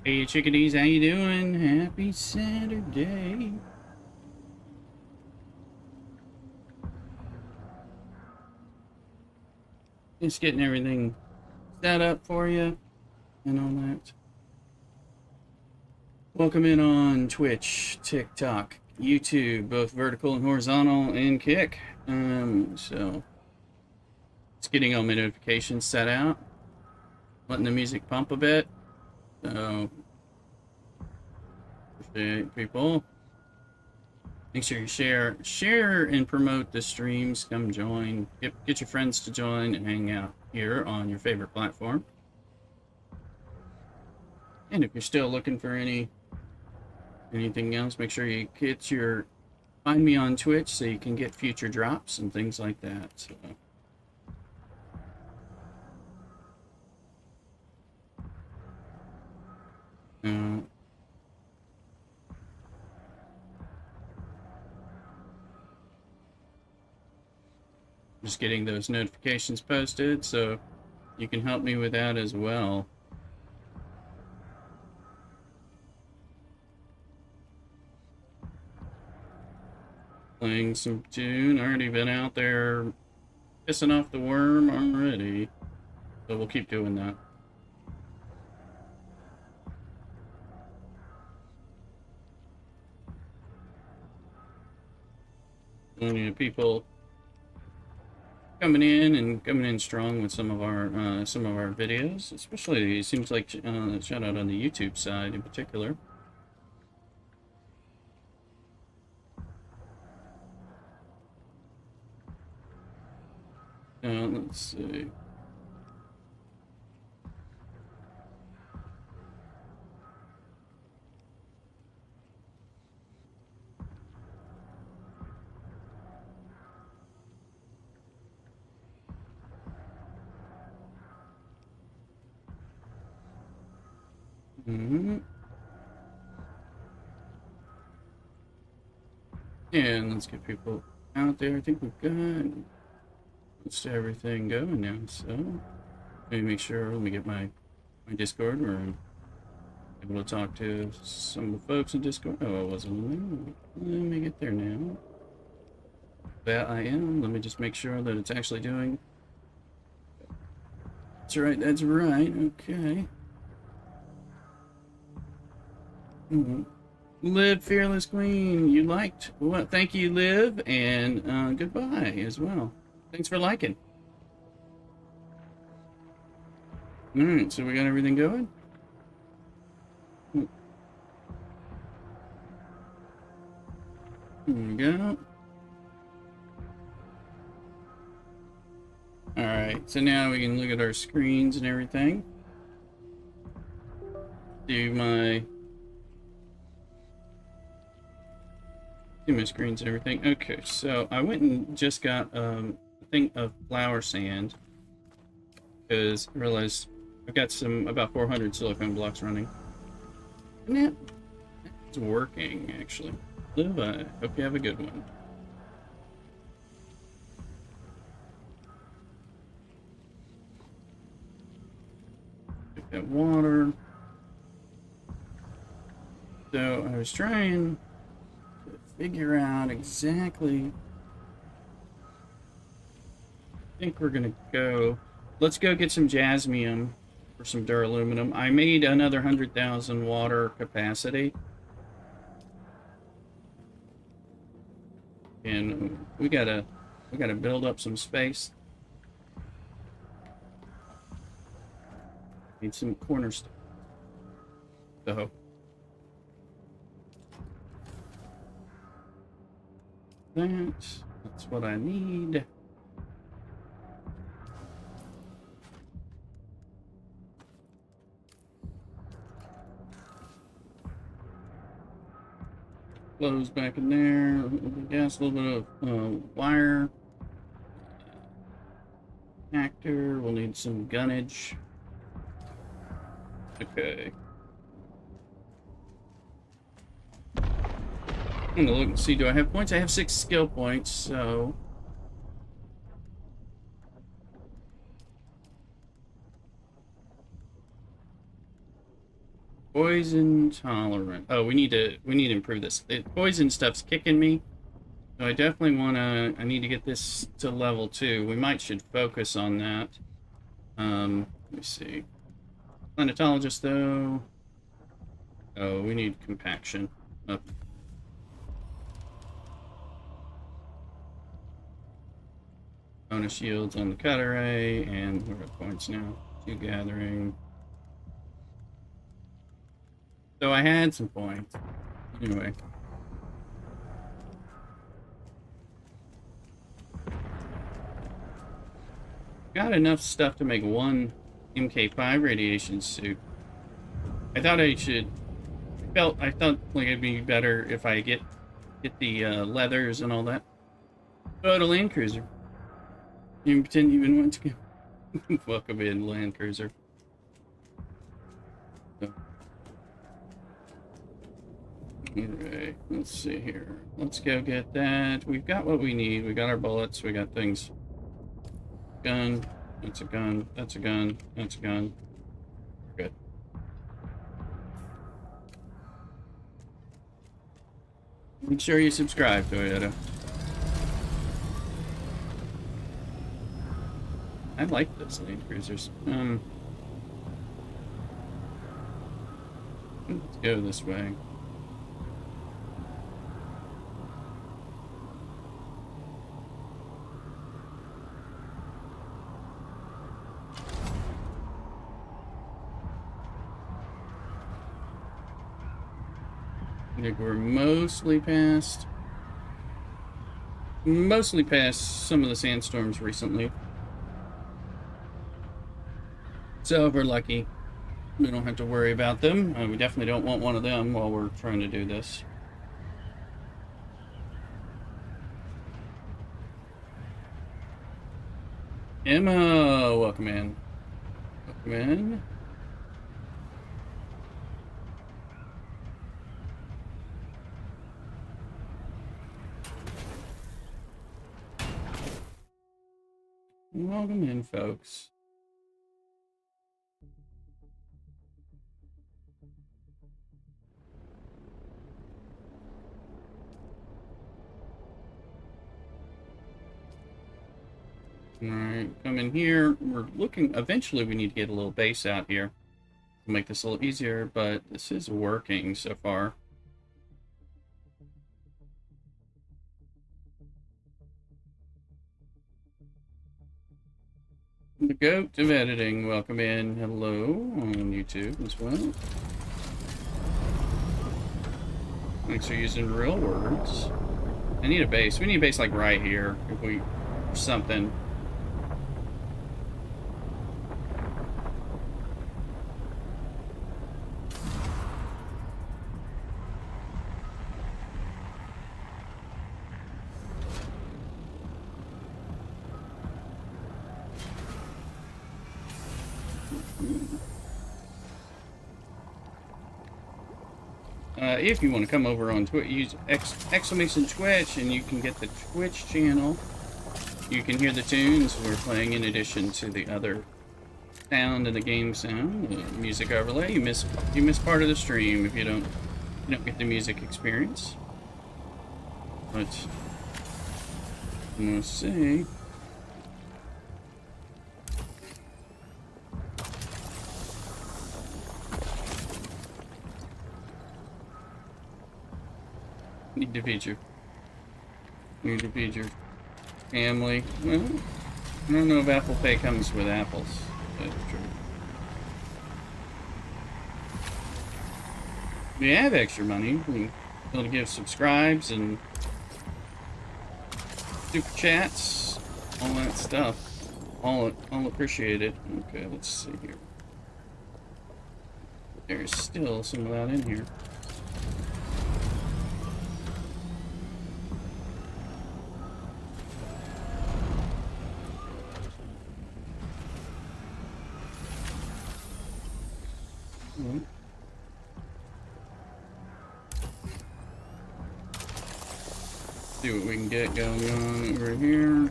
Hey chickadees, how you doing? Happy Saturday. Just getting everything set up for you and all that. Welcome in on Twitch, TikTok, YouTube, both vertical and horizontal, and Kick. So it's getting all my notifications set out, letting the music pump a bit. So appreciate people. Make sure you share and promote the streams. Come join. Get your friends to join and hang out here on your favorite platform. And if you're still looking for anything else, make sure you find me on Twitch so you can get future drops and things like that. So. Just getting those notifications posted, so you can help me with that as well. Playing some Dune. Already been out there pissing off the worm already, so we'll keep doing that. Plenty of people coming in strong with some of our videos, especially it seems like shout out on the YouTube side in particular. Let's see. And let's get people out there. I think we've got most everything going now, so let me make sure. Let me get my Discord where I'm able to talk to some of the folks in Discord. Oh, I wasn't in there. Let me get there now. That I am. Let me just make sure that it's actually doing. That's right. That's right. Okay. Liv, Fearless Queen, you liked what? Thank you, Liv, and goodbye as well. Thanks for liking. Alright, so we got everything going? Here we go. Alright, so now we can look at our screens and everything. Do my screens and everything. Okay, so I went and just got a thing of flour sand because I realized I've got about 400 silicone blocks running. And it's working actually. Liv, I hope you have a good one. Get that water. So I was trying figure out exactly. I think we're gonna go. Let's go get some jasmium for some duraluminum. I made another 100,000 water capacity, and we gotta build up some space. Need some cornerstone. So. That's what I need. Close back in there. Gas, a little bit of wire. Actor. We'll need some gunnage. Okay. I'm gonna look and see, do I have points? I have 6 skill points, so Poison tolerant. Oh, we need to improve this. The poison stuff's kicking me. So I definitely I need to get this to level 2. We might should focus on that. Let me see. Planetologist though. Oh, we need compaction. Oh. Bonus yields on the cut array, and we're at points now. 2 gathering. So I had some points. Anyway. Got enough stuff to make 1 MK5 radiation suit. I thought I thought like it'd be better if I get the leathers and all that. Oh, the Land Cruiser. You didn't even want to go. Welcome in, Land Cruiser. Alright, let's see here. Let's go get that. We've got what we need. We got our bullets. We got things. Gun. That's a gun. That's a gun. That's a gun. Good. Make sure you subscribe, Toyota. I like those Land Cruisers. Let's go this way. I think we're mostly past some of the sandstorms recently. So if we're lucky, we don't have to worry about them. We definitely don't want one of them while we're trying to do this. Emma, welcome in. Welcome in. Welcome in, folks. Alright, come in here. We're looking, eventually we need to get a little base out here to make this a little easier, but this is working so far. The goat of editing, welcome in. Hello on YouTube as well. Thanks for using real words. I need a base. We need a base like right here if we something. If you want to come over on Twitch, use exclamation Twitch, and you can get the Twitch channel. You can hear the tunes we're playing in addition to the other sound and the game sound, the music overlay. You miss part of the stream if you don't get the music experience. But let's see. Need to feed your family. Well, I don't know if Apple Pay comes with apples. That's true. If you have extra money, we be able to give subscribes and super chats, all that stuff. All appreciated. Okay, let's see here. There's still some of that in here. See what we can get going on over here.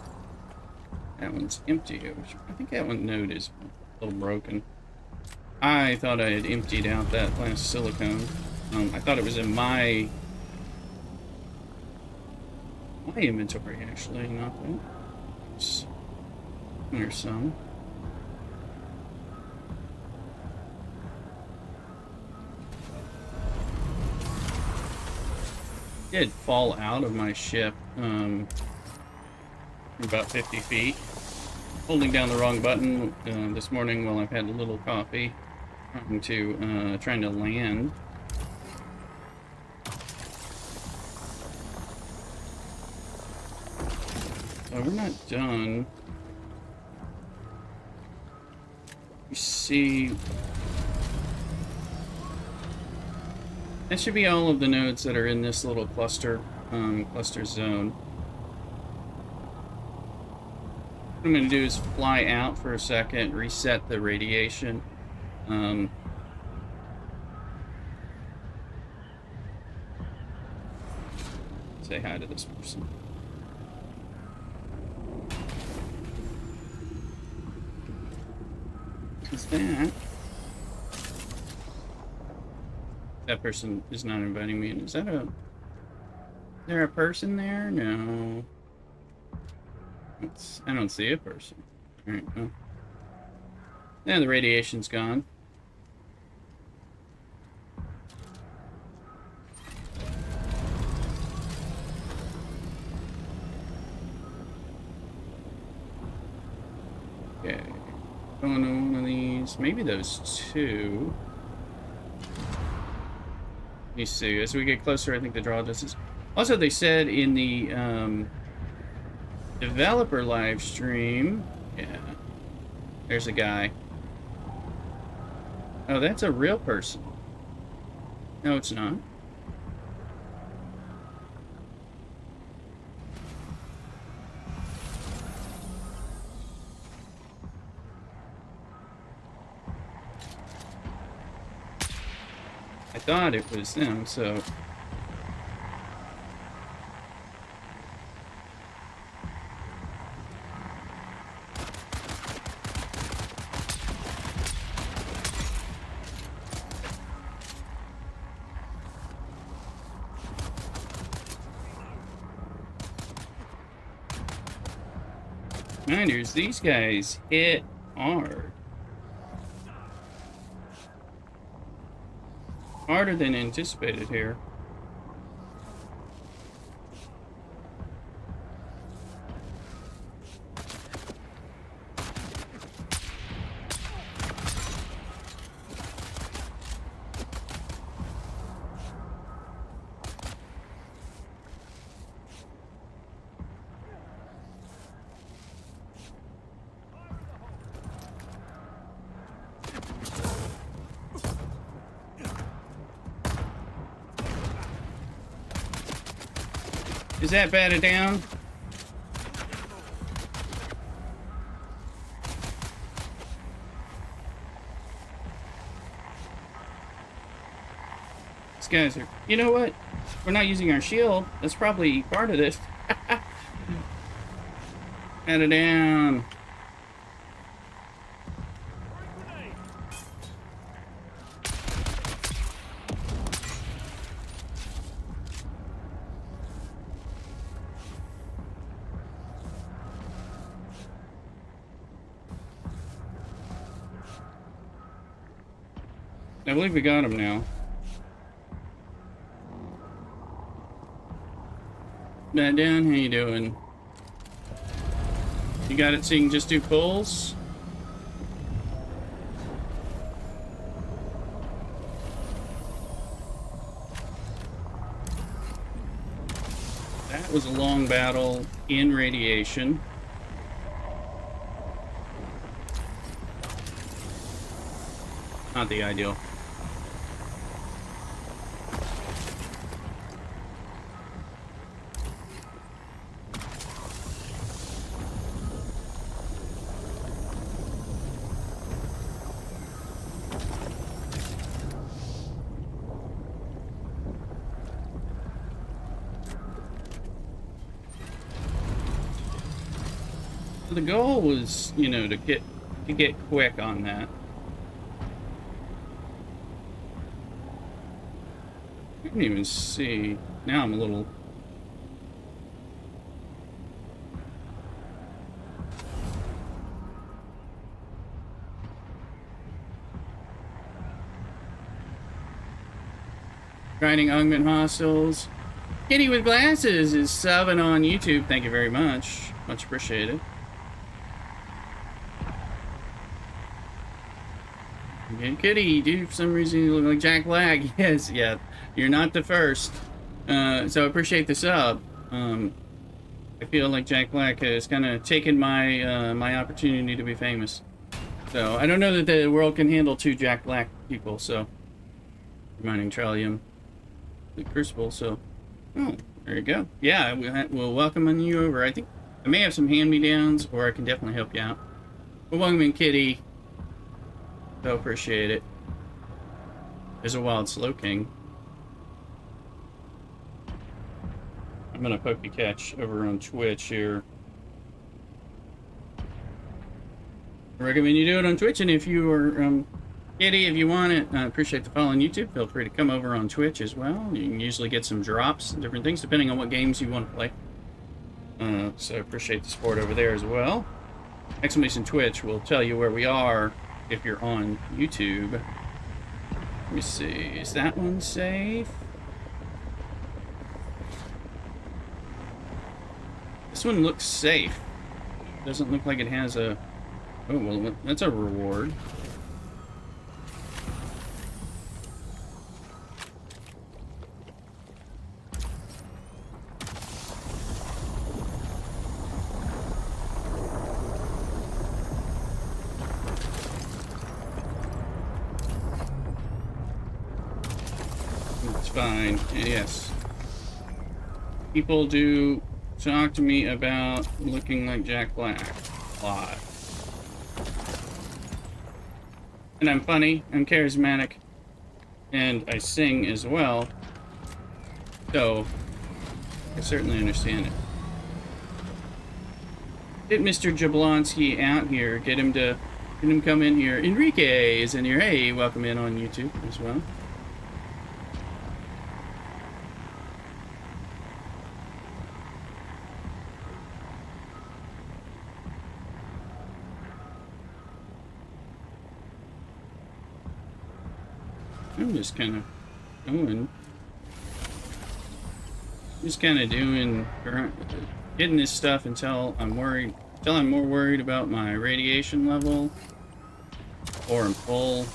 That one's empty. I think that one node is a little broken. I thought I had emptied out that last silicone. I thought it was in my inventory, actually, not that. There's some. Did fall out of my ship about 50 feet. Holding down the wrong button this morning while I've had a little coffee. Trying to land. So we're not done. You see, that should be all of the nodes that are in this little cluster zone. What I'm going to do is fly out for a second, reset the radiation. Say hi to this person. Is that person is not inviting me in. Is there a person there? No. I don't see a person. Alright, well. Yeah, the radiation's gone. Okay. Going to one of these. Maybe those two. Let me see. As we get closer, I think the draw distance. Also, they said in the developer live stream. Yeah. There's a guy. Oh, that's a real person. No, it's not. I thought it was them, so... Minders, these guys hit hard. Harder than anticipated here. Is that batted down? These guys are... You know what? We're not using our shield. That's probably part of this. Batted down. I believe we got him now. Bat down, how you doing? You got it so you can just do pulls? That was a long battle in radiation. Not the ideal. The goal was, you know, to get quick on that. Didn't even see. Now I'm a little... Grinding augment hostels. Kitty with glasses is subbing on YouTube. Thank you very much. Much appreciated. Okay, Kitty, you do for some reason you look like Jack Black. Yes, yeah. You're not the first. So I appreciate the sub. I feel like Jack Black has kind of taken my my opportunity to be famous. So I don't know that the world can handle two Jack Black people. So reminding Trillium, the Crucible. So oh, there you go. Yeah, we'll welcome you over. I think I may have some hand-me-downs, or I can definitely help you out. We'll welcome in Kitty. So appreciate it. There's a wild slow king. I'm gonna poke you catch over on Twitch here. I recommend you do it on Twitch, and if you are Kitty, if you want it, I appreciate the follow on YouTube. Feel free to come over on Twitch as well. You can usually get some drops and different things depending on what games you want to play. So I appreciate the support over there as well. Exclamation Twitch will tell you where we are if you're on YouTube. Let me see. Is that one safe? This one looks safe. Doesn't look like it has a... Oh, well, that's a reward. It's fine. Yes. People do talk to me about looking like Jack Black a lot. And I'm funny, I'm charismatic, and I sing as well. So, I certainly understand it. Get Mr. Jablonski out here. Get him come in here. Enrique is in here. Hey, welcome in on YouTube as well. I'm just kind of going. Just kind of getting this stuff until I'm worried. Until I'm more worried about my radiation level, or I'm full.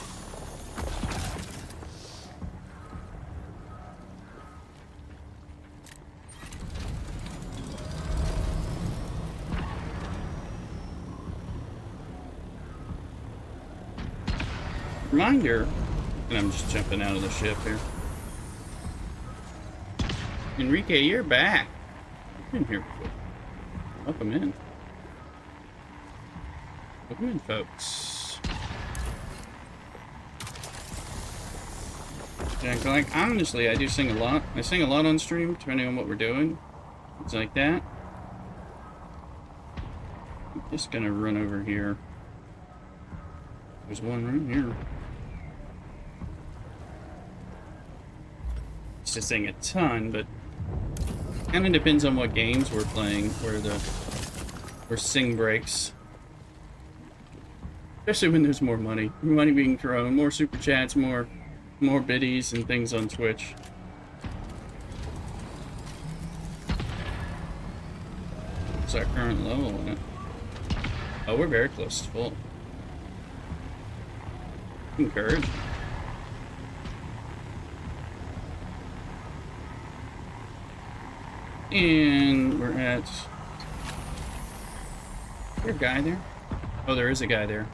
Reminder. And I'm just jumping out of the ship here. Enrique, you're back. You've been here before. Welcome in. Welcome in, folks. Jack, like, honestly, I do sing a lot. I sing a lot on stream, depending on what we're doing. Things like that. I'm just gonna run over here. There's one room here. To sing a ton, but kind of depends on what games we're playing, where sing breaks. Especially when there's more money being thrown, more super chats, more biddies and things on Twitch. What's our current level on it? Oh, we're very close to full. Encouraging. And we're at... Is there a guy there? Oh, there is a guy there.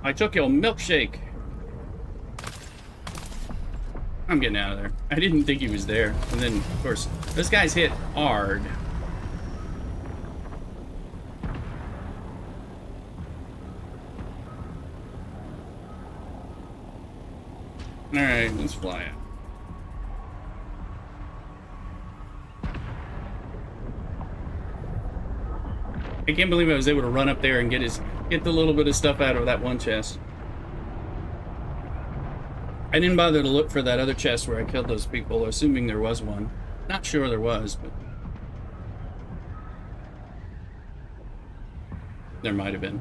I took your milkshake. I'm getting out of there. I didn't think he was there. And then, of course, those guys hit hard. Alright, let's fly out. I can't believe I was able to run up there and get the little bit of stuff out of that one chest. I didn't bother to look for that other chest where I killed those people, assuming there was one. Not sure there was, but there might have been.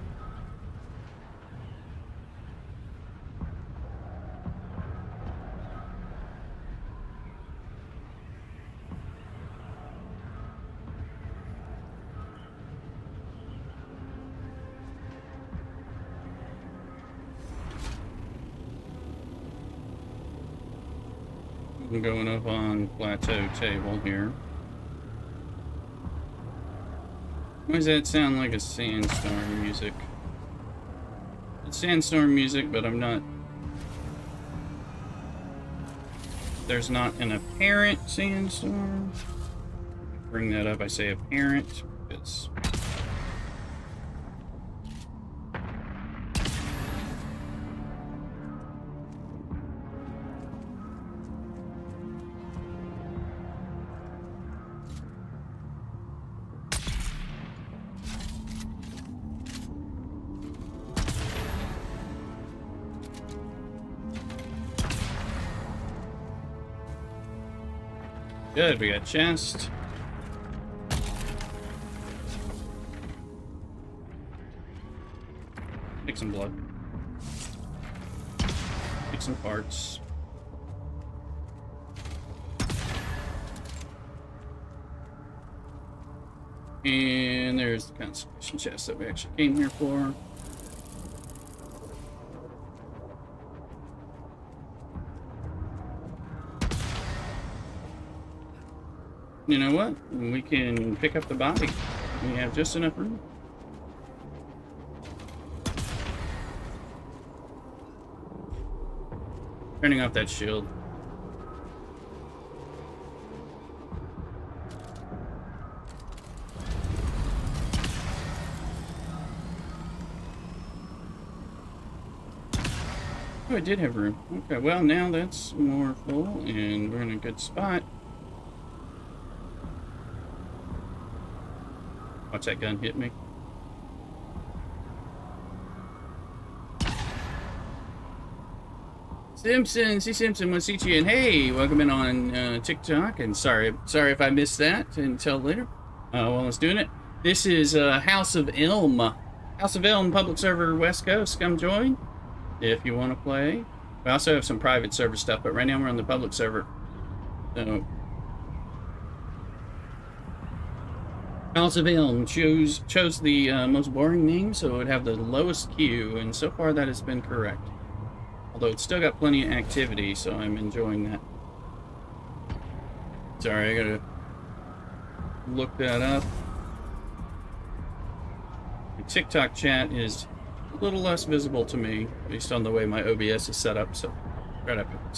I'm going up on plateau table here. Why does that sound like a sandstorm music? It's sandstorm music, but I'm not... There's not an apparent sandstorm. Bring that up, I say apparent, because... Good, we got chest. Take some blood. Take some parts. And there's the constellation chest that we actually came here for. You know what? We can pick up the body. We have just enough room. Turning off that shield. Oh, I did have room. Okay, well now that's more full and we're in a good spot. Watch that gun hit me. Simpson, C. Simpson, 1CG, and hey, welcome in on TikTok. And sorry if I missed that until later. While I was doing it, this is House of Elm, public server West Coast. Come join if you want to play. We also have some private server stuff, but right now we're on the public server. So. House of Elm chose the most boring name, so it would have the lowest queue, and so far that has been correct. Although it's still got plenty of activity, so I'm enjoying that. Sorry, I gotta look that up. The TikTok chat is a little less visible to me, based on the way my OBS is set up. So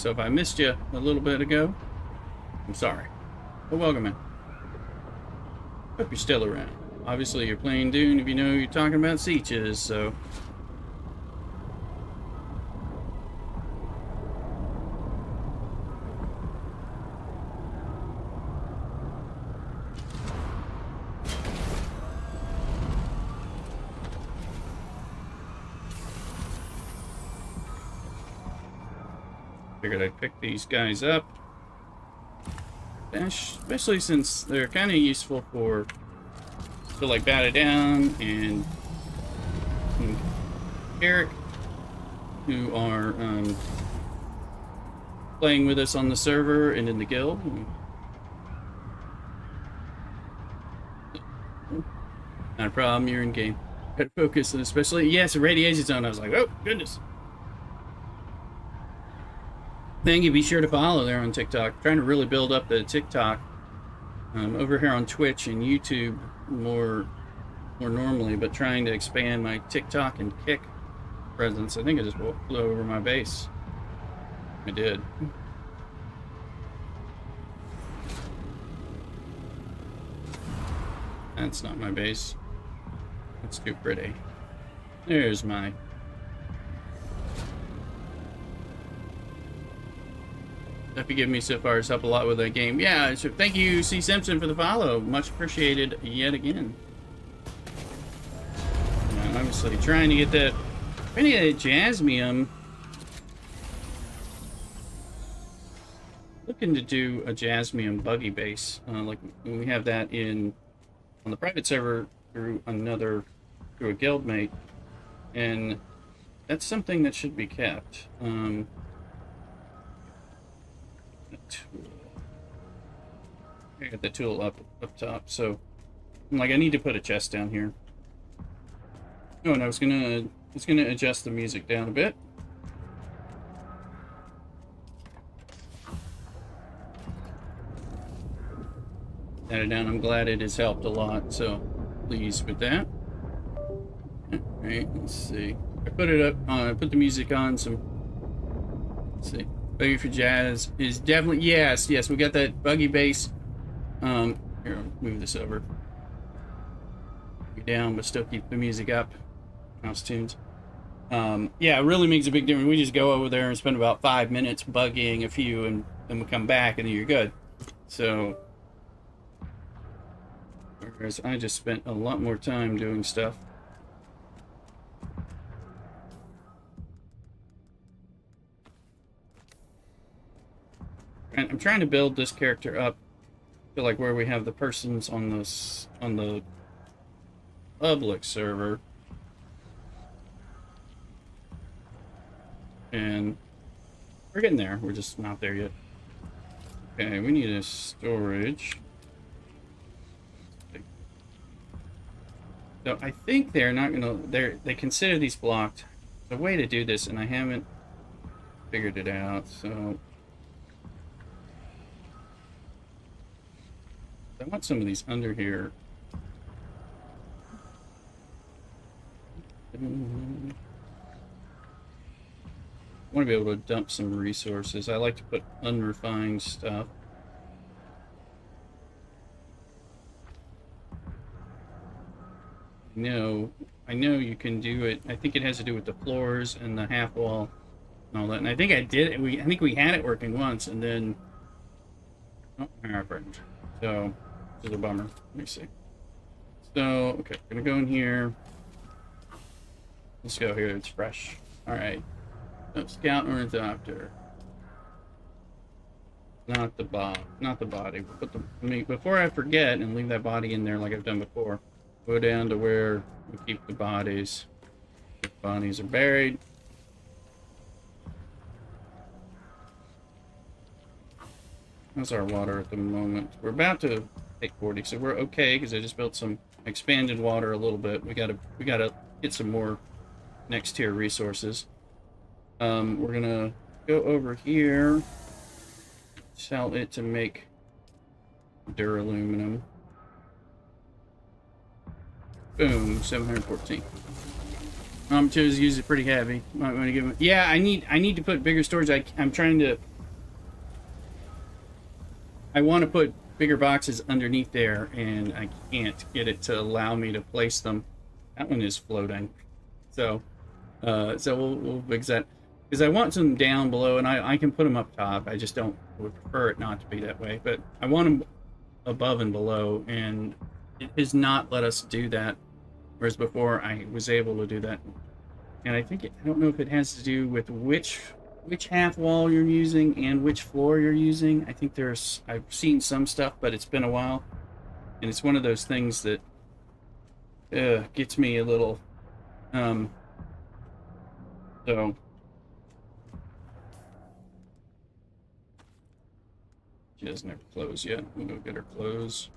if I missed you a little bit ago, I'm sorry. But welcome in. Hope you're still around. Obviously, you're playing Dune if you know you're talking about sieges, so... Figured I'd pick these guys up. Especially since they're kind of useful to like bat it down and Eric, who are playing with us on the server and in the guild. Not a problem, you're in game. Gotta focus, and especially, yes, a radiation zone. I was like, oh, goodness. Thank you. Be sure to follow there on TikTok. Trying to really build up the TikTok over here on Twitch and YouTube more normally, but trying to expand my TikTok and Kick presence. I think I just flew over my base. I did. That's not my base. That's too pretty. There's my... Stuff you give me so far has helped a lot with that game. Yeah, so thank you, C. Simpson, for the follow. Much appreciated yet again. Obviously, trying to get that jasmium. Looking to do a jasmium buggy base, like we have that on the private server through a guildmate, and that's something that should be kept. The tool. I got the tool up top, so like I need to put a chest down here. Oh, and I was gonna adjust the music down a bit. Add it down. I'm glad it has helped a lot, so pleased with that. Alright, let's see. I put it up, put the music on some. Let's see. Buggy for Jazz is definitely, yes, we got that buggy bass. Here, I'll move this over. Be down, but still keep the music up. House tunes. Yeah, it really makes a big difference. We just go over there and spend about 5 minutes buggying a few, and then we come back, and then you're good. So, whereas I just spent a lot more time doing stuff. And I'm trying to build this character up to like where we have the persons on the public server. And we're getting there. We're just not there yet. Okay, we need a storage. So I think they're not gonna. They consider these blocked. There's a way to do this, and I haven't figured it out. So I want some of these under here. I want to be able to dump some resources. I like to put unrefined stuff. I know you can do it. I think it has to do with the floors and the half wall and all that. And I think I did it. I think we had it working once, and then oh, it happened. So this is a bummer. Let me see. So okay, gonna go in here. Let's go here. It's fresh. All right. No, scout or a doctor. Not the body. We'll put before I forget and leave that body in there like I've done before. Go down to where we keep the bodies. The bodies are buried. How's our water at the moment? We're about to take 40, so we're okay because I just built some expanded water a little bit. We gotta get some more next tier resources. We're gonna go over here, sell it to make duraluminum. Boom, 714. Just use it pretty heavy. Might want to give it. Yeah, I need to put bigger storage. I'm trying to. I want to put bigger boxes underneath there, and I can't get it to allow me to place them. That one is floating, so we'll fix that because I want some down below, and I can put them up top. I just would prefer it not to be that way, but I want them above and below, and it has not let us do that. Whereas before I was able to do that. And I think I don't know if it has to do with which half wall you're using and which floor you're using. I think I've seen some stuff, but it's been a while. And it's one of those things that gets me a little so she doesn't have clothes yet. We'll go get her clothes.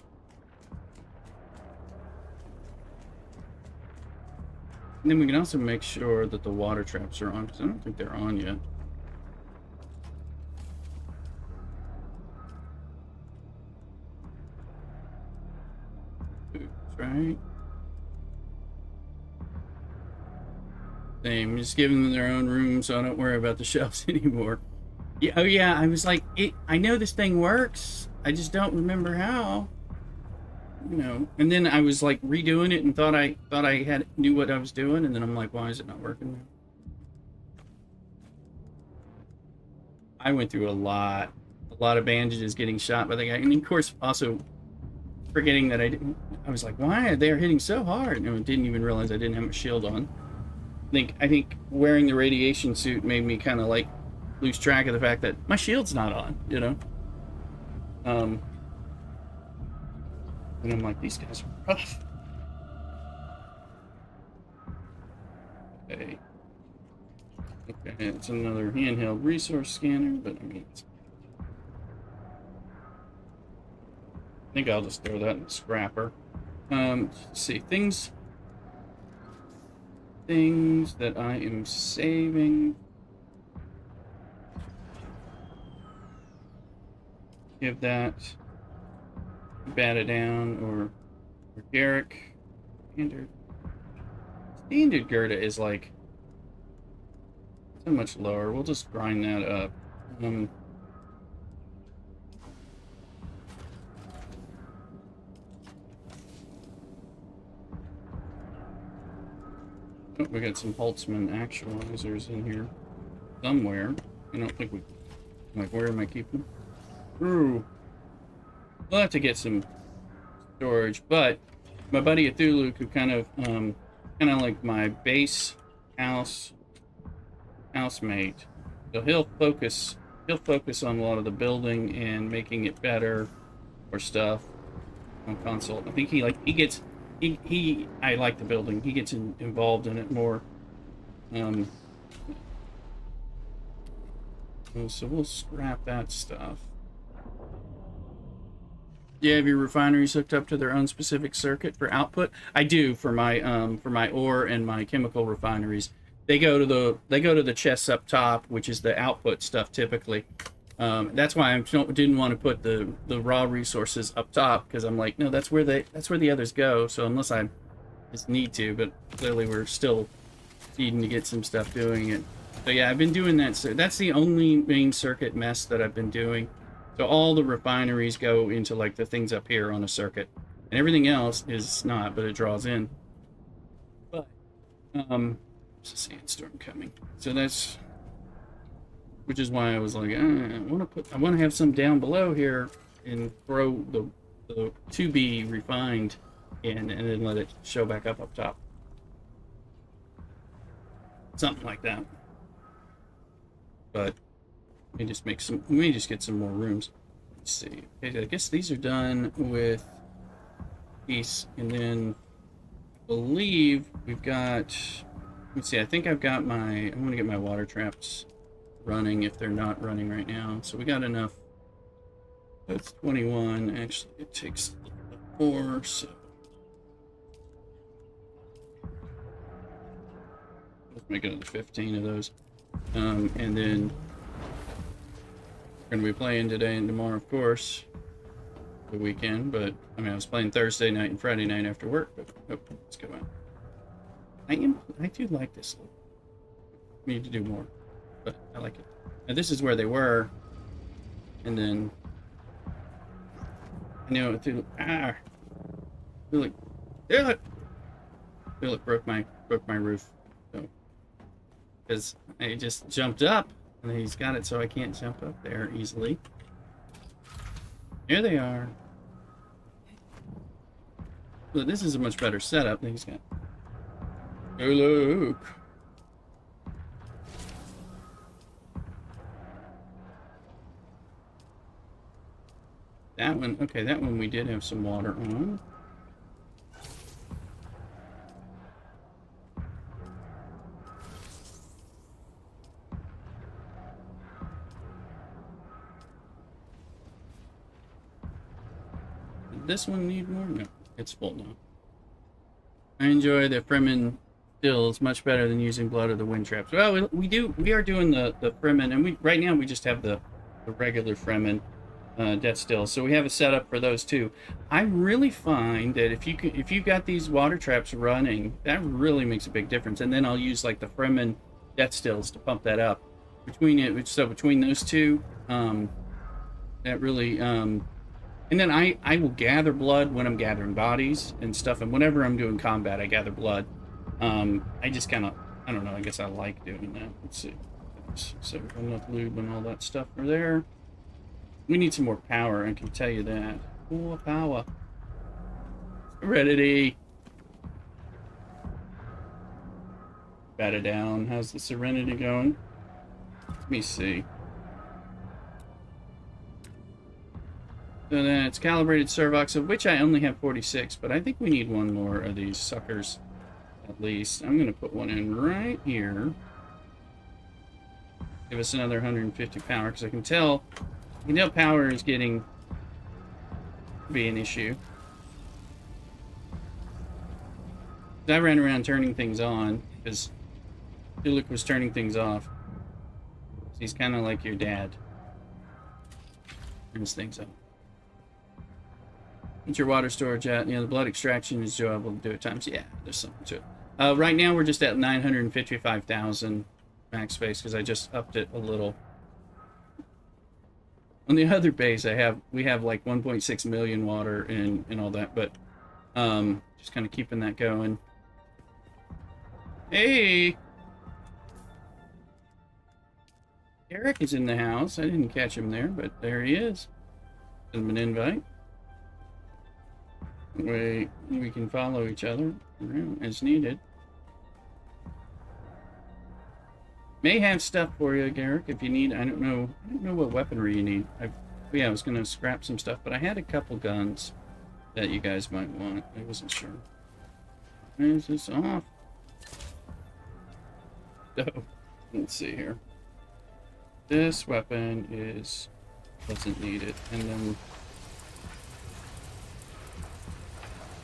And then we can also make sure that the water traps are on, because I don't think they're on yet. Oops, right? Same, just giving them their own room so I don't worry about the shelves anymore. Yeah, oh yeah, I was like, I know this thing works, I just don't remember how. You know, and then I was like redoing it and thought I knew what I was doing, and then I'm like, why is it not working now? I went through a lot of bandages getting shot by the guy, and of course also forgetting that I was like, why are they hitting so hard? And I didn't even realize I didn't have my shield on. I think wearing the radiation suit made me kind of like lose track of the fact that my shield's not on, you know. And I'm like, these guys are rough. Okay. Okay, it's another handheld resource scanner, but I mean, I think I'll just throw that in the scrapper. Let's see, things that I am saving. Give that Bata down or Garrick. Standard Gerda is like so much lower. We'll just grind that up. Oh, we got some Holtzman actualizers in here somewhere. I don't think we. Like, where am I keeping them? Ooh. We'll have to get some storage, but my buddy Cthulhu could kind of like my base housemate. So he'll focus on a lot of the building and making it better or stuff on console. I think he I like the building. He gets involved in it more. So we'll scrap that stuff. Do you have your refineries hooked up to their own specific circuit for output? I do for my ore and my chemical refineries. They go to the chests up top, which is the output stuff typically. That's why I didn't want to put the raw resources up top, because I'm like, no, that's where the others go. So unless I just need to, but clearly we're still needing to get some stuff doing it. So yeah, I've been doing that. So that's the only main circuit mess that I've been doing. So all the refineries go into like the things up here on a circuit, and everything else is not, but it draws in. But there's a sandstorm coming, so that's, which is why I was like, I want to have some down below here and throw the to be refined in, and then let it show back up top, something like that. But we just get some more rooms. Let's see. Okay, I guess these are done with these, and then I believe we've got. Let's see. I think I've got my. I'm gonna get my water traps running if they're not running right now. So we got enough. That's 21. Actually, it takes 4. So let's make another 15 of those. And then we're going to be playing today and tomorrow, of course, the weekend. But I mean, I was playing Thursday night and Friday night after work. But let's go on. I do like this. We need to do more, but I like it. Now this is where they were, and then I know through Philip broke my roof. So because I just jumped up, and he's got it so I can't jump up there easily. Here they are. But this is a much better setup than he's got. Oh, look. That one, okay, that one we did have some water on. Did this one need more? No, it's full now. I enjoy the Fremen stills much better than using blood or the wind traps. Well, we are doing the Fremen, and right now we just have the regular Fremen death stills. So we have a setup for those too. I really find that if you've got these water traps running, that really makes a big difference. And then I'll use like the Fremen death stills to pump that up. Between those two, that really and then I will gather blood when I'm gathering bodies and stuff, and whenever I'm doing combat, I gather blood. I just kind of, I don't know, I guess I like doing that. Let's see. So enough lube and all that stuff are there. We need some more power, I can tell you that. More power. Serenity. Bat it down. How's the Serenity going? Let me see. So then it's calibrated servox, of which I only have 46, but I think we need one more of these suckers, at least. I'm going to put one in right here. Give us another 150 power, because I can tell power is getting to be an issue. I ran around turning things on, because Tuluk was turning things off. He's kind of like your dad. Turns things up. What's your water storage at? Yeah, the blood extraction is doable to do at times. Yeah, there's something to it. Right now we're just at 955,000 max space because I just upped it a little. On the other base, we have like 1.6 million water and all that, but just kind of keeping that going. Hey, Eric is in the house. I didn't catch him there, but there he is. Send him an invite. We can follow each other around as needed. May have stuff for you, Garrick, if you need. I don't know what weaponry you need. I was gonna scrap some stuff, but I had a couple guns that you guys might want. I wasn't sure. Is this off? So, let's see here. This weapon doesn't need it, and then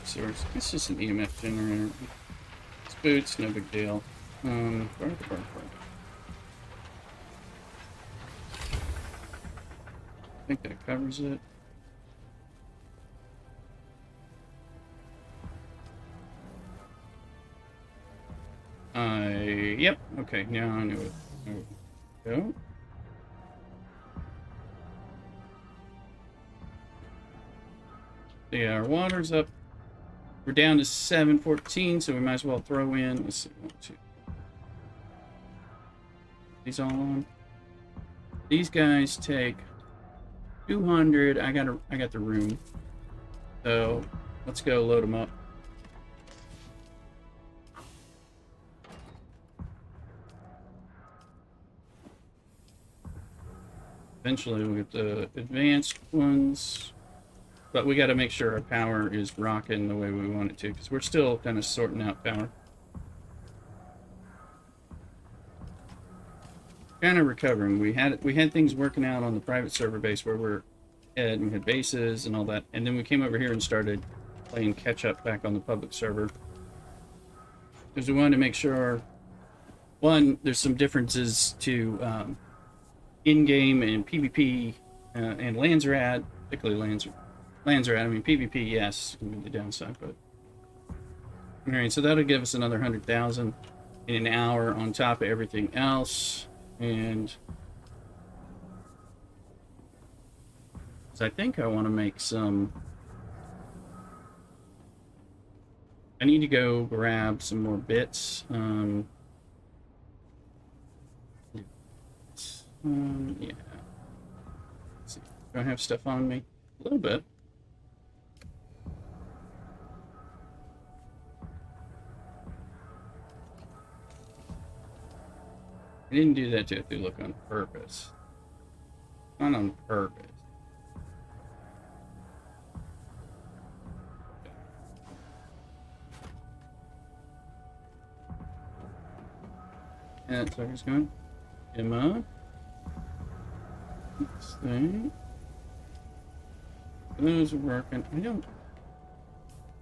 source. It's just an EMF generator. It's boots, no big deal. Bark. I think that covers it. Yep. Okay, now I know it. Go. Yeah, our water's up. We're down to 714, so we might as well throw in. Let's see, 1, 2. These all on. These guys take 200. I got the room. So let's go load them up. Eventually we'll get the advanced ones. But we got to make sure our power is rocking the way we want it to, because we're still kind of sorting out power. Kind of recovering. We had things working out on the private server base where we had bases and all that, and then we came over here and started playing catch up back on the public server, because we wanted to make sure, one, there's some differences to in-game and PvP and Landsrat, particularly Landsrat. I mean, PvP, yes, would be the downside, but all right. So that'll give us another 100,000 in an hour on top of everything else, and so I think I want to make some. I need to go grab some more bits. Yeah. Let's see. Do I have stuff on me? A little bit. I didn't do that to look on purpose. Not on purpose. And that sucker's going. Emma. This thing. Those are working.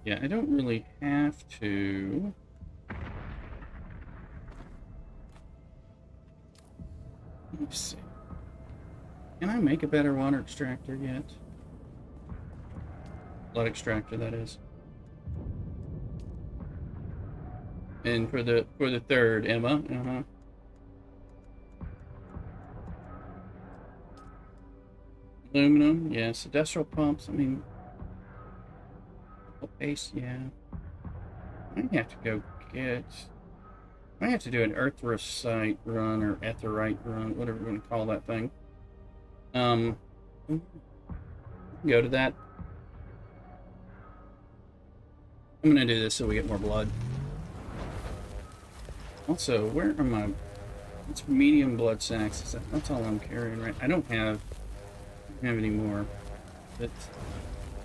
I don't really have to. Let me see. Can I make a better water extractor yet? Blood extractor, that is. And for the third, Emma. Aluminum, yes. Industrial pumps. I mean, base, yeah. I have to go get. I have to do an erythrocyte run or etherite run, whatever you want to call that thing. Go to that. I'm gonna do this so we get more blood. Also, where are my... It's medium blood sacks. That's all I'm carrying, right? I don't have any more. But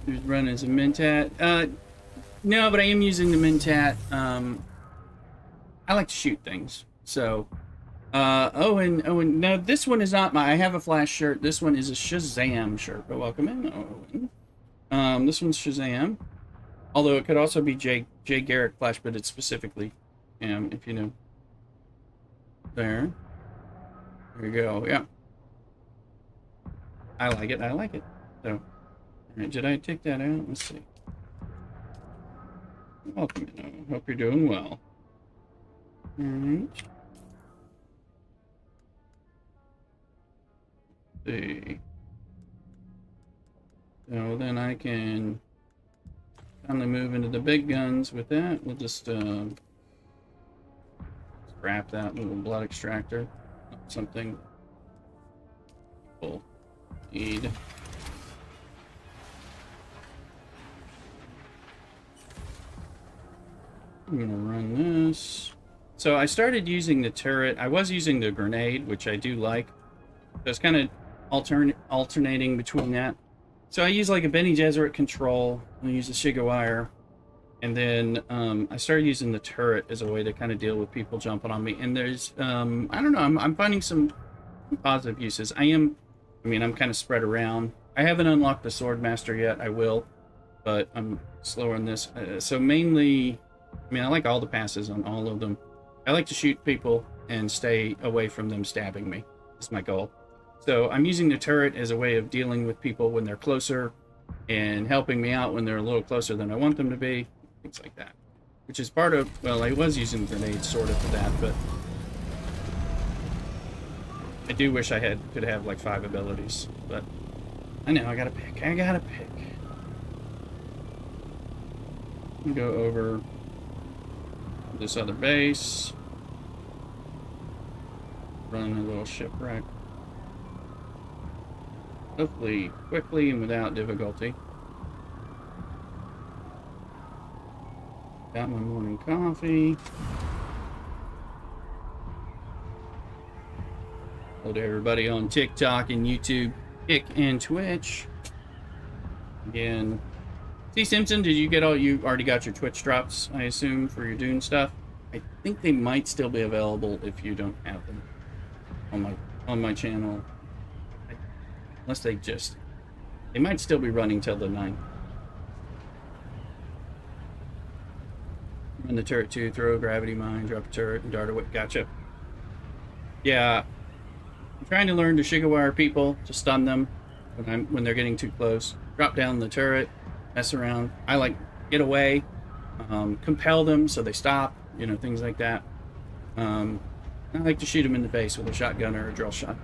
there's running some Mentat. No, but I am using the Mentat. I like to shoot things. So, Owen, no, this one is not I have a Flash shirt. This one is a Shazam shirt. But welcome in, Owen. This one's Shazam. Although it could also be Jay Garrick Flash, but it's specifically, if you know. There you go. Yeah. I like it. So, all right, did I take that out? Let's see. Welcome in, Owen. Hope you're doing well. All right. See. So then I can finally move into the big guns with that. We'll just scrap that little blood extractor. Something we'll need. I'm gonna run this. So I started using the turret. I was using the grenade, which I do like. So it's kind of alternating between that. So I use like a Bene Gesserit control. I use the Shigawire. And then I started using the turret as a way to kind of deal with people jumping on me. And there's, I don't know, I'm finding some positive uses. I'm kind of spread around. I haven't unlocked the Swordmaster yet. I will, but I'm slower on this. So mainly, I like all the passes on all of them. I like to shoot people and stay away from them stabbing me. That's my goal. So I'm using the turret as a way of dealing with people when they're closer and helping me out when they're a little closer than I want them to be. Things like that. Which is part of, well, I was using grenades sort of for that, but I do wish I could have like 5 abilities. But I know, I gotta pick. Go over this other base. Run a little shipwreck. Hopefully quickly and without difficulty. Got my morning coffee. Hello to everybody on TikTok and YouTube, Kick and Twitch. Again, see Simpson, did you get you already got your Twitch drops, I assume, for your Dune stuff? I think they might still be available if you don't have them on my channel. Unless they might still be running till the 9th. Run the turret 2, throw a gravity mine, drop a turret, and dart away. Gotcha. Yeah. I'm trying to learn to Shigawire people, to stun them when they're getting too close. Drop down the turret, mess around. I like get away, compel them so they stop, things like that. I like to shoot them in the face with a shotgun or a drill shot.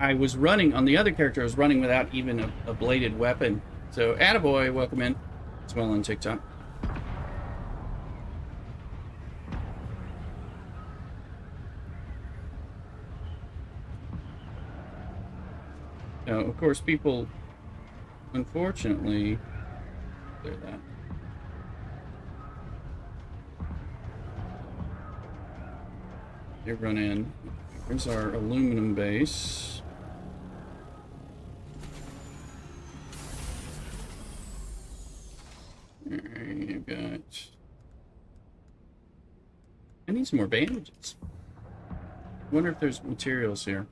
I was running, on the other character, I was running without even a bladed weapon. So, attaboy, welcome in. As well on TikTok. Now, of course, people, unfortunately, clear that. They run in. Here's our aluminum base. Alright, I've got... I need some more bandages. I wonder if there's materials here.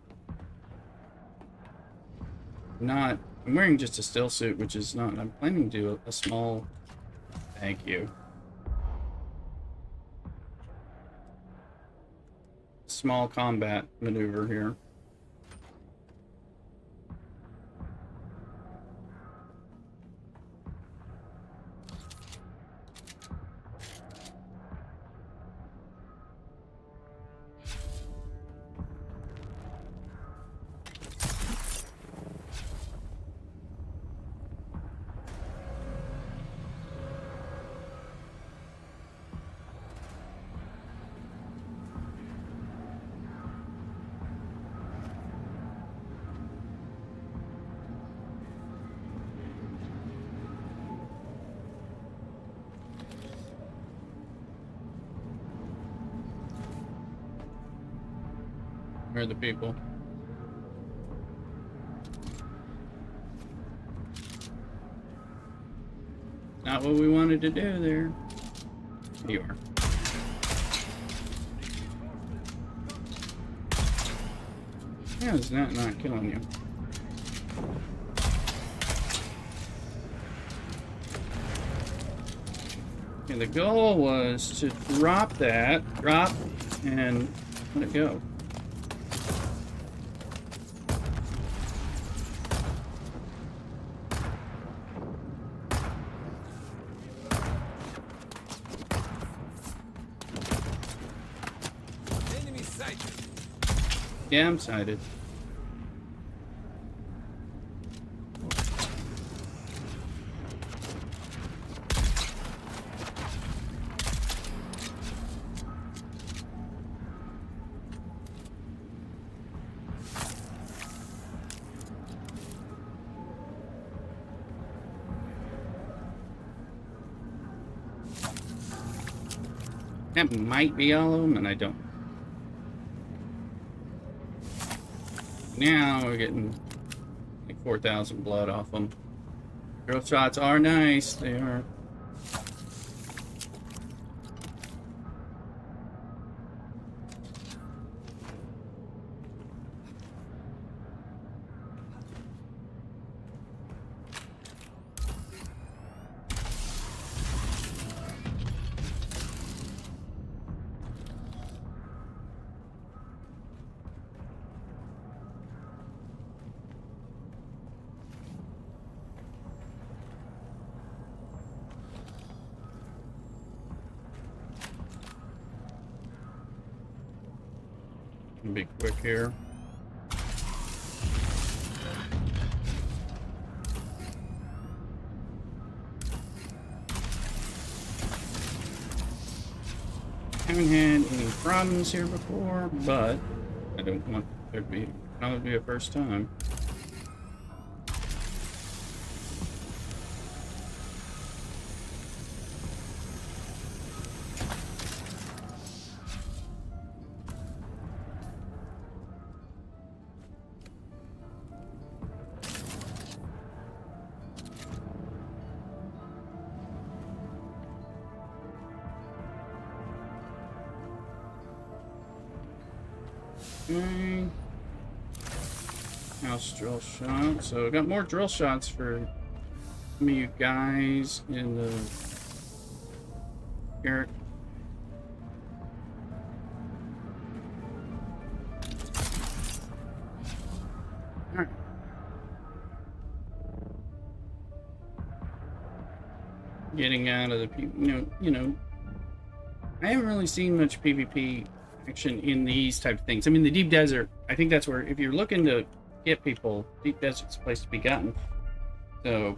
I'm wearing just a still suit, which is not... I'm planning to do a small... Thank you. Small combat maneuver here. Where are the people? Not what we wanted to do there. There you are. How is that not killing you? Okay, the goal was to drop, and let it go. Enemy sighted. Yeah, I'm sighted. That might be all of them, and I don't. Now we're getting like 4,000 blood off them. Drill shots are nice. They are. Be quick here. Haven't had any problems here before, but I don't want there to be probably a first time. Okay. House drill shot. So I got more drill shots for some of you guys in the Eric. Alright. Getting out of the I haven't really seen much PvP action in these type of things. I mean, the deep desert, I think that's where, if you're looking to get people, deep desert's a place to be gotten. So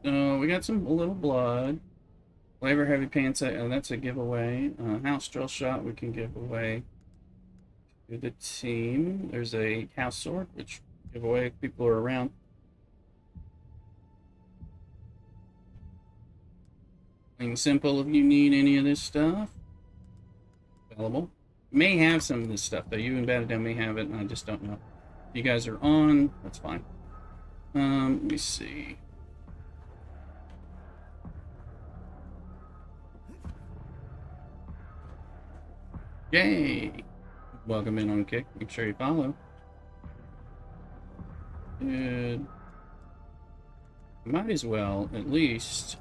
we got a little blood. Flavor heavy pants, that's a giveaway. House drill shot we can give away to the team. There's a house sword, which give away if people are around. Plain simple, if you need any of this stuff, available. May have some of this stuff though. You and Batadam may have it, and I just don't know. If you guys are on, that's fine. Let me see. Yay! Welcome in on Kick. Make sure you follow. Good. Might as well at least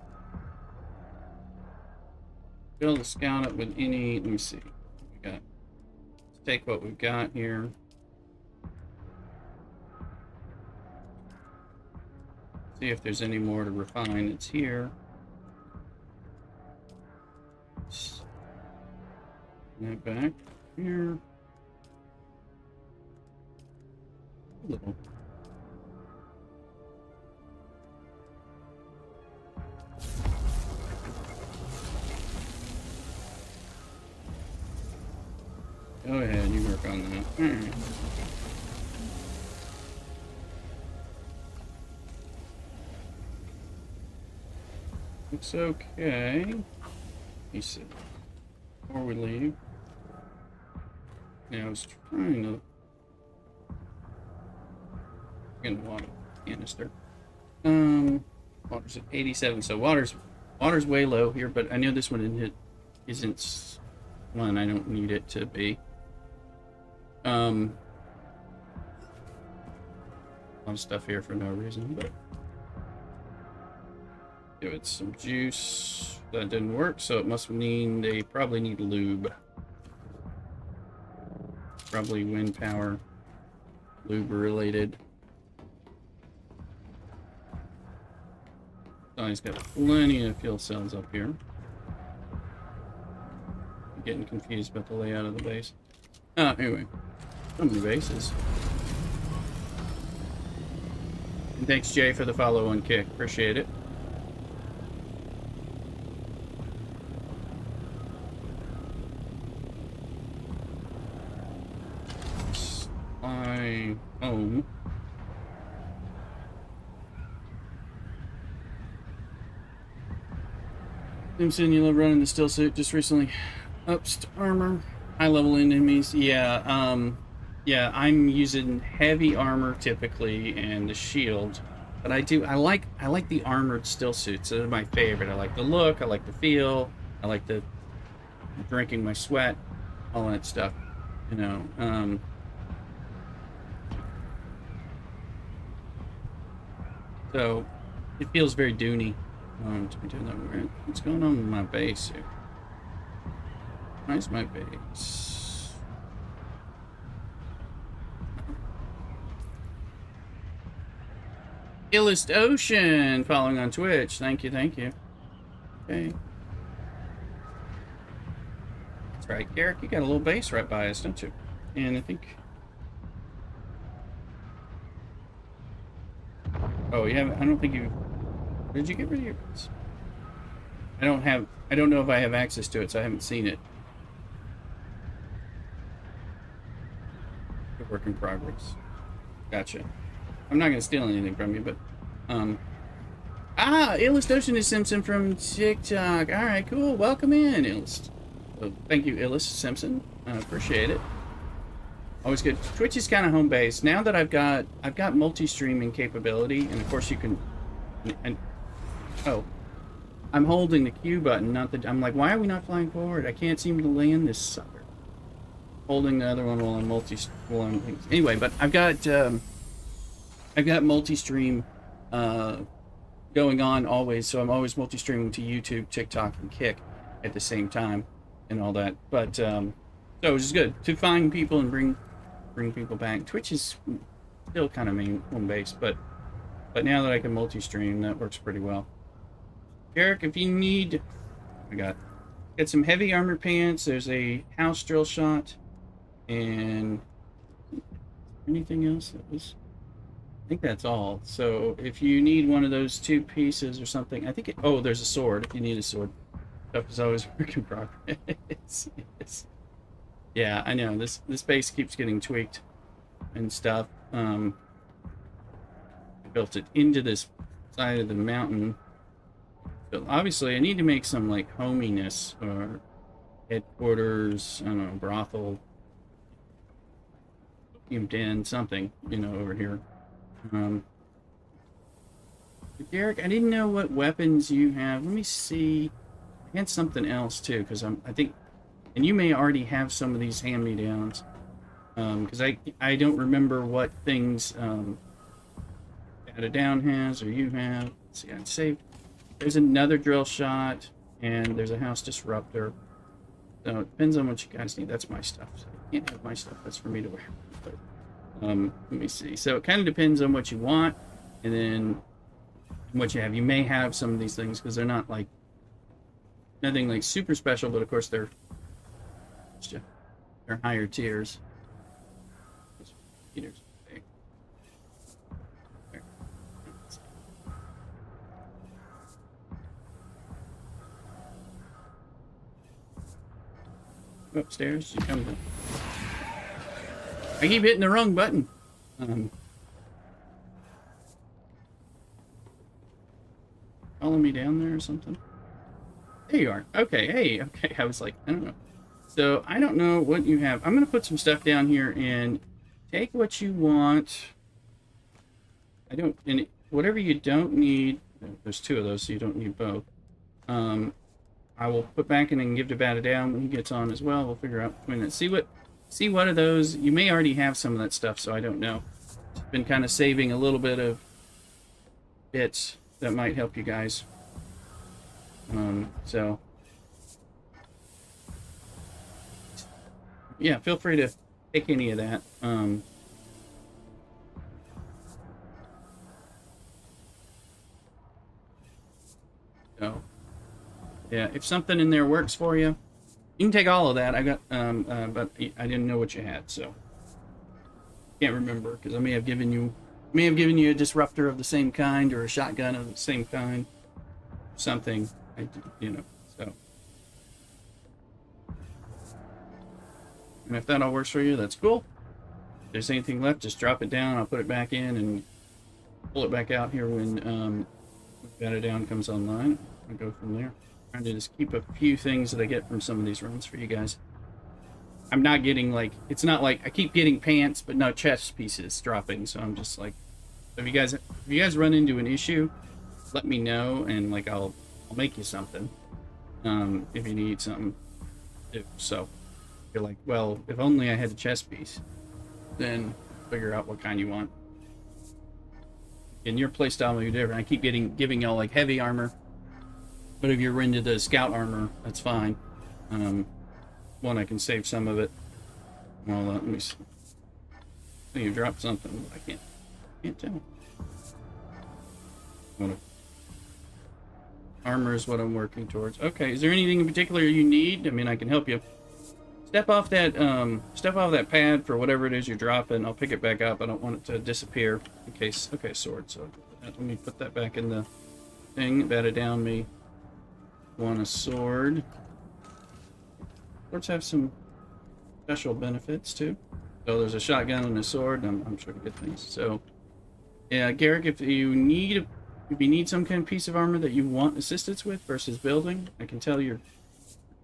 build a scout up with any. Let me see. We got. Let's take what we've got here. See if there's any more to refine. It's here. That back here. A little. Go ahead, you work on that. All right. Looks okay. Let me see. before we leave. Yeah, I was trying to get a water canister. Water's at 87, so water's way low here, but I know this one isn't one I don't need it to be. A lot of stuff here for no reason, but give it some juice. That didn't work, so it must mean they probably need lube. Probably wind power, lube related. Oh, he's got plenty of fuel cells up here. I'm getting confused about the layout of the base. Anyway, so many bases. And thanks, Jay, for the follow on Kick. Appreciate it. Fly home. Simpson, you love running the still suit. Just recently upped armor, high level enemies. Yeah, yeah, I'm using heavy armor typically and the shield, but I like the armored still suits. They're my favorite. I like the look. I like the feel. I like the drinking my sweat, all that stuff. You know. So it feels very Dune-y. To be doing that. What's going on with my base here? Where's my base? Illest Ocean following on Twitch. Thank you, thank you. Okay. That's right, Garrick, you got a little base right by us, don't you? And I think... Oh, you haven't... I don't think you... Did you get rid of your base? I don't know if I have access to it, so I haven't seen it. A work in progress. Gotcha. I'm not gonna steal anything from you, but Illust Ocean is Simpson from TikTok. Alright, cool. Welcome in, Illust. So, thank you, Illust Simpson. Appreciate it. Always good. Twitch is kinda home base. Now that I've got multi-streaming capability, and of course you can oh. I'm holding the Q button, not the... I'm like, why are we not flying forward? I can't seem to land this sucker. Holding the other one while I'm anyway, but I've got multi-stream going on always, so I'm always multi-streaming to YouTube, TikTok, and Kick at the same time, and all that. But so it's just good to find people and bring people back. Twitch is still kind of main home base, but now that I can multi-stream, that works pretty well. Eric, if you need, I got some heavy armor pants. There's a house drill shot, and anything else that was. I think that's all. So if you need one of those two pieces or something, I think oh, there's a sword. If you need a sword, stuff is always work in progress. Yeah, I know this base keeps getting tweaked and stuff. I built it into this side of the mountain. But obviously, I need to make some, like, hominess or headquarters, I don't know, brothel, den, something, you know, over here. But Derek, I didn't know what weapons you have. Let me see. I had something else, too, because I think, and you may already have some of these hand-me-downs, because I don't remember what things Data Down has or you have. Let's see, I'd saved. There's another drill shot, and there's a house disruptor. So it depends on what you guys need. That's my stuff. So I can't have my stuff. That's for me to wear. But, let me see. So it kind of depends on what you want, and then what you have. You may have some of these things because they're not like nothing like super special, but of course they're higher tiers. Upstairs, she comes in. I keep hitting the wrong button. Follow me down there or something. There you are. Okay, hey, okay. I was like, I don't know. So I don't know what you have. I'm going to put some stuff down here and take what you want. And whatever you don't need, there's 2 of those, so you don't need both. I will put back in and give to Bat down when he gets on as well. We'll figure out between that. See what of those. You may already have some of that stuff, so I don't know. Been kind of saving a little bit of bits that might help you guys. So yeah, feel free to take any of that. So yeah, if something in there works for you, you can take all of that. I got, but I didn't know what you had, so can't remember because I may have given you a disruptor of the same kind or a shotgun of the same kind, something. So. And if that all works for you, that's cool. If there's anything left, just drop it down. I'll put it back in and pull it back out here when Better Down comes online. I'll go from there. Trying to just keep a few things that I get from some of these runs for you guys. I'm not getting it's not like I keep getting pants, but no chest pieces dropping. So I'm just like, if you guys run into an issue, let me know and I'll make you something. If you need something, so. You're like, well, if only I had a chest piece, then figure out what kind you want. And your playstyle may be different. I keep giving y'all heavy armor, but if you're into the scout armor, that's fine. One, I can save some of it. Well, let me see. I think you dropped something, but I can't tell. Armor is what I'm working towards. Okay, is there anything in particular you need? I mean, I can help you. Step off that pad for whatever it is you're dropping. I'll pick it back up. I don't want it to disappear in case. Okay, sword. So let me put that back in the thing. Bat it down. Me want a sword. Swords have some special benefits too. So there's a shotgun and a sword. I'm sure to good things. So yeah, Garrick, if you need some kind of piece of armor that you want assistance with versus building, I can tell you're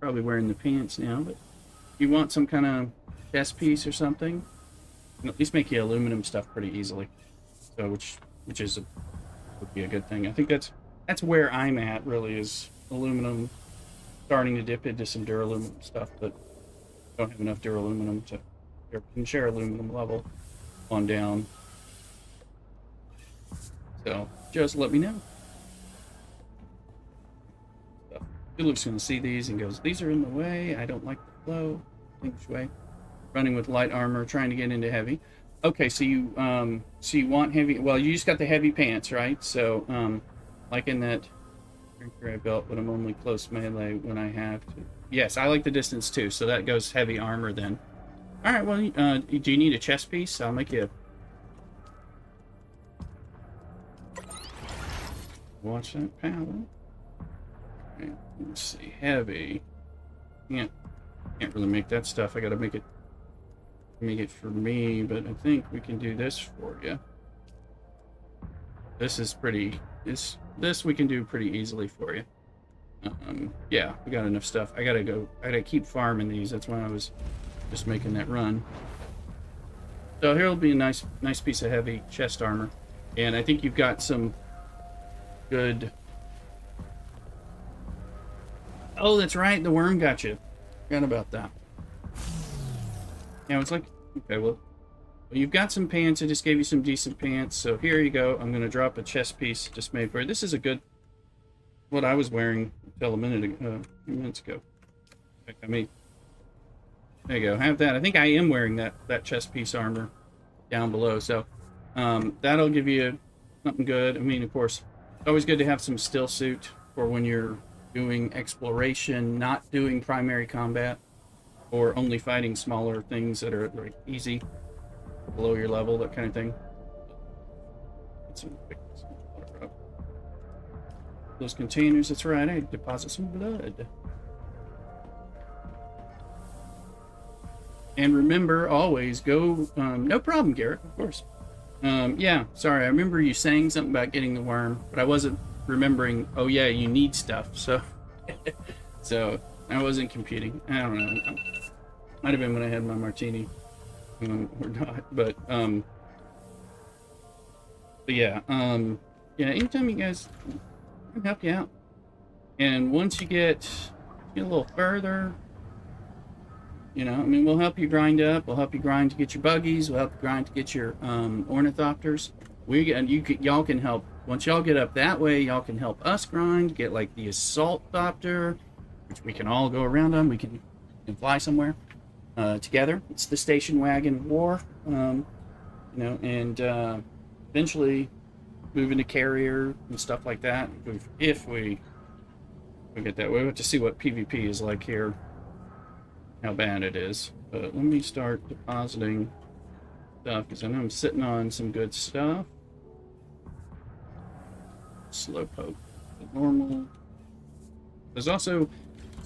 probably wearing the pants now, but you want some kind of chest piece or something, and at least make you aluminum stuff pretty easily. So which would be a good thing. I think that's where I'm at really, is aluminum, starting to dip into some duraluminum stuff, but don't have enough duraluminum to share aluminum level on down. So just let me know. So Philip's gonna see these and goes, these are in the way. I don't like the flow. Which way? Running with light armor, trying to get into heavy. Okay, so you want heavy. Well, you just got the heavy pants, right? So like in that drinker I built, but I'm only close melee when I have to. Yes, I like the distance too, so that goes heavy armor then. All right. Well, do you need a chest piece? I'll make you. Watch that paddle. Okay, let's see. Heavy. Can't really make that stuff. I gotta make it for me, but I think we can do this for you. This is pretty. This we can do pretty easily for you. Yeah, we got enough stuff. I gotta keep farming these. That's why I was just making that run. So here will be a nice piece of heavy chest armor, and I think you've got some good. Oh, that's right. The worm got you. Forgot about that. Yeah, it's like, okay, well, you've got some pants. I just gave you some decent pants. So here you go. I'm going to drop a chest piece just made for you. This is a good, what I was wearing until a few minutes ago. I mean, there you go. Have that. I think I am wearing that chest piece armor down below. So that'll give you something good. I mean, of course, it's always good to have some still suit for when you're doing exploration, not doing primary combat, or only fighting smaller things that are like easy, below your level, that kind of thing. Those containers, that's right, I deposit some blood. And remember, always go, no problem, Garrett, of course. Yeah, sorry, I remember you saying something about getting the worm, but I wasn't remembering, oh yeah, you need stuff, so so I wasn't computing. I don't know. Might have been when I had my martini, or not. But yeah, yeah. Anytime you guys, I can help you out. And once you get a little further, you know, I mean, we'll help you grind up. We'll help you grind to get your buggies. We'll help you grind to get your ornithopters. Y'all can help. Once y'all get up that way, y'all can help us grind. Get like the assault copter, which we can all go around on. We can fly somewhere together. It's the station wagon war. You know, and eventually move into carrier and stuff like that. If we get that, we have to see what PvP is like here, how bad it is. But let me start depositing stuff because I know I'm sitting on some good stuff. Slowpoke, normal. There's also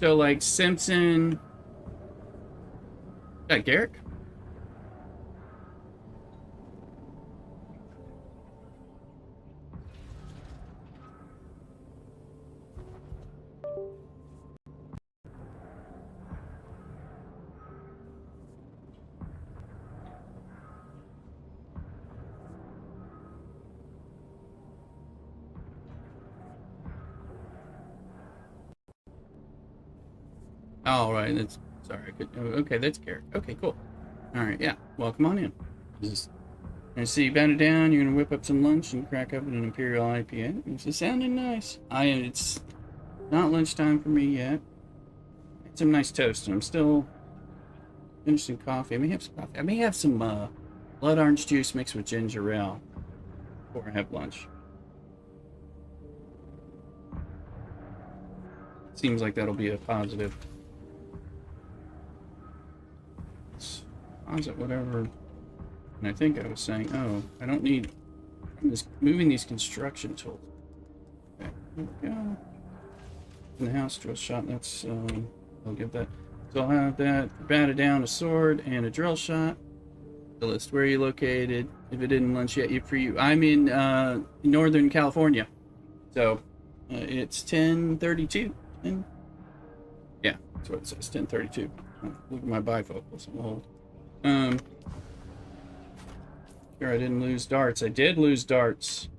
like Simpson. That Garrick. All right, that's sorry. Okay, that's Garrick. Okay, cool. All right, yeah. Welcome on in. Just gonna see you bend it down. You're gonna whip up some lunch and crack open an Imperial IPA. It's sounding nice. It's not lunchtime for me yet. Had some nice toast, and I'm still finishing coffee. I may have some coffee. I may have some blood orange juice mixed with ginger ale before I have lunch. Seems like that'll be a positive. Posit whatever. And I think I was saying, oh, I don't need. I'm just moving these construction tools. Okay, there we go. In the house, drill shot. That's I'll give that. So I'll have that batted down, a sword, and a drill shot. The list. Where are you located? If it didn't lunch yet, for you. I'm in Northern California, so it's 10:32. Yeah, that's what it says. 10:32. Look at my bifocals. I'm old. Sure, I didn't lose darts. I did lose darts.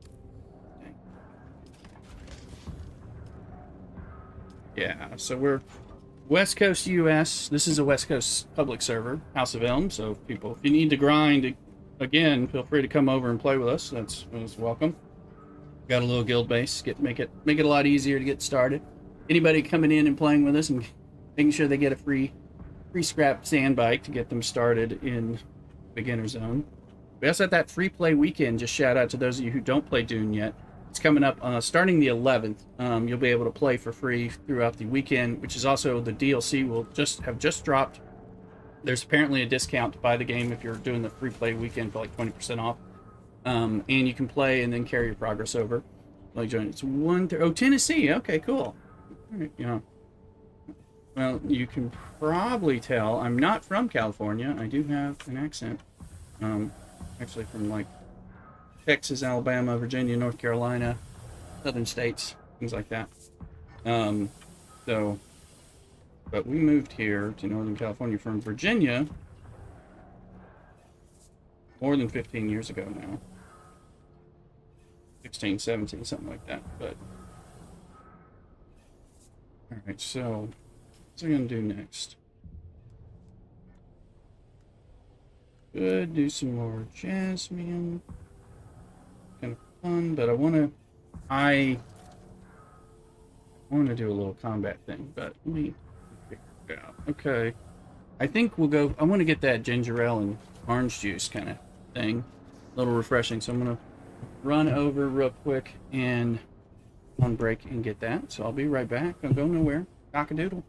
Yeah, so we're West Coast US. This is a West Coast public server, House of Elm. So if you need to grind again, feel free to come over and play with us. That's welcome. Got a little guild base. Make it a lot easier to get started. Anybody coming in and playing with us and making sure they get a free scrap sand bike to get them started in beginner zone. We also have that free play weekend. Just shout out to those of you who don't play Dune yet. It's coming up starting the 11th. You'll be able to play for free throughout the weekend, which is also the DLC will have just dropped. There's apparently a discount to buy the game if you're doing the free play weekend for like 20% off. And you can play and then carry your progress over. Like join. It's Tennessee. Okay, cool. All right, yeah. Well, you can probably tell I'm not from California. I do have an accent. Actually from like Texas, Alabama, Virginia, North Carolina, southern states, things like that. But we moved here to Northern California from Virginia more than 15 years ago now. 16, 17, something like that. But all right, so what's I gonna do next? Could do some more jasmine. Kind of fun, but I want to do a little combat thing, but let me figure it out. Okay, I think we'll go. I want to get that ginger ale and orange juice kind of thing, a little refreshing. So I'm gonna run over real quick and on break and get that. So I'll be right back. I'll go nowhere. Cock-a-doodle.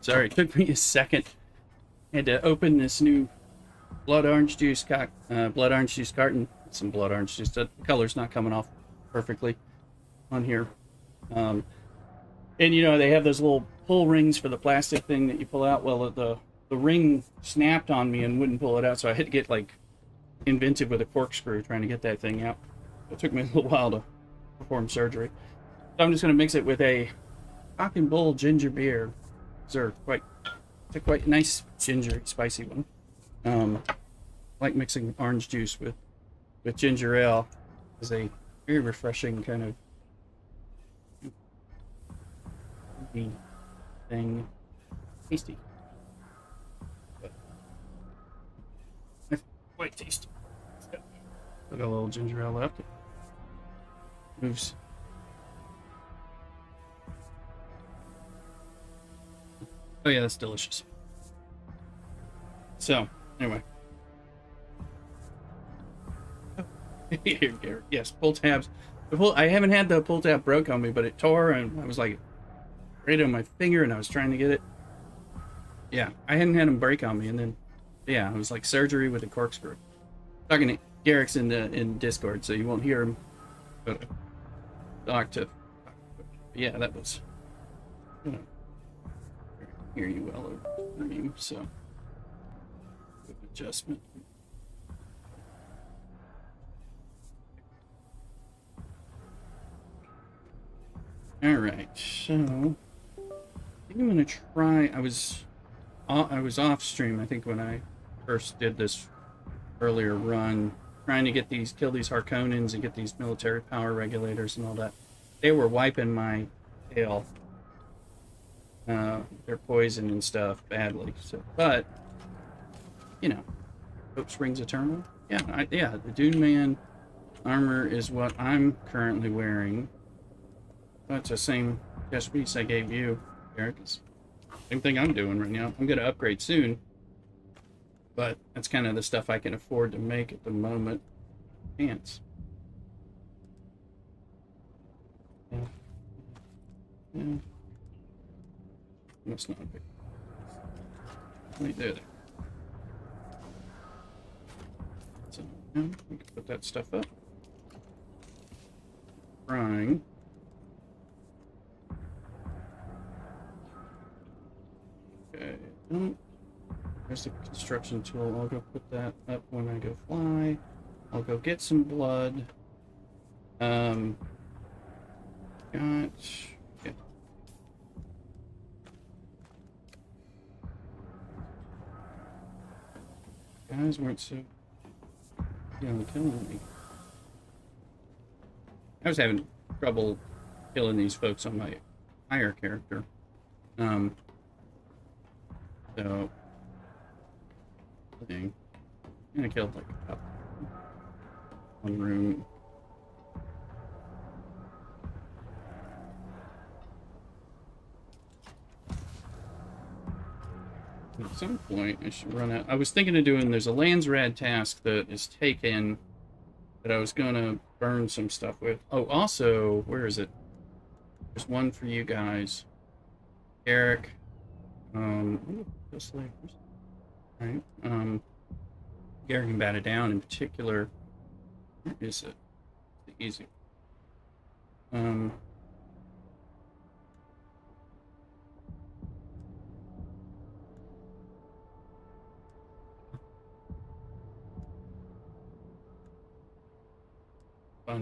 Sorry, it took me a second. I had to open this new blood orange juice carton. Some blood orange juice. The color's not coming off perfectly on here. And you know, they have those little pull rings for the plastic thing that you pull out. Well, the ring snapped on me and wouldn't pull it out, so I had to get like inventive with a corkscrew trying to get that thing out. It took me a little while to perform surgery. So I'm just going to mix it with a cock and bull ginger beer. It's a quite nice gingery, spicy one. I like mixing orange juice with ginger ale. It's a very refreshing kind of thing. Tasty. But it's quite tasty. I got a little ginger ale left. It moves. Oh yeah, that's delicious. So, anyway. Here, Garrett. Yes, pull tabs. I haven't had the pull tab broke on me, but it tore, and I was like right on my finger, and I was trying to get it. Yeah, I hadn't had them break on me, and then yeah, it was like surgery with a corkscrew. Talking to Garrick's in Discord, so you won't hear him. But yeah, that was. You know, hear you well over you, so good adjustment. All right, so I think I'm gonna try. I was off stream, I think, when I first did this earlier run, trying to kill these Harkonnens and get these military power regulators and all that. They were wiping my tail. Their poison and stuff badly. So, but you know, hope springs eternal. Yeah, yeah. The Dune Man armor is what I'm currently wearing. That's the same chest piece I gave you, Eric. Same thing I'm doing right now. I'm going to upgrade soon, but that's kind of the stuff I can afford to make at the moment. Pants. Yeah. Yeah. That's not a big. Right there. So now we can put that stuff up. Frying. Okay. There's the construction tool. I'll go put that up when I go fly. I'll go get some blood. Got. Yeah. Guys weren't so, killing me. I was having trouble killing these folks on my higher character. So, thing. And I killed like a couple. One room. At some point, I should run out. I was thinking of doing, there's a Landsrad task that is taken that I was going to burn some stuff with. Oh, also, where is it? There's one for you guys. Eric. Just like, right. Garrick can bat it down in particular. Where is it? The easy. Find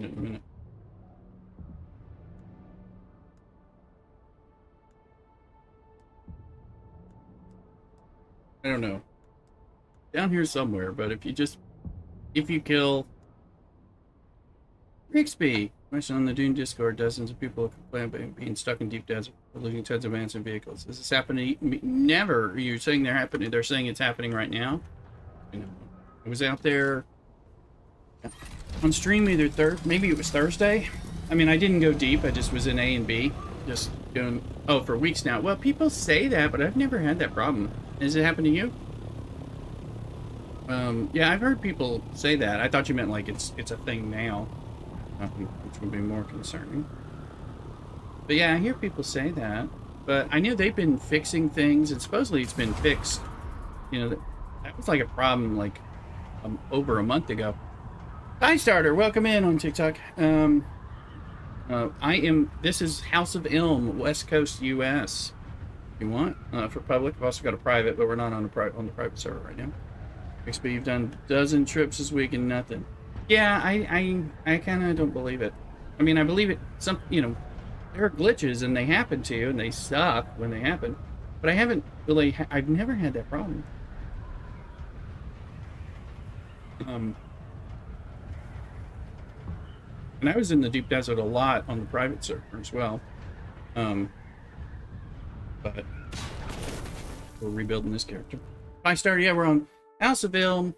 it in a minute. I don't know. Down here somewhere, but if you kill Rixby, question on the Dune Discord, dozens of people have complained about being stuck in deep desert, losing tons of advanced vehicles. Is this happening? Never. Are you saying they're happening? They're saying it's happening right now? I was out there on stream either maybe it was Thursday. I mean, I didn't go deep. I just was in A and B, just going. Oh, for weeks now. Well, people say that, but I've never had that problem. Has it happened to you? Yeah, I've heard people say that. I thought you meant like it's a thing now, which would be more concerning. But yeah, I hear people say that. But I knew they've been fixing things, and supposedly it's been fixed. You know, that was like a problem like over a month ago. Hi, Starter. Welcome in on TikTok. This is House of Ilm, West Coast, U.S. If you want, for public. I've also got a private, but we're not on the private server right now. XP, you've done a dozen trips this week and nothing. Yeah, I kind of don't believe it. I mean, I believe it. There are glitches and they happen to you and they suck when they happen. But I haven't really. I've never had that problem. And I was in the deep desert a lot on the private server as well. But we're rebuilding this character. 5-star, yeah, we're on House of Ilm,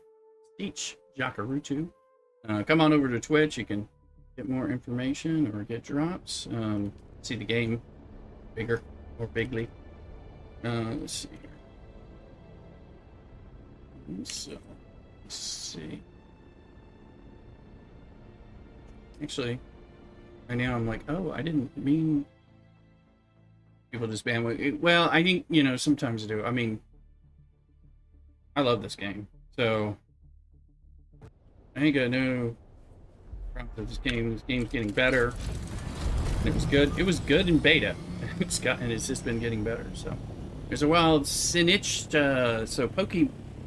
Steech, Jakarutu. Come on over to Twitch. You can get more information or get drops. See the game bigger or bigly. Let's see here. So, let's see. Actually, right now I'm like, oh, I didn't mean people just ban. Well, I think, sometimes I do. I mean, I love this game. So, I ain't got no problem with this game. This game's getting better. And it was good. It was good in beta. It's just been getting better. So, there's a wild Sinich,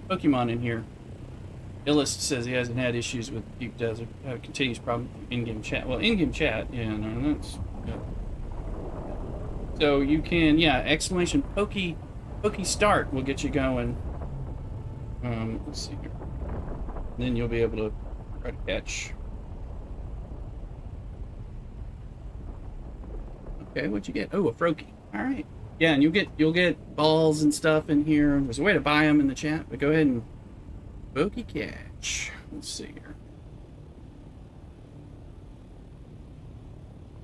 Pokemon in here. Illust says he hasn't had issues with Deep Desert. Continues problem in-game chat. Well, in-game chat, yeah, no, that's good. So you can, exclamation Poke start will get you going. Let's see here. And then you'll be able to try to catch. Okay, what'd you get? Oh, a Froakie. All right. Yeah, and you'll get balls and stuff in here. There's a way to buy them in the chat, but go ahead and Poke catch. Let's see here.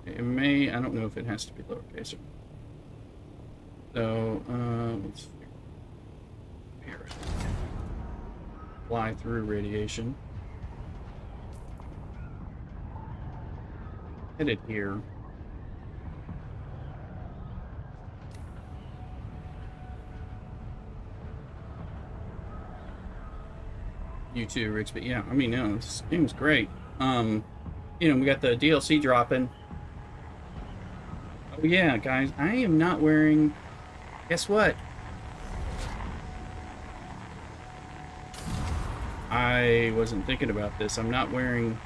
It may, I don't know if it has to be lowercase or. So, let's figure it. Fly through radiation. Headed here. You too, Rich, but yeah, I mean, no, this game's great. We got the DLC dropping. Oh yeah, guys, I am not wearing. Guess what? I wasn't thinking about this. I'm not wearing.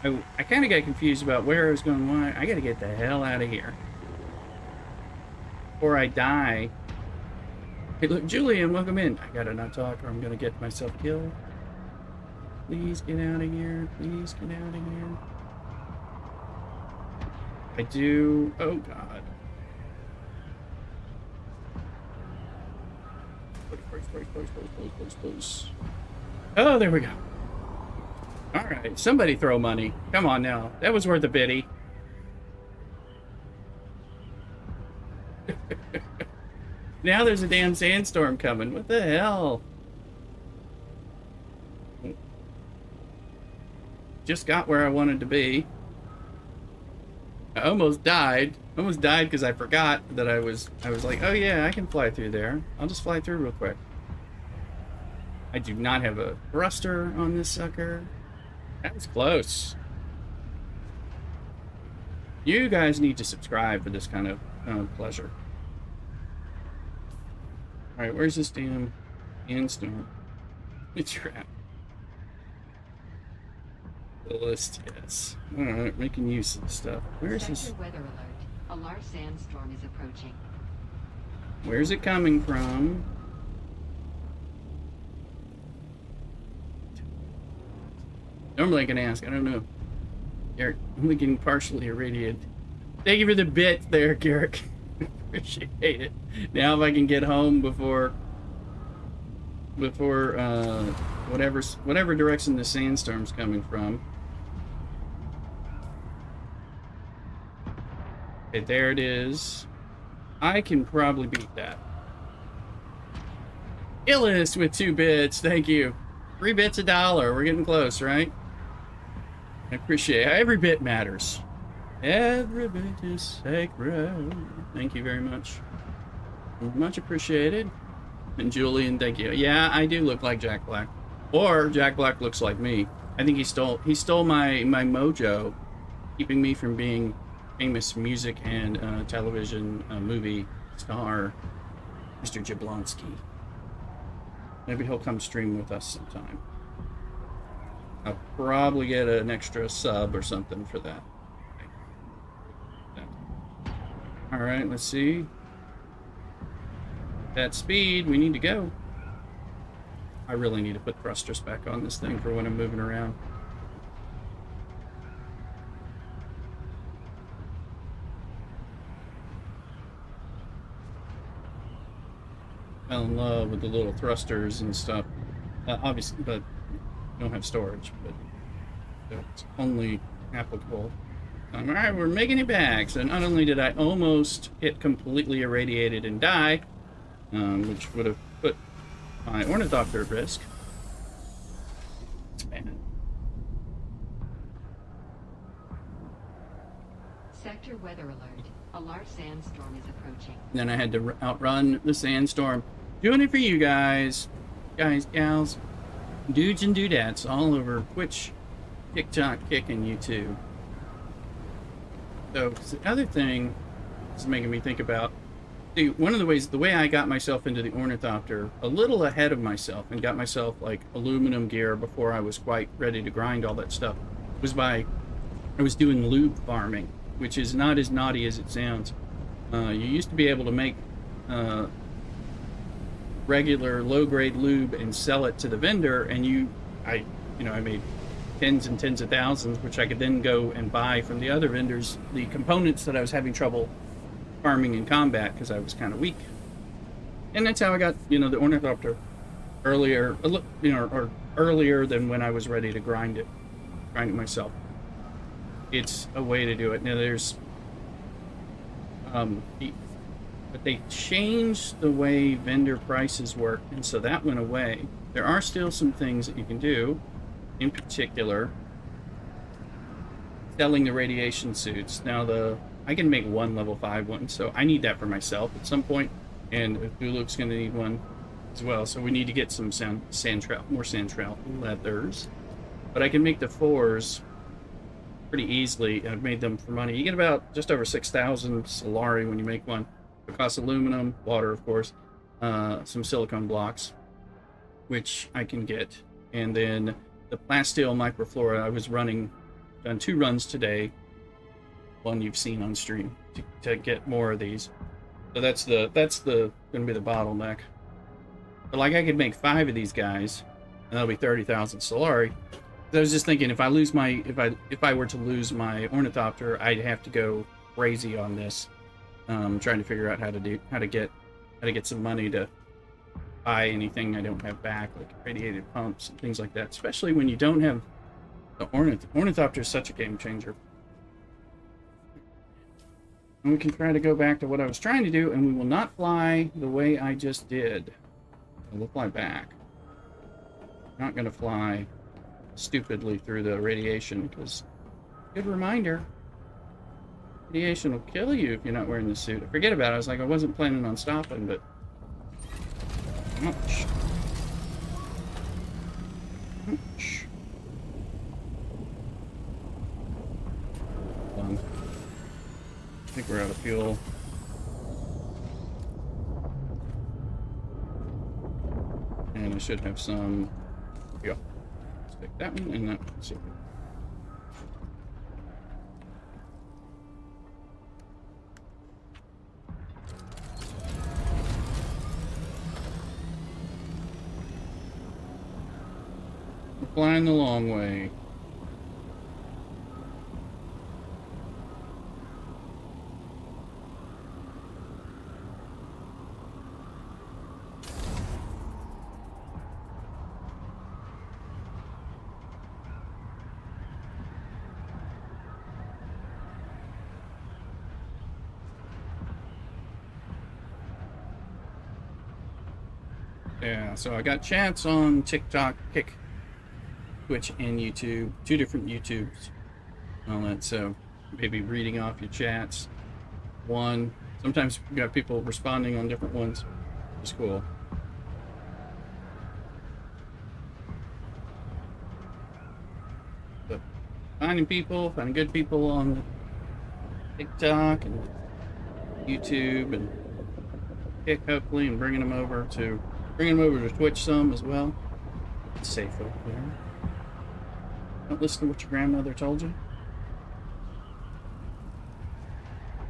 I kind of got confused about where I was going. Why? I got to get the hell out of here before I die. Hey, look, Julian, welcome in. I gotta not talk, or I'm gonna get myself killed. Please get out of here. Please get out of here. I do. Oh, God. Close. Oh, there we go. All right. Somebody throw money. Come on now. That was worth a biddy. Now there's a damn sandstorm coming. What the hell? Just got where I wanted to be. I almost died. Almost died because I forgot that I was like, oh yeah, I can fly through there. I'll just fly through real quick. I do not have a thruster on this sucker. That was close. You guys need to subscribe for this kind of pleasure. Alright, where's this damn sandstorm? It's trapped. The list, yes. Alright, making use of the stuff. Where's this? Weather alert. A large sandstorm is approaching. Where's it coming from? Normally I can ask, I don't know. Garrick, I'm only getting partially irradiated. Thank you for the bit there, Garrick. Appreciate it. Now if I can get home before whatever direction the sandstorm's coming from. Okay, there it is. I can probably beat that. Illest with 2 bits, thank you. 3 bits $1. We're getting close, right? I appreciate it. Every bit matters. Every bit is sacred. Thank you very much. Much appreciated. And Julian, thank you. Yeah, I do look like Jack Black, or Jack Black looks like me. I think he stole my mojo, keeping me from being famous music and television movie star, Mr. Jablonski. Maybe he'll come stream with us sometime. I'll probably get an extra sub or something for that. All right, let's see. That speed, we need to go. I really need to put thrusters back on this thing for when I'm moving around. Fell in love with the little thrusters and stuff. Obviously, but don't have storage, but it's only applicable. All right, we're making it back. So not only did I almost get completely irradiated and die, which would have put my ornithopter at risk. It's bad. Sector weather alert. A large sandstorm is approaching. Then I had to outrun the sandstorm. Doing it for you guys, gals, dudes and dudettes all over Twitch, TikTok, Kick, and YouTube. So the other thing is making me think about, one of the ways, the way I got myself into the ornithopter a little ahead of myself and got myself like aluminum gear before I was quite ready to grind all that stuff was by, I was doing lube farming, which is not as naughty as it sounds. You used to be able to make regular low-grade lube and sell it to the vendor, and I made tens and tens of thousands, which I could then go and buy from the other vendors the components that I was having trouble farming in combat because I was kind of weak. And that's how I got, the ornithopter earlier, or earlier than when I was ready to grind it myself. It's a way to do it. Now there's, but they changed the way vendor prices work, and so that went away. There are still some things that you can do, in particular, selling the radiation suits. Now I can make one level 5 one, so I need that for myself at some point, and Thuluk's going to need one as well. So we need to get some more sand trout leathers. But I can make the 4s pretty easily, and I've made them for money. You get about just over 6,000 Solari when you make one. It costs aluminum, water, of course, some silicone blocks, which I can get, and then the plasteel microflora. I was done 2 runs today. One you've seen on stream to get more of these. So that's gonna be the bottleneck. But like I could make 5 of these guys, and that'll be 30,000 Solari. I was just thinking, if I were to lose my ornithopter, I'd have to go crazy on this, trying to figure out how to get some money to buy anything I don't have back, like radiated pumps and things like that. Especially when you don't have the ornithopter is such a game changer. And we can try to go back to what I was trying to do, and we will not fly the way I just did. We'll fly back. I'm not going to fly stupidly through the radiation, because, good reminder, radiation will kill you if you're not wearing the suit. I forget about it. I was like, I wasn't planning on stopping, but... Ouch. Ouch. Hold on. I think we're out of fuel. And I should have some... Yeah. Let's pick that one and that one. Let's see. We're flying the long way. Yeah, so I got chats on TikTok, Kick, Twitch, and YouTube. 2 different YouTubes. All that, so maybe reading off your chats. One, Sometimes we got people responding on different ones. It's cool. But finding good people on TikTok and YouTube and Kick, hopefully, and bringing them over to Twitch some as well. It's safe over there. Don't listen to what your grandmother told you.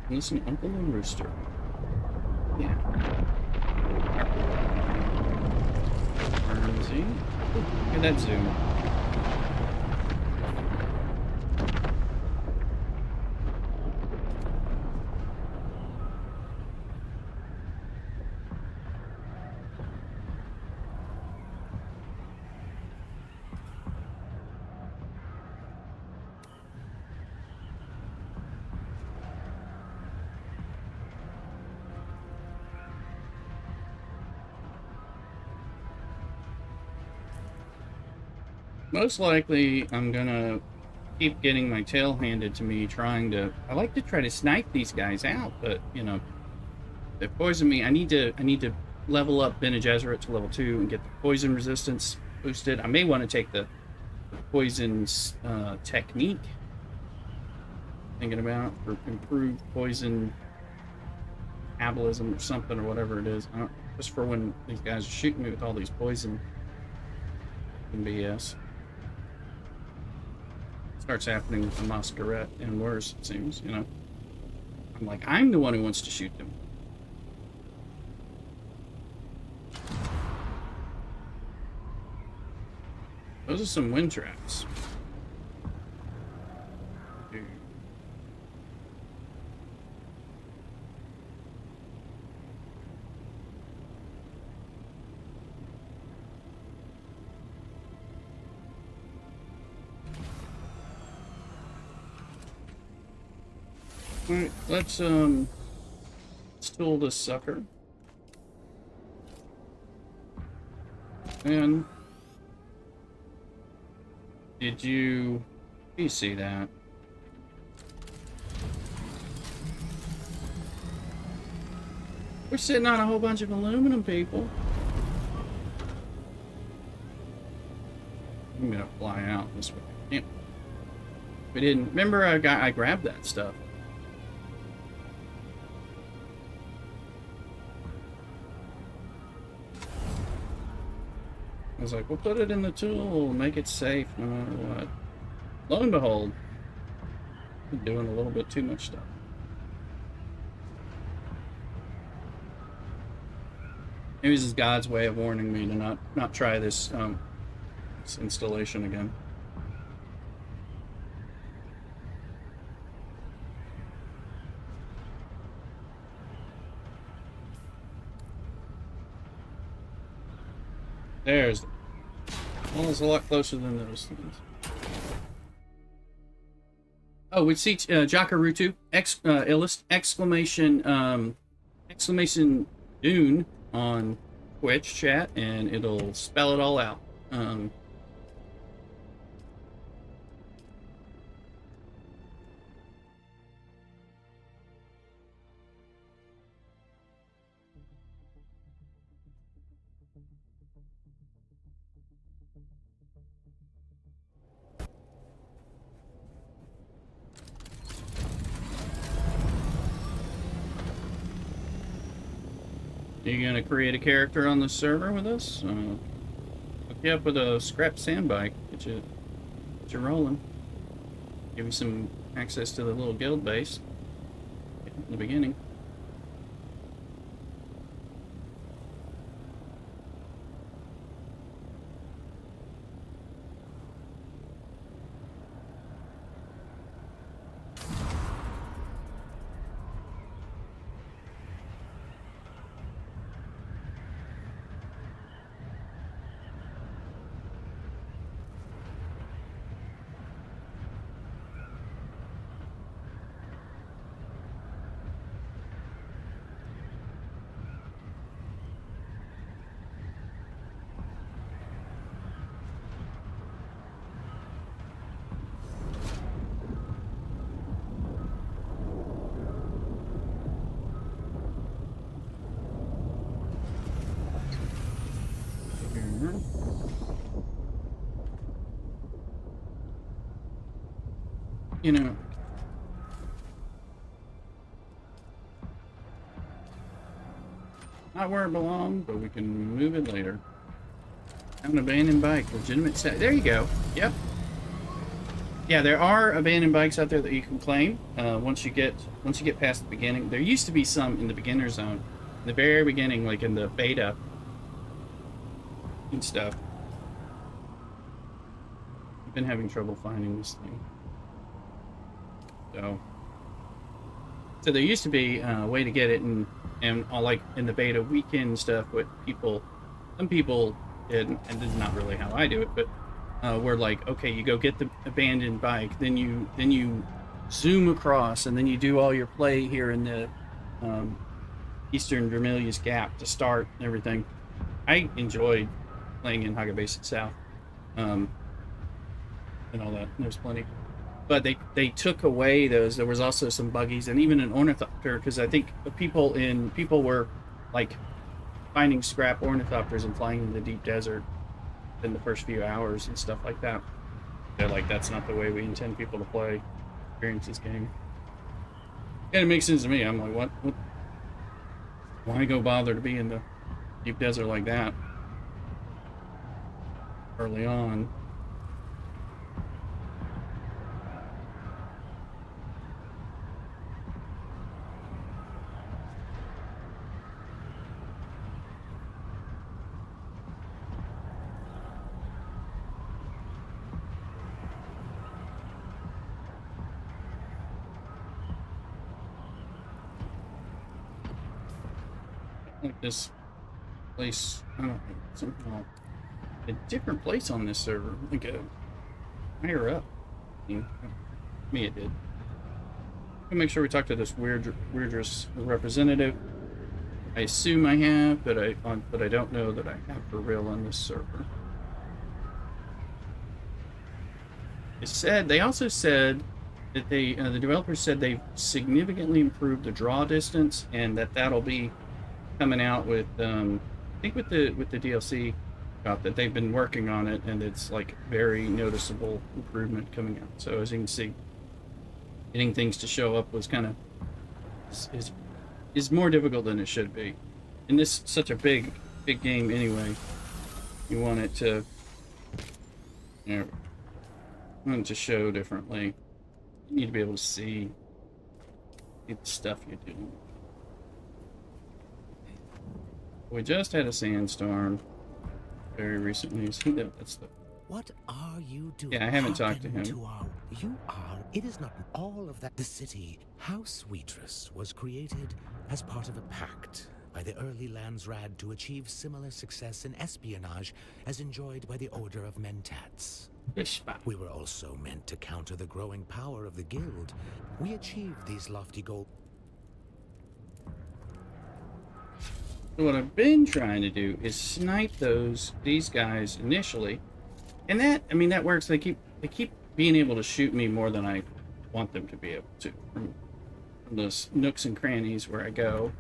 Listen to Uncle and Rooster. Yeah. Easy. Look at that zoom. Most likely, I'm gonna keep getting my tail handed to me, I like to try to snipe these guys out, but, you know, they poison me. I need to level up Bene Gesserit to level 2 and get the poison resistance boosted. I may want to take the poison's technique. Thinking about for improved poison metabolism or something or whatever it is. Just for when these guys are shooting me with all these poison and BS. Starts happening with the Masquerade and worse, it seems, you know. I'm like, I'm the one who wants to shoot them. Those are some wind traps. Alright, let's tool this sucker. And did you see that? We're sitting on a whole bunch of aluminum, people. I'm gonna fly out this way. Yep. We didn't remember I grabbed that stuff. I was like, we'll put it in the tool, make it safe no matter what. Lo and behold, I'm doing a little bit too much stuff. Maybe this is God's way of warning me to not try this installation again. There's. Well, it's a lot closer than those things. Oh, we see Jakarutu exclamation Dune on Twitch chat, and it'll spell it all out. You gonna create a character on the server with us? Hook you up with a scrap sand bike. Get you rolling. Give you some access to the little guild base in the beginning. you know, not where it belongs, but we can move it later. An abandoned bike, legitimate set. There you go. Yep. Yeah, there are abandoned bikes out there that you can claim. Once you get past the beginning, there used to be some in the beginner zone, in the very beginning, like in the beta and stuff. I've been having trouble finding this thing. So there used to be a way to get it, and all, like in the beta weekend stuff. What some people did, and this is not really how I do it, but we're like, okay, you go get the abandoned bike, then you zoom across, and then you do all your play here in the Eastern Vermilius Gap to start and everything. I enjoyed playing in Haga Basin South, and all that. There's plenty, but they took away those. There was also some buggies and even an ornithopter, because I think people were like finding scrap ornithopters and flying in the deep desert in the first few hours and stuff like that. They're like, that's not the way we intend people to play, experience this game. And it makes sense to me. I'm like, what? Why go bother to be in the deep desert like that early on? Like this place, I don't know, somehow a different place on this server, like a higher up. Me, it did. I'll make sure we talk to this weirdress representative. I assume I have, but I don't know that I have for real on this server. They also said that the developers said they've significantly improved the draw distance, and that'll be coming out with I think with the DLC that they've been working on it, and it's like very noticeable improvement coming out. So as you can see, getting things to show up was kind of is more difficult than it should be. In this such a big game anyway, you want it to show differently. You need to be able to see the stuff you're doing. We just had a sandstorm very recently. See that's the. What are you doing? Yeah, I haven't talked to him. It is not all of that. The city, House Wheatress, was created as part of a pact by the early Landsrad to achieve similar success in espionage as enjoyed by the Order of Mentats. We were also meant to counter the growing power of the Guild. We achieved these lofty goals. What I've been trying to do is snipe these guys initially, and that works. They keep being able to shoot me more than I want them to be able to from those nooks and crannies where I go.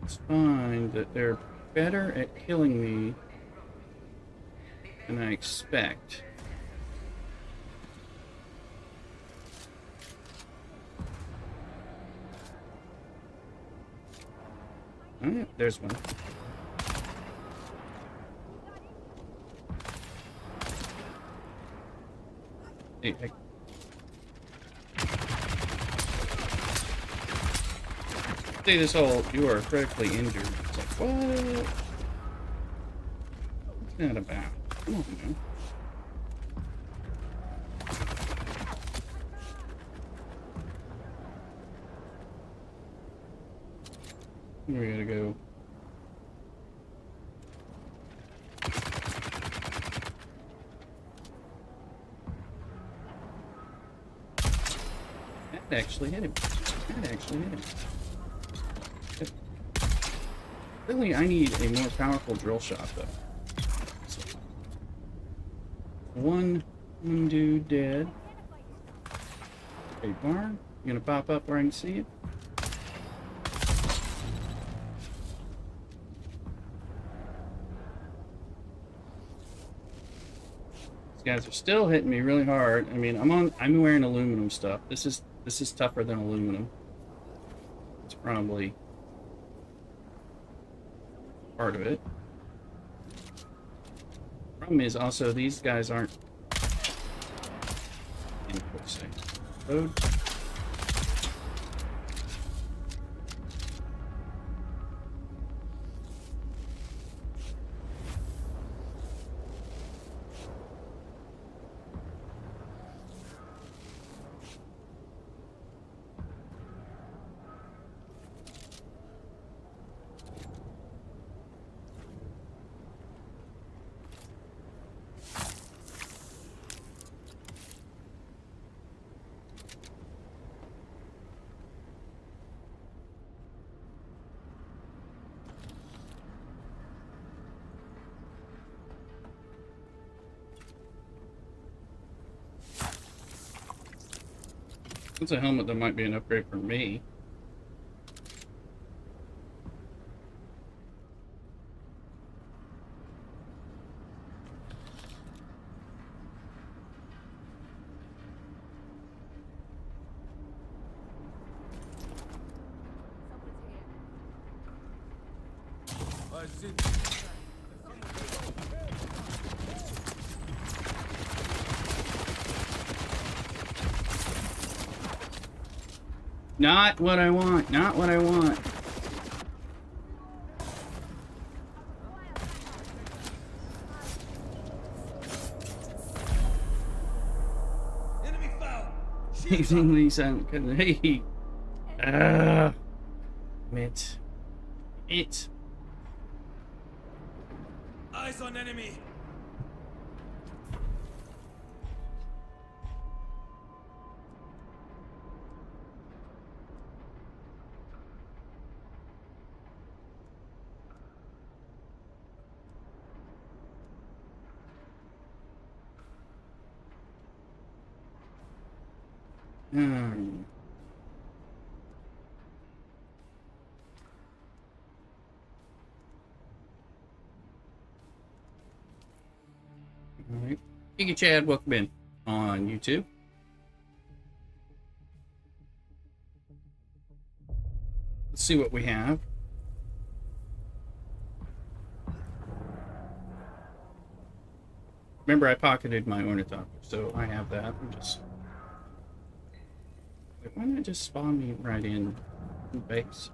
It's fine that they're better at killing me than I expect. Oh, yeah, there's one. Hey. See this whole, you are critically injured. It's like, what? What's that about? Come on, man. Where we gotta go? That actually hit him. Really, I need a more powerful drill shot, though. So, one dude dead. Hey, Barn, you gonna pop up where I can see you? guys are still hitting me really hard. I mean, I'm wearing aluminum stuff. This is tougher than aluminum. It's probably part of it. Problem is also these guys aren't in quick save mode. That's a helmet that might be an upgrade for me. Not what I want. Not what I want. Enemy foul. Amazingly silent. Hey. It. Eyes on enemy. Alright. Giga Chad, welcome in on YouTube. Let's see what we have. Remember, I pocketed my ornithopter, so I have that. I'm just... Wait, why didn't it just spawn me right in base?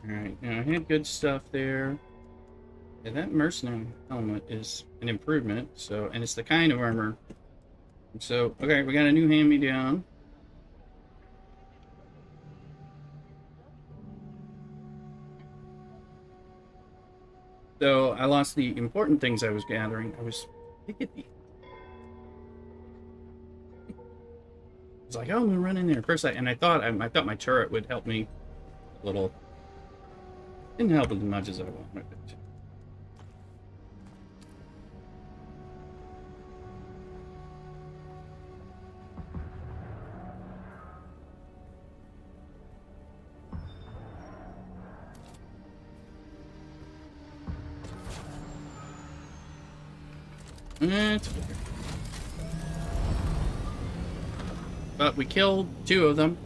Alright, now I had good stuff there. Yeah, that mercenary helmet is an improvement, so, and it's the kind of armor. So, okay, we got a new hand-me-down. So, I lost the important things I was gathering. I was like, oh, I'm gonna run in there. First, I thought my turret would help me a little. Didn't help as much as I wanted it to. It's okay. But we killed 2 of them.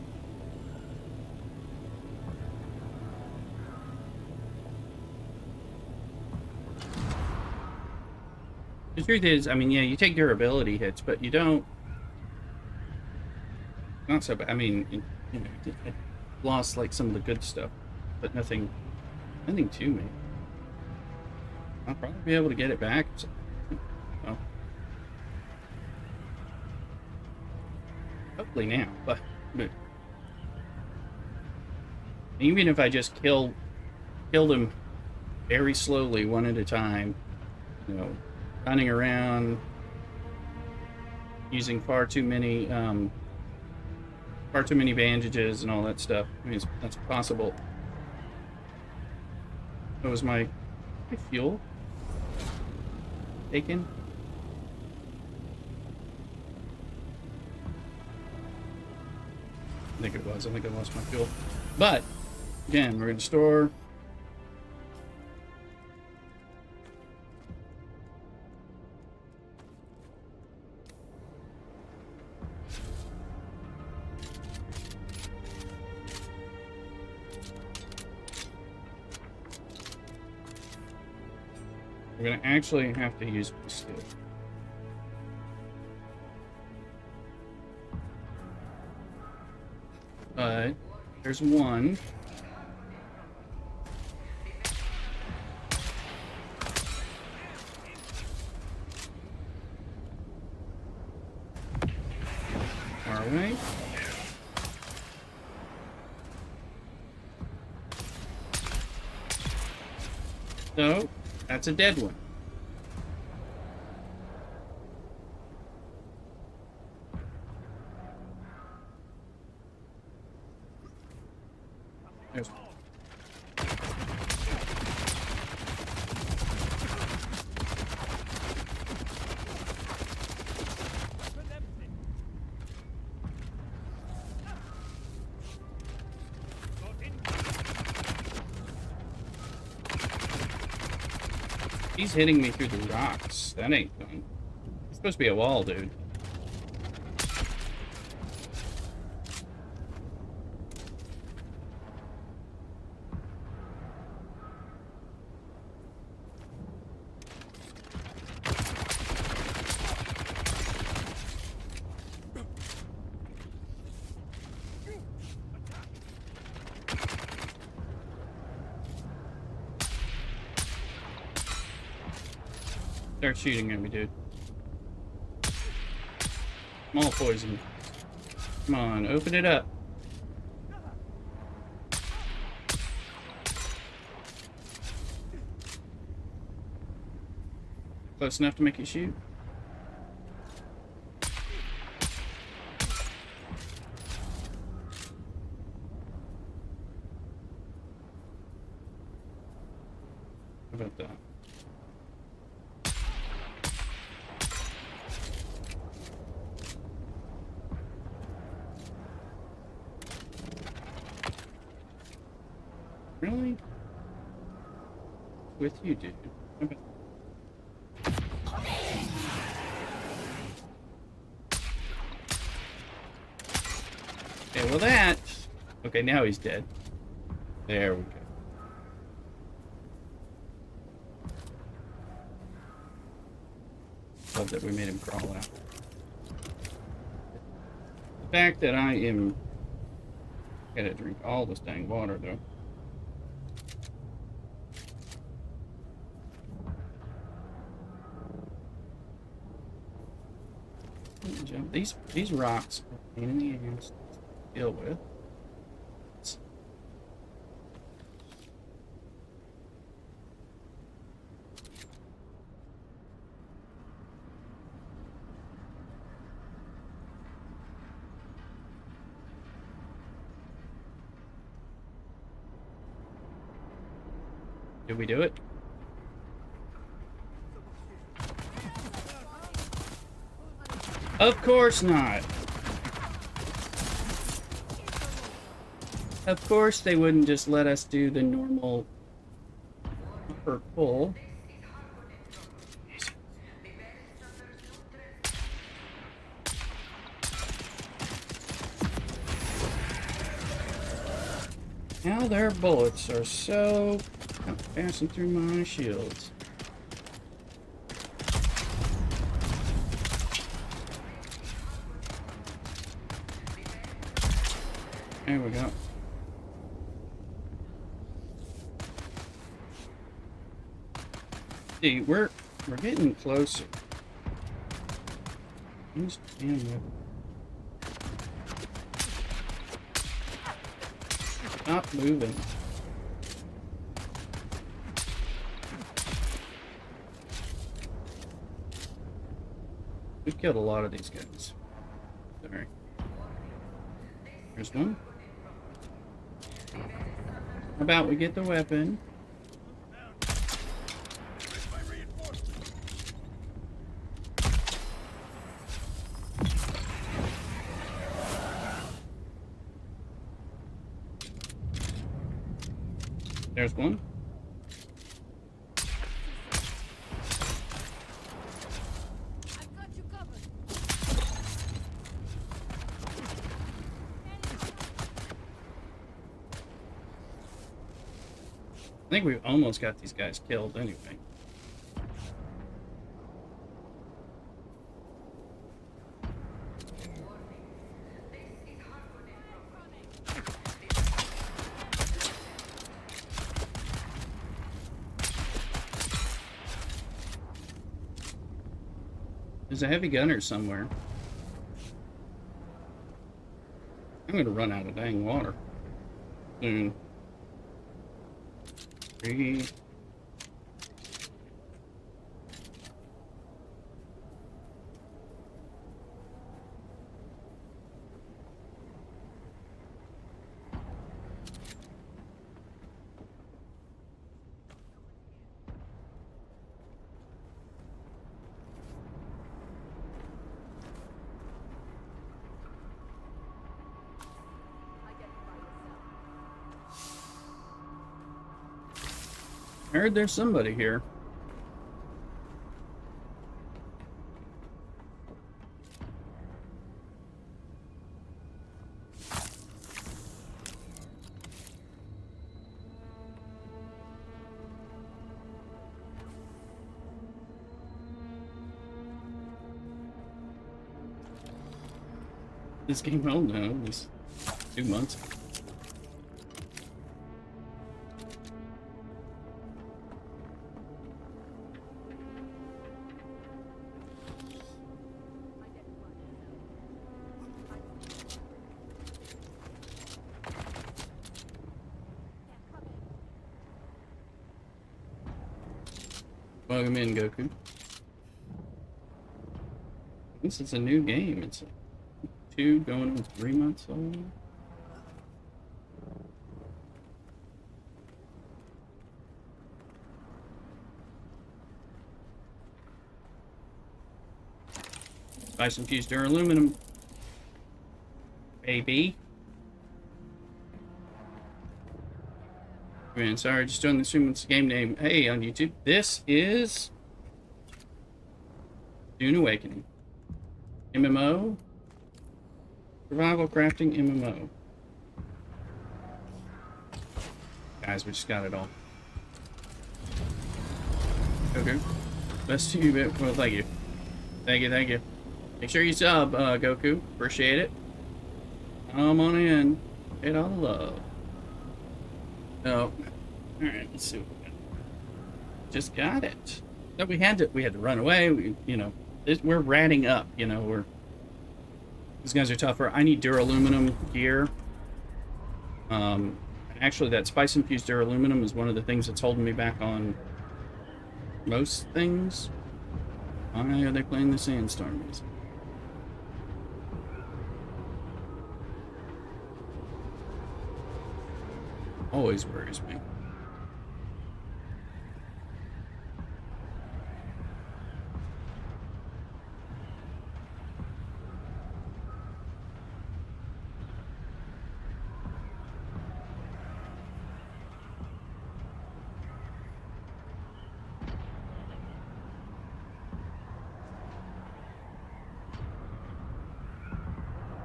The truth is, I mean, yeah, you take durability hits, but you don't. Not so bad. I mean, you know, I lost like some of the good stuff, but nothing to me. I'll probably be able to get it back. So, well, hopefully now, but even if I just killed him very slowly, one at a time, you know, running around using far too many bandages and all that stuff. I mean, that's possible. That was my fuel taken. I think it was. I think I lost my fuel. But, again, we're going to store. We're going to actually have to use my steel. But there's one. Far away. So, that's a dead one. There's one. He's hitting me through the rocks. That ain't fun. It's supposed to be a wall, dude. Start shooting at me, dude. I'm all poisoned. Come on, open it up. Close enough to make you shoot? How about that? Really? With you, dude. Okay. Okay, well that... Okay, now he's dead. There we go. Love that we made him crawl out. The fact that I am... Gotta drink all this dang water, though. These rocks are a pain in the ass to deal with. Did we do it? Of course not. Of course they wouldn't just let us do the normal upper pull. Now their bullets are so passing through my shields. There we go. See, we're getting closer. Who's damn weapon? Stop moving. We've killed a lot of these guys. Sorry. There's one. How about we get the weapon? There's one. I've got you covered. I think we almost got these guys killed anyway. There's a heavy gunner somewhere. I'm gonna run out of dang water soon. 3. I heard there's somebody here. This game, oh no, it was 2 months ago. Welcome in, Goku. This is a new game. It's 2 going on 3 months old. Buy some fused aluminum, baby. Man, sorry, just doing the stream. It's game name. Hey, on YouTube, this is Dune Awakening. MMO. Survival crafting MMO. Guys, we just got it all. Okay. Best to you, bit. Well, thank you. Thank you, thank you. Make sure you sub, Goku. Appreciate it. Come on in. Get all the love. Oh. Alright, let's see what we got. Just got it. No, we had to run away. We're ratting up, these guys are tougher. I need duraluminum gear. Actually, that spice-infused duraluminum is one of the things that's holding me back on most things. Why are they playing the sandstorms? Always worries me.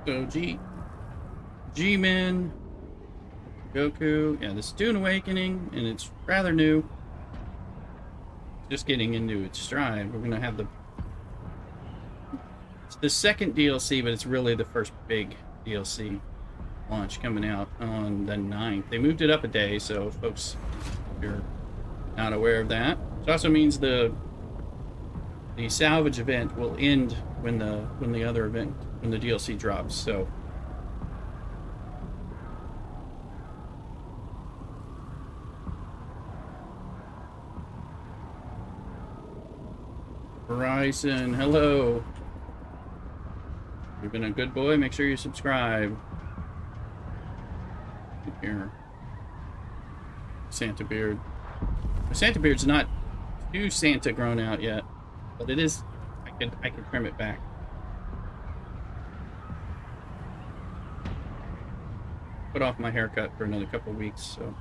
So G-Men, Goku, yeah, this is Dune Awakening, and it's rather new. Just getting into its stride. We're gonna have it's the second DLC, but it's really the first big DLC launch coming out on the 9th. They moved it up a day, so folks, if you're not aware of that, it also means the salvage event will end when the DLC drops. So Horizon, hello. You've been a good boy. Make sure you subscribe. Here, Santa beard. My Santa beard's not too Santa grown out yet, but it is. I could trim it back. Put off my haircut for another couple of weeks, so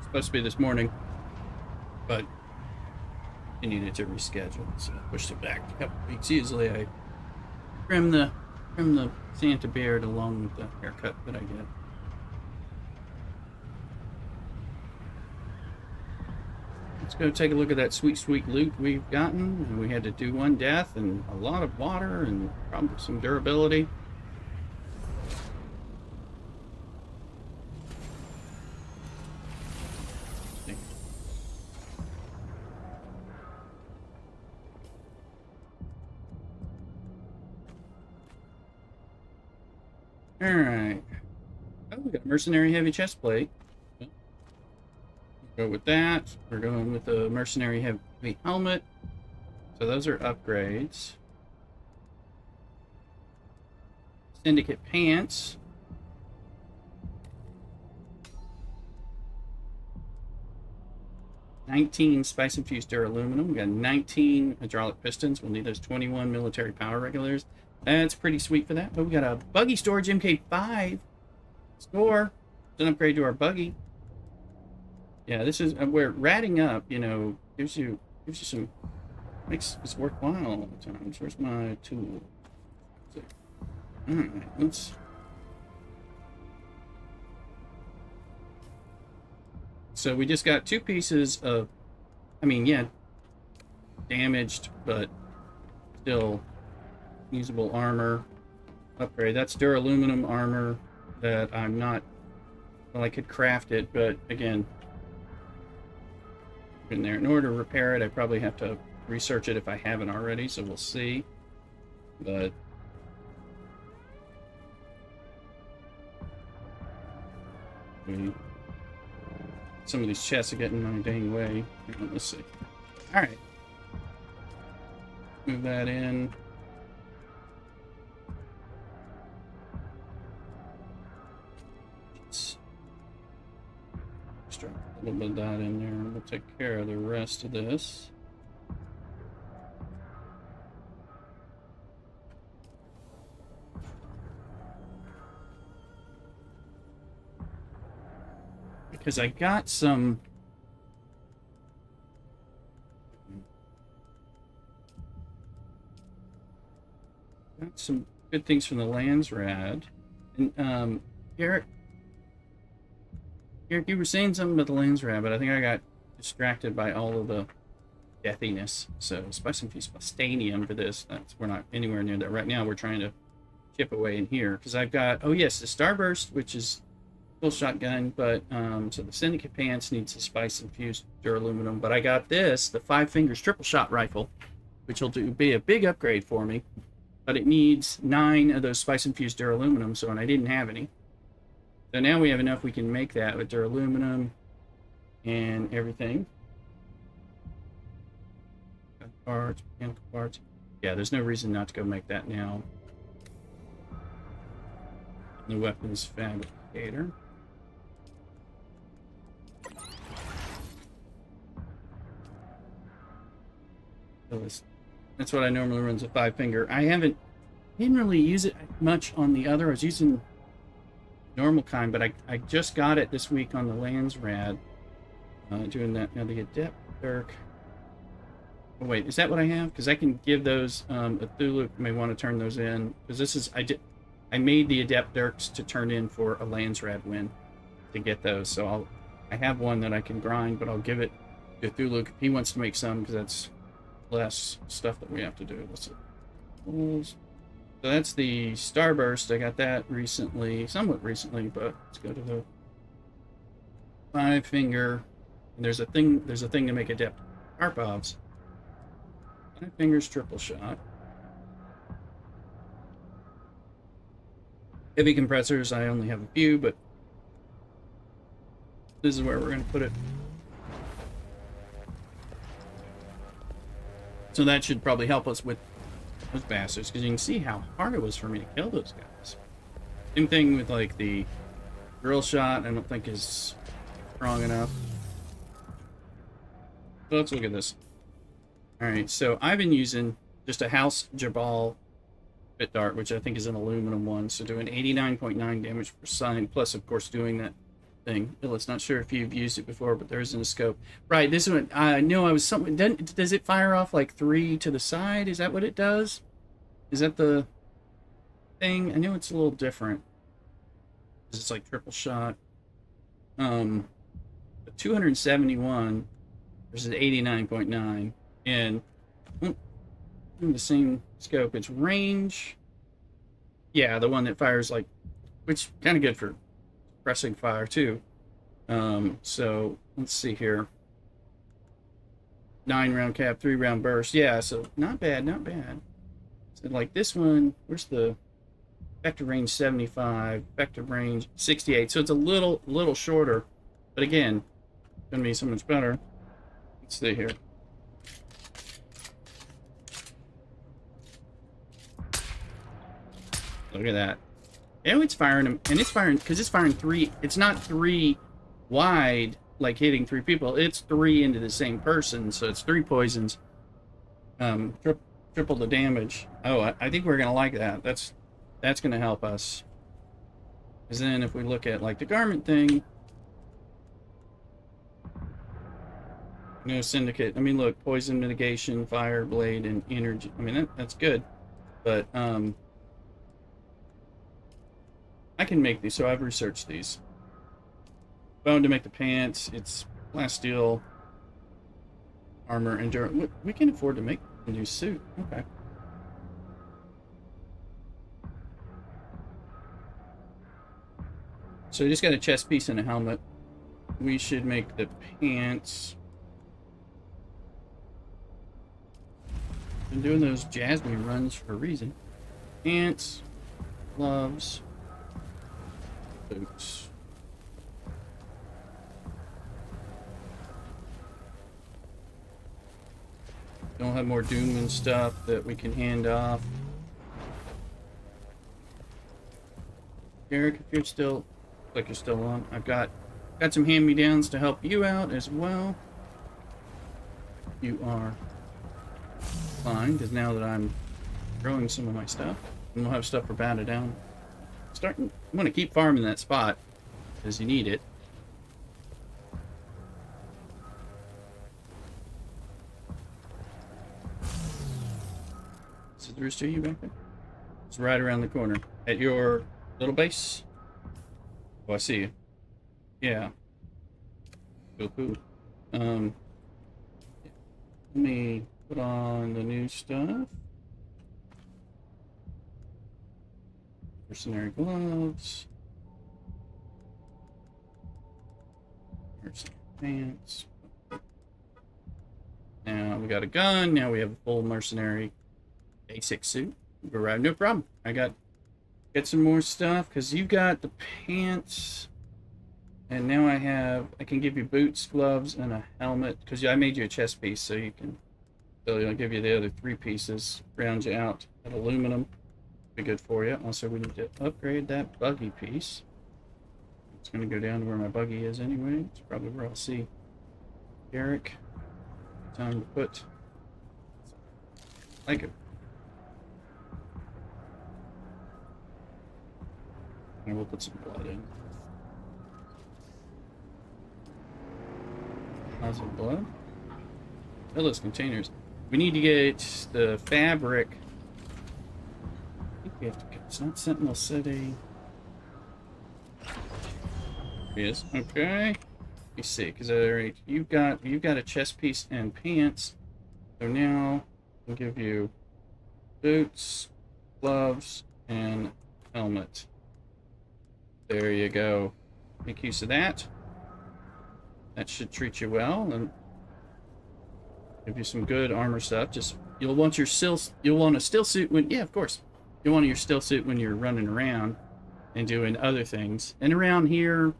supposed to be this morning, but I needed to reschedule, so I pushed it back a couple weeks. Usually I trim the Santa beard along with the haircut that I get. Let's go take a look at that sweet, sweet loot we've gotten. And we had to do one death and a lot of water and probably some durability. Alright. Oh, we got a mercenary heavy chest plate. Go with that. We're going with the mercenary heavy helmet. So those are upgrades. Syndicate pants. $19 spice infused duraluminum. We got 19 hydraulic pistons. We'll need those 21 military power regulators. That's pretty sweet for that. But we got a buggy storage MK5 score. It's an upgrade to our buggy. Yeah, this is where ratting up, you know, gives you some, makes this worthwhile all the times. Where's my tool? All right, let's. So we just got 2 pieces of, I mean, yeah, damaged but still usable armor upgrade. That's duraluminum armor that I'm not, well, I could craft it, but again, in there. In order to repair it, I probably have to research it if I haven't already, so we'll see. But some of these chests are getting in my dang way. Let's see. Alright. Move that in. Let's drop a little bit of that in there, and we'll take care of the rest of this. Because I got some good things from the Landsrad. And Garrett, you were saying something about the Landsrad, but I think I got distracted by all of the deathiness. So spice infused Bostanium for this. We're not anywhere near that right now. We're trying to chip away in here because I've got, oh yes, the Starburst, which is full shotgun, but so the Syndicate pants needs the spice infused duraluminum, but I got this, the 5 fingers triple shot rifle, which will be a big upgrade for me, but it needs 9 of those spice infused duraluminum, so, and I didn't have any. So now we have enough, we can make that with duraluminum and everything. Parts, mechanical parts. Yeah, there's no reason not to go make that now. The weapons fabricator. That's what I normally run as a 5 finger. I didn't really use it much on the other. I was using normal kind, but I just got it this week on the Landsrad. Doing that now. The Adept Dirk. Oh wait, is that what I have? Because I can give those. Cthulhu may want to turn those in because this is I made the Adept Dirks to turn in for a Landsrad win to get those. So I have one that I can grind, but I'll give it to Cthulhu if he wants to make some because that's less stuff that we have to do. Let's see. So that's the Starburst. I got that recently, somewhat recently, but let's go to the 5 finger. And there's a thing to make Adept Karpovs. 5 fingers triple shot. Heavy compressors, I only have a few, but this is where we're going to put it. So that should probably help us with those bastards, because you can see how hard it was for me to kill those guys. Same thing with like the drill shot, I don't think is strong enough. So let's look at this. Alright, so I've been using just a House Jabal bit dart, which I think is an aluminum one, so doing 89.9 damage per sign, plus of course doing that thing. It's not sure if you've used it before, but there isn't a scope. Right, this one, I know I was something. Does it fire off like 3 to the side? Is that what it does? Is that the thing? I know it's a little different. It's like triple shot. 271 versus 89.9, and the same scope. It's range. Yeah, the one that fires like, which kind of good for pressing fire too. So let's see here. 9-round cap, 3-round burst. Yeah, so not bad, not bad. So like this one, where's the effective range? 75, effective range 68. So it's a little shorter, but again, gonna be so much better. Let's see here. Look at that. Yeah, it's firing them, and it's firing because it's firing 3. It's not 3 wide, like hitting 3 people. It's 3 into the same person, so it's 3 poisons. Triple the damage. Oh, I think we're gonna like that. That's gonna help us. Because then if we look at like the garment thing, no syndicate. I mean, look, poison mitigation, fire, blade, and energy. I mean, that's good, but I can make these, so I've researched these. Bone to make the pants. It's plasteel, armor, endurance. We can afford to make a new suit. Okay. So we just got a chest piece and a helmet. We should make the pants. Been doing those Jasmine runs for a reason. Pants, gloves, boots. Don't have more Dune and stuff that we can hand off. Eric, if you're still, like you're still on, I've got some hand-me-downs to help you out as well. You are fine, because now that I'm growing some of my stuff, and we'll have stuff for Bow Down. I'm going to keep farming that spot, because you need it. Is the rooster you back there? It's right around the corner. At your little base? Oh, I see you. Yeah. Cool, cool. Let me put on the new stuff. Mercenary gloves. Mercenary pants. Now we got a gun. Now we have a full mercenary basic suit. Go right, no problem. I got get some more stuff because you got the pants, and now I can give you boots, gloves, and a helmet because I made you a chest piece, so you can. So I'll give you the other 3 pieces, round you out. That aluminum be good for you. Also, we need to upgrade that buggy piece. It's going to go down to where my buggy is anyway. It's probably where I'll see Garrick. Time to put. Like it. And we'll put some blood in. Lots of blood. Fill those containers. We need to get the fabric. I think we have to get. It's not Sentinel City. Yes. Okay. Let me see, because you've got a chest piece and pants. So now I'll give you boots, gloves, and helmet. There you go. Make use of that. That should treat you well and give you some good armor stuff. Just you'll want a still suit when of course. You'll want your still suit when you're running around and doing other things. And around here,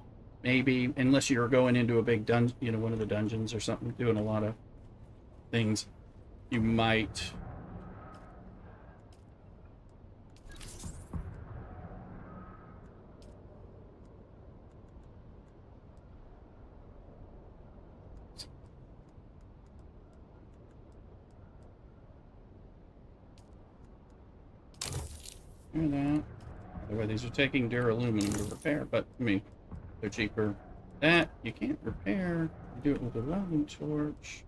maybe unless you're going into a big dungeon, one of the dungeons or something, doing a lot of things, you might. That. By the way, these are taking duraluminum to repair, but I mean, they're cheaper That you can't repair. You do it with a welding torch.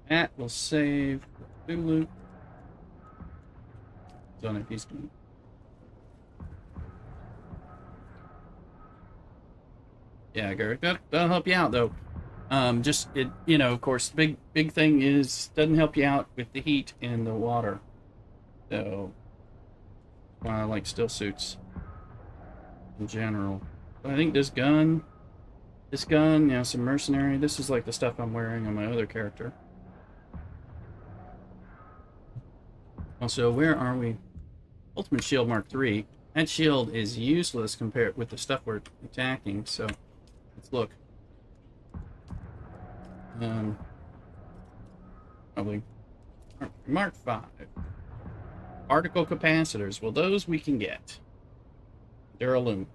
That will save Cthulhu. Don't know if he's going. Yeah, Garrick, that'll help you out though. Just it, of course, big thing is doesn't help you out with the heat and the water. So, why I like still suits in general. But I think this gun, some mercenary. This is like the stuff I'm wearing on my other character. Also, where are we? Ultimate Shield Mark III. That shield is useless compared with the stuff we're attacking. So, let's look. Probably Mark V. Particle capacitors. Well, those we can get. Duralume.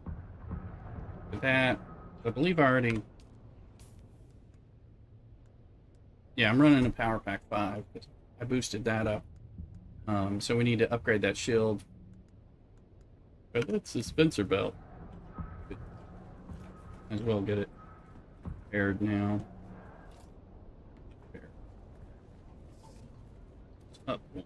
With that, I believe I already. Yeah, I'm running a Power Pack 5. I boosted that up. So we need to upgrade that shield. But that's the Spencer belt. As well get it repaired now. Up one.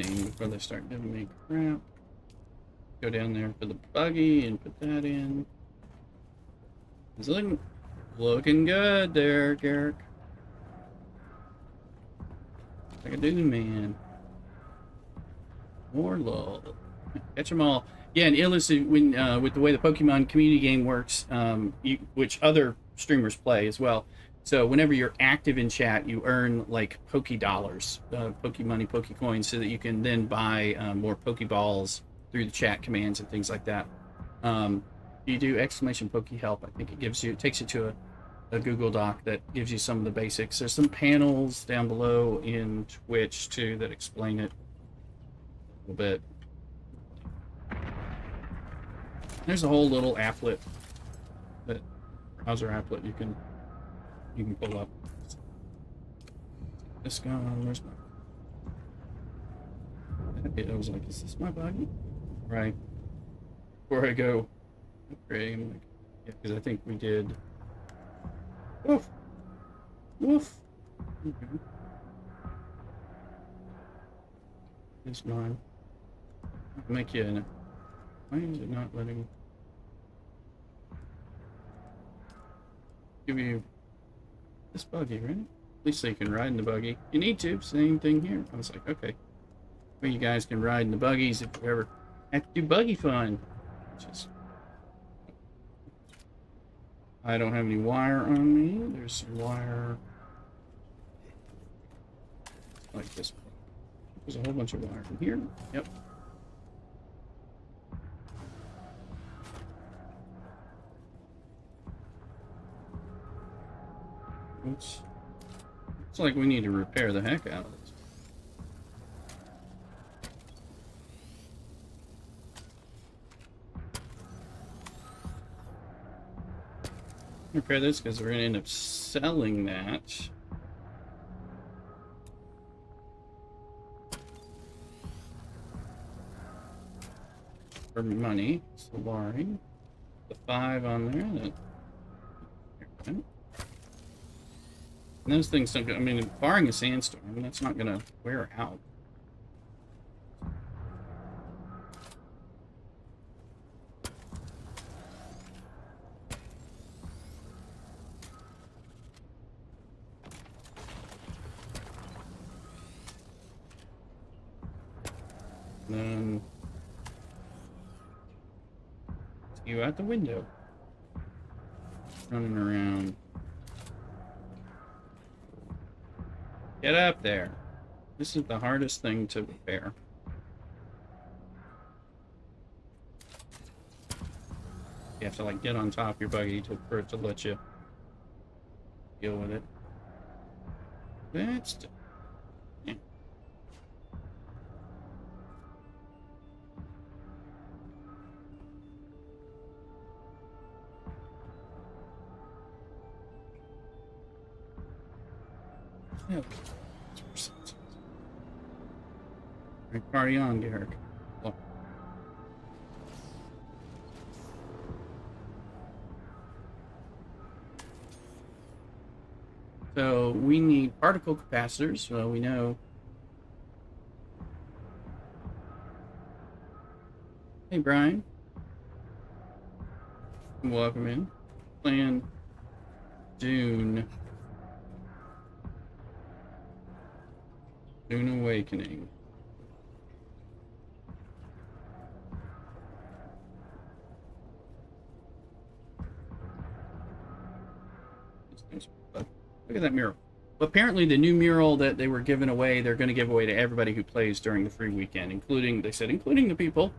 Before they start giving me crap. Go down there for the buggy and put that in. It's looking good there, Garrick. Like a Dune man. More lull. Catch them all. Yeah, and Illicit, when with the way the Pokemon community game works, which other streamers play as well. So whenever you're active in chat, you earn like Poke Dollars, Poke Money, Poke Coins, so that you can then buy more Pokeballs through the chat commands and things like that. You do exclamation Poke Help. I think it takes you to a Google Doc that gives you some of the basics. There's some panels down below in Twitch too that explain it a little bit. There's a whole little applet, that browser applet you can pull up. This guy, where's my? I was like, is this my buggy? Right. Before I go upgrade, I'm like, yeah, because I think we did. Woof. Woof. Okay. It's mine. I'll make you in it. Why is it not letting? Give you this buggy, right? At least so you can ride in the buggy. You need to. Same thing here. I was like, okay. Well, you guys can ride in the buggies if you ever have to do buggy fun. Just. I don't have any wire on me. There's some wire. Like this. There's a whole bunch of wire in here. Yep. Oops. Looks like we need to repair the heck out of this. Repair this because we're going to end up selling that. For money. Solari. The 5 on there. And those things don't go, I mean, barring a sandstorm, that's not going to wear out. Then see you out the window. Running around. Get up there. This is the hardest thing to repair. You have to like get on top of your buggy for it to let you deal with it. That's Okay. Right, party on, Garrick. Look. So we need particle capacitors. Well, we know. Hey, Brian. Welcome in. Playing Dune. Dune Awakening. Look at that mural. Well, apparently the new mural that they were giving away, they're going to give away to everybody who plays during the free weekend, including, they said, including the people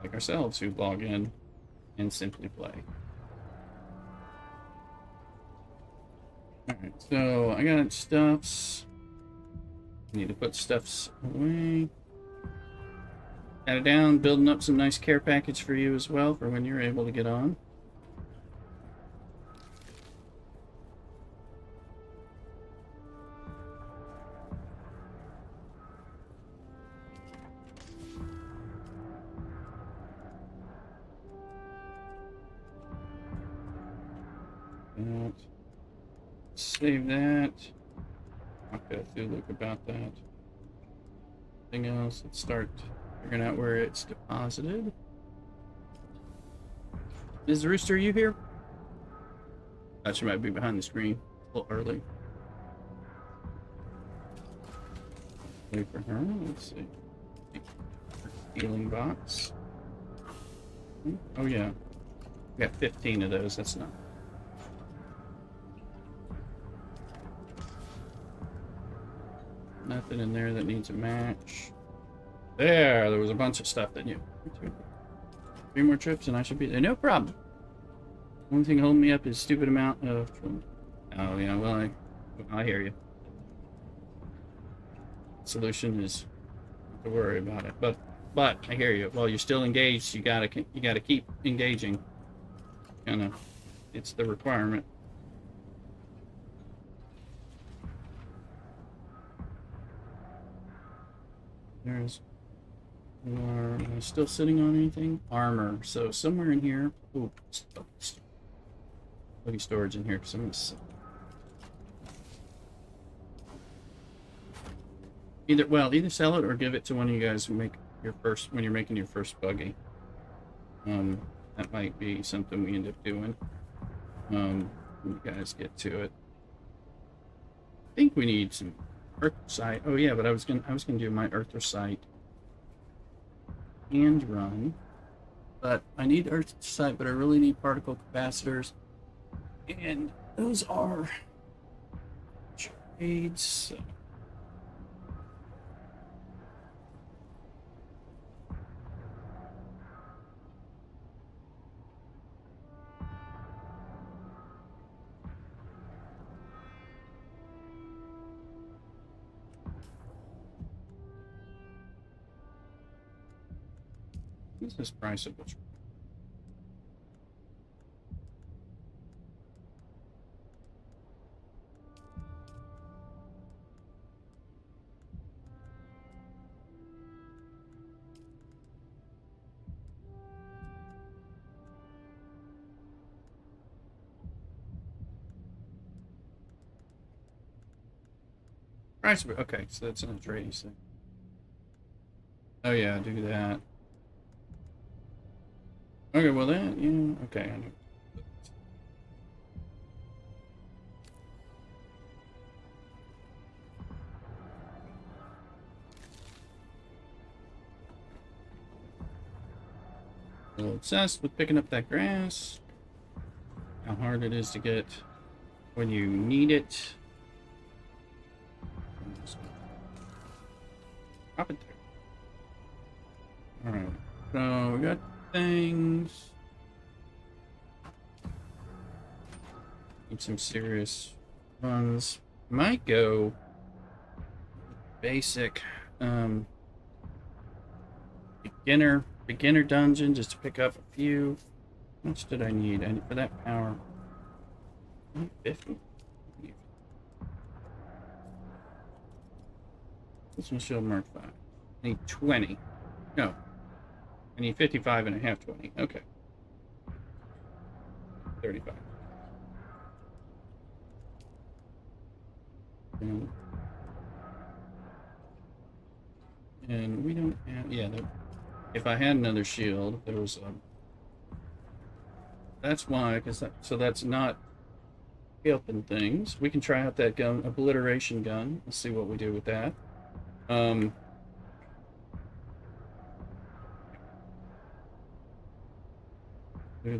like ourselves who log in and simply play. Alright, so I got stuffs. Need to put stuffs away. Got it down, building up some nice care package for you as well for when you're able to get on. Save that. Talk to Thuluk about that. Anything else? Let's start figuring out where it's deposited. Ms. Rooster, are you here? Thought she might be behind the screen. A little early. Wait for her. Let's see. Healing box. Oh yeah. We got 15 of those. That's not. Nothing in there that needs a match. There was a bunch of stuff that you. 3 more trips and I should be there. No problem. Only thing holding me up is stupid amount of. Oh yeah, well I hear you. Solution is not to worry about it, but I hear you. Well, you're still engaged. You gotta keep engaging. It's the requirement. There's. Am I still sitting on anything? Armor. So somewhere in here. Ooh, looking storage in here because I'm gonna. Either sell it or give it to one of you guys who make your first when you're making your first buggy. That might be something we end up doing. When you guys get to it. I think we need some earthsite. Oh yeah, but I was gonna do my earthsite and run. But I need earthsite, but I really need particle capacitors. And those are trades. What's this price of which? Price of, okay, so that's an trading thing. Oh yeah, do that. Okay, well that, yeah, okay, I know. A little obsessed with picking up that grass. How hard it is to get when you need it. Drop it there. Alright, so we got things. Need some serious runs. Might go basic beginner dungeon just to pick up a few. How much did I need? I need for that power. 50. This one shield mark 5. I need 20. No. I need 55 and a half 20. Okay. 35. And we don't have... Yeah, if I had another shield, there was a... That's why, because so that's not helping things. We can try out that gun, obliteration gun. Let's see what we do with that. Do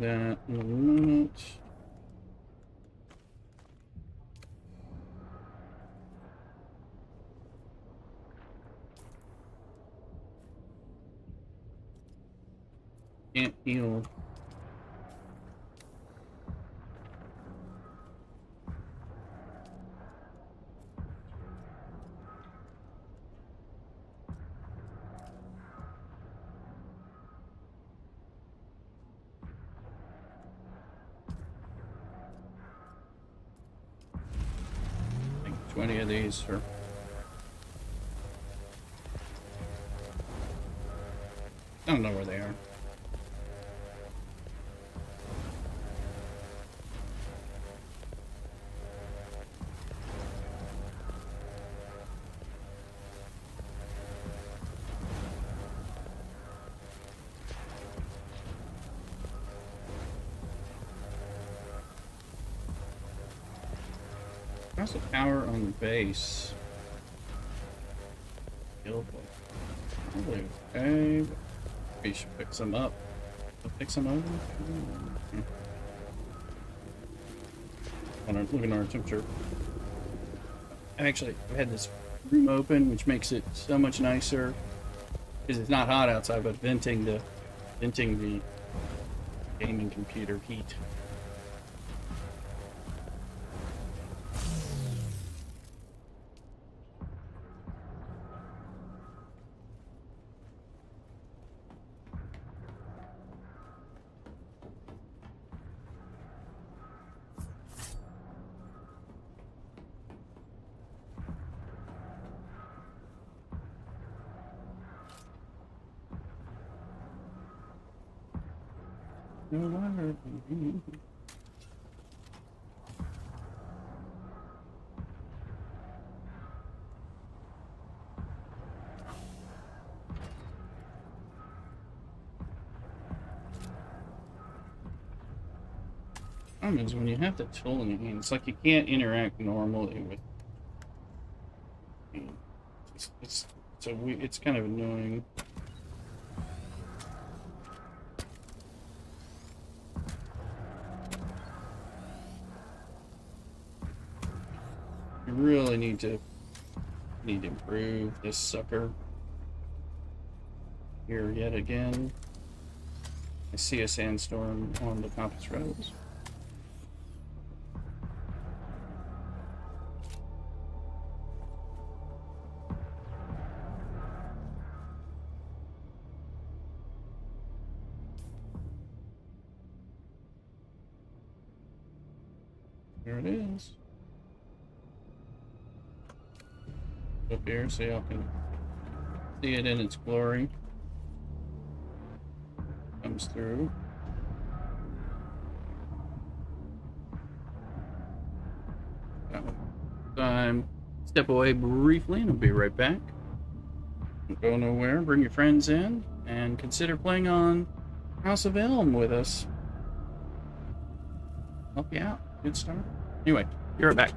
that in a minute. Can't heal. I think 20 of these are... I don't know where they are. How's the power on the base? Probably okay. We should pick some up. Pick some over. Look at our temperature. Actually, we had this room open, which makes it so much nicer because it's not hot outside, but venting the gaming computer heat. No wonder. Problem is when you have the tool in your hand, it's like you can't interact normally with. It's kind of annoying. You really need to improve this sucker. Here yet again. I see a sandstorm on the compass rose. There it is. Up here so y'all can see it in its glory. Comes through. Step away briefly and I'll be right back. Don't go nowhere. Bring your friends in and consider playing on House of Elm with us. Help you out. Good start. Anyway, be right back.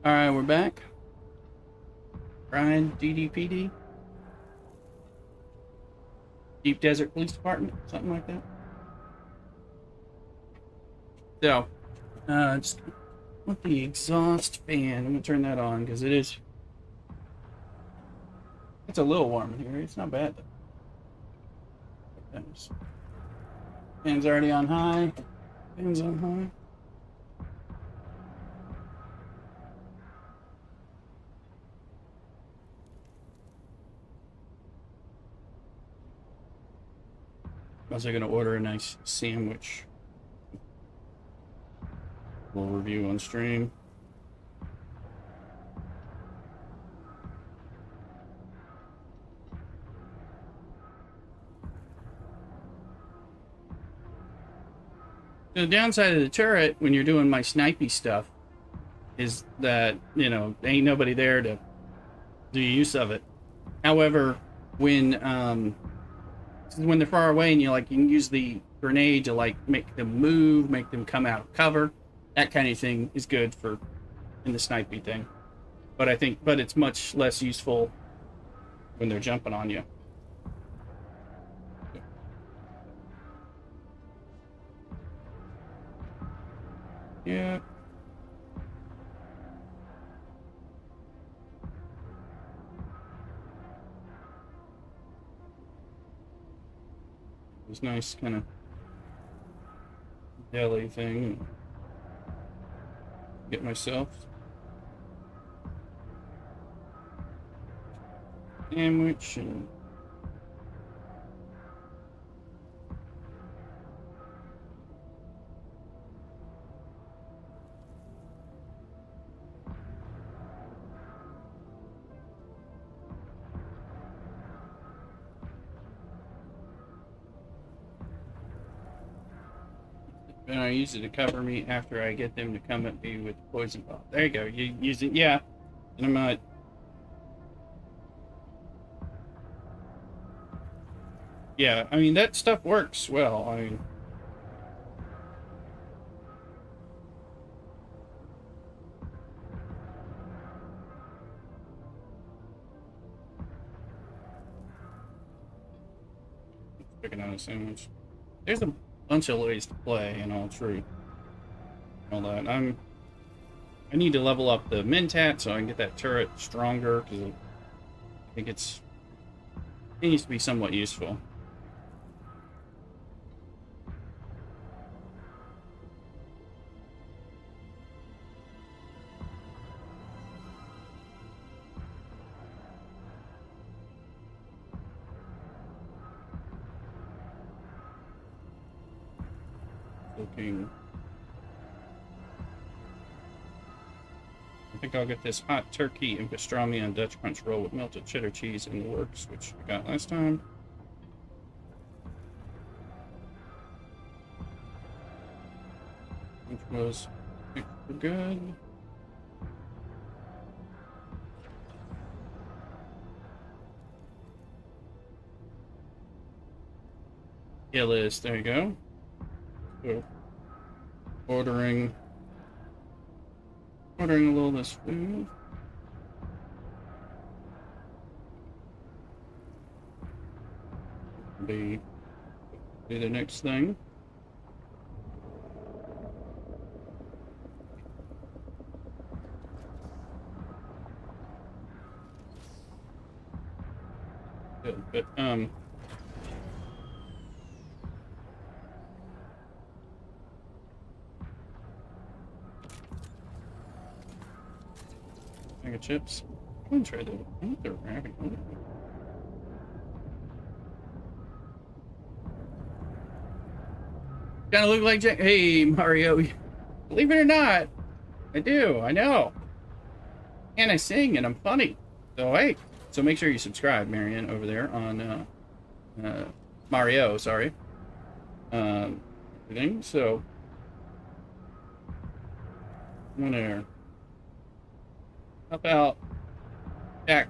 Alright, we're back. Brian, DDPD? Deep Desert Police Department? Something like that. So, just want the exhaust fan. I'm gonna turn that on because it's a little warm in here. It's not bad though. Fan's already on high. Fan's on high. Also gonna order a nice sandwich. We'll review on stream. The downside of the turret when you're doing my snipey stuff is that, you know, ain't nobody there to do use of it. However, when they're far away and you can use the grenade to like make them move, make them come out of cover, that kind of thing is good for in the snipey thing. But it's much less useful when they're jumping on you. Yeah. This nice kind of deli thing. Get myself sandwich and and I use it to cover me after I get them to come at me with poison ball. There you go. You use it, yeah. And I'm not. Yeah, I mean that stuff works well. I mean. Picking out a sandwich. There's a bunch of ways to play in all truth. All that. I need to level up the Mentat so I can get that turret stronger because I think it needs to be somewhat useful. Looking. I think I'll get this hot turkey and pastrami and Dutch crunch roll with melted cheddar cheese in the works, which I got last time. Which was good. Kill list, there you go. So, ordering a little of this food. Be the next thing. Good, but bag of chips. I'm gonna try the rabbit. Kind of look like Jack. Hey, Mario. Believe it or not, I do. I know. And I sing and I'm funny. So, hey. So make sure you subscribe, Marianne, over there on Mario, sorry. Everything. So, I'm gonna help out Jack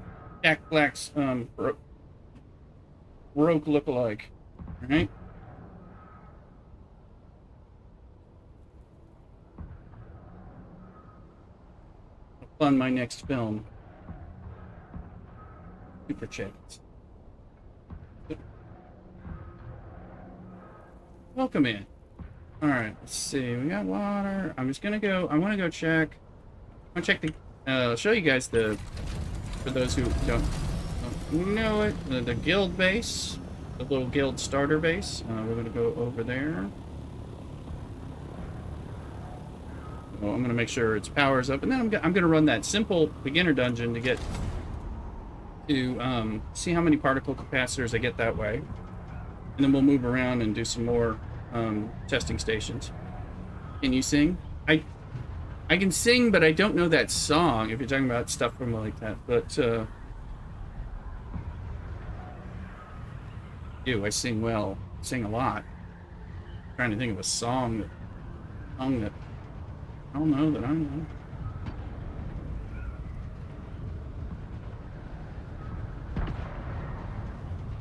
Black's Rogue lookalike. Alright? fund my next film. Super chat. Welcome in. Alright, let's see. We got water. I'm just gonna go. I want to go check. I want to check the. Show you guys the. For those who don't know it, the guild base. The little guild starter base. We're gonna go over there. So I'm gonna make sure its power's up, and then I'm gonna run that simple beginner dungeon to get to see how many particle capacitors I get that way, and then we'll move around and do some more testing stations. Can you sing? I can sing, but I don't know that song. If you're talking about stuff from like that, but I sing well. I sing a lot. I'm trying to think of a song that I don't know that I know.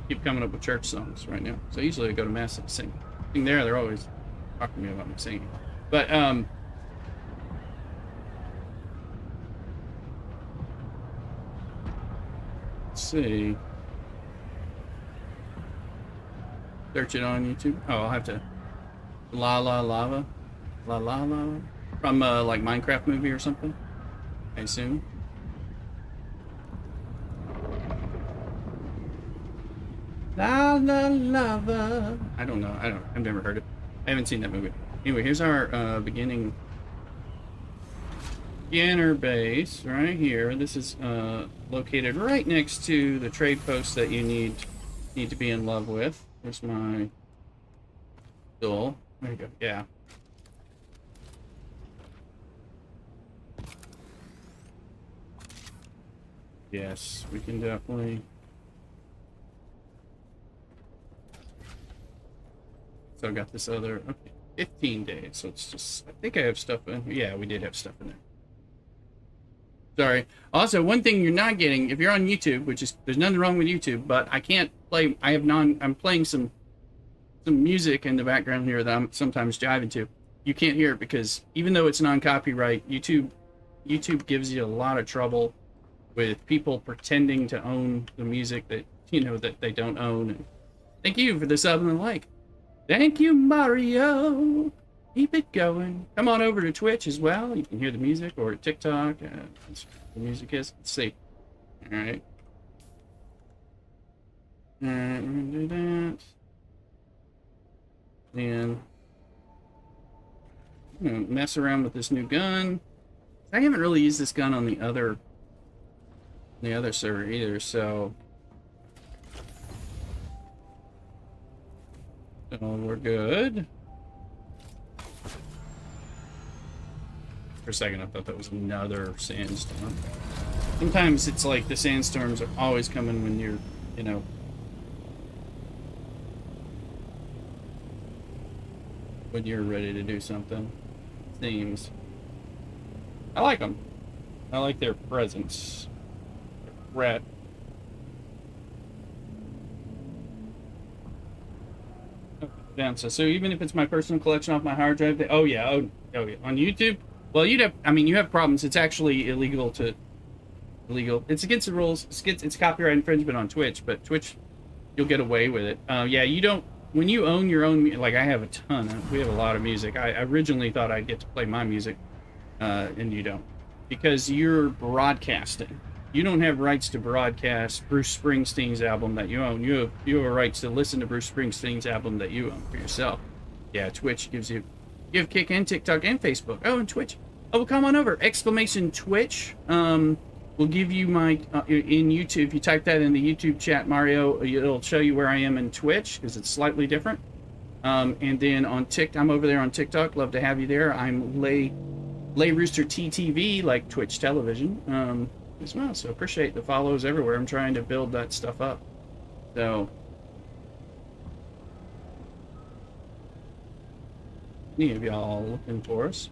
Keep coming up with church songs right now. So usually I go to mass and sing. They're always talking to me about me singing. But let's see. Search it on YouTube. Oh, I'll have to. La La Lava. La La Lava. From like Minecraft movie or something, I assume. La La Lava. I don't know. I've never heard it. I haven't seen that movie. Anyway, here's our beginner base right here. This is located right next to the trade post that you need to be in love with. There's my door. There you go. Yeah. Yes, we can definitely. So I got this other, okay, 15 days. So it's just, I think I have stuff in here. Yeah, we did have stuff in there. Sorry. Also, one thing you're not getting, if you're on YouTube, which is, there's nothing wrong with YouTube, but I can't play, I'm playing some music in the background here that I'm sometimes jiving to. You can't hear it because even though it's non-copyright, YouTube gives you a lot of trouble with people pretending to own the music that, that they don't own. And thank you for the sub and the like. Thank you, Mario. Keep it going. Come on over to Twitch as well. You can hear the music, or TikTok. That's where the music is. Let's see. All right. All right, we're gonna do that. And I'm gonna mess around with this new gun. I haven't really used this gun on the other server either, so we're good. For a second I thought that was another sandstorm. Sometimes it's like the sandstorms are always coming when you're, when you're ready to do something. Seems. I like them. I like their presence. Rat. Down. So even if it's my personal collection off my hard drive, oh yeah, on YouTube. Well, you have problems. It's actually illegal. It's against the rules. It's copyright infringement on Twitch, but Twitch, you'll get away with it. Yeah, you don't. When you own your own, like I have a ton. We have a lot of music. I originally thought I'd get to play my music, and you don't, because you're broadcasting. You don't have rights to broadcast Bruce Springsteen's album that you own. You have rights to listen to Bruce Springsteen's album that you own for yourself. Yeah, Twitch gives you have Kick and TikTok and Facebook. Oh, and Twitch. Oh, well, come on over. !Twitch. Will give you my in YouTube. If you type that in the YouTube chat, Mario, it'll show you where I am in Twitch because it's slightly different. And then on TikTok, I'm over there on TikTok. Love to have you there. I'm Lay Rooster TTV, like Twitch television. As well, so appreciate the follows everywhere. I'm trying to build that stuff up. So, any of y'all looking for us?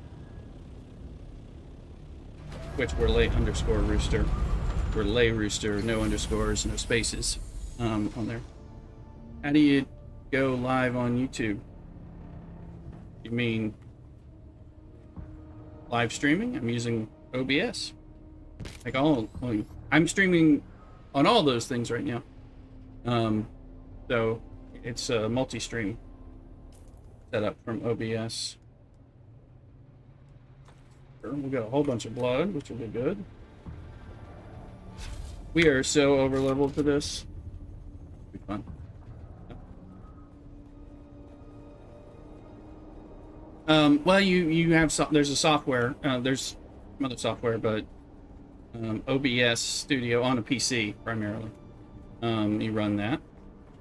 Twitch, we're Lay_Rooster. We're Lay Rooster, no underscores, no spaces on there. How do you go live on YouTube? You mean live streaming? I'm using OBS. Like I'm streaming on all those things right now. So it's a multi-stream setup from OBS. We got a whole bunch of blood, which will be good. We are so over leveled for this. It'll be fun. Well, you have there's a software. There's some other software, but OBS Studio on a PC primarily. You run that.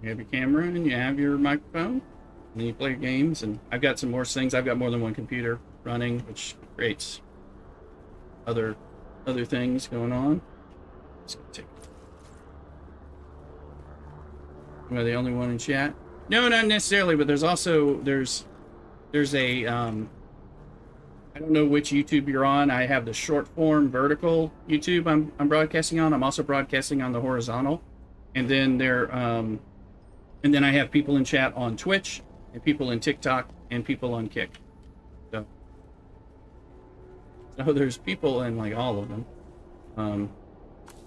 You have your camera and you have your microphone, and then you play your games. And I've got some more things. I've got more than one computer running, which creates other things going on. Let's go take. Am I the only one in chat? No, not necessarily. But there's a I don't know which YouTube you're on. I have the short form vertical YouTube I'm broadcasting on. I'm also broadcasting on the horizontal. And then and then I have people in chat on Twitch and people in TikTok and people on Kick. So there's people in like all of them.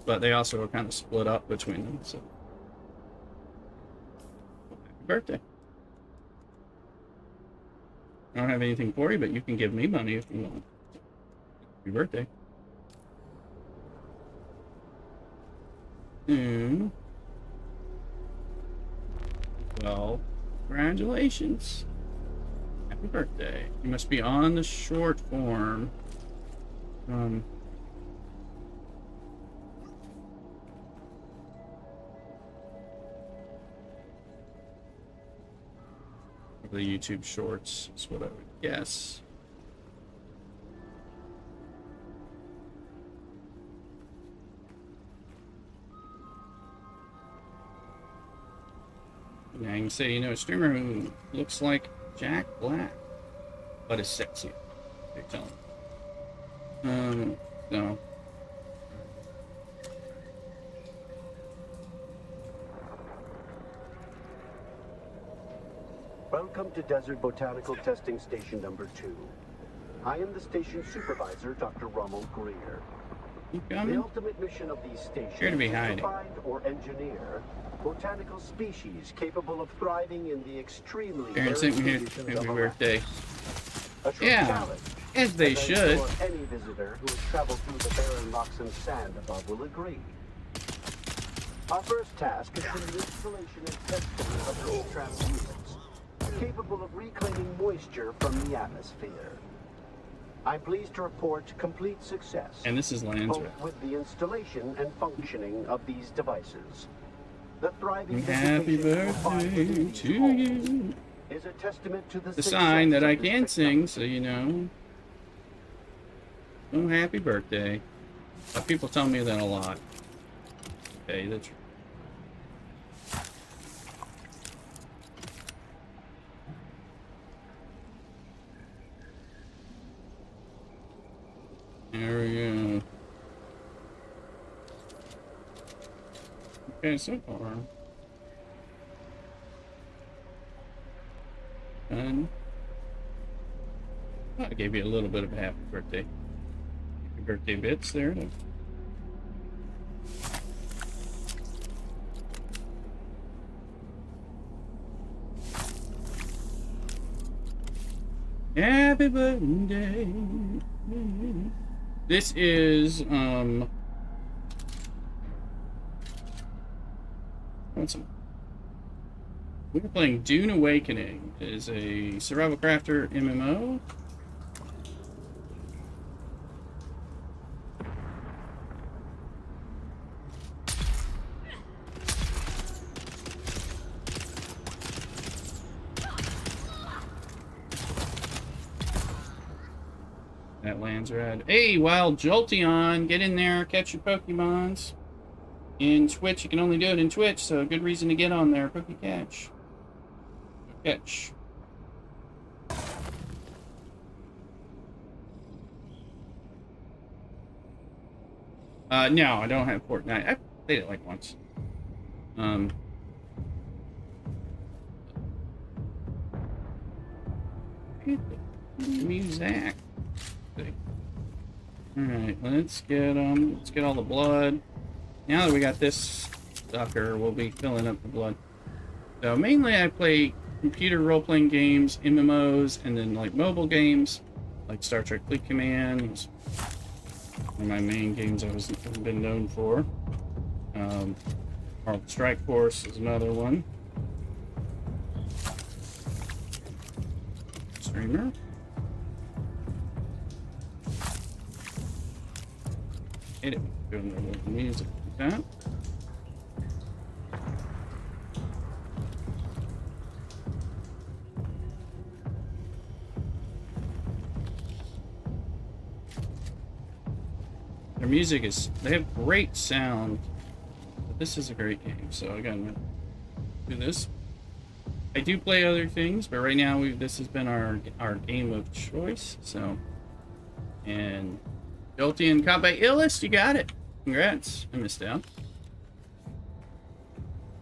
But they also are kind of split up between them. So happy birthday. I don't have anything for you, but you can give me money if you want. Happy birthday. Well, congratulations. Happy birthday. You must be on the short form. The YouTube Shorts is what I would guess. Yeah, I can say, a streamer who looks like Jack Black, but is sexy. They're telling. No. Welcome to Desert Botanical Testing Station number 2. I am the station supervisor, Dr. Rommel Greer. The ultimate mission of these stations Sure to be is to hiding. find or engineer botanical species capable of thriving in the extremely Parents arid sent me conditions happy of Alaska. birthday. A true Yeah, challenge, as they I should. implore any visitor who has traveled through the barren rocks and sand above will agree. Our first task is the installation and testing of these transmutants, capable of reclaiming moisture from the atmosphere. I'm pleased to report complete success, And this is Lands both with the installation and functioning of these devices. The thriving Happy vegetation you'll find birthday within these to homes you. is a testament to the The success sign that of I this can sing, technology. so you know. Oh, happy birthday. People tell me that a lot. Okay, that's there we go. Okay, so far. Done. I gave you a little bit of a happy birthday. Happy birthday bits there. Happy birthday. This is we're playing Dune Awakening. It is a survival crafter MMO. That lands rad. Hey, Wild Jolteon, get in there, catch your Pokemons. In Twitch, you can only do it in Twitch, so a good reason to get on there. Poke catch. Catch. No, I don't have Fortnite. I played it like once. Music. Alright, let's get all the blood. Now that we got this sucker, we'll be filling up the blood. So mainly I play computer role-playing games, MMOs, and then like mobile games, like Star Trek Fleet Command was one of my main games I've been known for. Marvel Strike Force is another one. Streamer. Hate it. Doing a little music like that. Their music is, they have great sound, but this is a great game, so again, do this. I do play other things, but right now this has been our game of choice, so. And Guilty and Combat Illest, you got it. Congrats. I missed out.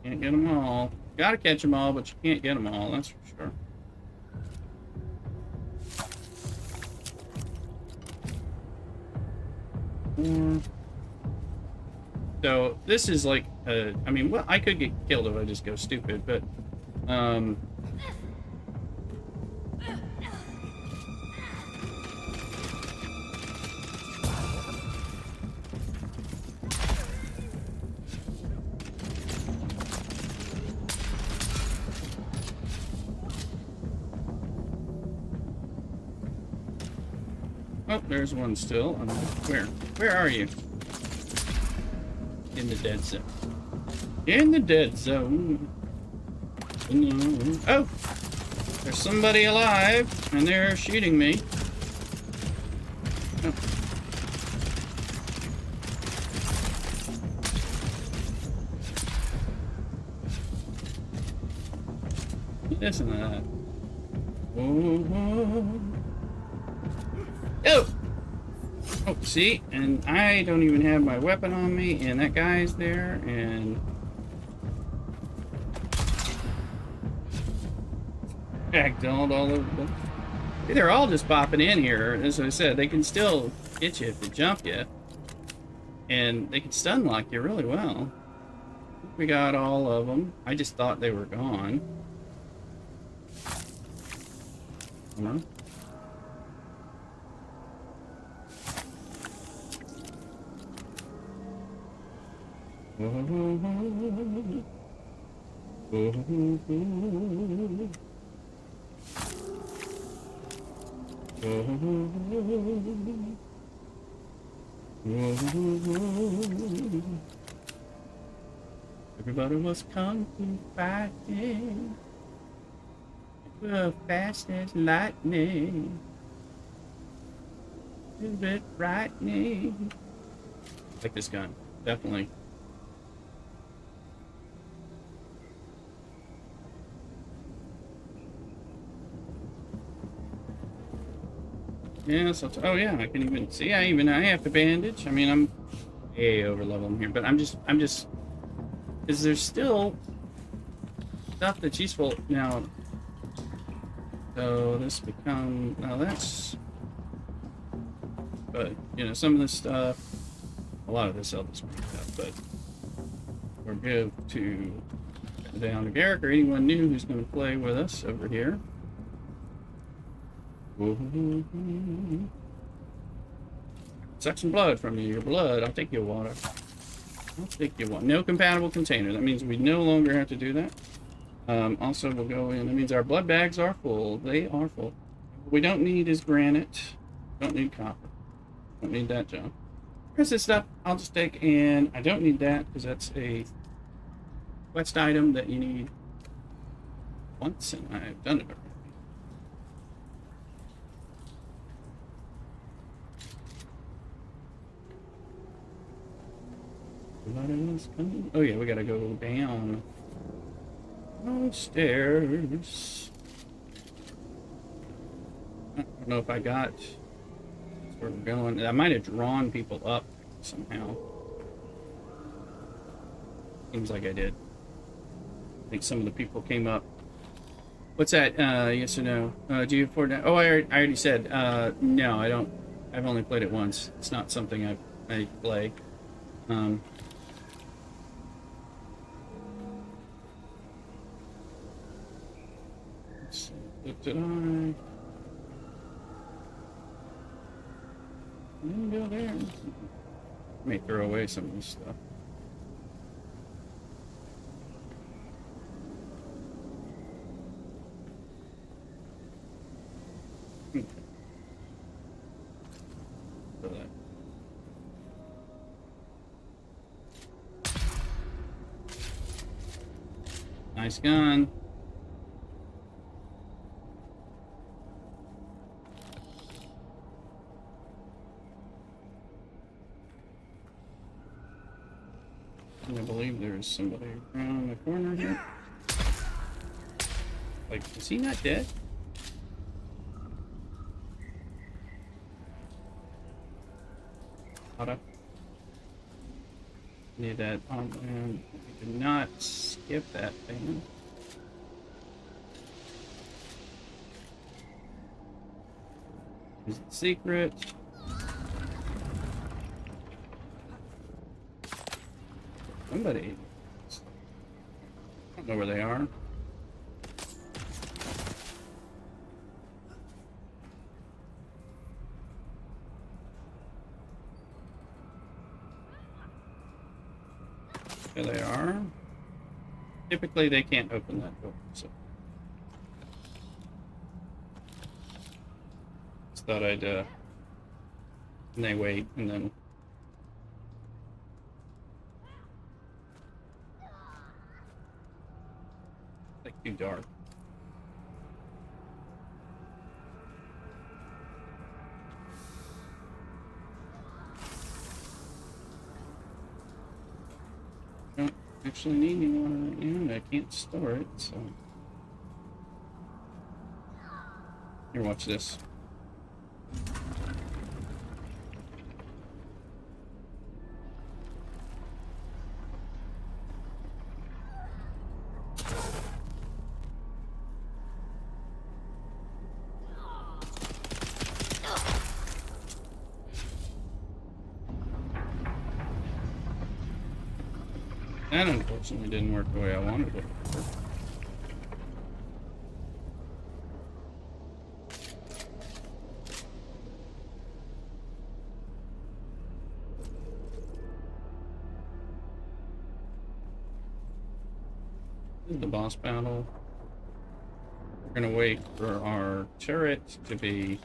Can't get them all. Gotta catch them all, but you can't get them all, that's for sure. So this is like I mean, well, I could get killed if I just go stupid, but oh, there's one still. Where are you? In the dead zone. In the dead zone. Oh! There's somebody alive, and they're shooting me. Oh. Listen to that. Whoa. Oh! Oh, see? And I don't even have my weapon on me, and that guy's there, and... Ragdolled all over the... See, they're all just popping in here. As I said, they can still get you if they jump you. And they can stun lock you really well. We got all of them. I just thought they were gone. Come on. Everybody was kung fu fighting. We're fast as lightning. A bit frightening. Like this gun, definitely. Yeah, so oh yeah, I can even see. I have to bandage. I mean, I'm way over level here, but I'm just, because there's still stuff that's useful now. So this become now that's, but you know, some of this stuff, a lot of this I'll just pick up, but we'll give to down to Garrick or anyone new who's going to play with us over here. Suck some blood from you. Your blood. I'll take your water. I'll take your water. No compatible container. That means we no longer have to do that. Also, we'll go in. That means our blood bags are full. They are full. What we don't need is granite. Don't need copper. Don't need that junk. Here's this stuff I'll just take, and I don't need that because that's a quest item that you need once, and I've done it already. Oh yeah, we gotta go down those stairs. I don't know if I got where we're going. I might have drawn people up somehow. Seems like I did. I think some of the people came up. What's that? Yes or no? Do you afford that? Oh, I already said. No, I don't. I've only played it once. It's not something I play. Let's see. Did I? Didn't go there. May throw away some of this stuff. Okay. For that. Nice gun. I believe there's somebody around the corner here. Like, is he not dead? Auto. Need that. Oh man, I did not skip that thing. Is it secret? Somebody. I don't know where they are. There they are. Typically, they can't open that door, so. Just thought I'd, and they wait, and then. Like, too dark. Don't actually need any water right now, and I can't store it, so. Here, watch this. That unfortunately didn't work the way I wanted it to work. This is the boss battle. We're gonna wait for our turret to be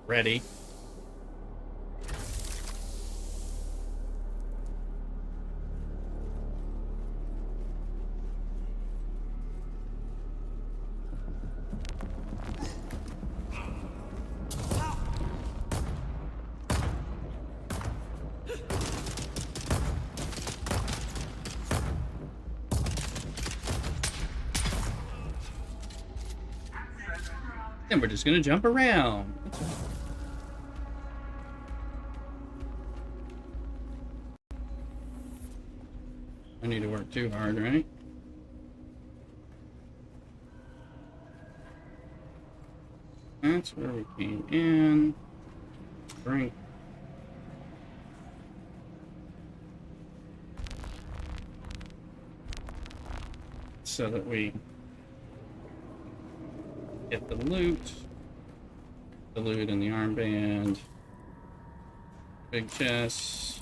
ready. Then we're just gonna jump around. I need to work too hard, right? That's where we came in. Drink. So that we get the loot and the armband, big chest,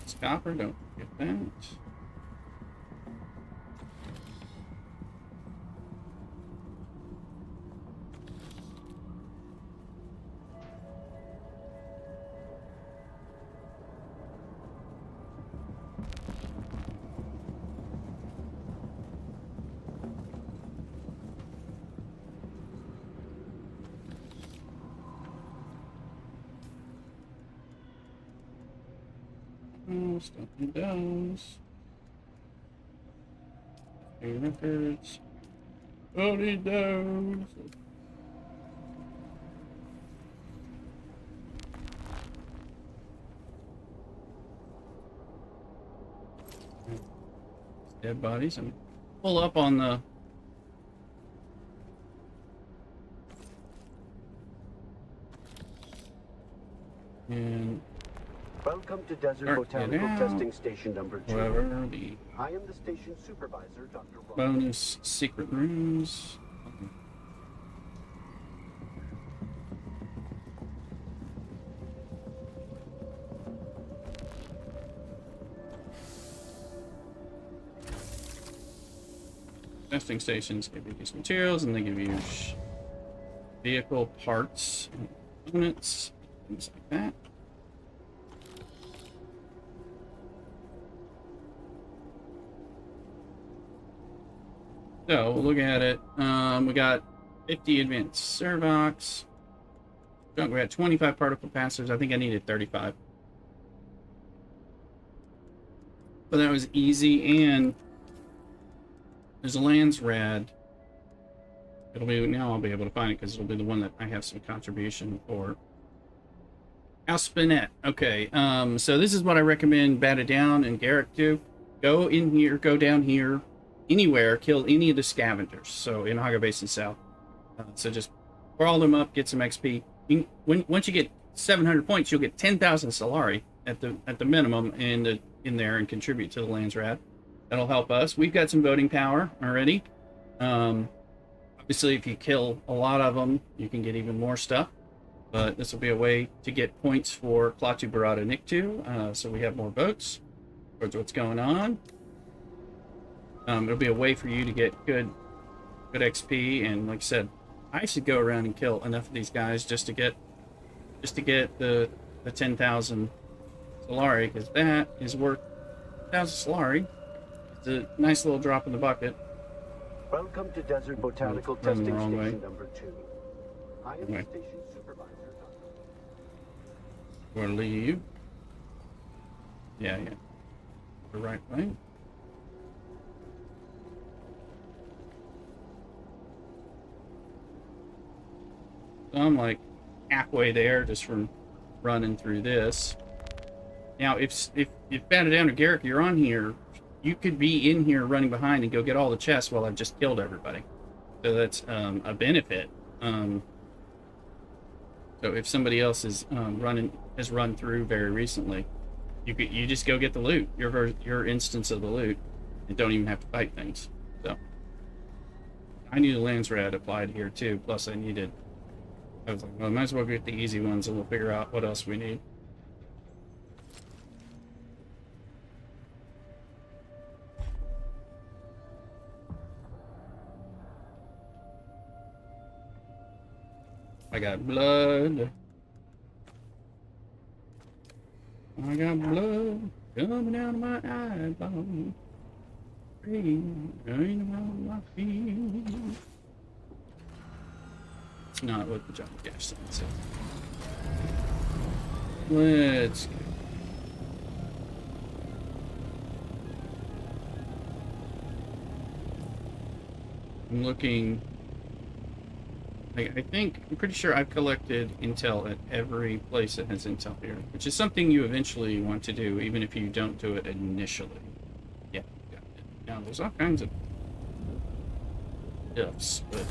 it's copper, don't forget that. Oh, stuff in those. New records. Oh, need those. Dead bodies and pull up on the And Welcome to Desert Start Botanical it out. Testing Station number 2. whatever the I am the station supervisor, Dr. Ross. bonus secret rooms. Testing stations give you these materials, and they give you vehicle parts and components, things like that. So we'll look at it. We got 50 advanced servox. We got 25 particle capacitors. I think I needed 35. But that was easy, and there's a lands rad. It'll be now. I'll be able to find it because it'll be the one that I have some contribution for. Spinette. Okay. So this is what I recommend Batted Down and Garrick do. Go in here. Go down here. Anywhere. Kill any of the scavengers. So in Haga Basin South. So just crawl them up. Get some XP. Once you get 700 points, you'll get 10,000 Solari at the minimum in there and contribute to the lands rad. That'll help us. We've got some voting power already. Obviously, if you kill a lot of them, you can get even more stuff. But this will be a way to get points for Klaatu Barada Nikto, so we have more votes towards what's going on. It'll be a way for you to get good XP, and like I said, I should go around and kill enough of these guys just to get the 10,000 Solari, because that is worth 1,000 Solari. It's a nice little drop in the bucket. Welcome to Desert Botanical Running the Testing wrong way. Station number 2. I am Okay. the station supervisor, Dr. We'll leave. Yeah. The right way. So I'm like halfway there just from running through this. Now, if Batted Down or Garrick, you're on here, you could be in here running behind and go get all the chests while I've just killed everybody. So that's a benefit. So if somebody else is has run through very recently, you just go get the loot, your instance of the loot, and don't even have to fight things. So I knew the lands rad applied here too. Plus I was like, well, I might as well get the easy ones, and we'll figure out what else we need. I got blood. I got blood coming out of my eyeball. Rain around my feet. It's not what the Johnny Cash song said. Let's go. I'm looking. I'm pretty sure I've collected intel at every place that has intel here, which is something you eventually want to do, even if you don't do it initially. Yeah, got it. Now, there's all kinds of ifs, but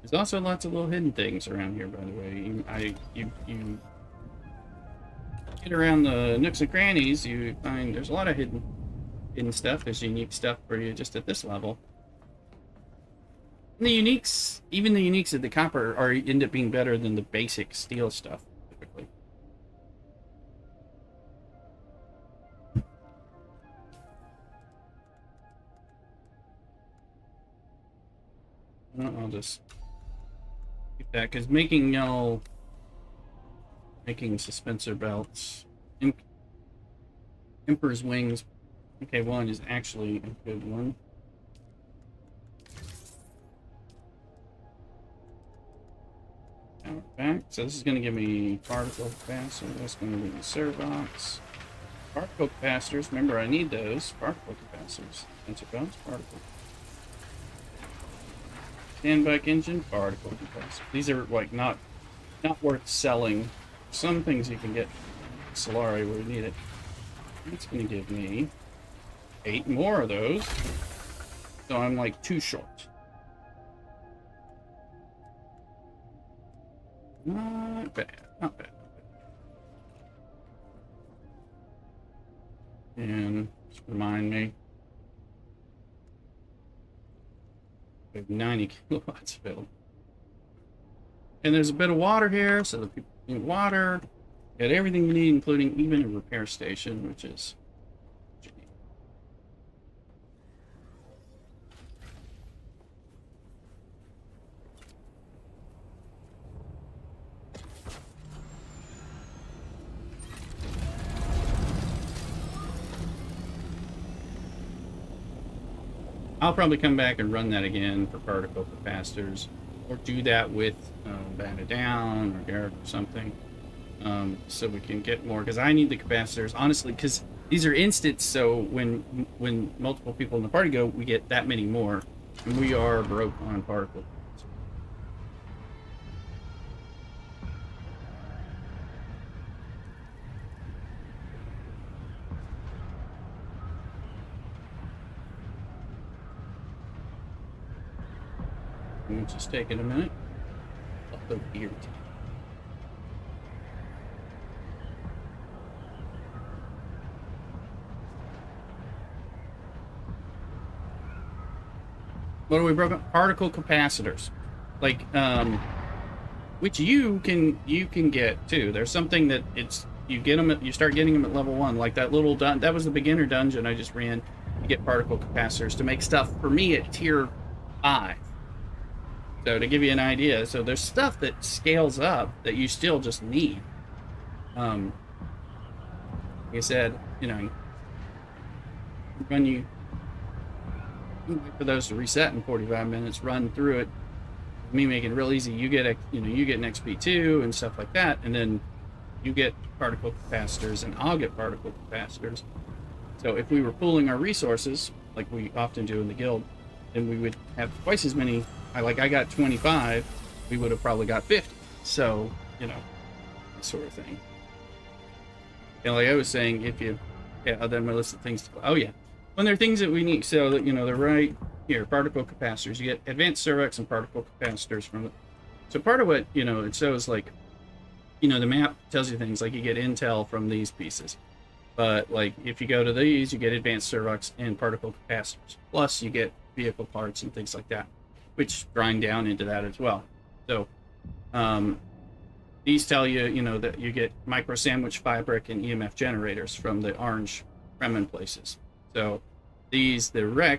there's also lots of little hidden things around here, by the way. You get around the nooks and crannies, you find there's a lot of hidden stuff. There's unique stuff for you just at this level. And the uniques, even the uniques of the copper, end up being better than the basic steel stuff, typically. I'll just keep that, because making suspensor belts, Emperor's Wings, MK1 is actually a good one. Power back. So this is going to give me particle capacitor. That's going to give me servox. Particle capacitors. Remember, I need those particle capacitors. Sensor belts, particle. Standback engine, particle compressor. These are like not worth selling. Some things you can get Solari where you need it. It's going to give me 8 more of those. So I'm like 2 short. Not bad, not bad. And just remind me. We have 90 kilowatts available. And there's a bit of water here, so the people need water. Got everything you need, including even a repair station, which is what you need. I'll probably come back and run that again for particle capacitors, or do that with Banda Down or Garrett or something, so we can get more. Because I need the capacitors, honestly, because these are instant. So when multiple people in the party go, we get that many more, and we are broke on particle. It's just taking a minute. Also irritating. What are we broken? Particle capacitors, like which you can get too. There's something that you get them you start getting them at level 1, like that little that was the beginner dungeon I just ran. You get particle capacitors to make stuff for me at tier 5. So to give you an idea, so there's stuff that scales up that you still just need. Like I said, when you wait for those to reset in 45 minutes, run through it. Me making it real easy. You get you get an XP2 and stuff like that, and then you get particle capacitors, and I'll get particle capacitors. So if we were pooling our resources, like we often do in the guild, then we would have twice as many. I got 25, we would have probably got 50. So, that sort of thing. And like I was saying, if you, then my list of things when there are things that we need, so that, they're right here, particle capacitors. You get advanced Cervex and particle capacitors from it. So part of what, it shows, like, the map tells you things, like you get intel from these pieces. But, like, if you go to these, you get advanced Cervex and particle capacitors. Plus, you get vehicle parts and things like that, which grind down into that as well. So these tell you, that you get micro sandwich fabric and EMF generators from the orange Fremen places. So these, the rec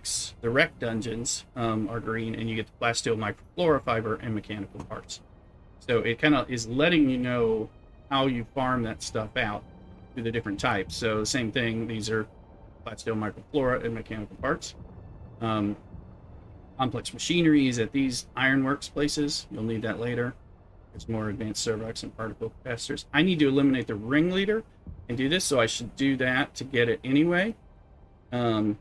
dungeons are green, and you get the plasteel microfluorofiber and mechanical parts. So it kind of is letting you know how you farm that stuff out through the different types. So the same thing, these are plasteel microflora and mechanical parts. Complex machineries at these ironworks places. You'll need that later. There's more advanced Cervex and particle capacitors. I need to eliminate the ringleader and do this, so I should do that to get it anyway. Because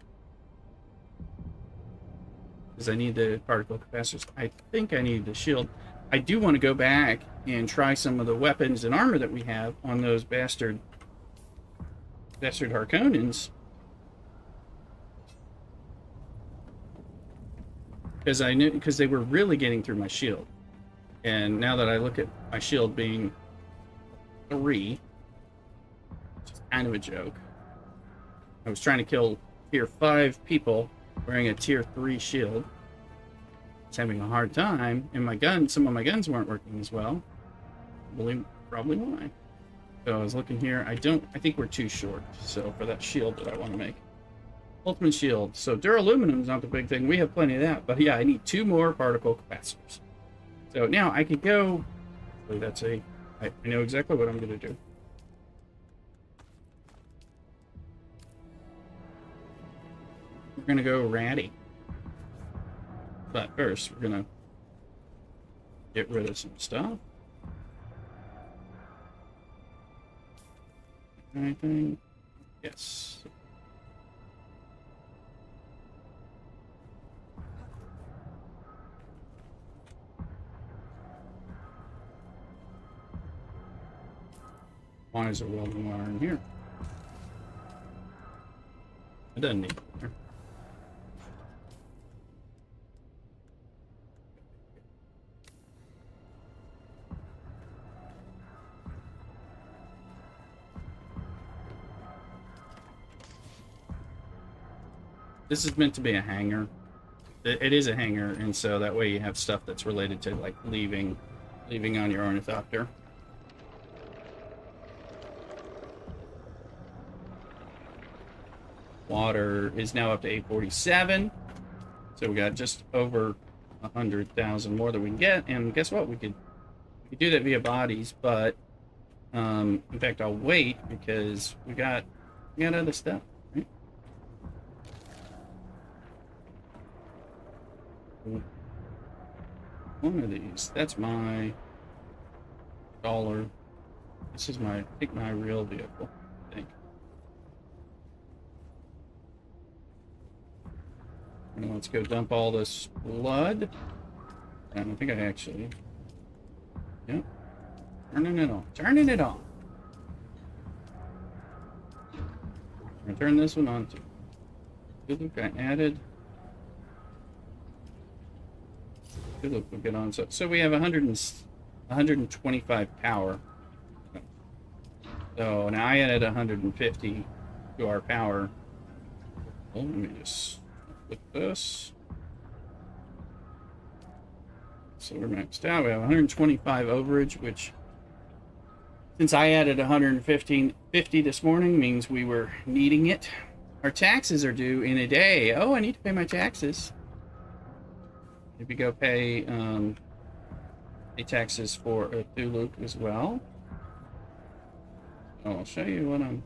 I need the particle capacitors. I think I need the shield. I do want to go back and try some of the weapons and armor that we have on those bastard Harkonnens. Because they were really getting through my shield. And now that I look at my shield being 3, which is kind of a joke. I was trying to kill tier 5 people wearing a tier 3 shield. I was having a hard time, and some of my guns weren't working as well. Probably why. So I was looking here. I think we're too short, so for that shield that I want to make. Ultimate shield. So duraluminum is not the big thing. We have plenty of that. But yeah, I need 2 more particle capacitors. So now I could go. I know exactly what I'm going to do. We're going to go ratty. But first, we're going to get rid of some stuff. Anything? Yes. Why is there welding wire in here? It doesn't need it. This is meant to be a hangar. It is a hangar, and so that way you have stuff that's related to like leaving on your ornithopter. Water is now up to 847, so we got just over 100,000 more that we can get. And guess what? We could do that via bodies, but in fact, I'll wait because we got other stuff. Right? One of these. That's my dollar. This is my, I think, my real vehicle, I think. And let's go dump all this blood. And I think I actually, yep. Turning it on. Turning it on. I'm gonna turn this one on too. Good look, I added. Good look, we'll get on. So we have 125 power. So now I added 150 to our power. Well, let me just put this. So we're maxed out. We have 125 overage, which, since I added 150 this morning, means we were needing it. Our taxes are due in a day. Oh, I need to pay my taxes. Maybe go pay taxes for Thulu as well. Oh, I'll show you what I'm.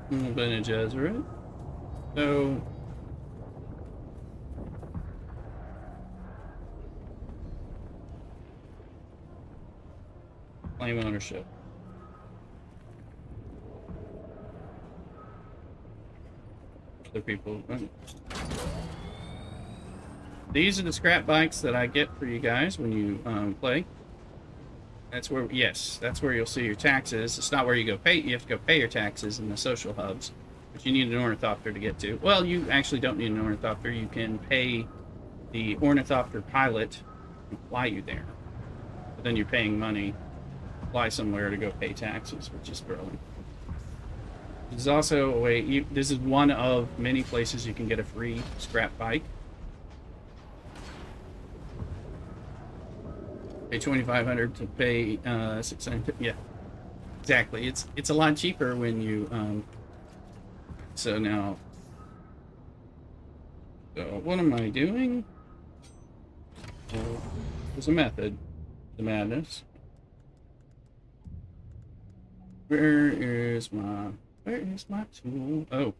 Bene Gesserit. So claim ownership. Other people. These are the scrap bikes that I get for you guys when you play. That's where, yes, that's where you'll see your taxes. It's not where you go pay. You have to go pay your taxes in the social hubs, but you need an ornithopter to get to. Well, you actually don't need an ornithopter. You can pay the ornithopter pilot to fly you there. But then you're paying money to fly somewhere to go pay taxes, which is brilliant. There's also a way. This is one of many places you can get a free scrap bike. Pay $2,500 to pay $600. Yeah, exactly. It's a lot cheaper when you so now. So what am I doing? There's a method. The madness. Where is my tool? Oh,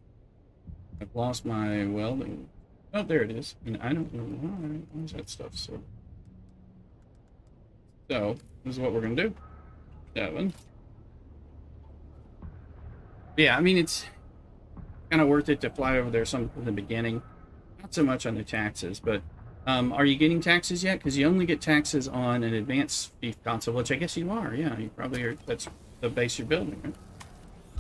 I've lost my welding. Oh, there it is. And I don't know why. Why is that stuff so? So, this is what we're going to do. 7. Yeah, I mean, it's kind of worth it to fly over there some in the beginning. Not so much on the taxes, but are you getting taxes yet? Because you only get taxes on an advanced beef console, which I guess you are. Yeah, you probably are. That's the base you're building, right? I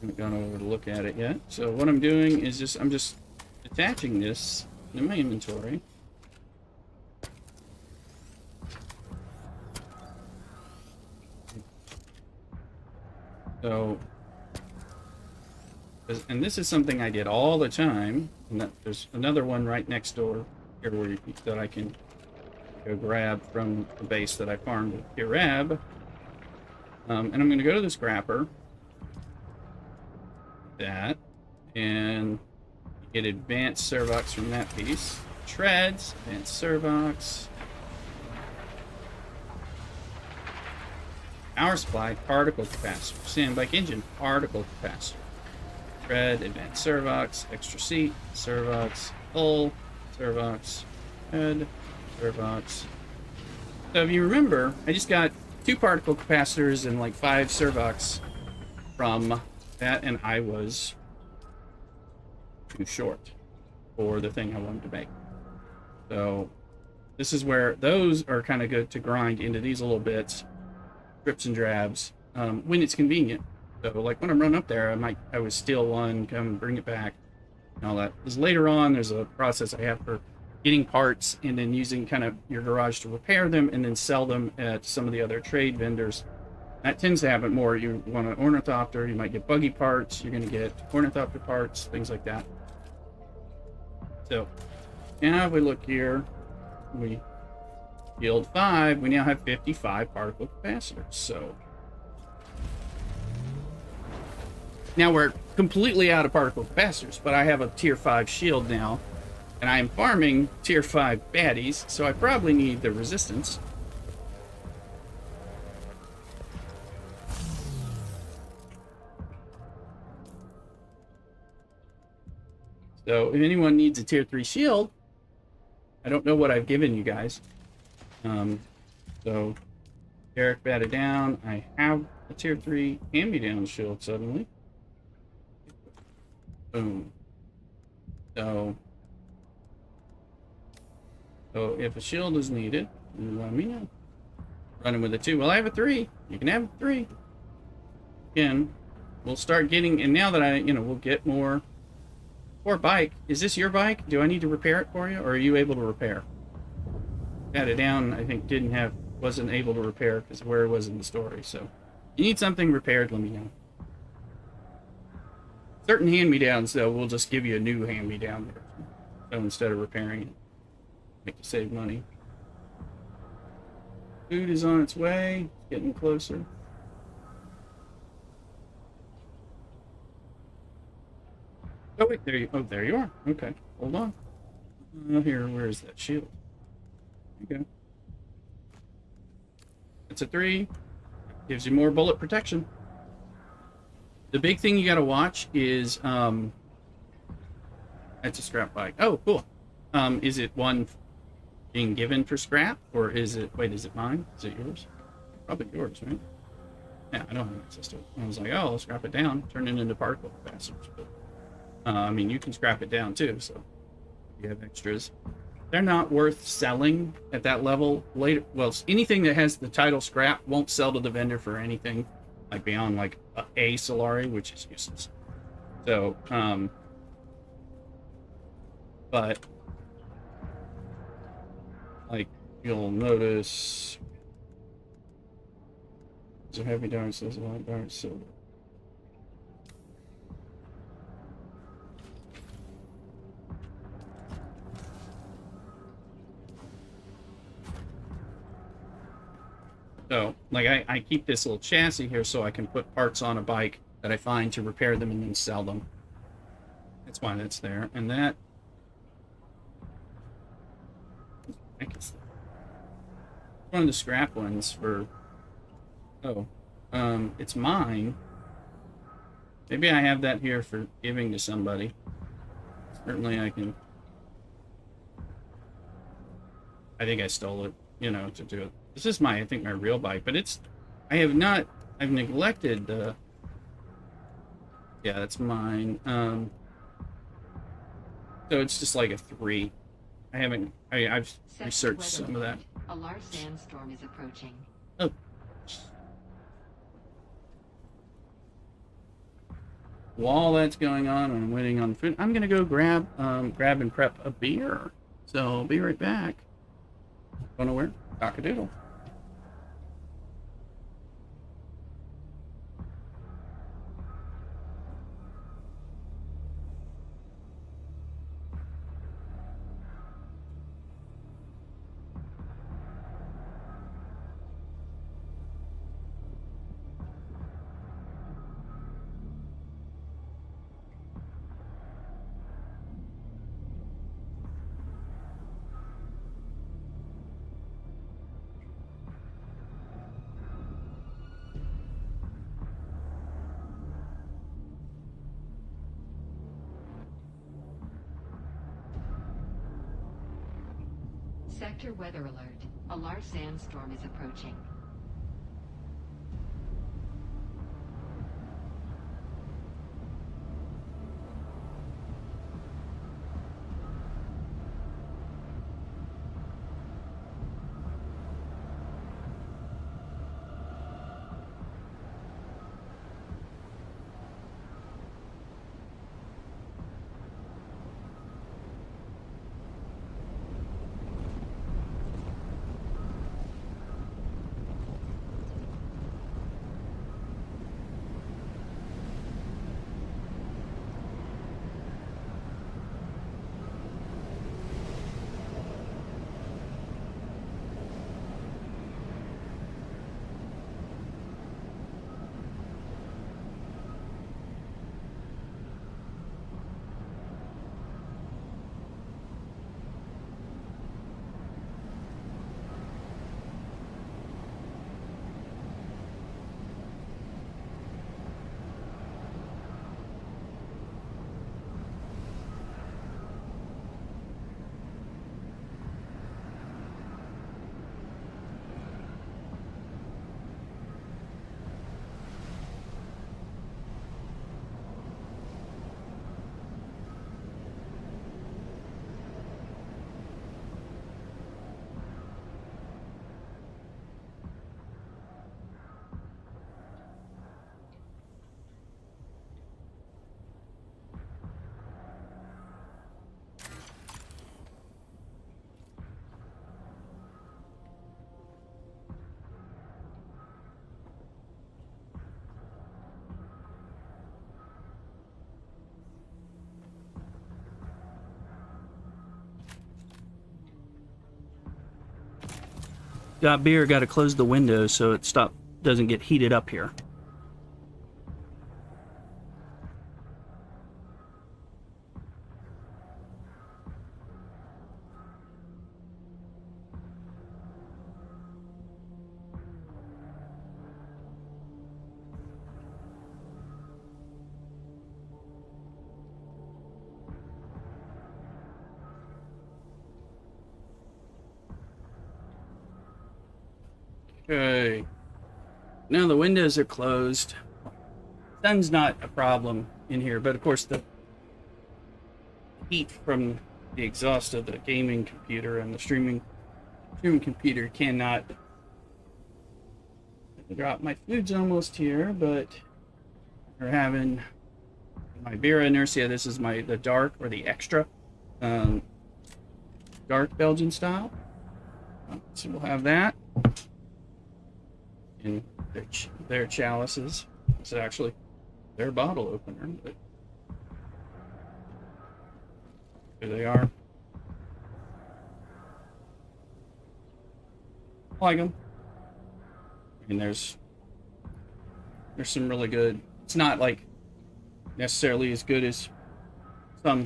haven't gone over to look at it yet. So what I'm doing is I'm just attaching this to my inventory. So, and this is something I did all the time. And there's another one right next door here that I can go grab from the base that I farmed with Kirab. And I'm going to go to the scrapper. That. And get advanced servox from that piece. Treads, advanced servox. Power supply, particle capacitor. Sandbike engine, particle capacitor. Red, advanced servox, extra seat, servox, hull, servox, red, servox. So if you remember, I just got 2 particle capacitors and like 5 servox from that, and I was too short for the thing I wanted to make. So this is where those are kind of good to grind into these little bits, drips and drabs, when it's convenient. So like when I'm running up there, I would steal one, come and bring it back, and all that. Because later on, there's a process I have for getting parts and then using kind of your garage to repair them and then sell them at some of the other trade vendors. That tends to happen more. You want an ornithopter, you might get buggy parts, you're going to get ornithopter parts, things like that. So now if we look here, we yield 5, we now have 55 particle capacitors. So now we're completely out of particle capacitors, but I have a tier 5 shield now, and I am farming tier 5 baddies, so I probably need the resistance. So if anyone needs a tier 3 shield, I don't know what I've given you guys. So Derek batted down. I have a tier 3 hand-me-down shield suddenly. Boom. So if a shield is needed, let me know. Running with a 2. Well, I have a 3. You can have a 3. Again, we'll start getting, and now that we'll get more. Poor bike. Is this your bike? Do I need to repair it for you, or are you able to repair? Batted down, I think wasn't able to repair because of where it was in the story. So, you need something repaired, let me know. Certain hand-me-downs, though, we'll just give you a new hand-me-down version. So instead of repairing it, make you save money. Food is on its way, getting closer. Oh wait, there you are. Okay, hold on. Here, where is that shield? There you go. It's a 3. Gives you more bullet protection. The big thing you gotta watch is, that's a scrap bike. Oh, cool. Is it one being given for scrap, or is it, wait, is it mine? Is it yours? Probably yours, right? Yeah, I don't have access to it. I was like, oh, I'll scrap it down, turn it into particle capacitors. But, I mean, you can scrap it down too, so you have extras. They're not worth selling at that level later. Well, anything that has the title scrap won't sell to the vendor for anything like beyond like a Solari, which is useless. So, but like you'll notice, so heavy darts, there's a lot of darts, silver. So, like, I keep this little chassis here so I can put parts on a bike that I find to repair them and then sell them. That's why that's there. And that... I guess one of the scrap ones for... Oh. It's mine. Maybe I have that here for giving to somebody. Certainly I can... I think I stole it, to do it. This is I think my real bike, but I've neglected the, yeah, that's mine. So it's just like a 3. I've researched some of that. A large sandstorm is approaching. Oh. While that's going on, I'm waiting on food. I'm gonna go grab and prep a beer. So I'll be right back. Going nowhere? Cock-a-doodle. Sector weather alert. A large sandstorm is approaching. Got beer, got to close the window so it doesn't get heated up here. Okay. Now the windows are closed. Sun's not a problem in here, but of course the heat from the exhaust of the gaming computer and the streaming computer cannot drop. My food's almost here, but we're having my beer inertia. This is the dark or the extra dark Belgian style. So we'll have that in their chalices. It's actually their bottle opener, but here they are. I like them. I mean, there's some really good. It's not like necessarily as good as some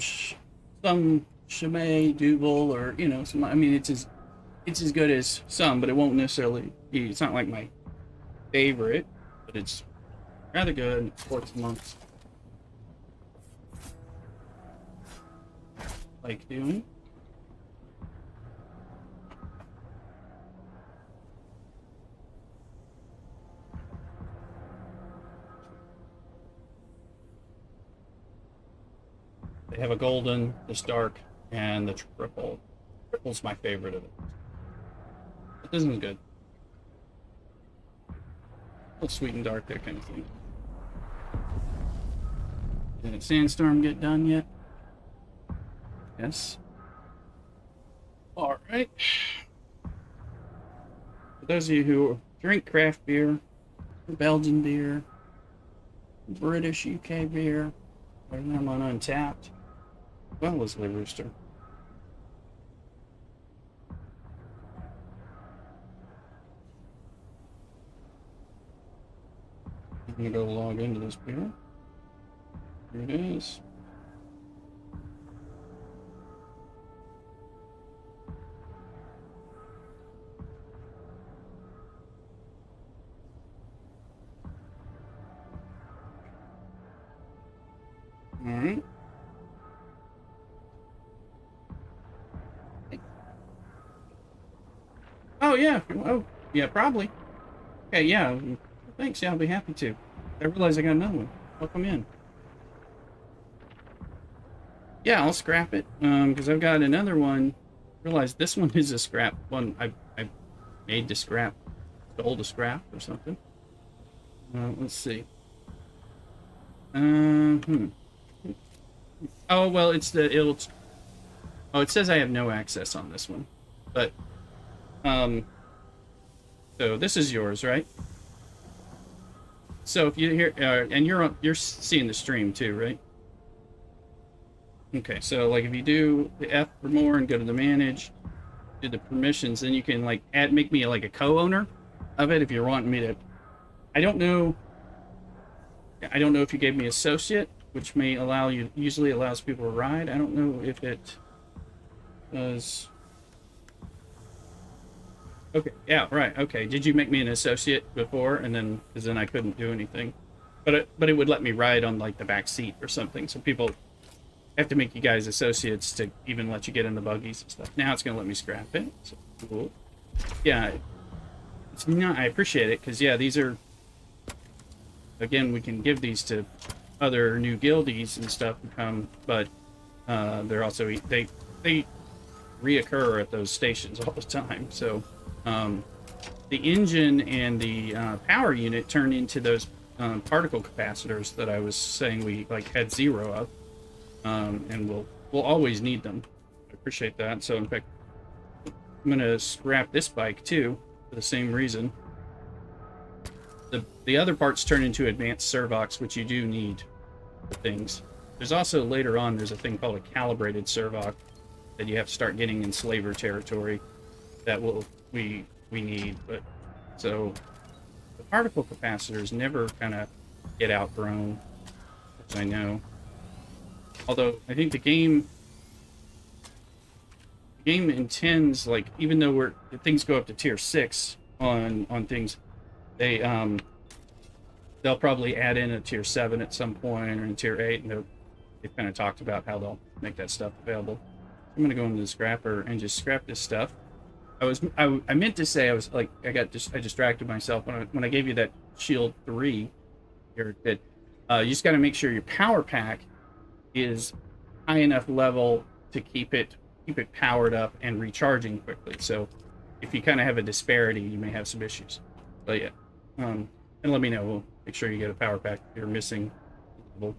Chimay Duvel or some. I mean, it's as good as some, but it won't necessarily be. It's not like my favorite, but it's rather good and it sports amongst like Dune. They have a golden, this dark, and the triple. Triple's my favorite of it. But this one's good. A little sweet and dark there kind of thing. Did Sandstorm get done yet? Yes. Alright. For those of you who drink craft beer, Belgian beer, British UK beer, or them on Untapped, well as the Rooster. I'm gonna go log into this beer. Here it is. All right. yeah. Oh, yeah, probably. Okay, yeah. Thanks, yeah, I'll be happy to. I realize I got another one. I'll come in. Yeah, I'll scrap it. Because I've got another one. Realize this one is a scrap one. I made to scrap, stole to scrap or something. Let's see. Oh well, oh, it says I have no access on this one, but so this is yours, right? So if you hear, and you're seeing the stream too, right? Okay, so like if you do the F for more and go to the manage, do the permissions, then you can like make me like a co-owner of it if you're wanting me to. I don't know if you gave me associate, which may allow you, usually allows people to ride. I don't know if it does. Okay, yeah, right. Okay, did you make me an associate before, and then because then I couldn't do anything, but it would let me ride on like the back seat or something. So people have to make you guys associates to even let you get in the buggies and stuff. Now it's gonna let me scrap it. So cool. Yeah, it's not. I appreciate it because yeah, these are. Again, we can give these to other new guildies and stuff to come, but they're also they reoccur at those stations all the time. So the engine and the power unit turn into those particle capacitors that I was saying we like had 0 of, and we'll always need them. I appreciate that. So in fact, I'm gonna scrap this bike too for the same reason. The other parts turn into advanced servox, which you do need for things. There's also later on there's a thing called a calibrated servox that you have to start getting in slaver territory that we need. But so the particle capacitors never kind of get outgrown, which I know. Although I think the game intends, like, even though things go up to tier 6 on things, they'll probably add in a tier 7 at some point, or in tier 8, and they've kind of talked about how they'll make that stuff available. I'm gonna go into the scrapper and just scrap this stuff. I meant to say, I was like, I distracted myself when I gave you that shield 3 here, that you just got to make sure your power pack is high enough level to keep it powered up and recharging quickly. So if you kind of have a disparity, you may have some issues. But yeah, and let me know. We'll make sure you get a power pack if you're missing level.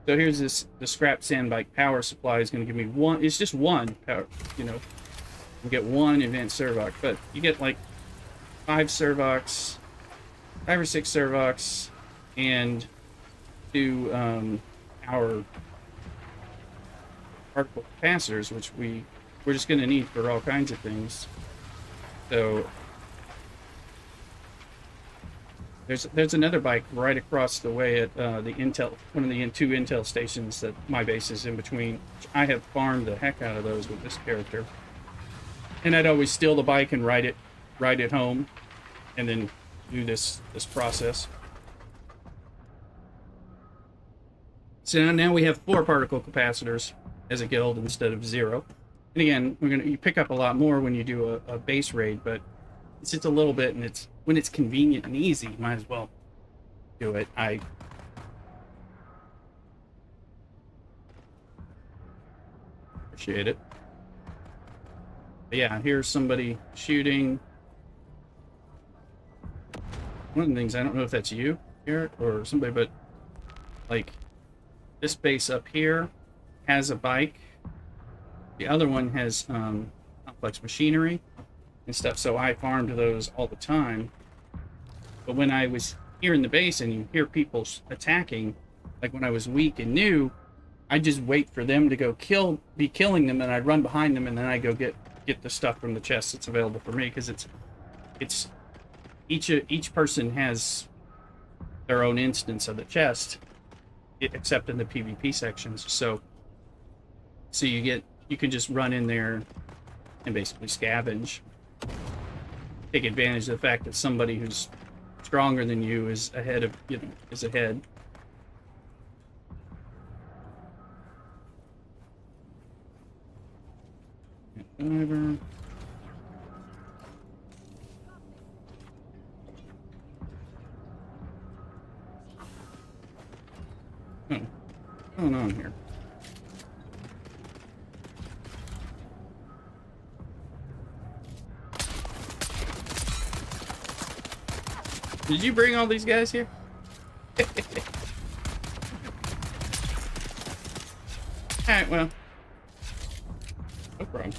So here's the scrap sand bike power supply is going to give me one. It's just one power, you get one advanced servox, but you get like 5 or 6 servox, and 2 power particle capacitors, which we're just going to need for all kinds of things. So there's another bike right across the way at the Intel, one of the 2 Intel stations that my base is in between. I have farmed the heck out of those with this character, and I'd always steal the bike and ride it home, and then do this process. So now we have 4 particle capacitors as a guild instead of 0. And again, you pick up a lot more when you do a base raid, but it's just a little bit, and when it's convenient and easy, you might as well do it. I appreciate it. But yeah, here's somebody shooting. One of the things, I don't know if that's you, Eric, or somebody, but like this base up here has a bike. The other one has complex machinery and stuff, so I farmed those all the time. But when I was here in the base and you hear people attacking, like when I was weak and new, I'd just wait for them to go be killing them, and I'd run behind them, and then I go get the stuff from the chest that's available for me, because it's each person has their own instance of the chest, except in the PvP sections. So you can just run in there and basically scavenge, take advantage of the fact that somebody who's stronger than you is ahead. Driver. going on here? Did you bring all these guys here? Alright, well. No problem.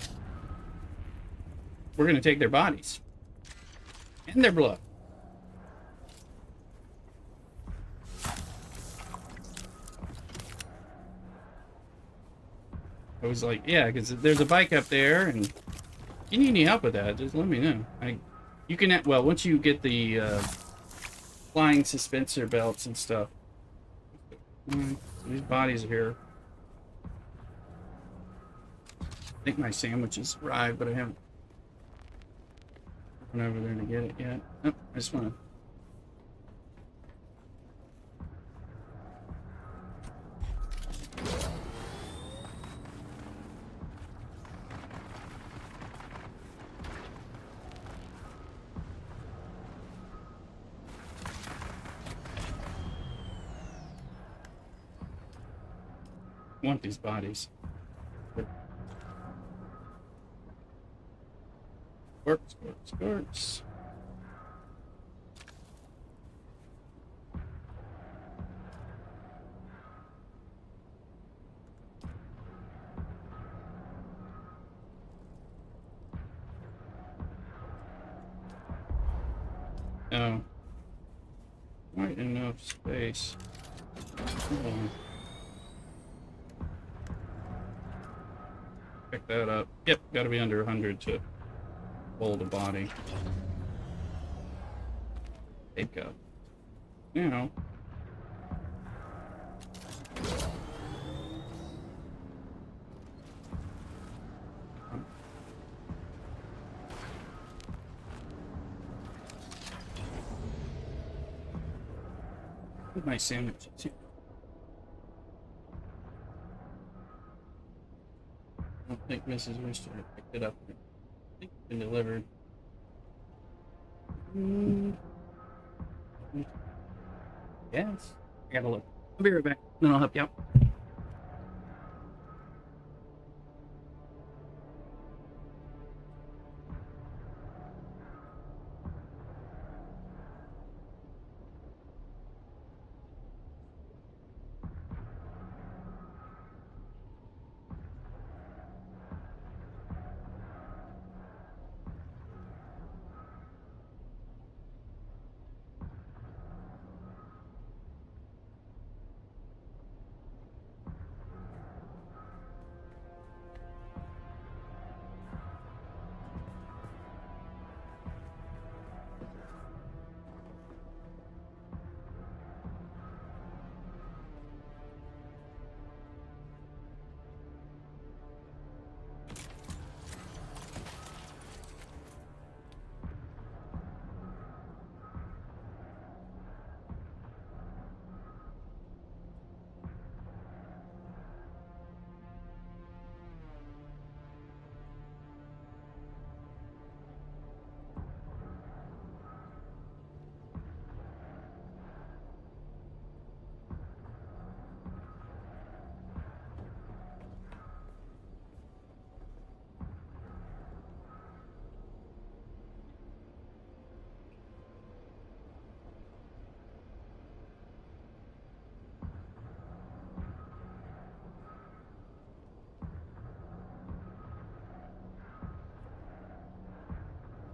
We're gonna take their bodies. And their blood. I was like, yeah, because there's a bike up there, and if you need any help with that, just let me know. You can, well, once you get the flying suspensor belts and stuff. So these bodies are here. I think my sandwiches arrived, but I haven't gone over there to get it yet. Oh, I just want to. Want these bodies. Squirts. Oh. Quite enough space. Hold on. Pick that up. Yep, gotta be under 100 to hold a body. Take up. You know. My sandwiches here. I don't think Mrs. Wister picked it up. I think it's been delivered. Yes. I gotta look. I'll be right back. Then I'll help you out.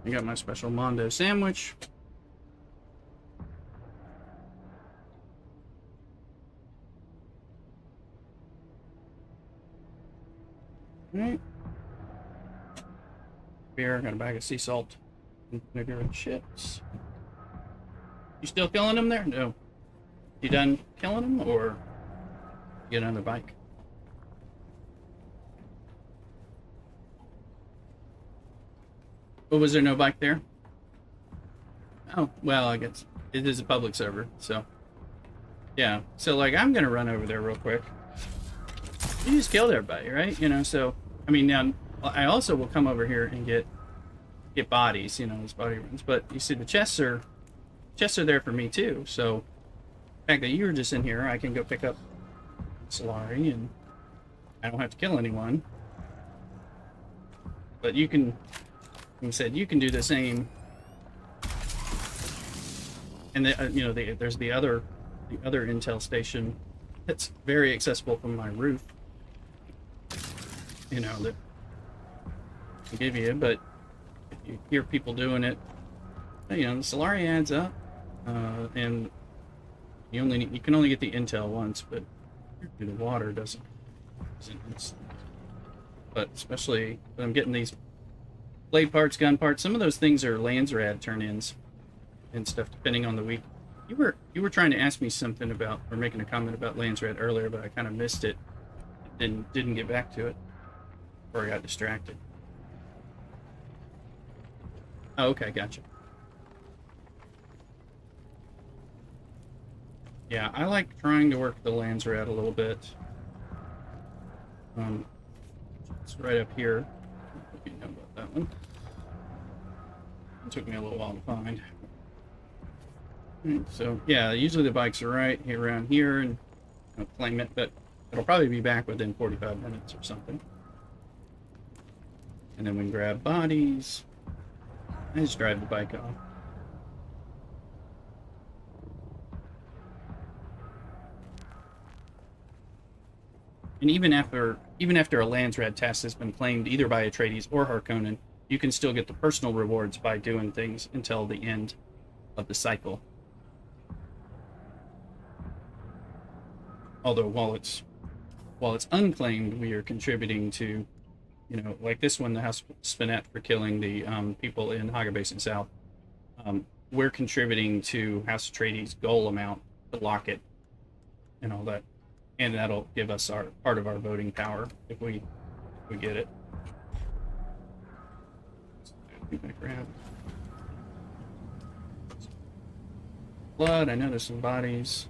I got my special Mondo sandwich. Alright. Beer, got a bag of sea salt and vinegar and chips. You still killing them there? No. You done killing them or get on the bike? But was there no bike there? Oh, well, I guess it is a public server, so. Yeah, so like I'm gonna run over there real quick. You just killed everybody, right? You know, so, I mean, now, I also will come over here and get bodies, you know, as body runs. But you see the chests are there for me too, so the fact that you were just in here, I can go pick up Solari, and I don't have to kill anyone. But you can, like I said, you can do the same. And there's the other intel station that's very accessible from my roof. You know that I give you, but if you hear people doing it, the Solari adds up, and you can only get the intel once, but the water doesn't. But especially when I'm getting these blade parts, gun parts, some of those things are Landsrad turn-ins and stuff, depending on the week. You were trying to ask me something about, or making a comment about Landsrad earlier, but I kind of missed it. Didn't get back to it, or I got distracted. Oh, okay, gotcha. Yeah, I like trying to work the Landsrad a little bit. It's right up here. If you know about that one. It took me a little while to find. Right, so yeah, usually the bikes are right here around here, and I'll claim it, but it'll probably be back within 45 minutes or something. And then we can grab bodies. I just drive the bike off. And even after a Landsrad task has been claimed either by Atreides or Harkonnen, you can still get the personal rewards by doing things until the end of the cycle. Although while it's unclaimed, we are contributing to, like this one, the House Spinette for killing the people in Haga Basin South. We're contributing to House Atreides' goal amount to lock it and all that. And that'll give us our part of our voting power if we get it. Grab blood. I know there's some bodies.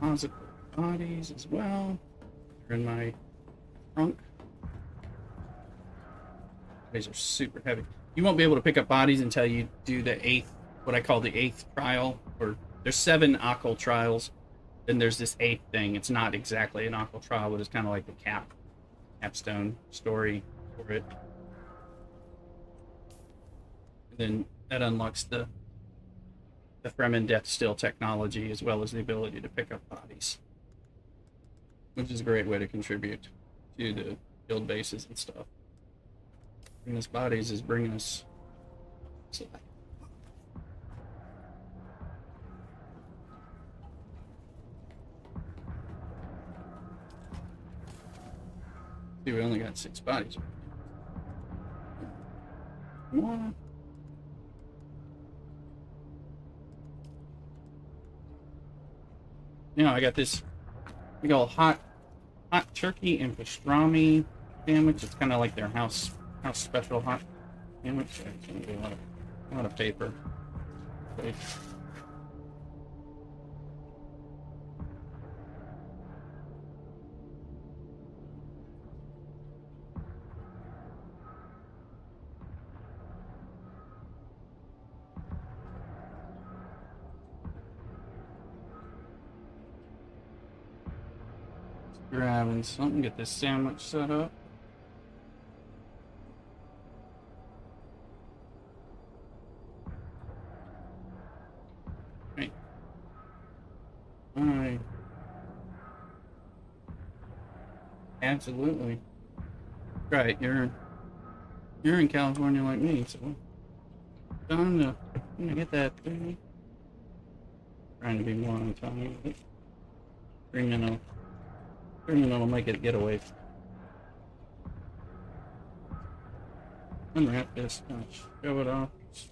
Deposit bodies as well. They're in my trunk. These are super heavy. You won't be able to pick up bodies until you do what I call the 8th trial, or there's 7 Occult trials, then there's this 8th thing. It's not exactly an Occult trial, but it's kind of like the capstone story for it. And then that unlocks the Fremen Death Still technology, as well as the ability to pick up bodies, which is a great way to contribute to the guild bases and stuff. Bringing us bodies is bringing us. See, we only got 6 bodies. More. Now I got this big old hot turkey and pastrami sandwich. It's kind of like their house special hot sandwich. It's gonna be a lot of paper. Grabbing something, get this sandwich set up. Right. Alright. Absolutely. Right, you're in California like me, so time to get that thing. Trying to be more on time with it. 3 minutes. Will make it get away. Unwrap this, show it off. It's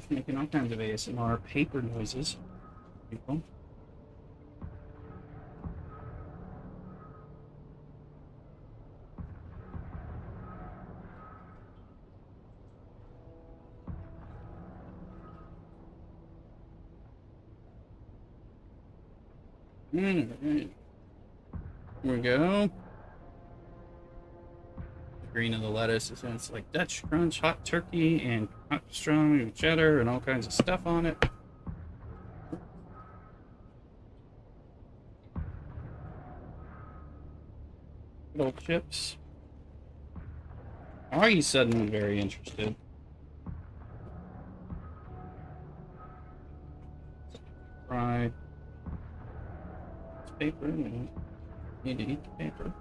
making all kinds of ASMR paper noises. People. Alright. Here we go. green of the lettuce. And it's like Dutch crunch, hot turkey, and hot pastrami, cheddar, and all kinds of stuff on it. Good old chips. Why are you suddenly very interested? Fry. It's paper. We need to eat the paper.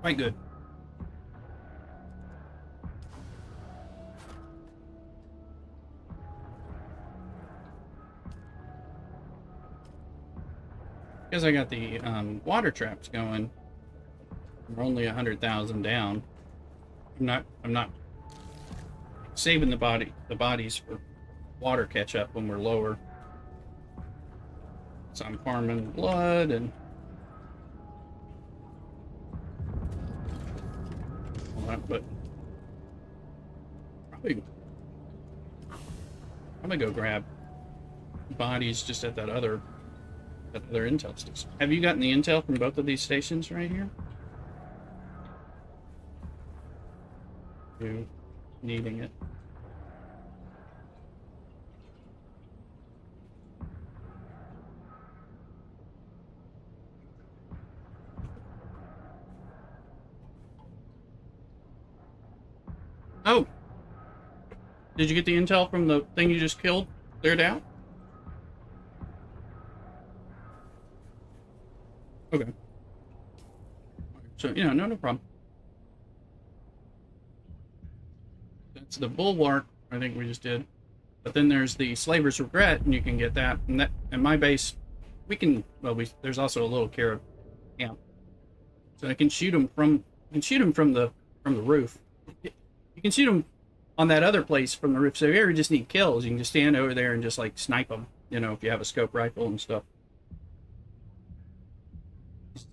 Quite good. Because I got the water traps going, we're only 100,000 down. I'm not saving the bodies for water catch up when we're lower. So I'm farming blood and all that, but probably I'm gonna go grab bodies just at that other intel station. Have you gotten the intel from both of these stations right here? You needing it. Oh! Did you get the intel from the thing you just killed? Cleared out? Okay. So, yeah, no problem. That's the bulwark, I think we just did. But then there's the Slaver's Regret, and you can get that. And my base, we can, well, there's also a little carrot camp. So I can shoot them from the roof. You can shoot them on that other place from the roof. So if you ever just need kills, you can just stand over there and just like snipe them, you know, if you have a scope rifle and stuff.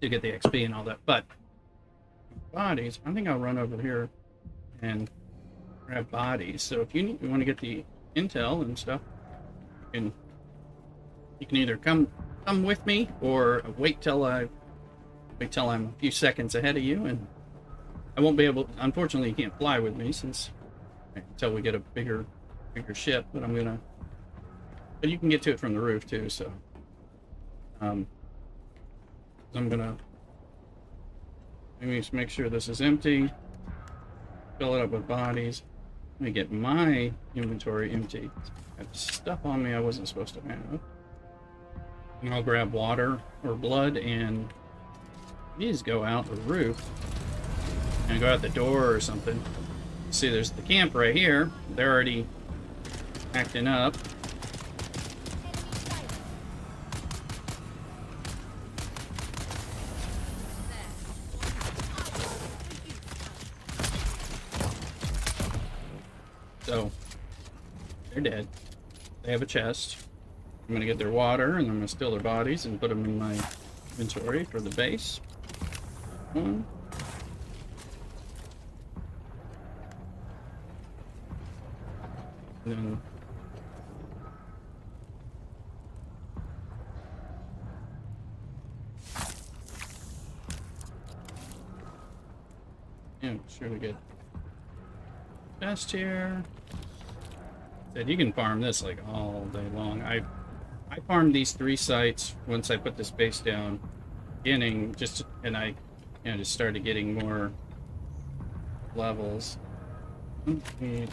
To get the XP and all that. But bodies, I think I'll run over here and grab bodies. So if you want to get the intel and stuff, you can either come with me or wait till I'm a few seconds ahead of you, and I won't be able. Unfortunately, you can't fly with me until we get a bigger ship. But but you can get to it from the roof too. So I'm gonna maybe just make sure this is empty, fill it up with bodies. Let me get my inventory empty. I have stuff on me I wasn't supposed to have. And I'll grab water or blood, and these go out the roof and go out the door or something. See, there's the camp right here. They're already acting up. So, they're dead. They have a chest. I'm gonna get their water, and I'm gonna steal their bodies and put them in my inventory for the base. One. And then yeah, sure we get chest here. Said you can farm this like all day long. I farmed these 3 sites once I put this base down, beginning and I just started getting more levels. Okay.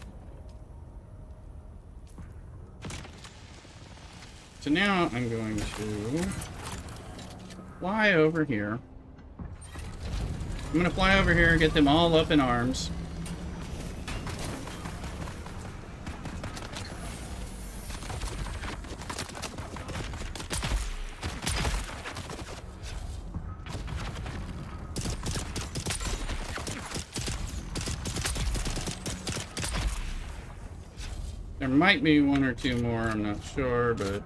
So now I'm going to fly over here. I'm gonna fly over here and get them all up in arms. There might be 1 or 2 more, I'm not sure, but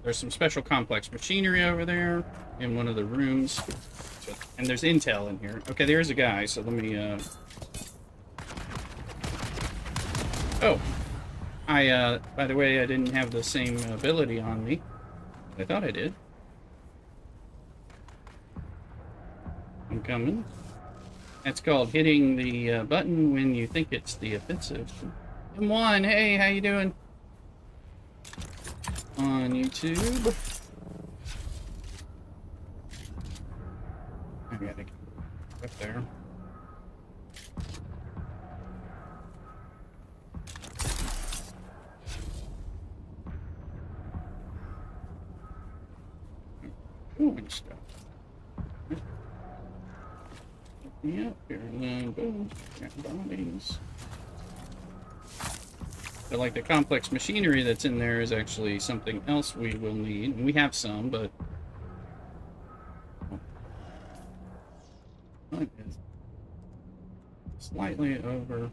there's some special complex machinery over there in one of the rooms. And there's intel in here. Okay, there's a guy, so let me Oh, by the way, I didn't have the same ability on me. I thought I did. I'm coming. That's called hitting the button when you think it's the offensive. M1, hey, how you doing? On YouTube. I gotta get up there. Doing stuff. Yep, here and then boom. Got bodies. So like the complex machinery that's in there is actually something else we will need. And we have some, but it is slightly over.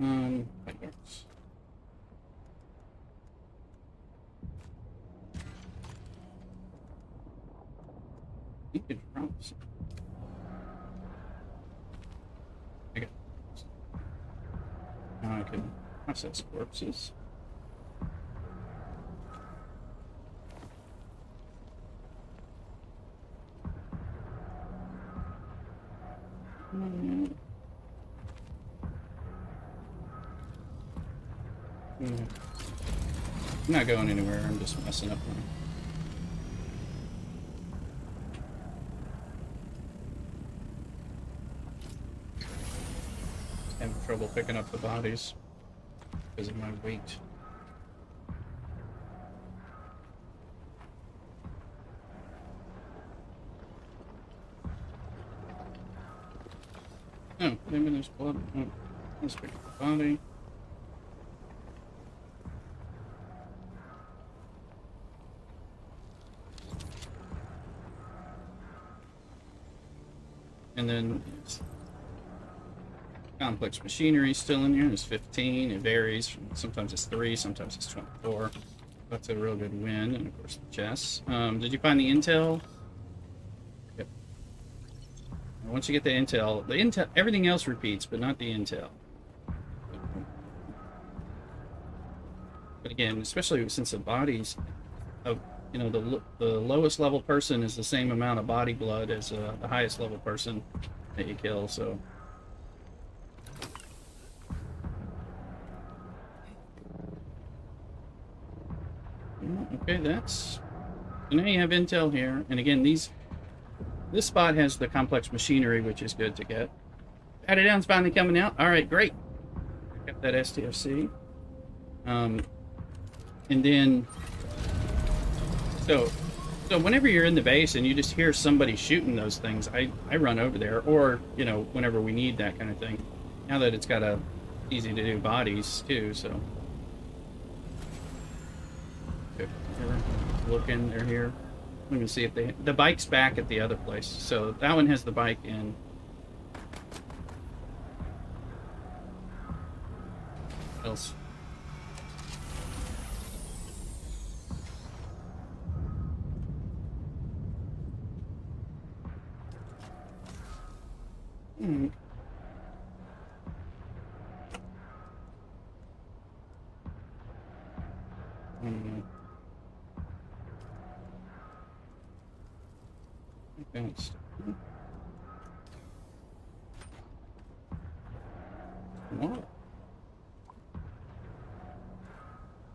Lightworks. You could drop some. Okay. Now I can process corpses. I'm not going anywhere, I'm just messing up my... Having trouble picking up the bodies because of my weight. Oh, maybe there's blood. Oh, let's pick up the body. And then complex machinery still in here. There's 15. It varies. Sometimes it's 3, sometimes it's 24. That's a real good win. And of course the chests. Did you find the intel? Yep. And once you get the intel, everything else repeats, but not the intel. But again, especially since the bodies of, you know, the lowest level person is the same amount of body blood as the highest level person that you kill, so. Okay, that's... So now you have intel here, and again, this spot has the complex machinery, which is good to get. Patty Down's finally coming out. All right, great. Got that STFC. And then... So whenever you're in the base and you just hear somebody shooting those things, I run over there, or, you know, whenever we need that kind of thing. Now that it's got a easy to do bodies too, so. Okay, looking, they're here. Let me see if the bike's back at the other place. So that one has the bike in. What else? Hmm. Advanced. What?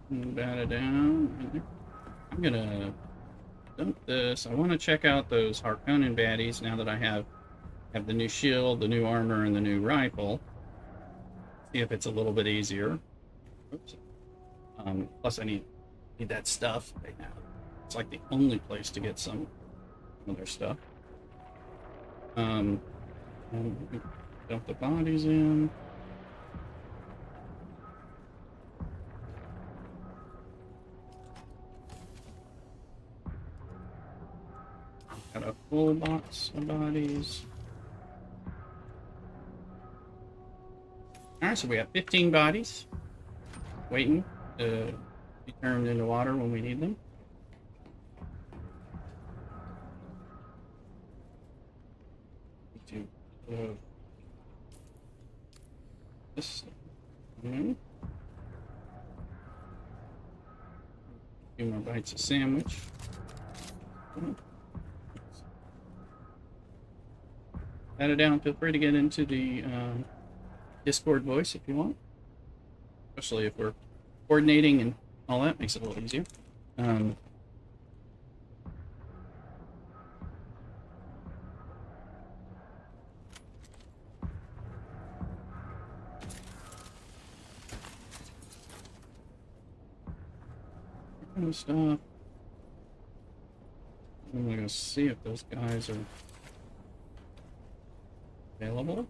Bat it down. I'm gonna dump this. I want to check out those Harkonnen baddies now that I have the new shield, the new armor, and the new rifle. See if it's a little bit easier. Oops. Plus, I need that stuff right now. It's like the only place to get some of their stuff. And dump the bodies in. Got a full box of bodies. Alright, so we have 15 bodies waiting to be turned into water when we need them. this. A few more bites of sandwich. Add it down. Feel free to get into the Discord voice if you want. Especially if we're coordinating and all that, makes it a little easier. Kind of stuff. I'm gonna see if those guys are available.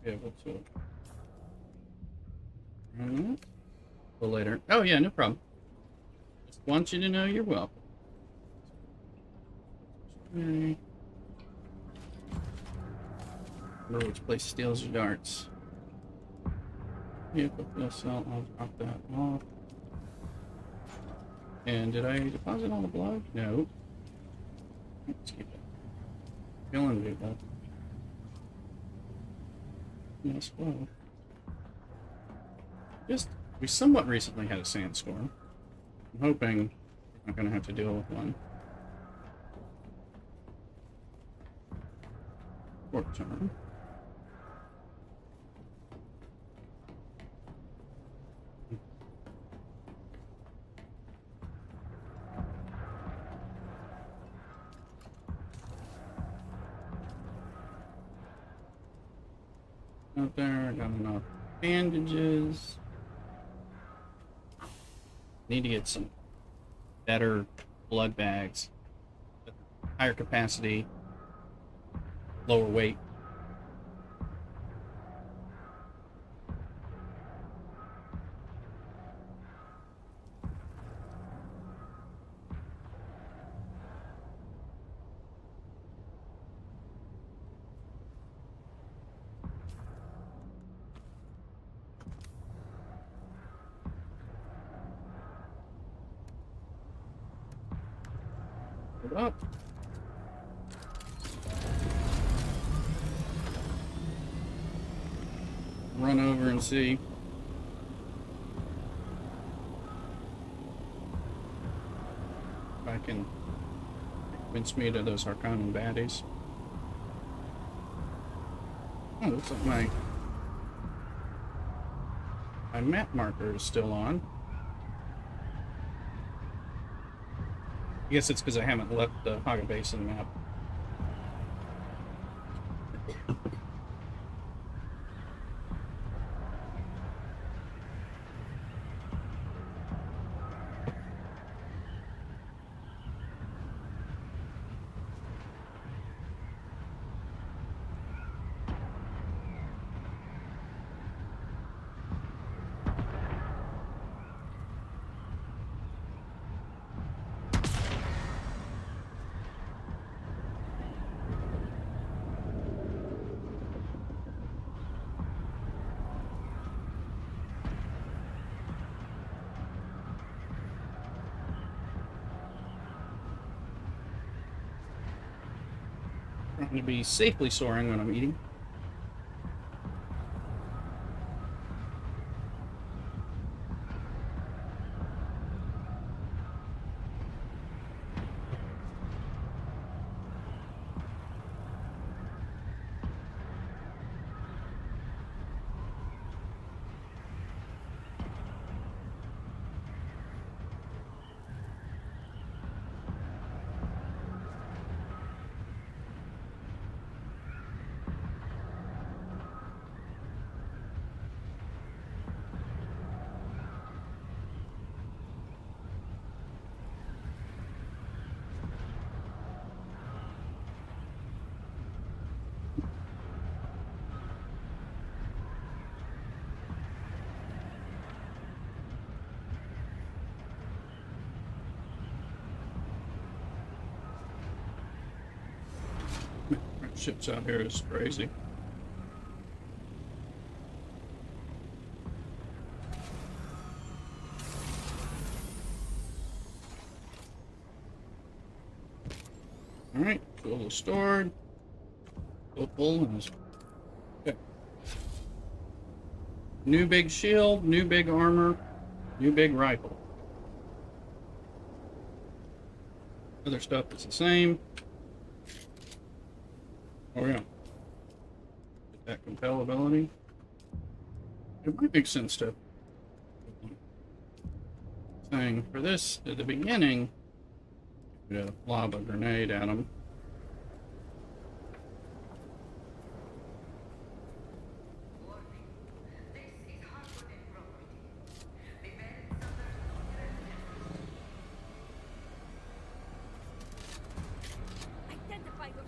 Be able to. A little later. Oh yeah, no problem. Just want you to know you're welcome. Okay. Remember which place steals your darts. Vehicle fuel cell, I'll drop that off. And did I deposit all the blood? No. Let's keep it. Killing people. Yes, well. We somewhat recently had a sandstorm. I'm hoping we're not going to have to deal with one. Short term. Out there, I got enough bandages. Need to get some better blood bags. Higher capacity, lower weight. Up. Run over and see. If I can convince me to those Harkonnen baddies. Oh, looks like my map marker is still on. I guess it's because I haven't left the Haga Basin map. Trying to be safely soaring when I'm eating. Ships out here is crazy. Alright, tool is stored. Full and okay. New big shield, new big armor, new big rifle. Other stuff is the same. Oh yeah. Get that compel ability. It might make sense to thing for this at the beginning. Lob a grenade at him. Identify yourself.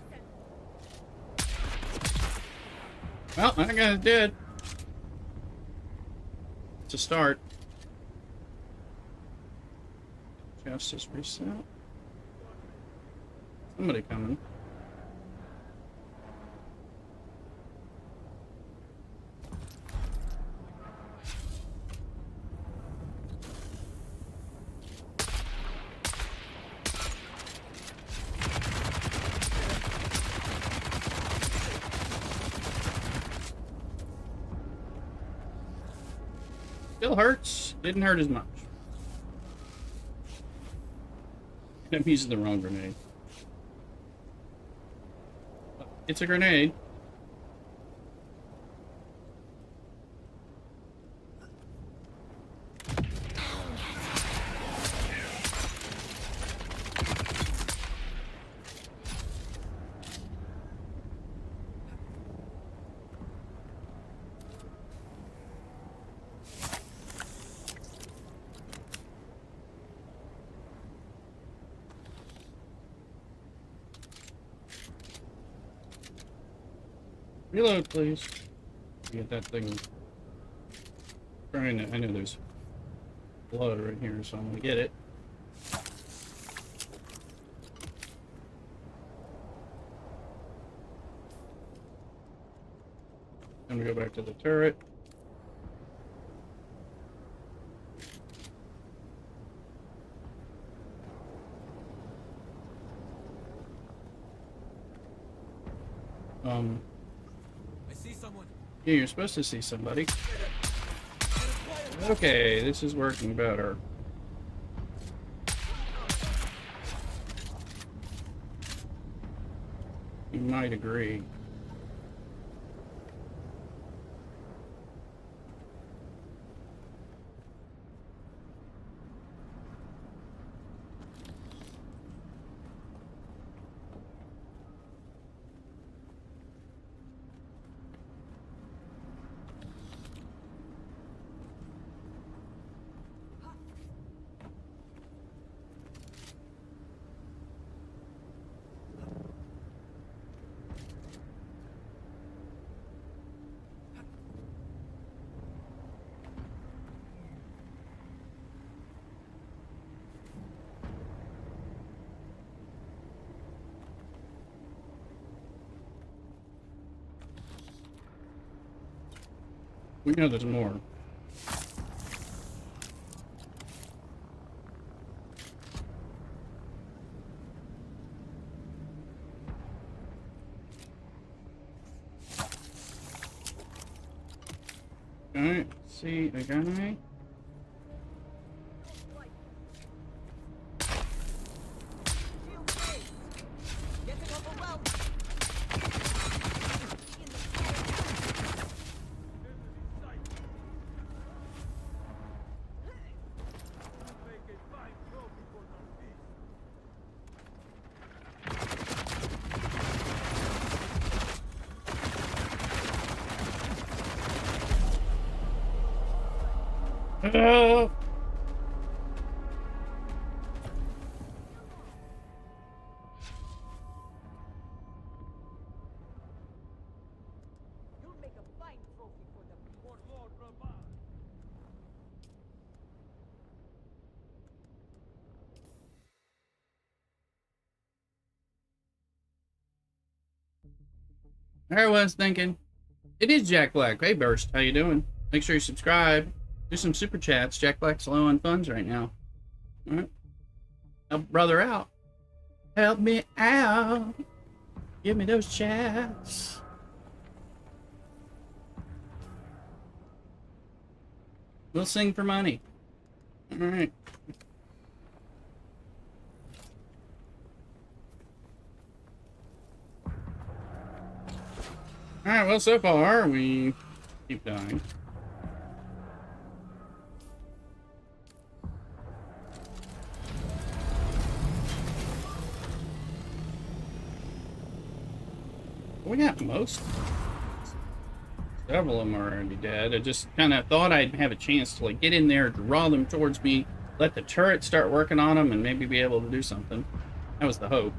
Well, that guy's dead. It's a start. Chest is reset. Somebody coming. Still hurts. Didn't hurt as much. I'm using the wrong grenade. It's a grenade. Reload, please. Get that thing. Trying to. I know there's blood right here, so I'm gonna get it. I'm gonna go back to the turret. I see someone. Yeah, you're supposed to see somebody. Okay, this is working better. You might agree. We know there's more. Alright, see a guy. Getting overwhelmed. Oh! You'll make a fine trophy for the Lord Ravan. I was thinking. It is Jack Black. Hey, Burst. How you doing? Make sure you subscribe. Do some super chats. Jack Black's low on funds right now. All right. Help brother out. Help me out. Give me those chats. We'll sing for money. All right. All right. Well, so far we keep dying. We got most. Several of them are already dead. I just kind of thought I'd have a chance to like get in there, draw them towards me, let the turret start working on them, and maybe be able to do something. That was the hope.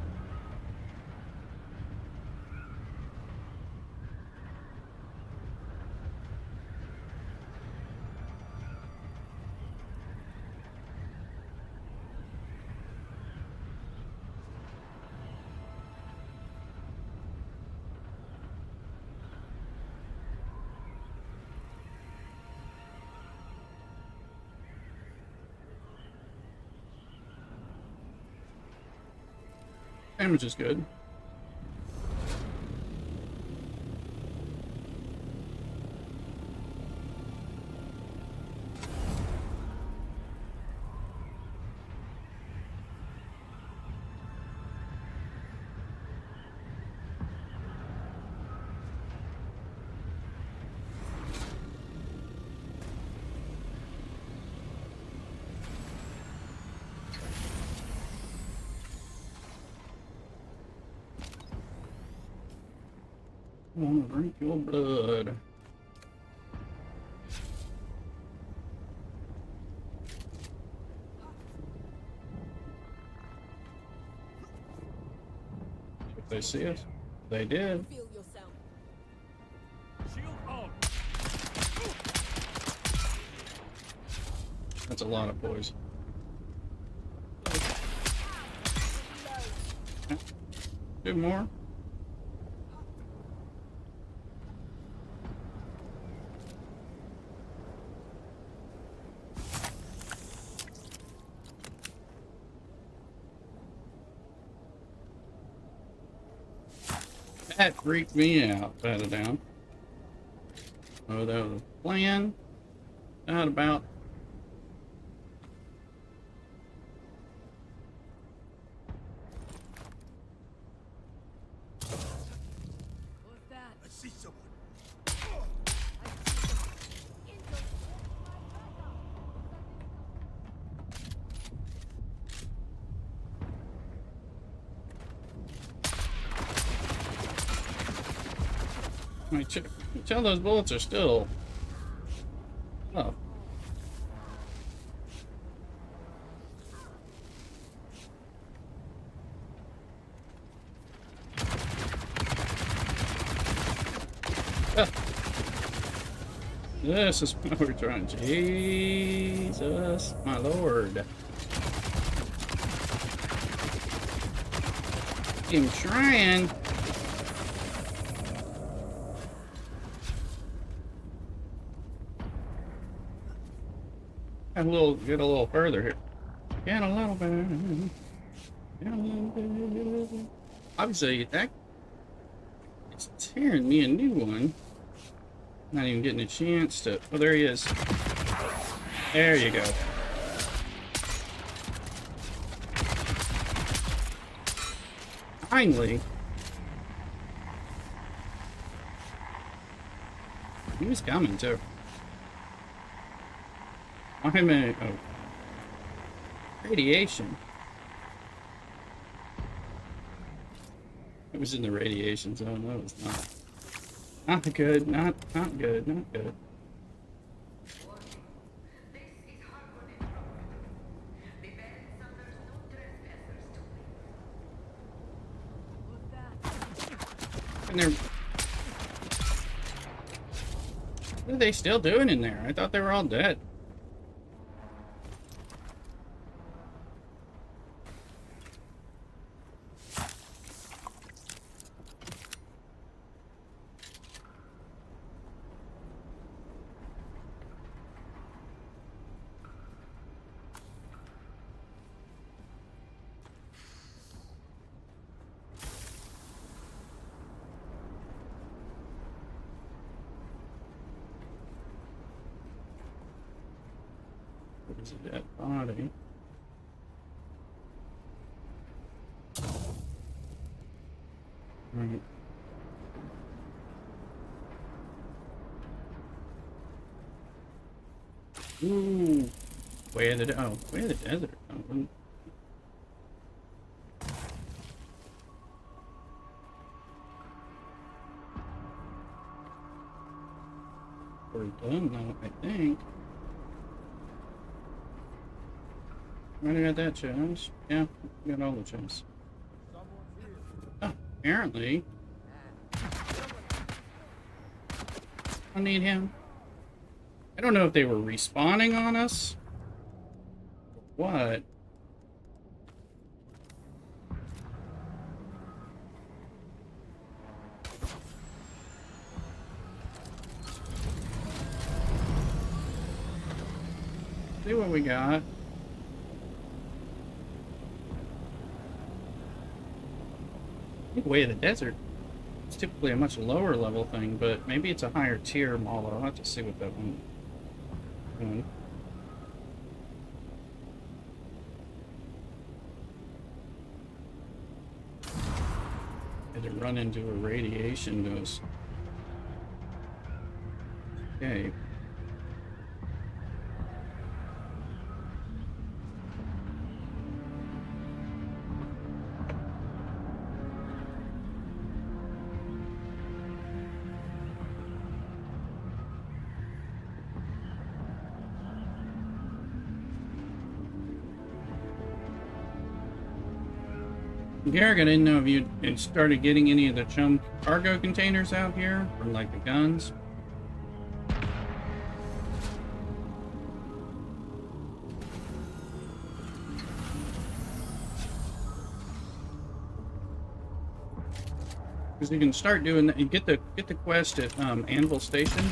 Damage is good. I want to drink your blood. If they see us, they did. Feel yourself. Shield up. That's a lot of poison. Two more. That freaked me out, pat it down. Oh, that was a plan. Not about. What's that? I see someone. I mean, tell those bullets are still. Oh. Ah. This is what we're trying. Jesus, my Lord. I'm trying. Get a little further here. Get a little bit. Get a little bit. Obviously, that it's tearing me a new one. Not even getting a chance to. Oh, there he is. There you go. Finally. He was coming too. Why am I? Oh. Radiation. It was in the radiation zone. That was not good. Not good. Not good. And they're. What are they still doing in there? I thought they were all dead. There's a dead body. Right. Ooh. Way of the desert. Oh, we're done now, I think. Already got that chest. Yeah, we got all the chests. Oh, apparently. I need him. I don't know if they were respawning on us. Or what? See what we got. Way of the desert. It's typically a much lower level thing, but maybe it's a higher tier model. I'll have to see what that one. Had to run into a radiation dose. Okay. Garrick, I didn't know if you had started getting any of the chum cargo containers out here from like the guns. Because you can start doing that. You get the quest at Anvil Station.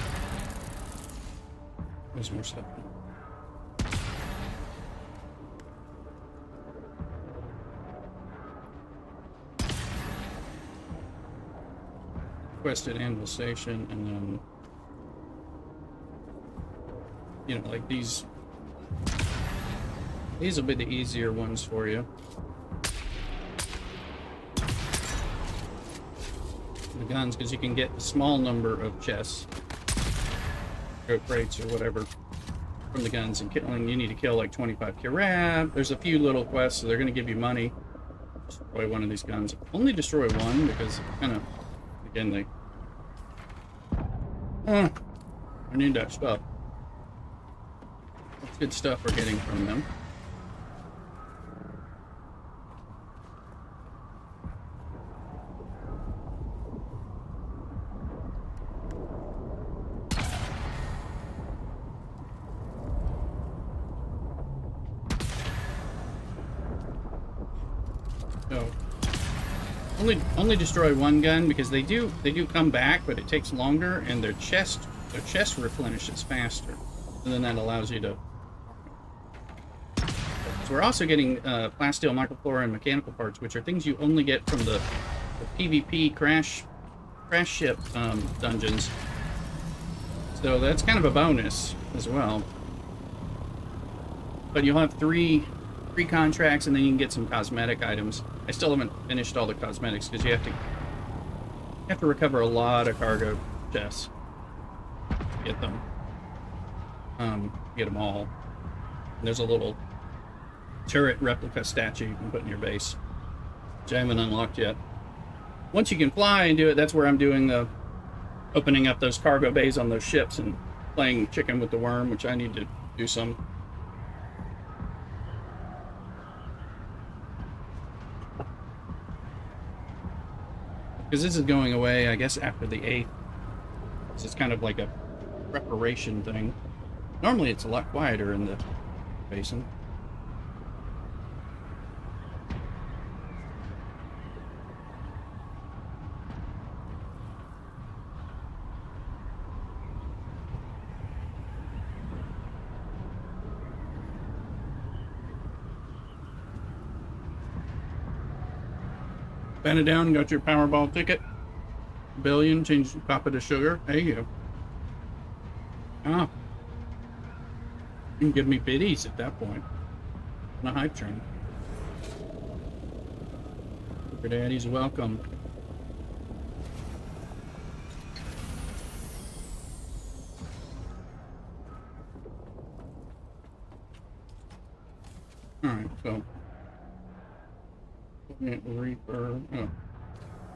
There's more stuff. Quest at Anvil Station, and then you know, like these will be the easier ones for you. The guns, because you can get a small number of chests or crates or whatever from the guns, and killing, you need to kill like 25 Kirab. There's a few little quests, so they're going to give you money. Destroy one of these guns. Only destroy one, because kind of, again, they I need that stuff. That's good stuff we're getting from them. So only destroy one gun, because they do come back, but it takes longer, and their chest replenishes faster, and then that allows you to. So we're also getting plasteel, microflora, and mechanical parts, which are things you only get from the PvP crash ship dungeons. So that's kind of a bonus as well. But you'll have three contracts, and then you can get some cosmetic items. I still haven't finished all the cosmetics, because you have to recover a lot of cargo chests to get them. Get them all. And there's a little turret replica statue you can put in your base, which I haven't unlocked yet. Once you can fly and do it, that's where I'm doing the opening up those cargo bays on those ships and playing chicken with the worm, which I need to do some. Because this is going away, I guess, after the 8th. So it's kind of like a preparation thing. Normally it's a lot quieter in the basin. Bend it down, got your Powerball ticket. Billion, change copper to sugar. There you go. Ah. can give me biddies at that point. On a hype train. Sugar daddy's welcome. Alright, so Reaper. Oh,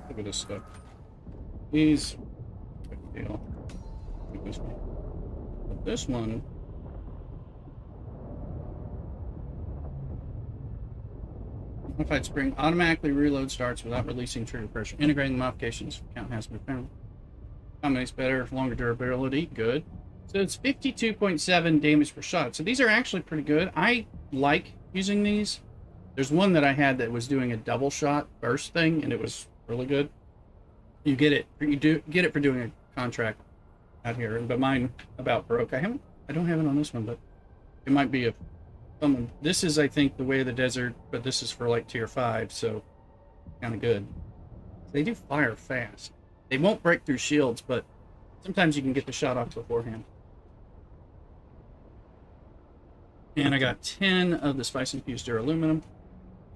look at this stuff. These big deal. Look at this one. But this one modified spring automatically reload starts without releasing trigger pressure. Integrating the modifications count has been found. Combinates better, longer durability. Good. So it's 52.7 damage per shot. So these are actually pretty good. I like using these. There's one that I had that was doing a double shot burst thing, and it was really good. You get it for doing a contract out here, but mine about broke. I don't have it on this one, but it might be someone. This is, I think, the Way of the Desert, but this is for like tier 5, so kind of good. They do fire fast. They won't break through shields, but sometimes you can get the shot off beforehand. And I got 10 of the spice infused aluminum.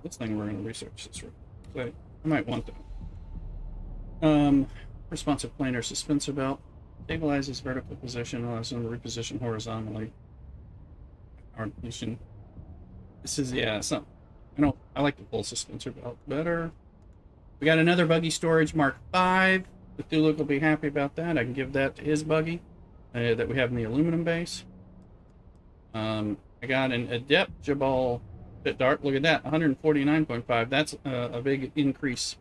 This thing we're going to research this real quick. I might want that. Responsive planar suspensor belt. Stabilizes vertical position, allows them to reposition horizontally. This is, yeah, some. I like the full suspensor belt better. We got another buggy storage Mark 5. Cthulhu will be happy about that. I can give that to his buggy that we have in the aluminum base. I got an Adept Jabal Pit Dart. Look at that, 149.5. That's a big increase.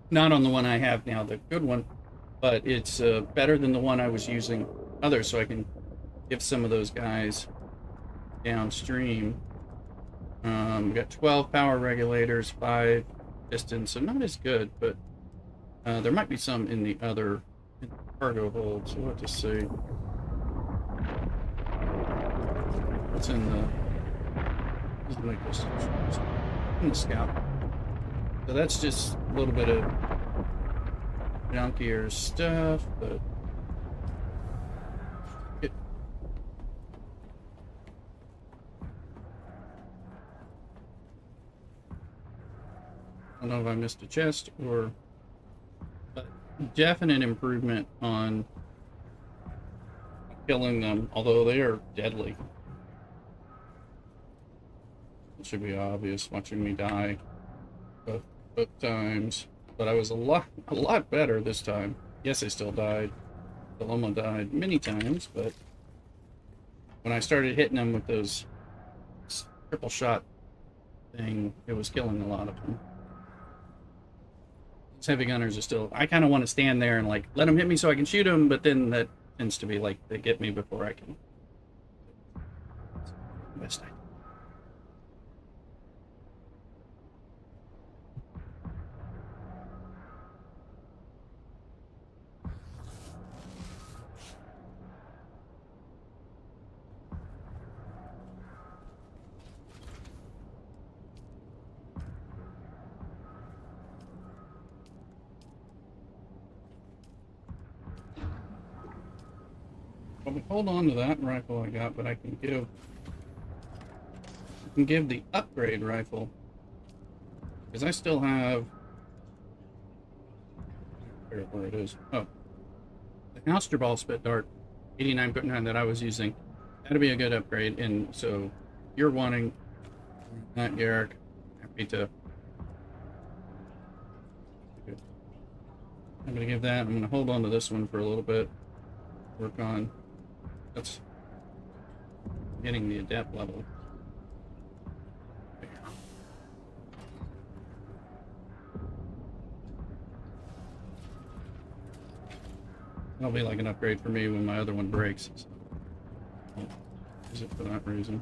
Not on the one I have now, the good one, but it's better than the one I was using others, so I can give some of those guys downstream. We got 12 power regulators, 5 pistons, so not as good, but there might be some in the other cargo hold, so we'll have to see. What's in the in the scout? So that's just a little bit of junkier stuff, but I don't know if I missed a chest or, but definite improvement on killing them, although they are deadly. It should be obvious watching me die both times, but I was a lot better this time. Yes, I still died. Paloma died many times, but when I started hitting them with those triple shot thing, it was killing a lot of them. These heavy gunners are still. I kind of want to stand there and like let them hit me so I can shoot them, but then that tends to be like they get me before I can. Best I. Well, hold on to that rifle I got, but I can give the upgrade rifle, because I still have, I forget where it is. Oh, the Hauster Ball Spit Dart 89.9 that I was using. That'd be a good upgrade. And so you're wanting that, Garrick. Happy to. I'm gonna give that. I'm gonna hold on to this one for a little bit. Work on. That's getting the adept level. That'll be like an upgrade for me when my other one breaks. So I'll use it for that reason.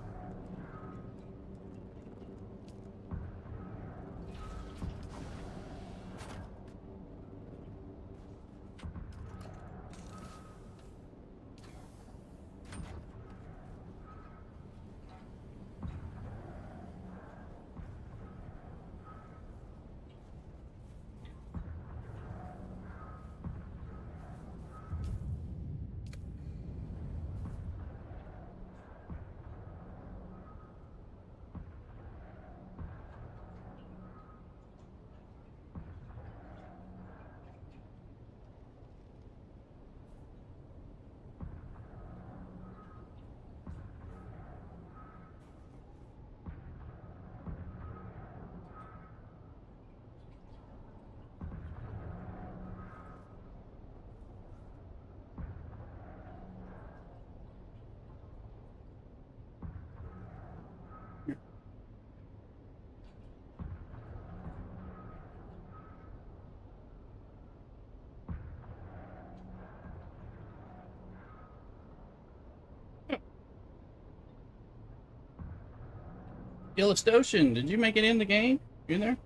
Illustration, did you make it in the game? You in there?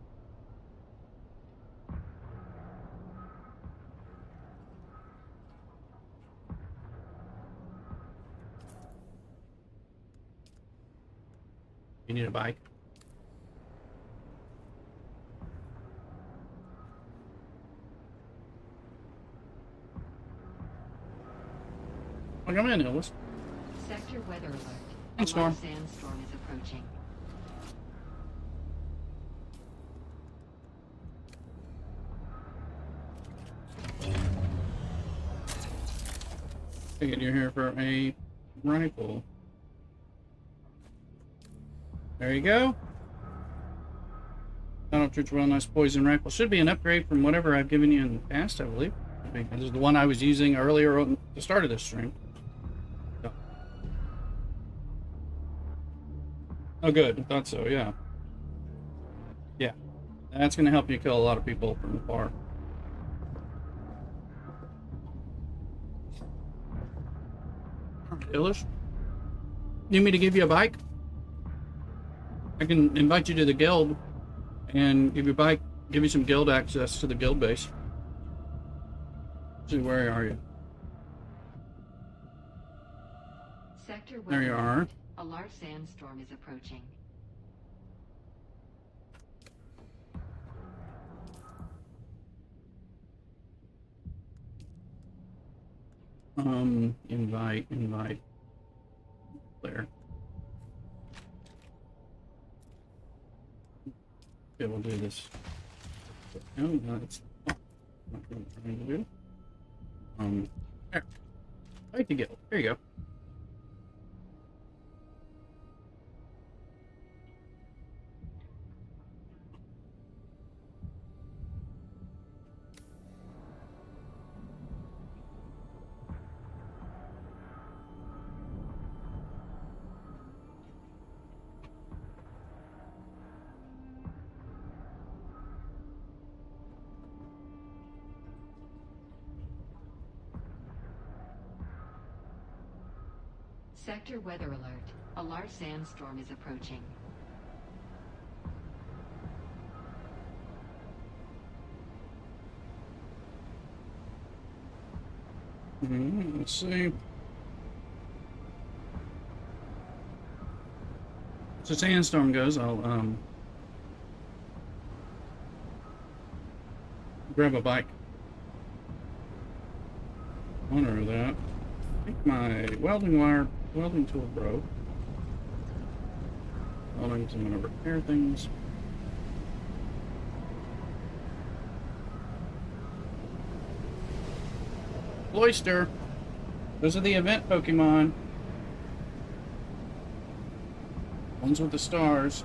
You need a bike? Oh, come in, Ellis. Sector weather alert. A Sandstorm. large sandstorm is approaching. Figured you're here for a rifle. There you go. Donald Church, well, nice poison rifle. Should be an upgrade from whatever I've given you in the past, I believe. This is the one I was using earlier on the start of this stream. So. Oh, good. I thought so, yeah. Yeah. That's going to help you kill a lot of people from afar. Illish? Need me to give you a bike? I can invite you to the guild and give you a bike, give you some guild access to the guild base. Let's see, where are you? Sector There you weather are. alert. A large sandstorm is approaching. Invite. There. Okay, we'll do this. No, that's not what I'm trying to do. There. Right to guild. There you go. Sector weather alert. A large sandstorm is approaching. Let's see. So sandstorm goes, I'll grab a bike. Honor that. I think my welding tool broke. Welding, so I'm gonna repair things. Cloyster. Those are the event Pokemon. Ones with the stars.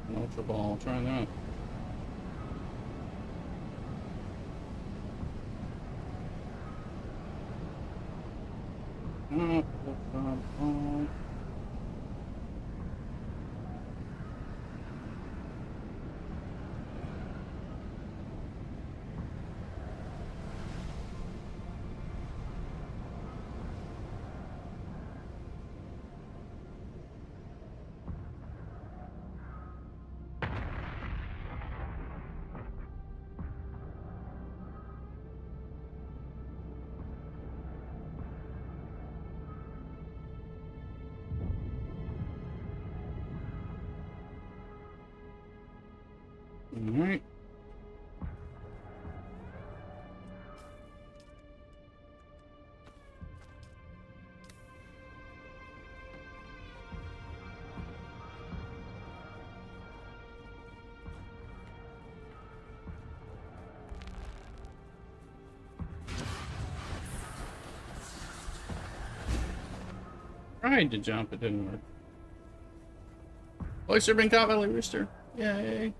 An Ultra Ball, try that. Ultra Ball. Alright. Tried to jump, it didn't work. Oyster been caught by the rooster. Yay.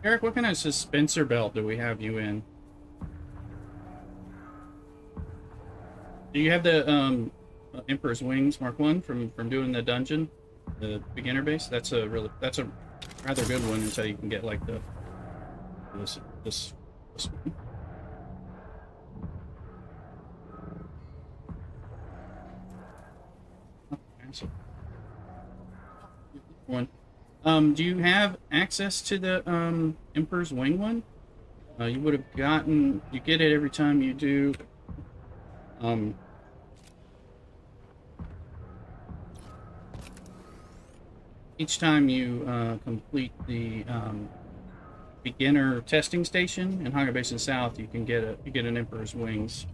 Eric, what kind of suspensor belt do we have you in? Do you have the Emperor's Wings Mark 1 from doing the dungeon, the beginner base? That's a rather good one until you can get like this one. Okay, so one. Do you have access to the Emperor's Wing one? You would have gotten. You get it every time you do. Each time you complete the beginner testing station in Hunger Basin South, you can get an Emperor's Wings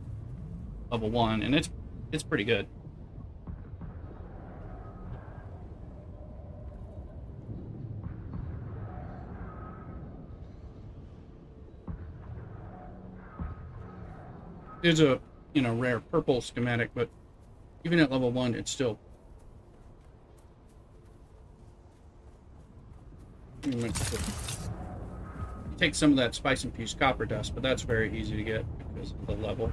level 1, and it's pretty good. There's a rare purple schematic, but even at level 1, it's still you take some of that spice infused copper dust, but that's very easy to get because of the level.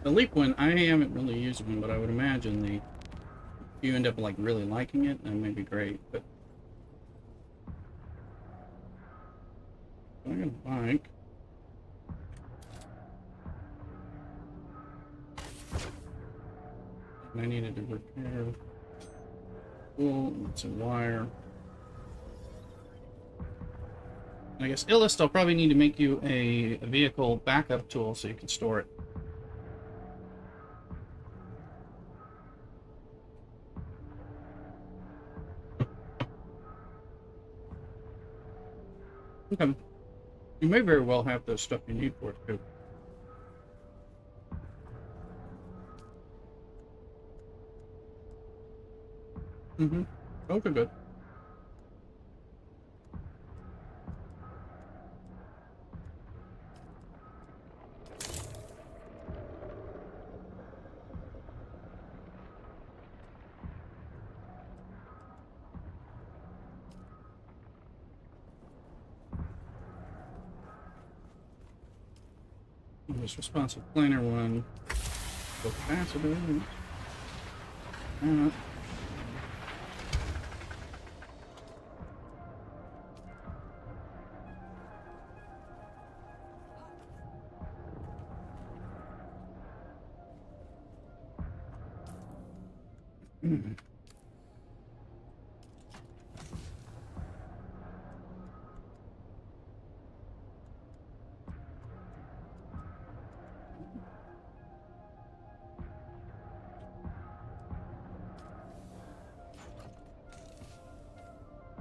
The leap one, I haven't really used one, but I would imagine if you end up like really liking it, that may be great. But I'm gonna bike. And I needed to repair. Cool, it's a wire. I guess Illust, I'll probably need to make you a vehicle backup tool so you can store it. Okay. You may very well have the stuff you need for it too. Mm-hmm. Okay, good. This responsive planar one. Capacitor.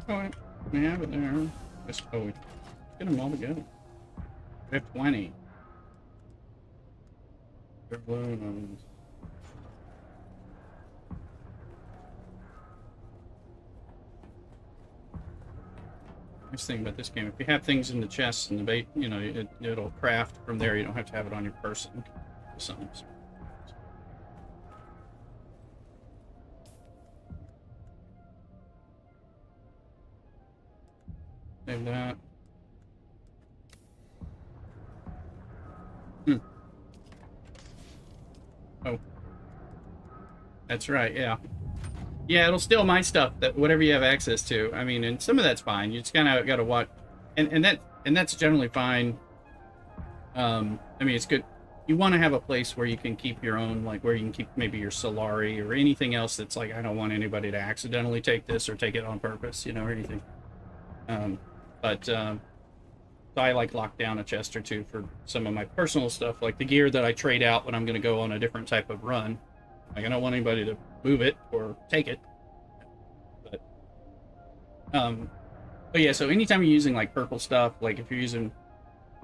Alright, we have it there. We get them all together. We have 20. They're blue ones. Nice thing about this game, if you have things in the chest and the bait, it'll craft from there. You don't have to have it on your person. Something. Save that. Oh. That's right, yeah. Yeah, it'll steal my stuff, that whatever you have access to. I mean, and some of that's fine. You just kind of got to watch, and that's generally fine. I mean, it's good. You want to have a place where you can keep your own, like where you can keep maybe your Solari or anything else that's like, I don't want anybody to accidentally take this or take it on purpose, or anything. So I like lock down a chest or two for some of my personal stuff, like the gear that I trade out when I'm going to go on a different type of run. Like I don't want anybody to move it or take it. But yeah, so anytime you're using like purple stuff, like if you're using,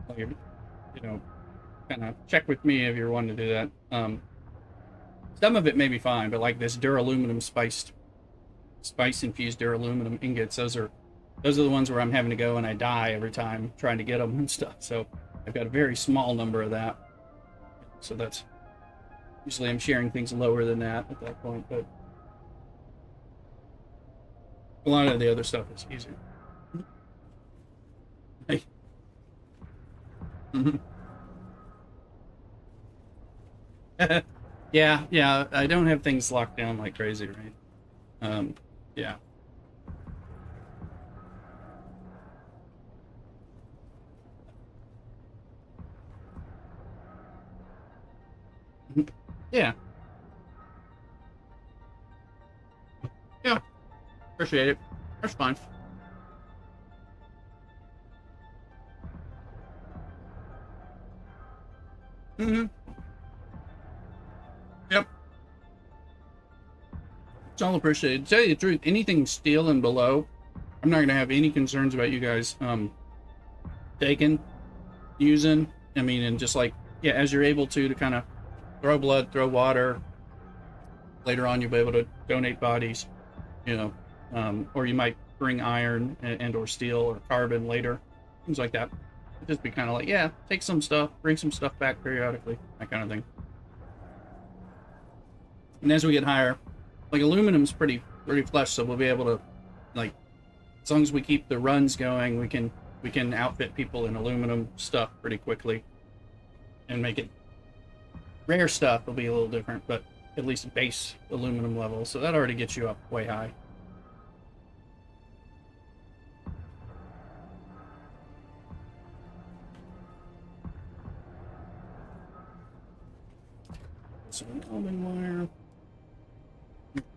like, kind of check with me if you're wanting to do that. Some of it may be fine, but like this duraluminum spice infused duraluminum ingots, those are the ones where I'm having to go and I die every time trying to get them and stuff. So I've got a very small number of that. So that's usually I'm sharing things lower than that at that point, but a lot of the other stuff is easier. Mhm. Yeah, yeah. I don't have things locked down like crazy, right? Yeah. Mhm. Yeah. Yeah. Appreciate it. That's fine. Mm-hmm. Yep. It's all appreciated. To tell you the truth, anything steel and below, I'm not gonna have any concerns about you guys taking, using. I mean, and just like, yeah, as you're able to kind of throw blood, throw water. Later on, you'll be able to donate bodies, you know, or you might bring iron and or steel or carbon later, things like that. Just be kind of like, yeah, take some stuff, bring some stuff back periodically, that kind of thing. And as we get higher, like aluminum's pretty flush, so we'll be able to, like, as long as we keep the runs going, we can outfit people in aluminum stuff pretty quickly and make it. Rare stuff will be a little different, but at least base aluminum level, so that already gets you up way high. So an almond wire.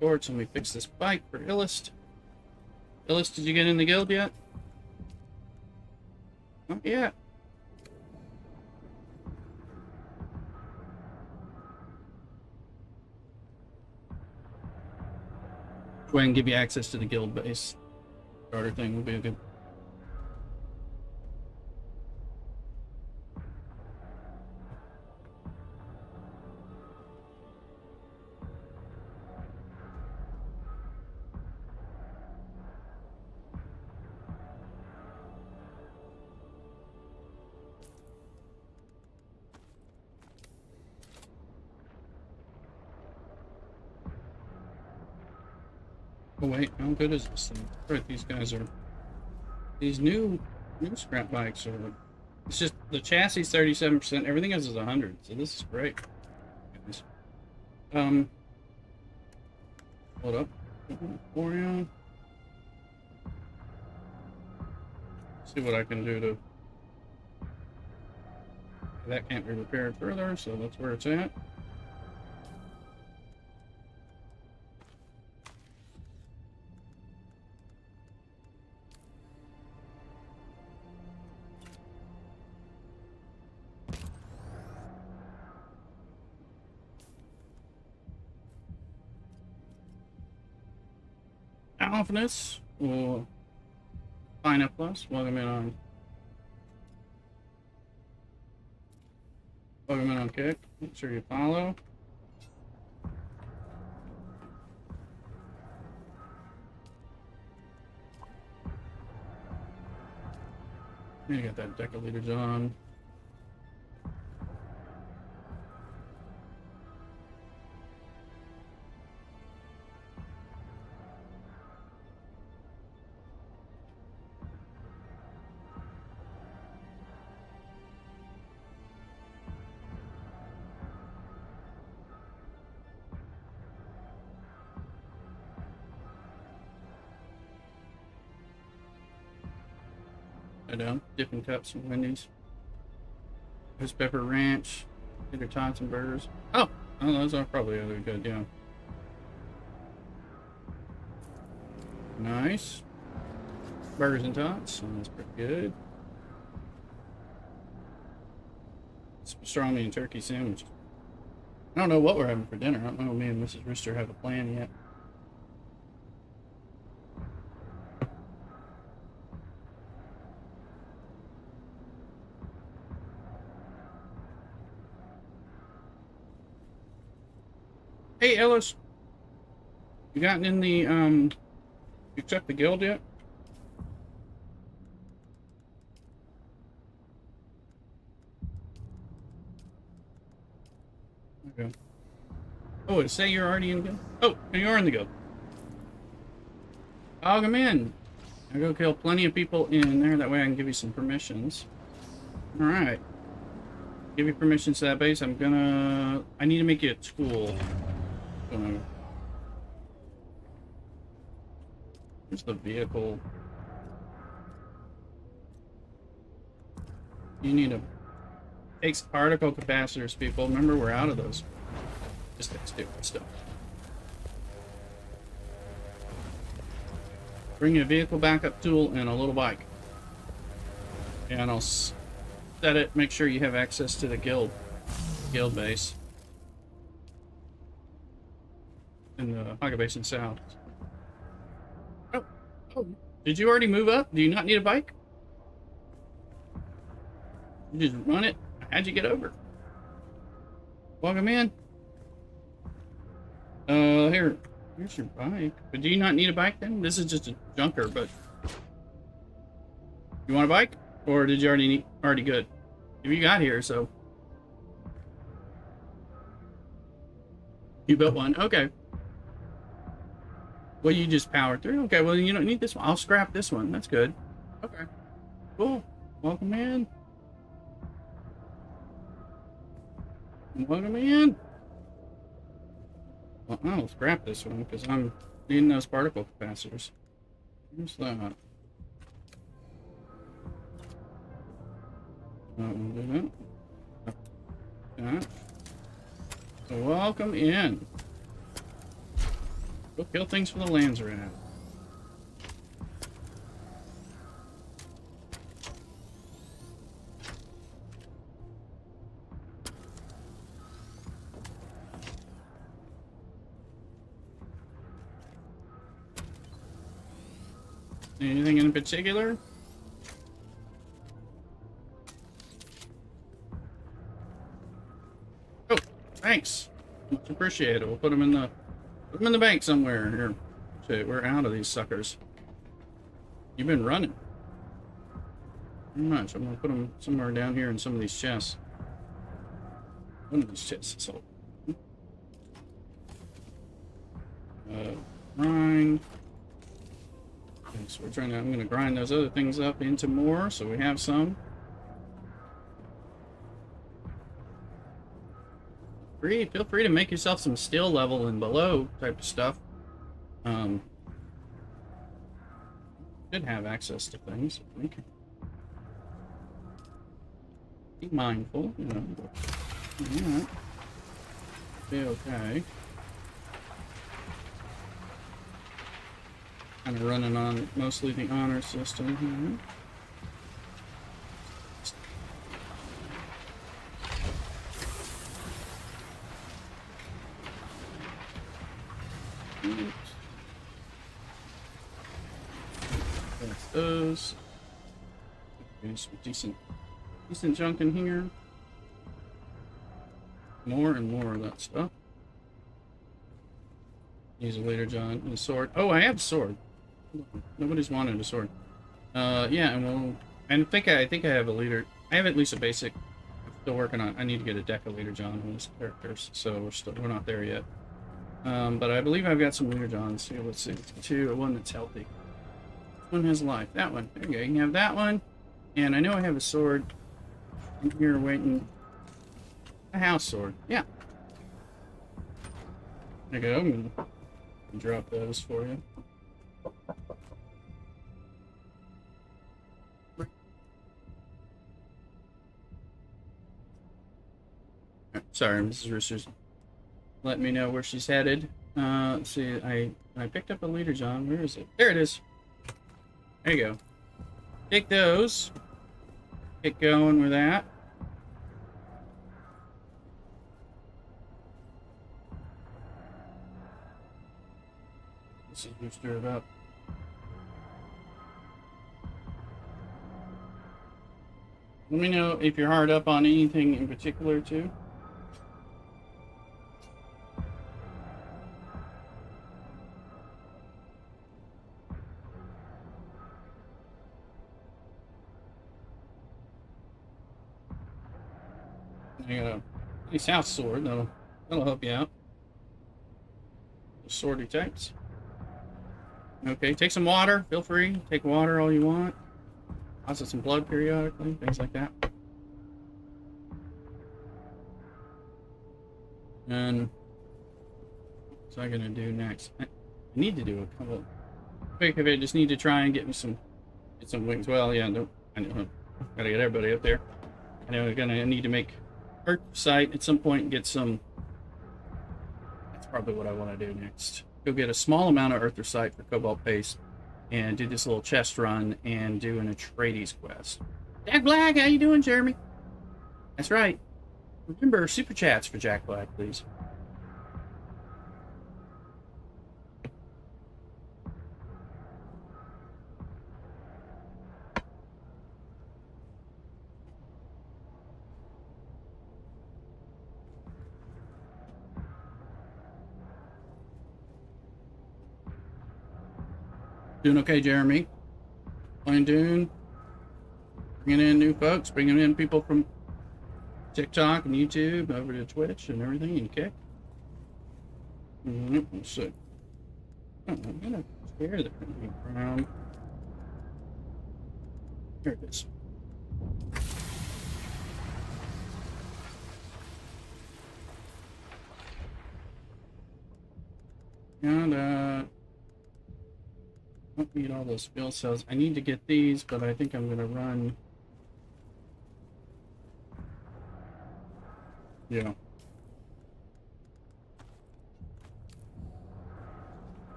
Boards, and we fix this bike for Illust. Illust, did you get in the guild yet? Not yet. Go ahead and give you access to the guild base. Starter thing will be a good. Oh wait, how good is this thing? Right, these guys are these new scrap bikes are. It's just the chassis 37%. Everything else is 100. So this is great. Goodness. Hold up. For you. See what I can do to. That can't be repaired further, so that's where it's at. Alphanus or Pineapple Plus. Welcome in on. Welcome in on Kick. Make sure you follow. You got that deciliters on. Down, dipping cups and Wendy's. Ghost Pepper Ranch, Tater Tots and burgers. Oh, those are probably really good, yeah. Nice. Burgers and tots, so that's pretty good. Pastrami and turkey sandwich. I don't know what we're having for dinner. I don't know if me and Mrs. Rooster have a plan yet. Hey Ellis, you gotten in the you accept the guild yet? Okay. Oh, it say you're already in the guild? Oh, you are in the guild. I'll come in. I'll go kill plenty of people in there, that way I can give you some permissions. Alright. give you permission to that base. I need to make you a tool. Here's the vehicle. You need takes particle capacitors, people. Remember, we're out of those. Just that stupid stuff. Bring you a vehicle backup tool and a little bike. And I'll set it, make sure you have access to the guild base. In the Haga Basin South. Oh, did you already move up? Do you not need a bike? You just run it? How'd you get over? Welcome in. Here's your bike. But do you not need a bike then? This is just a junker, but... You want a bike? Or did you already good? You got here, so... You built one? Okay. Well, you just powered through? Okay, well, you don't need this one. I'll scrap this one. That's good. Okay. Cool. Welcome in. Welcome in. Well, I'll scrap this one because I'm needing those particle capacitors. Here's that. We'll do that. That. So welcome in. Go kill things for the lands right now. Anything in particular? Oh, thanks. Much appreciated. We'll put them in the bank somewhere here. Shit, we're out of these suckers. You've been running. Very much. I'm gonna put them somewhere down here in some of these chests. One of these chests. So, grind. Okay, so I'm gonna grind those other things up into more, so we have some. Feel free to make yourself some steel level and below type of stuff. Should have access to things, I think. Be mindful, you know. Yeah. Be okay. Kind of running on mostly the honor system here. That's those. Okay, some decent junk in here. More and more of that stuff. Use a later, John, and a sword. Oh, I have a sword. Nobody's wanted a sword. Yeah, and I think I have a leader. I have at least a basic. I'm still working on. I need to get a deck of leader John on these characters, so we're not there yet. But I believe I've got some leader Johns here. Let's see, one that's healthy. One has life. That one. There you go. You can have that one. And I know I have a sword in here waiting. A house sword. Yeah. There you go. I'm gonna drop those for you. Sorry, Mrs. Rooster's letting me know where she's headed. Let's see, I picked up a leader, John. Where is it? There it is. There you go. Take those. Get going with that. This is Rooster about. Let me know if you're hard up on anything in particular, too. I got a nice house sword. That'll help you out. The sword detects. Okay, take some water. Feel free. Take water all you want. Also some blood periodically. Things like that. And what's I gonna do next? I need to do a couple. Quick of it. Just need to try and get some wings. Well, yeah, no, I know. Gotta get everybody up there. I know we're gonna need to make Earth site at some point and get some. That's probably what I want to do next. Go get a small amount of Earth site for Cobalt Paste and do this little chest run and do an Atreides quest. Jack Black, how you doing, Jeremy? That's right. Remember, super chats for Jack Black, please. Doing okay, Jeremy? Playing Dune? Bringing in new folks? Bringing in people from TikTok and YouTube over to Twitch and everything and Kick? Let's see. Oh, I'm gonna share the background. Here it is. And, don't need all those fuel cells. I need to get these, but I think I'm gonna run. Yeah.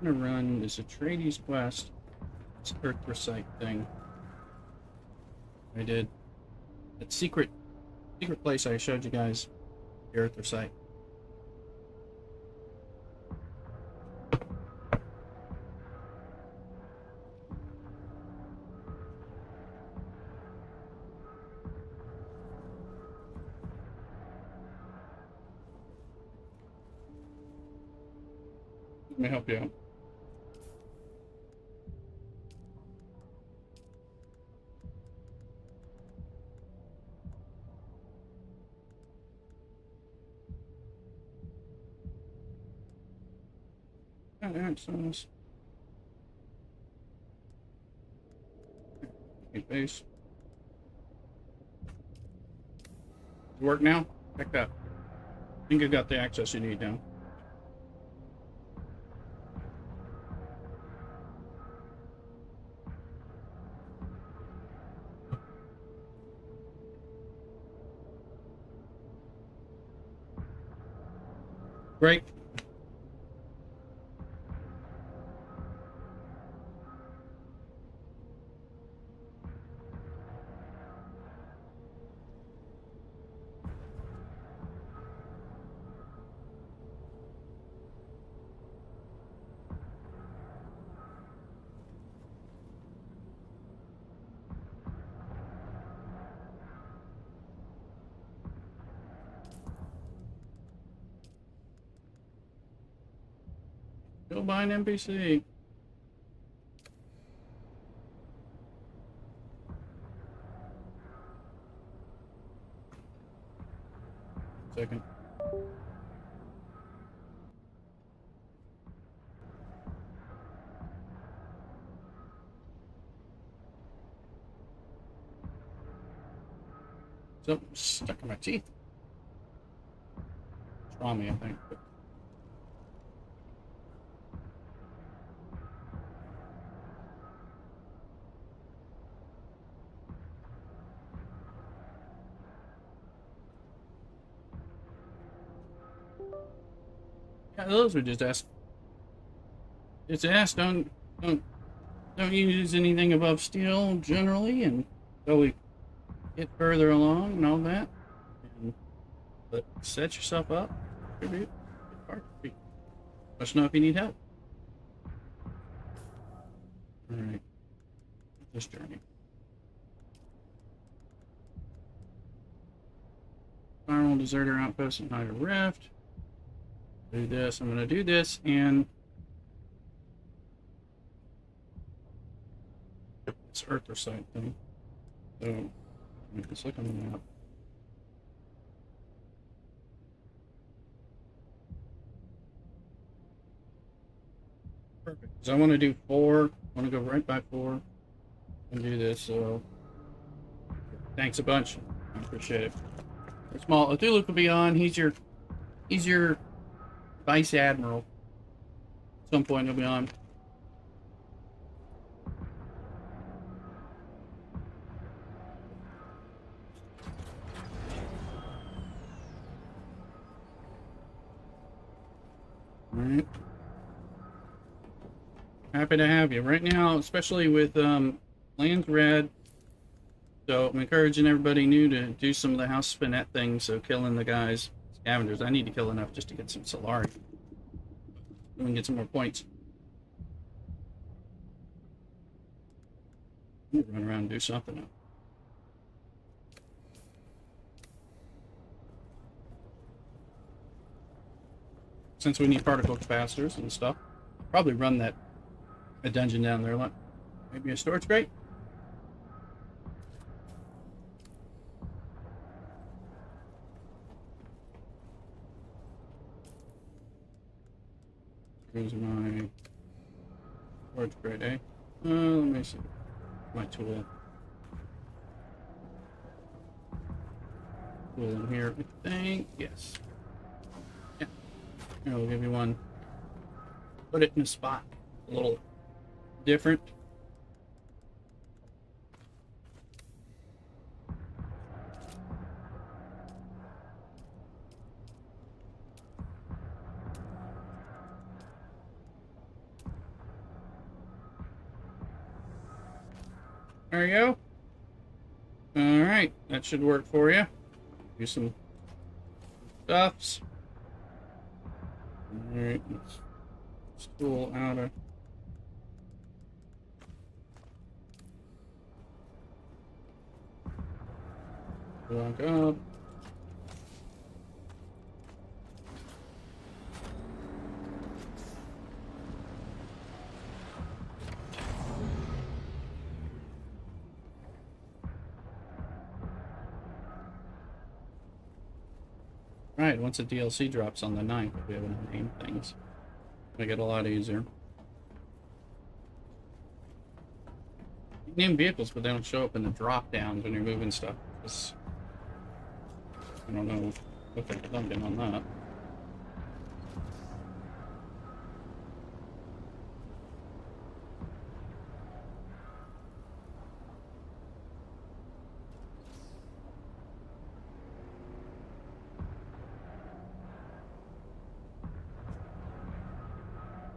I'm gonna run this Atreides quest. This Earth Recite thing. I did. That secret place I showed you guys. The Earth Recite. Let me help you out. Access. Okay, base. Does it work now? Check that. I think I got the access you need now. Great. Go buy an NPC. Second. Something stuck in my teeth. It's wrong me, I think. But yeah, those were just asked. It's asked. Don't use anything above steel generally, and so we get further along and all that. But set yourself up. Let us know if you need help. All right, this journey. Spiral deserter outpost and hide a rift. Do this. I'm going to do this and this Earth Recite thing. So let's look on the map. Perfect. So I want to do 4. I want to go right by 4 and do this. So thanks a bunch. I appreciate it. Small Cthulhu could be on. He's your He's your vice admiral. At some point he'll be on. Alright. Happy to have you. Right now, especially with Land's Red, so I'm encouraging everybody new to do some of the house spinette things, so killing the guys, scavengers. I need to kill enough just to get some Solari. We can get some more points. Run around and do something. Since we need particle capacitors and stuff, probably run that a dungeon down there. Like maybe a storage crate. Here's my storage crate, eh? Let me see. My tool. Tool in here, I think. Yes. Yeah. Here, I'll give you one. Put it in a spot. A little different. There you go. Alright, that should work for you. Do some stuffs. Alright, let's tool out of lock up. Right, once the DLC drops on the 9th, we'll be able to name things. Make it a lot easier. You can name vehicles, but they don't show up in the drop downs when you're moving stuff. I don't know what they're thinking on that.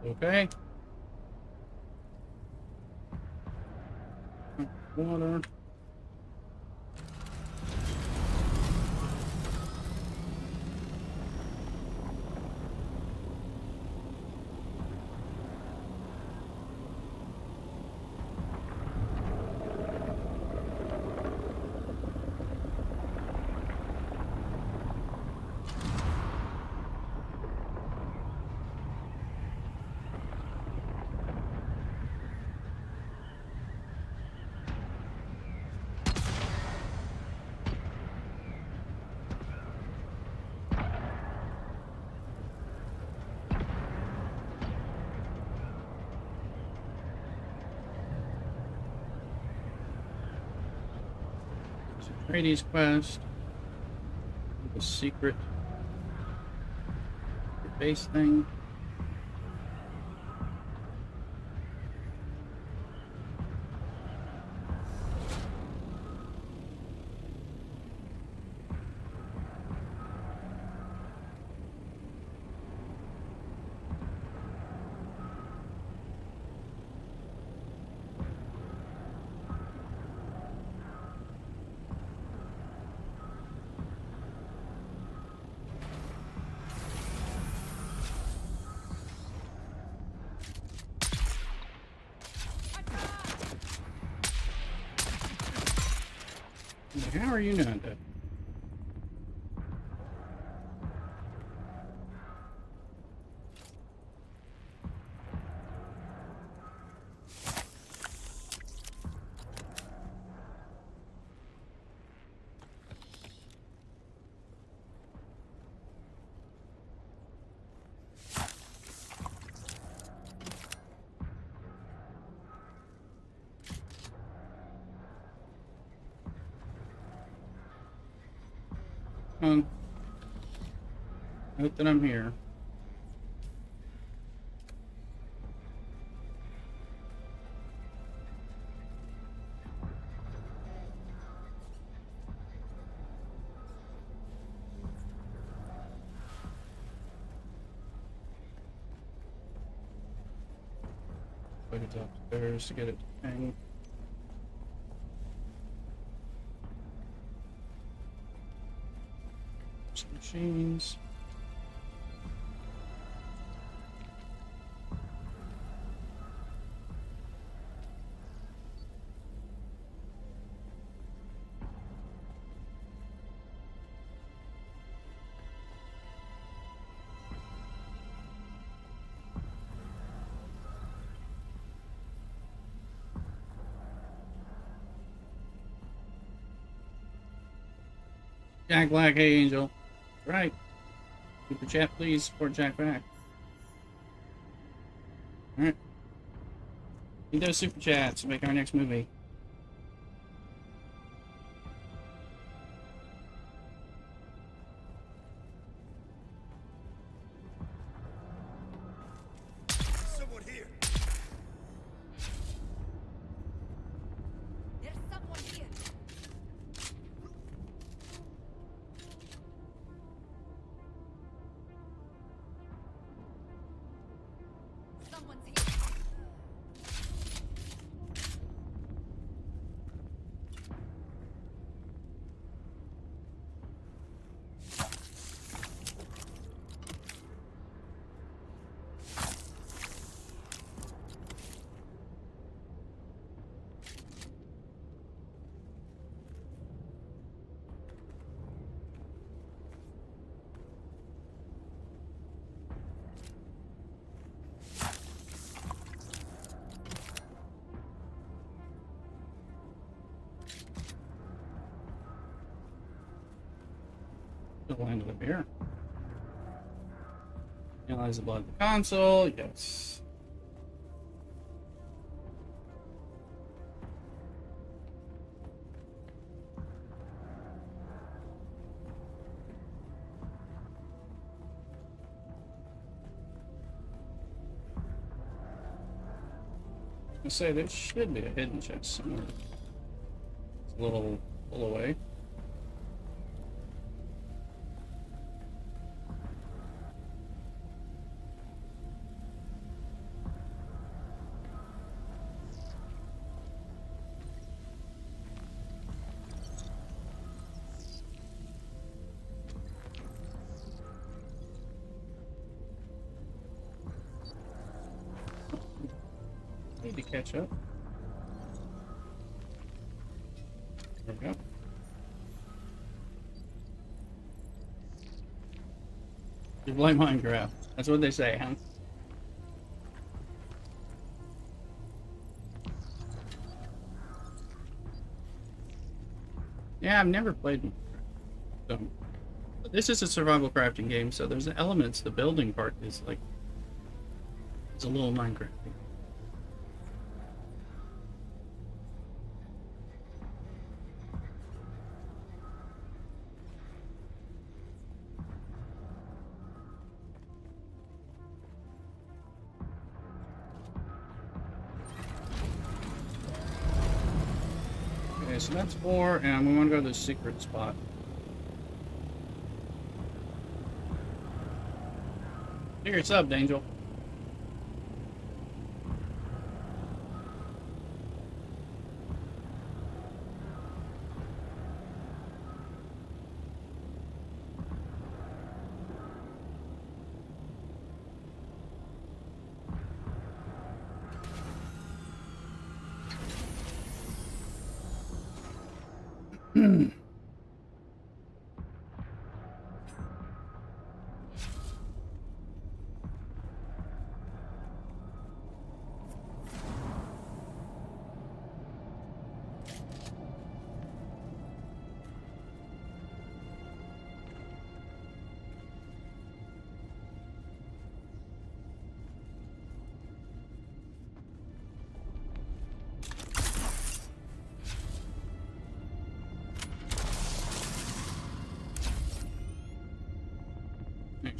Okay. Water. Brady's quest. The secret base thing. How are you not dead? Note that I'm here. Put it upstairs to get it to hang. Some machines. Jack Black, hey Angel. Right. Super chat, please. Support Jack Black. Alright. Need those super chats to make our next movie. Someone here. There's someone here. Someone's here. The land of the beer. Analyze the blood of the console. Yes. I say there should be a hidden chest somewhere. It's a little pull away. Need to catch up. There we go. You blame Minecraft. That's what they say, huh? Yeah, I've never played Minecraft. So, but this is a survival crafting game, so there's elements. The building part is like it's a little Minecraft. Okay, so that's 4, and we want to go to the secret spot. Secret sub, Angel.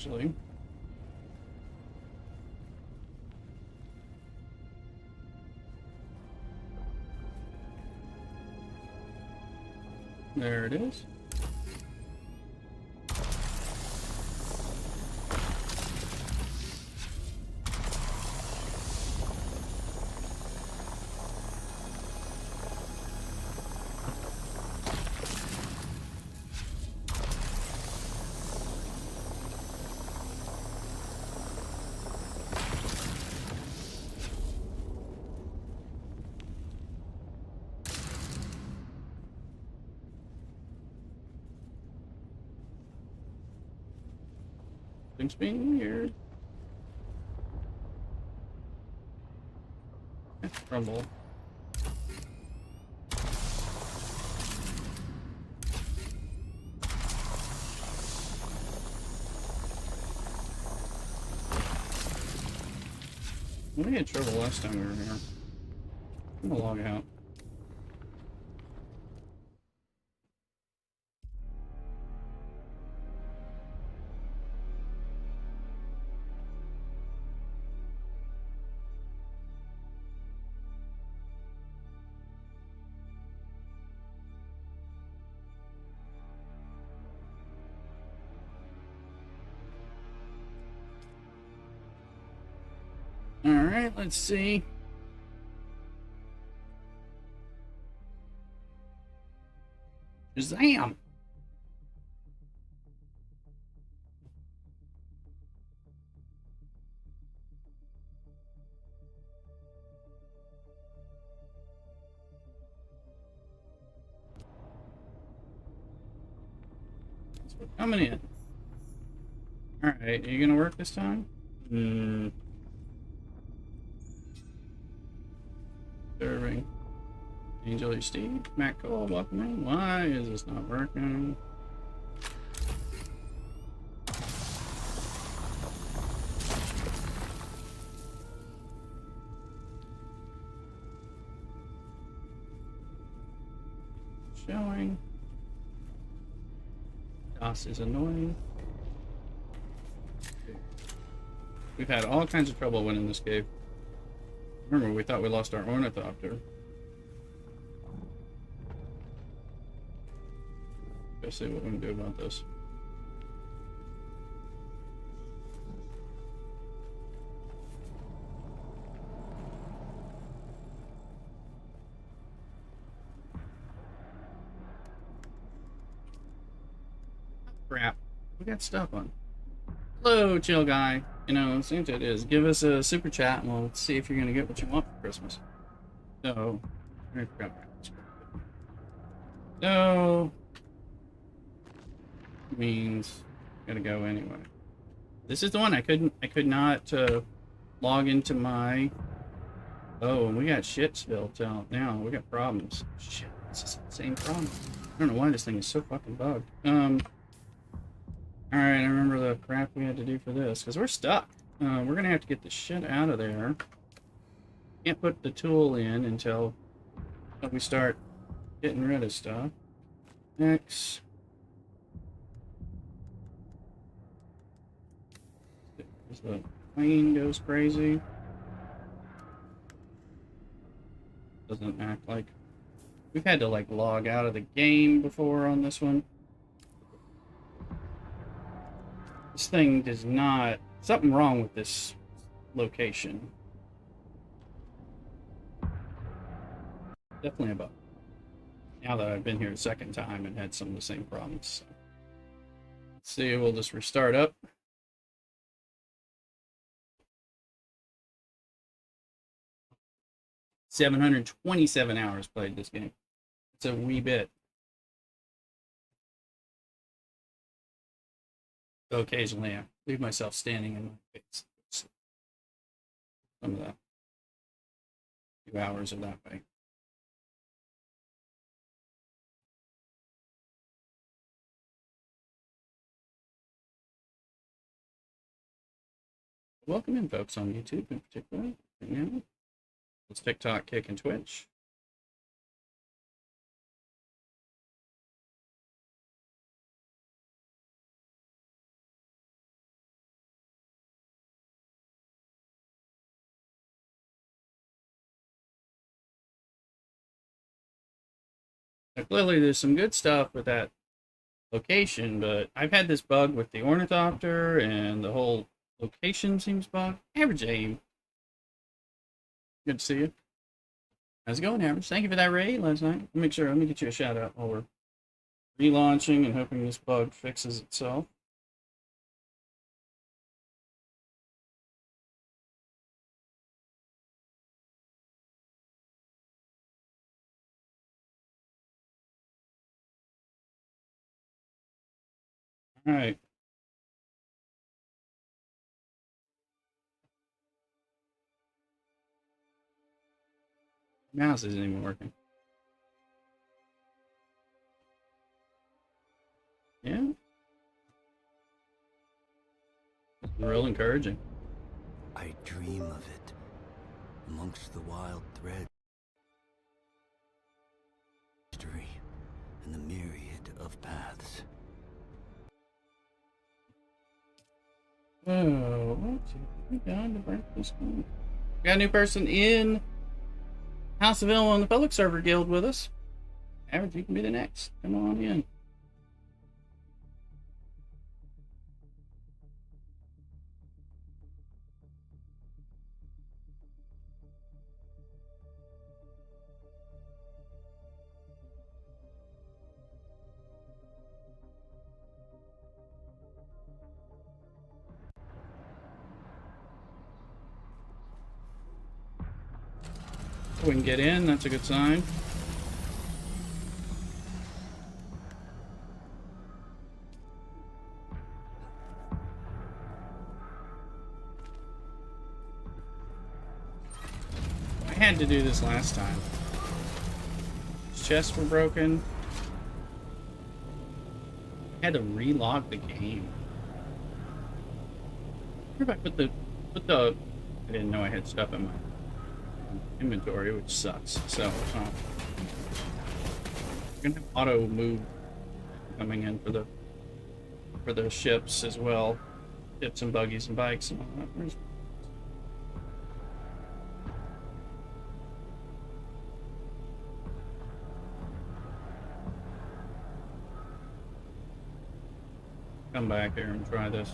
actually. There it is. Things being weird. Rumble. We had trouble last time we were here. I'm gonna log out. Alright, let's see. Shazam! We're coming in. Alright, are you gonna work this time? Serving. Angel or Steve? Matt Cole, welcome in. Why is this not working? Showing. DOS is annoying. We've had all kinds of trouble winning this game. Remember, we thought we lost our ornithopter. Let's see what we can do about this. Crap. We got stuff on. Hello, chill guy. You know, it seems it is. Give us a super chat and we'll see if you're going to get what you want for Christmas. So, so means gotta go anyway. This is the one I could not log into my. Oh, and we got shit spilled out now. We got problems. Shit, this is the same problem. I don't know why this thing is so fucking bugged. Alright, I remember the crap we had to do for this, because we're stuck. We're gonna have to get the shit out of there. Can't put the tool in until we start getting rid of stuff. Next. As the plane goes crazy. Doesn't act like... We've had to, like, log out of the game before on this one. This thing does not... Something wrong with this location. Definitely a bug. Now that I've been here a second time and had some of the same problems. So. Let's see, we'll just restart up. $727 hours played this game. It's a wee bit. So occasionally I leave myself standing in my face. Some of that. 2 hours of that way. Welcome in, folks, on YouTube in particular. Right now. It's TikTok, Kick, and Twitch. Now, clearly, there's some good stuff with that location, but I've had this bug with the ornithopter, and the whole location seems bugged. Average aim. Good to see you. How's it going, Average? Thank you for that raid last night. Let me get you a shout out while we're relaunching and hoping this bug fixes itself. All right. Mouse isn't even working. Yeah. It's real encouraging. I dream of it amongst the wild threads, history, and the myriad of paths. Oh, what's it down to break this one? Got a new person in House of Ill on the public server guild with us. Average, you can be the next. Come on in. We can get in, that's a good sign. I had to do this last time. His chests were broken. I had to relog the game. Where did I put the I didn't know I had stuff in my inventory, which sucks. So, I'm gonna have auto move coming in for the ships as well, ships and buggies and bikes and all that. Come back here and try this.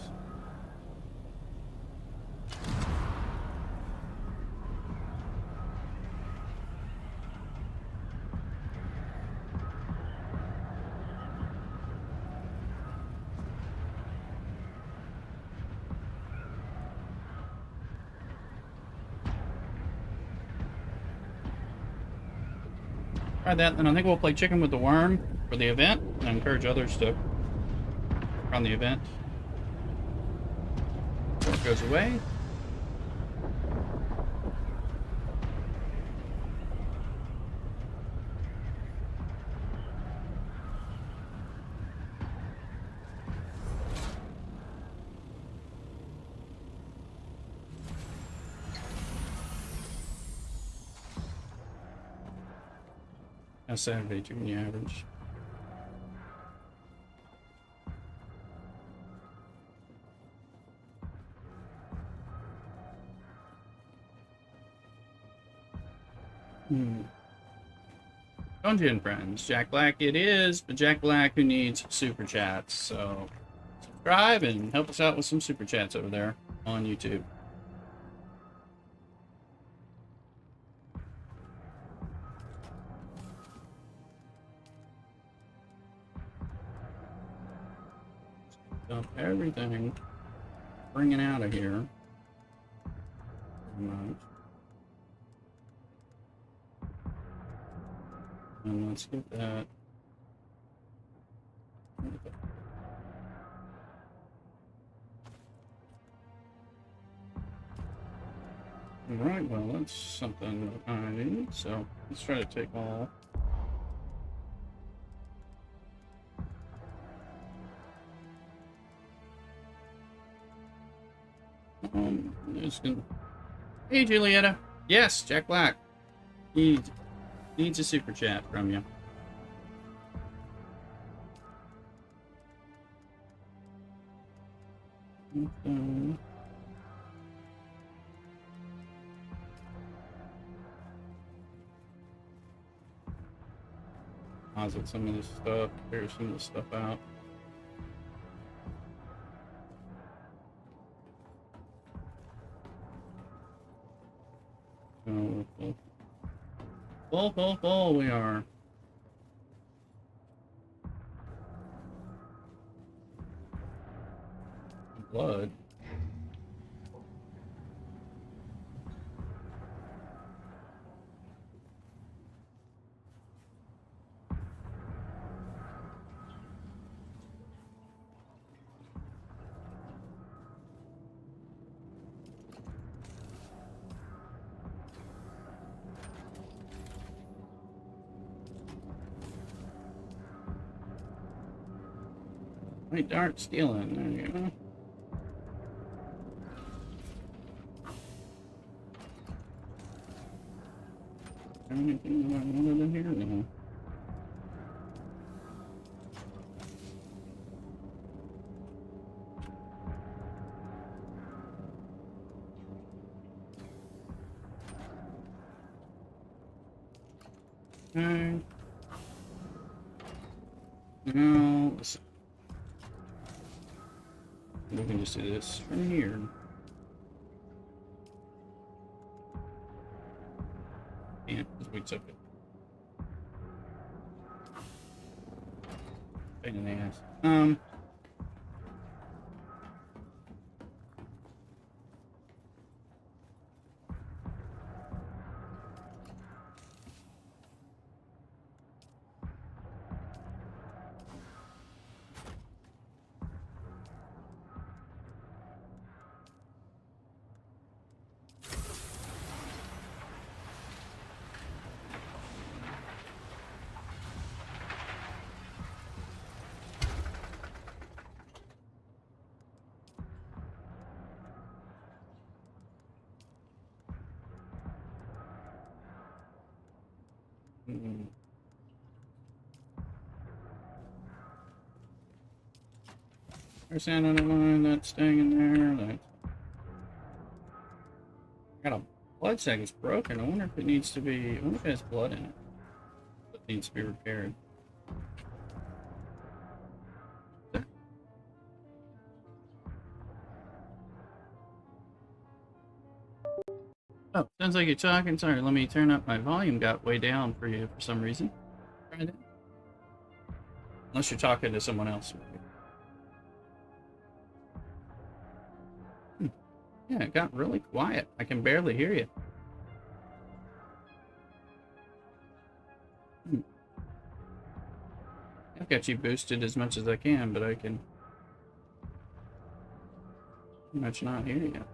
Try that, and I think we'll play Chicken with the Worm for the event, and I encourage others to run the event. Before it goes away. How's Saturday doing the average? Dungeon Friends, Jack Black it is, but Jack Black who needs super chats. So subscribe and help us out with some super chats over there on YouTube. Dump everything, bring it out of here. Pretty much. And let's get that. Alright, well, that's something I need, so let's try to take all. Just gonna... Hey, Julietta. Yes, Jack Black. He needs a super chat from you. Okay. deposit some of this stuff, clear some of this stuff out. Oh, full, we are. Blood. White dart stealing. There you go. Anything that I wanted in here? No. Okay. Now, we can just do this from here. Yeah, because we took it. Pain in the ass. There's sand on the line, that's staying in there. That's... got a blood sac that's broken. I wonder if it needs to be. I wonder if it has blood in it. It needs to be repaired. Oh, sounds like you're talking. Sorry, let me turn up my volume. Got way down for you for some reason. Try that. Unless you're talking to someone else. Yeah, it got really quiet. I can barely hear you. I've got you boosted as much as I can, but I can pretty much not hear you.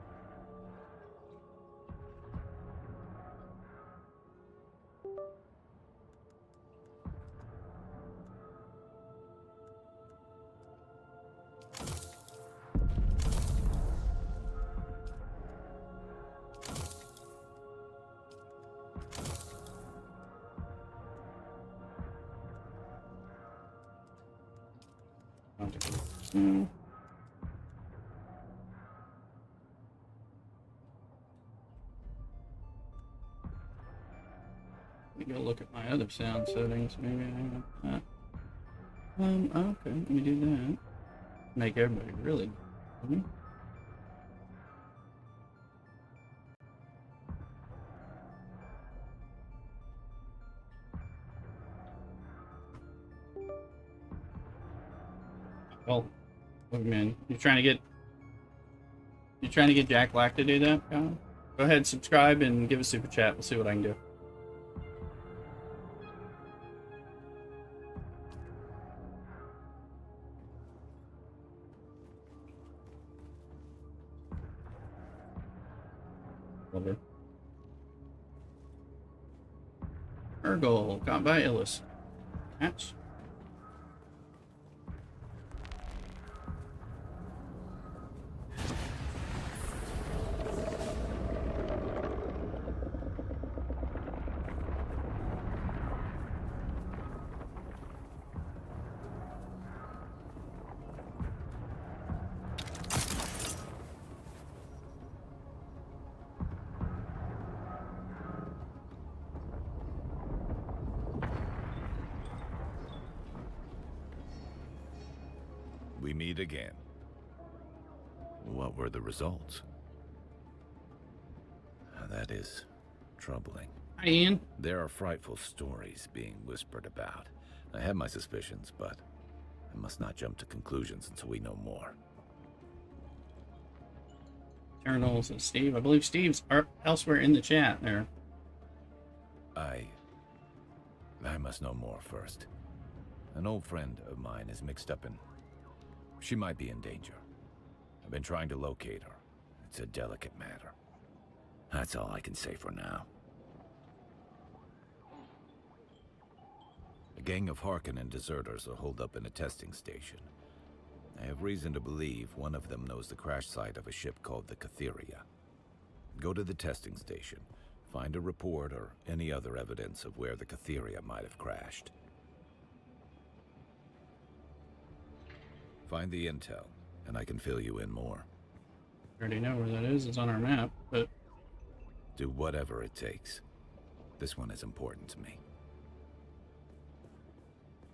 Let me go look at my other sound settings. Maybe I have that. Okay, let me do that. Make everybody really. Well, look, man, you're trying to get Jack Black to do that? Go ahead, subscribe and give a super chat. We'll see what I can do. Over. Urgle, got by Illis. Match. we meet again. What were the results? That is troubling. Hi, Ian. There are frightful stories being whispered about. I have my suspicions, but I must not jump to conclusions until we know more. Eternals and Steve. I believe Steve's elsewhere in the chat there. I must know more first. An old friend of mine is mixed up in... She might be in danger. I've been trying to locate her. It's a delicate matter. That's all I can say for now. A gang of Harkonnen deserters are holed up in a testing station. I have reason to believe one of them knows the crash site of a ship called the Catheria. Go to the testing station, find a report or any other evidence of where the Catheria might have crashed. Find the intel, and I can fill you in more. I already know where that is. It's on our map, but... Do whatever it takes. This one is important to me.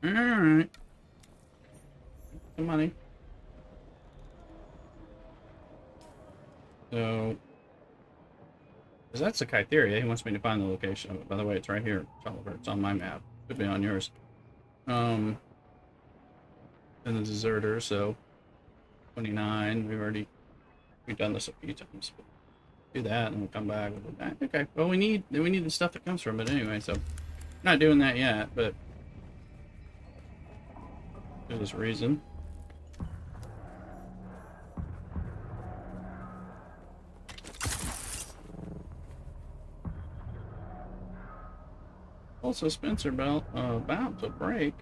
Alright. The money. So... Because that's the Kytheria. He wants me to find the location of it. By the way, it's right here, Oliver. It's on my map. Could be on yours. And the deserter, so 29. We've done this a few times. Do that and we'll come back. Okay. Well, we need the stuff that comes from it anyway, so not doing that yet, but there's this reason. Also, Spencer belt about to break.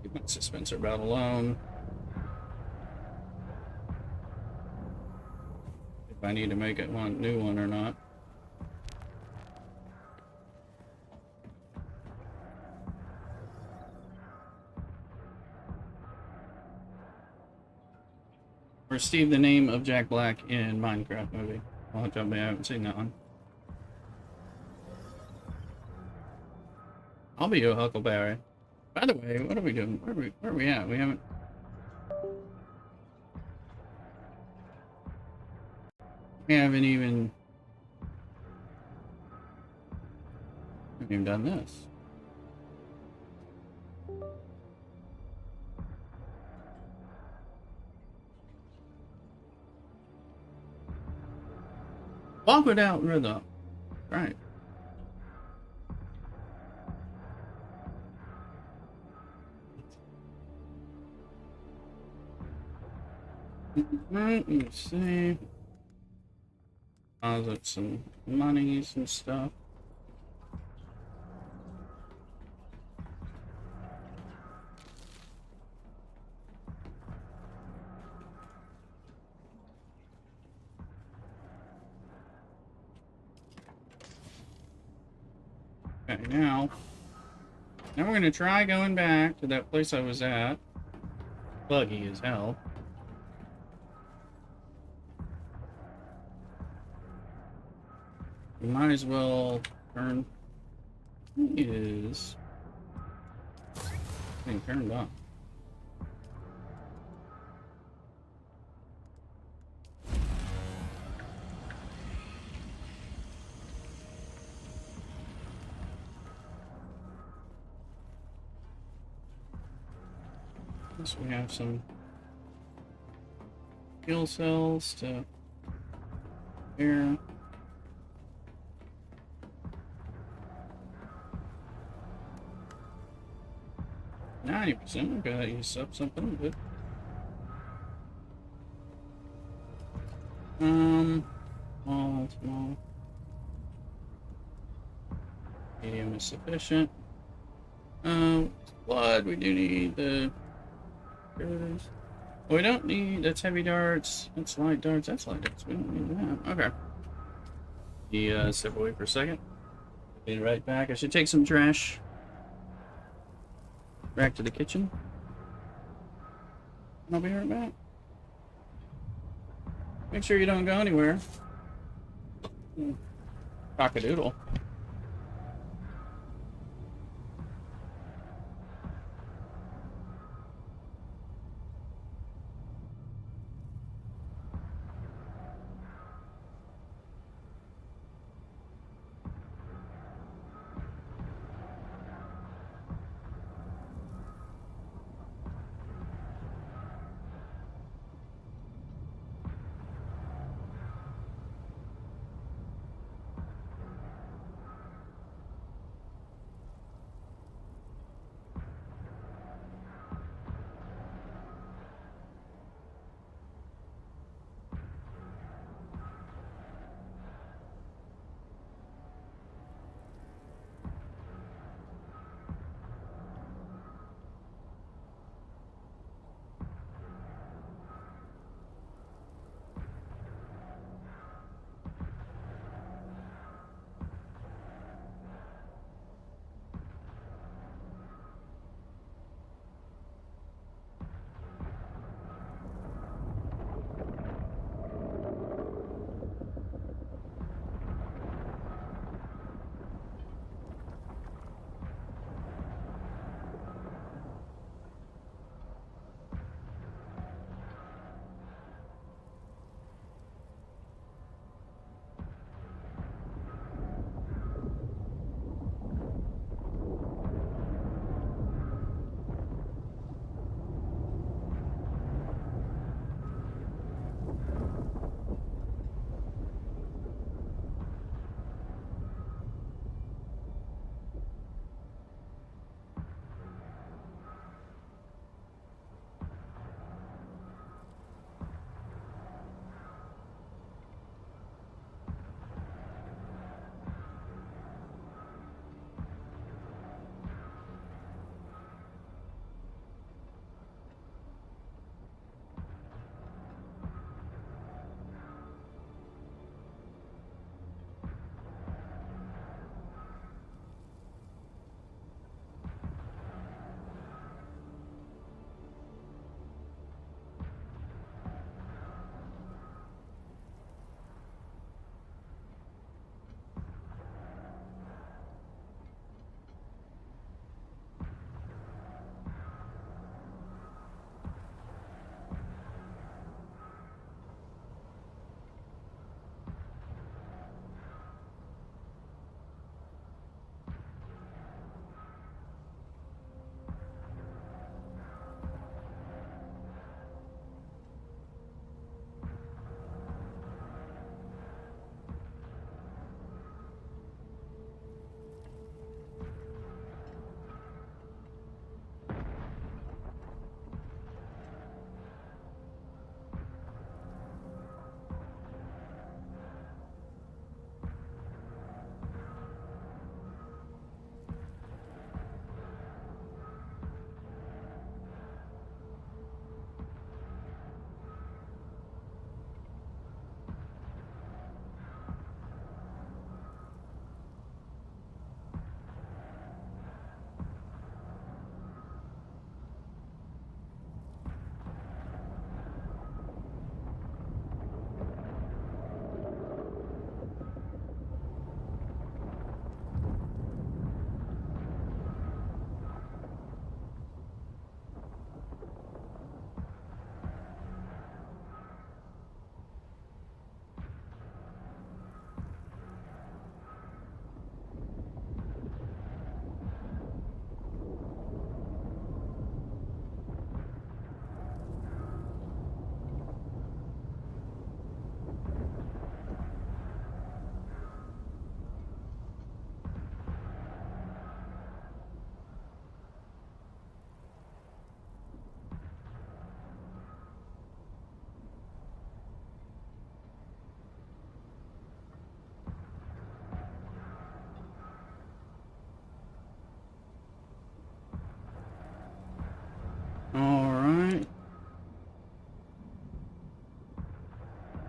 Keep that Spencer belt alone. If I need to make it one new one or not. Or Steve, the name of Jack Black in Minecraft movie. I'll jump in. I haven't seen that one. I'll be your Huckleberry. By the way, what are we doing? Where are we at? We haven't even done this. Walk without rhythm. Right. Let's see. Deposit some monies and stuff. Okay, now we're gonna try going back to that place I was at. Buggy as hell. We might as well turn. Is being turned on. So we have some kill cells to here. 90%. Okay, that used up something good. Small. Medium is sufficient. Blood, we do need the... Well, we don't need... That's heavy darts. That's light darts. That's light darts. We don't need that. Okay. Step away for a second. Be right back. I should take some trash back to the kitchen. I'll be right back. Make sure you don't go anywhere. Cock-a-doodle.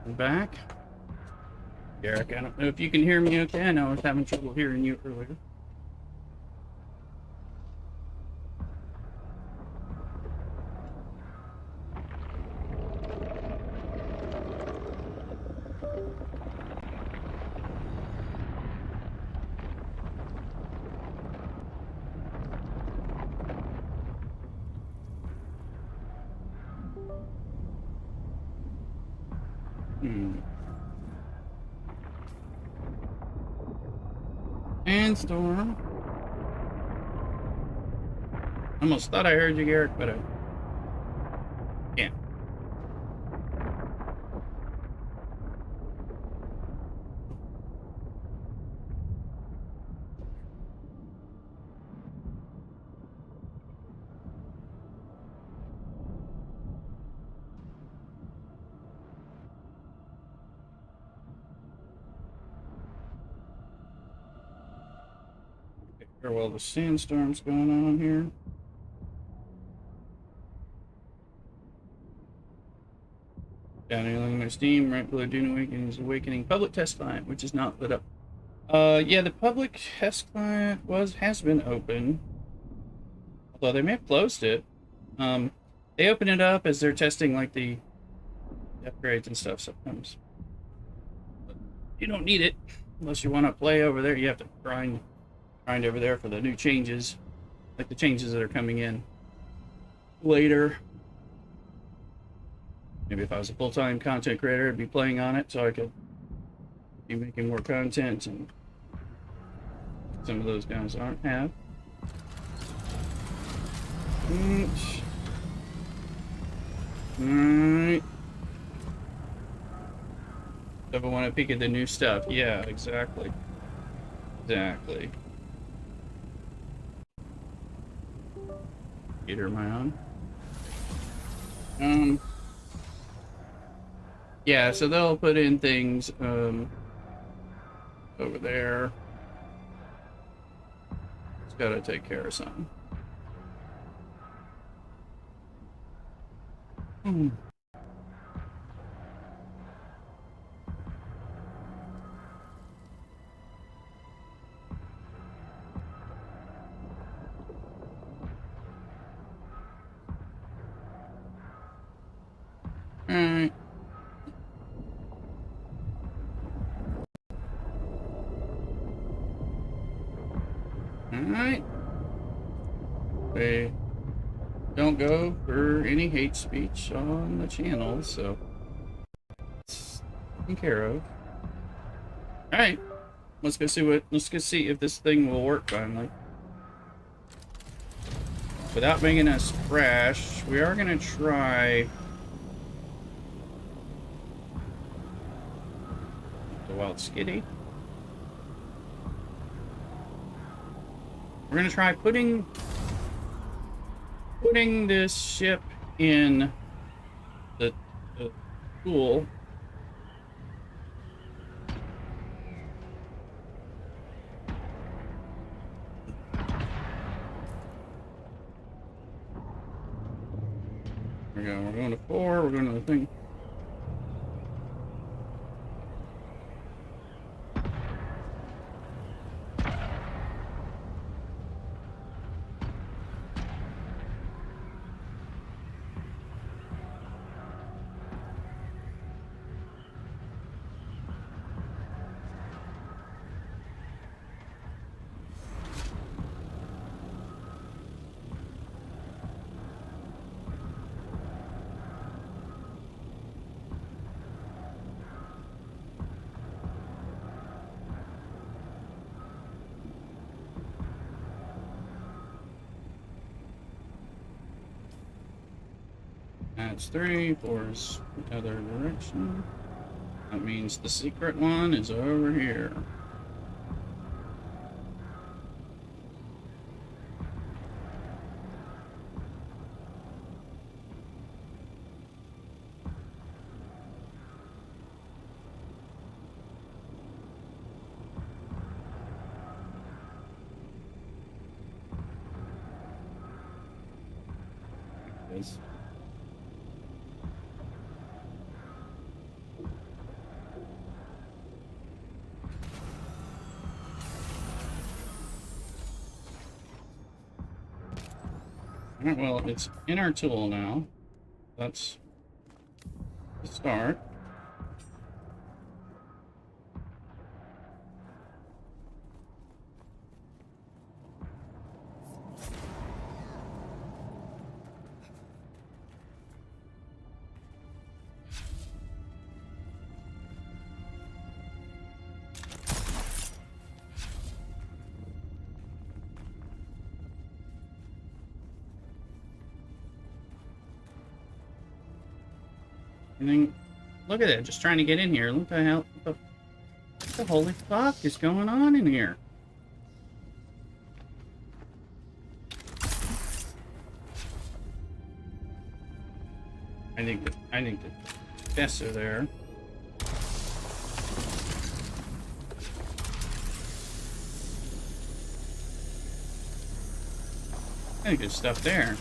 I'm back. Garrick, I don't know if you can hear me okay. I know I was having trouble hearing you earlier. Sandstorm. Almost thought I heard you, Garrick, but I can't. Okay, well, the sandstorm's going on here. Downloading my Steam, right below Dune Awakening public test client, which is not lit up. Yeah, the public test client has been open, although they may have closed it. They open it up as they're testing like the upgrades and stuff sometimes. But you don't need it unless you want to play over there. You have to grind over there for the new changes, like the changes that are coming in later. Maybe if I was a full-time content creator, I'd be playing on it so I could be making more content, and some of those guys aren't have. Alright. So if I want to peek at the new stuff, yeah, exactly. Exactly. Peter, am I on? Yeah, so they'll put in things over there. It's gotta take care of something. Alright. Alright. We don't go for any hate speech on the channel, so it's taken care of. Alright. Let's go see if this thing will work finally. Without making us crash, we are gonna try the Wild Skitty. We're gonna try putting this ship in the pool. There we go. We're going to 4. We're going to the thing. That's 3, 4 is the other direction. That means the secret one is over here. Alright, well, it's in our tool now. That's the start. And then, look at it, just trying to get in here. Look the hell, what the holy fuck is going on in here? I think the chests are there. I think there's stuff there.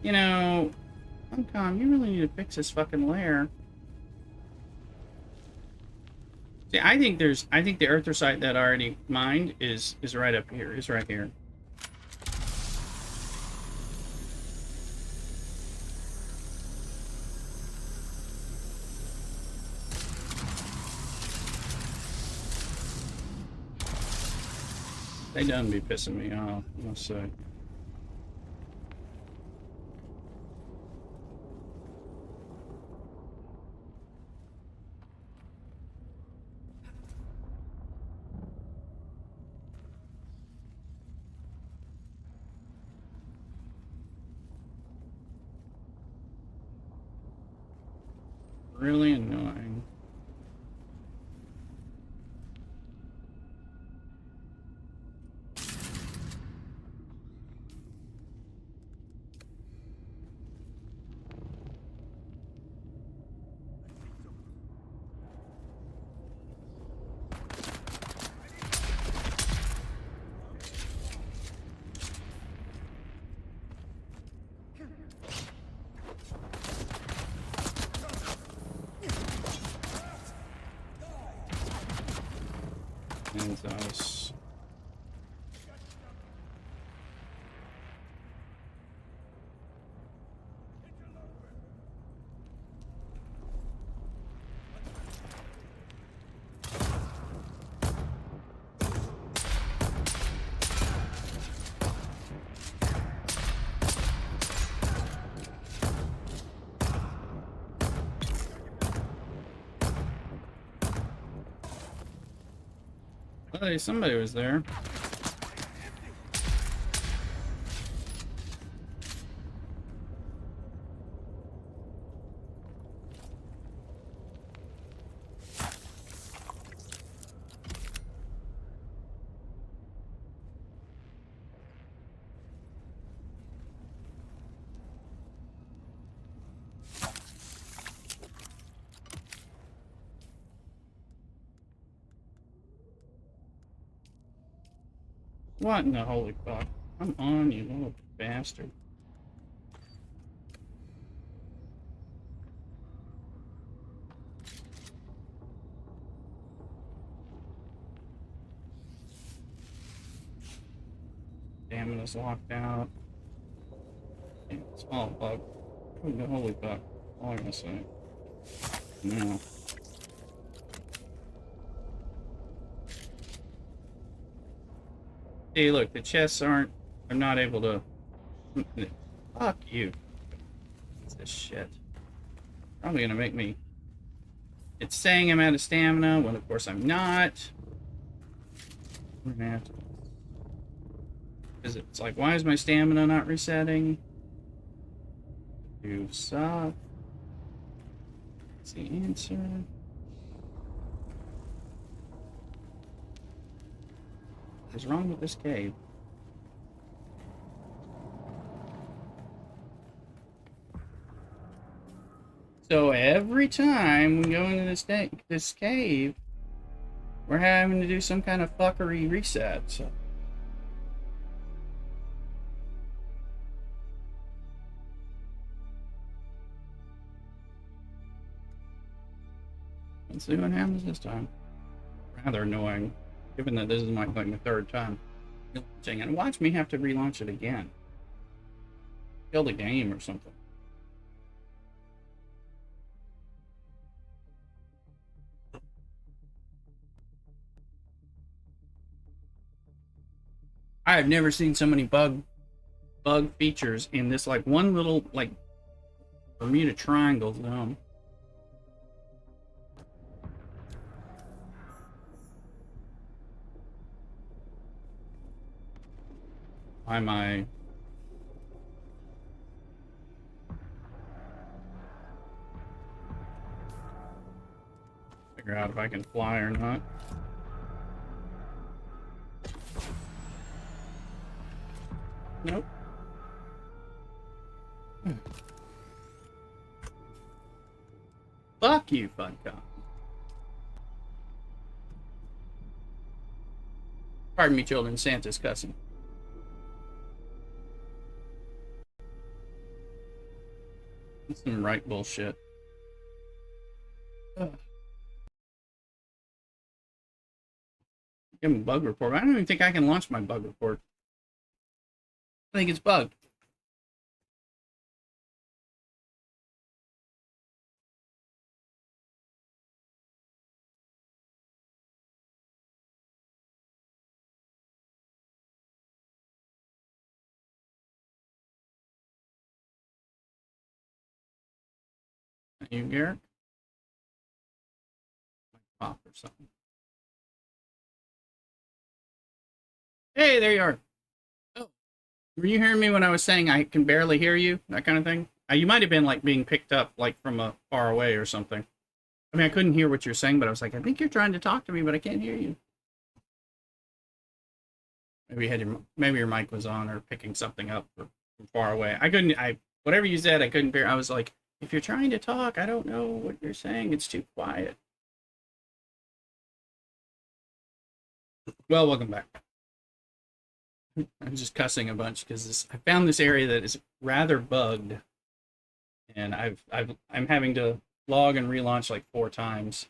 You know, Funcom, you really need to fix this fucking lair. See, I think the earthosite that I already mined is right up here, is right here. They done be pissing me off, I must say. Really annoying. And us. Well, somebody was there. What in the holy fuck? Come on, you little bastard. Stamina's locked out. Yeah, it's all bugged. What in the holy fuck? All I'm gonna say. No. Hey, look, the chests I'm not able to. Fuck you. What's this shit? Probably gonna make me. It's saying I'm out of stamina, when of course I'm not. We're gonna have to. Because it's like, why is my stamina not resetting? You suck. That's the answer. What's wrong with this cave? So every time we go into this cave, we're having to do some kind of fuckery reset. So. Let's see what happens this time. Rather annoying, given that this is my third time. relaunching, and watch me have to relaunch it again. Kill the game or something. I have never seen so many bug features in this like one little like Bermuda Triangle zone. Why am I? Figure out if I can fly or not. Nope. Fuck you, Funcom. Pardon me, children. Santa's cussing. That's some right bullshit. Ugh. Give him a bug report. I don't even think I can launch my bug report. I think it's bugged. You, Garrett? Pop or something. Hey, there you are. Oh, were you hearing me when I was saying I can barely hear you? That kind of thing? You might have been like being picked up like from a far away or something. I mean, I couldn't hear what you're saying, but I was like, I think you're trying to talk to me, but I can't hear you. Maybe you had maybe your mic was on or picking something up from far away. Whatever you said, I couldn't hear. I was like, if you're trying to talk, I don't know what you're saying. It's too quiet. Well, welcome back. I'm just cussing a bunch because I found this area that is rather bugged, and I'm having to log and relaunch like 4 times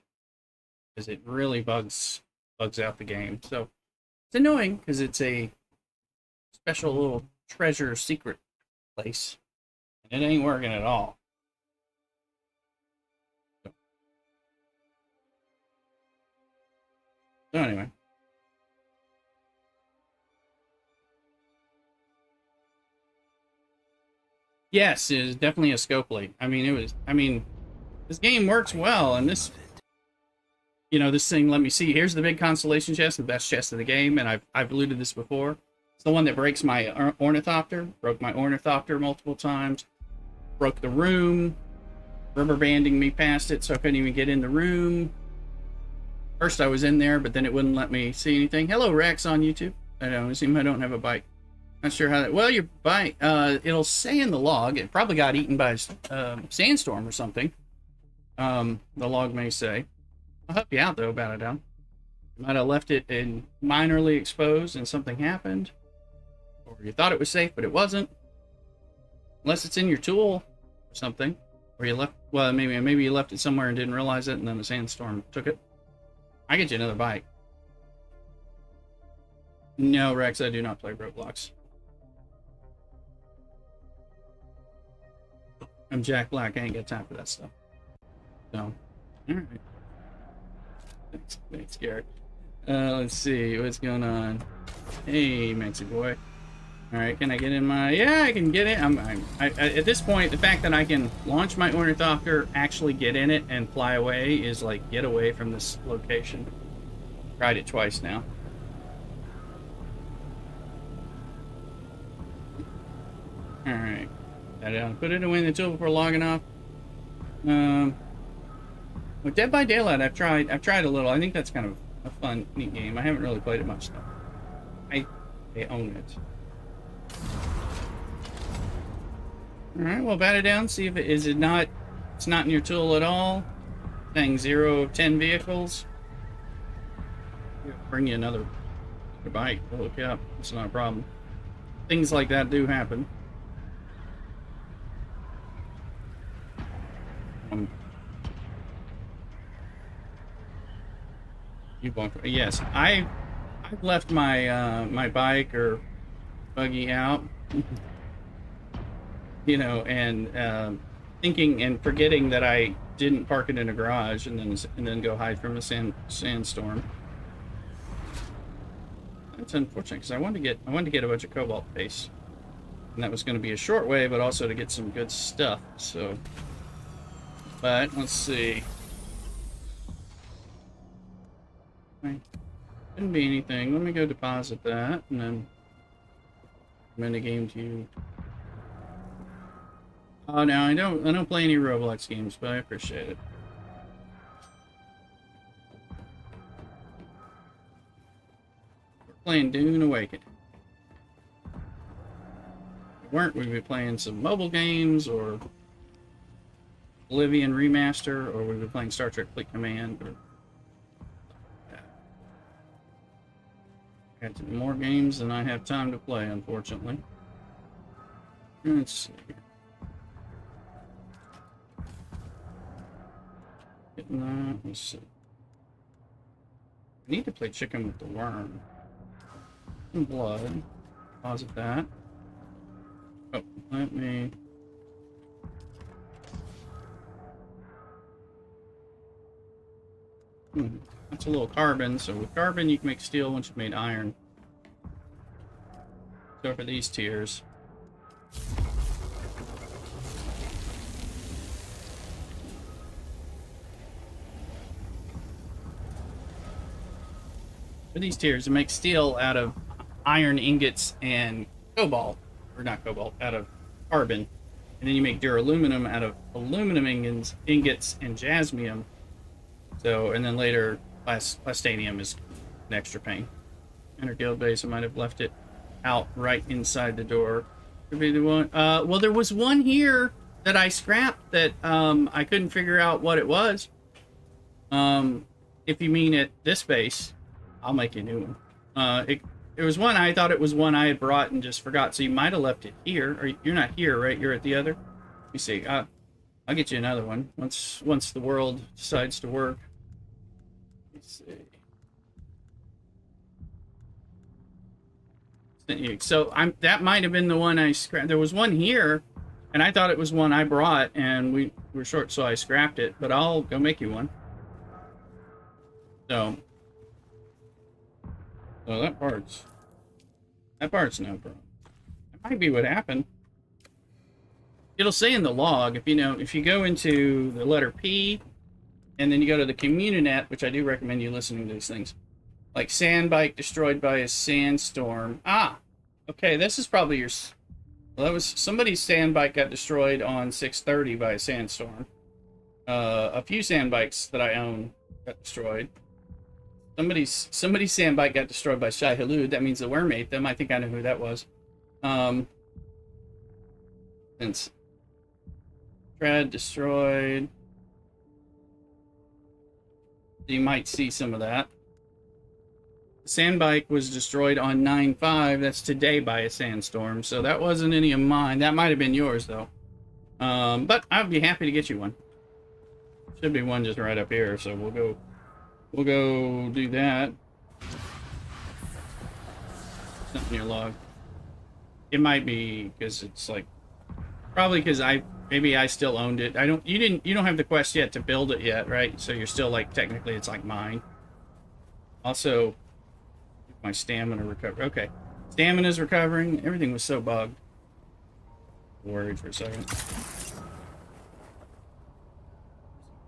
because it really bugs out the game. So it's annoying because it's a special little treasure secret place, and it ain't working at all. So anyway. Yes, it is definitely a scopely. I mean, this game works well, and this, this thing, let me see, here's the big constellation chest, the best chest of the game, and I've alluded to this before. It's the one that breaks my ornithopter, broke my ornithopter multiple times, broke the room, rubber banding me past it so I couldn't even get in the room. First I was in there, but then it wouldn't let me see anything. Hello, Rex on YouTube. I don't have a bike. Not sure how that. Well, your bike. It'll say in the log. It probably got eaten by a sandstorm or something. The log may say. I'll help you out though, Bow Down. You might have left it in minorly exposed and something happened, or you thought it was safe but it wasn't. Unless it's in your tool or something, or you left. Well, maybe you left it somewhere and didn't realize it, and then the sandstorm took it. I get you another bike. No, Rex, I do not play Roblox. I'm Jack Black. I ain't got time for that stuff. So, alright. Thanks, Garrett. Let's see what's going on. Hey, Maxi boy. Alright, can I get in my... Yeah, I can get in. At this point, the fact that I can launch my ornithopter, actually get in it, and fly away is like, get away from this location. Tried it twice now. Alright. Put it away in the tool before logging off. With Dead by Daylight, I've tried a little. I think that's kind of a fun, neat game. I haven't really played it much though. I own it. Alright, well, bat it down, see if it's not in your tool at all. Saying 0 of 10 vehicles. Bring you another bike. We'll hook you up. It's not a problem. Things like that do happen. Yes, I've I've left my my bike or buggy out, you know, and thinking and forgetting that I didn't park it in a garage, and then go hide from a sandstorm. That's unfortunate because I wanted to get a bunch of cobalt paste, and that was going to be a short way, but also to get some good stuff. So, but let's see. Shouldn't be anything. Let me go deposit that, and then I'm in the game to you. Oh no, I don't play any Roblox games, but I appreciate it. We're playing Dune Awakening. If we weren't, we'd be playing some mobile games or Oblivion Remaster, or we'd be playing Star Trek Fleet Command, or got more games than I have time to play, unfortunately. Let's see. Getting that. Let's see. I need to play Chicken with the Worm. Some blood. Deposit that. Oh, let me. That's a little carbon. So with carbon, you can make steel once you've made iron. Go for these tiers. For these tiers, to make steel out of iron ingots and cobalt, or not cobalt, out of carbon. And then you make duraluminum out of aluminum ingots and jasmium. So, and then later, plastanium is an extra pain. Enter guild base. I might have left it out right inside the door. Could be the one. Well, there was one here that I scrapped that I couldn't figure out what it was. If you mean at this base, I'll make you a new one. It was one, I thought it was one I had brought and just forgot. So you might have left it here. Or you're not here, right? You're at the other. Let me see. I'll get you another one once the world decides to work. Let's see. So that might have been the one I scrapped. There was one here, and I thought it was one I brought, and we were short, so I scrapped it. But I'll go make you one. So that part's no problem. That might be what happened. It'll say in the log, if you go into the letter P, and then you go to the CommuniNet, which I do recommend you listening to these things. Like sand bike destroyed by a sandstorm. Ah, okay, this is probably your. Well, that was somebody's sand bike got destroyed on 630 by a sandstorm. A few sand bikes that I own got destroyed. Somebody's sand bike got destroyed by Shai Halud. That means the worm ate them. I think I know who that was. Since tread destroyed, you might see some of that. The sand bike was destroyed on 9/5. That's today by a sandstorm. So that wasn't any of mine. That might have been yours though. But I'd be happy to get you one. Should be one just right up here. So we'll go do that. Something in your log. It might be because it's like probably because maybe I still owned it. You don't have the quest yet to build it yet, right? So you're still like technically it's like mine. Also, my stamina recover. Okay, stamina's recovering. Everything was so bugged. Worried for a second.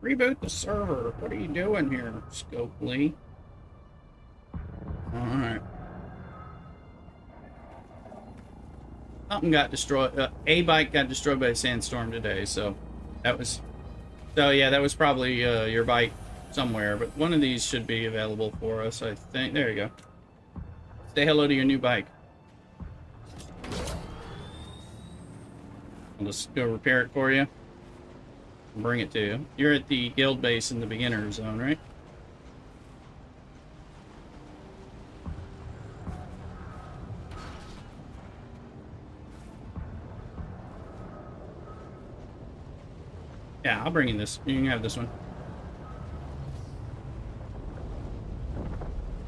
Reboot the server. What are you doing here, Scopely? All right. Something got destroyed. A bike got destroyed by a sandstorm today, so that was probably your bike somewhere. But one of these should be available for us, I think. There you go. Say hello to your new bike. I'll just go repair it for you. Bring it to you. You're at the guild base in the beginner zone, right? Yeah, I'll bring you this. You can have this one.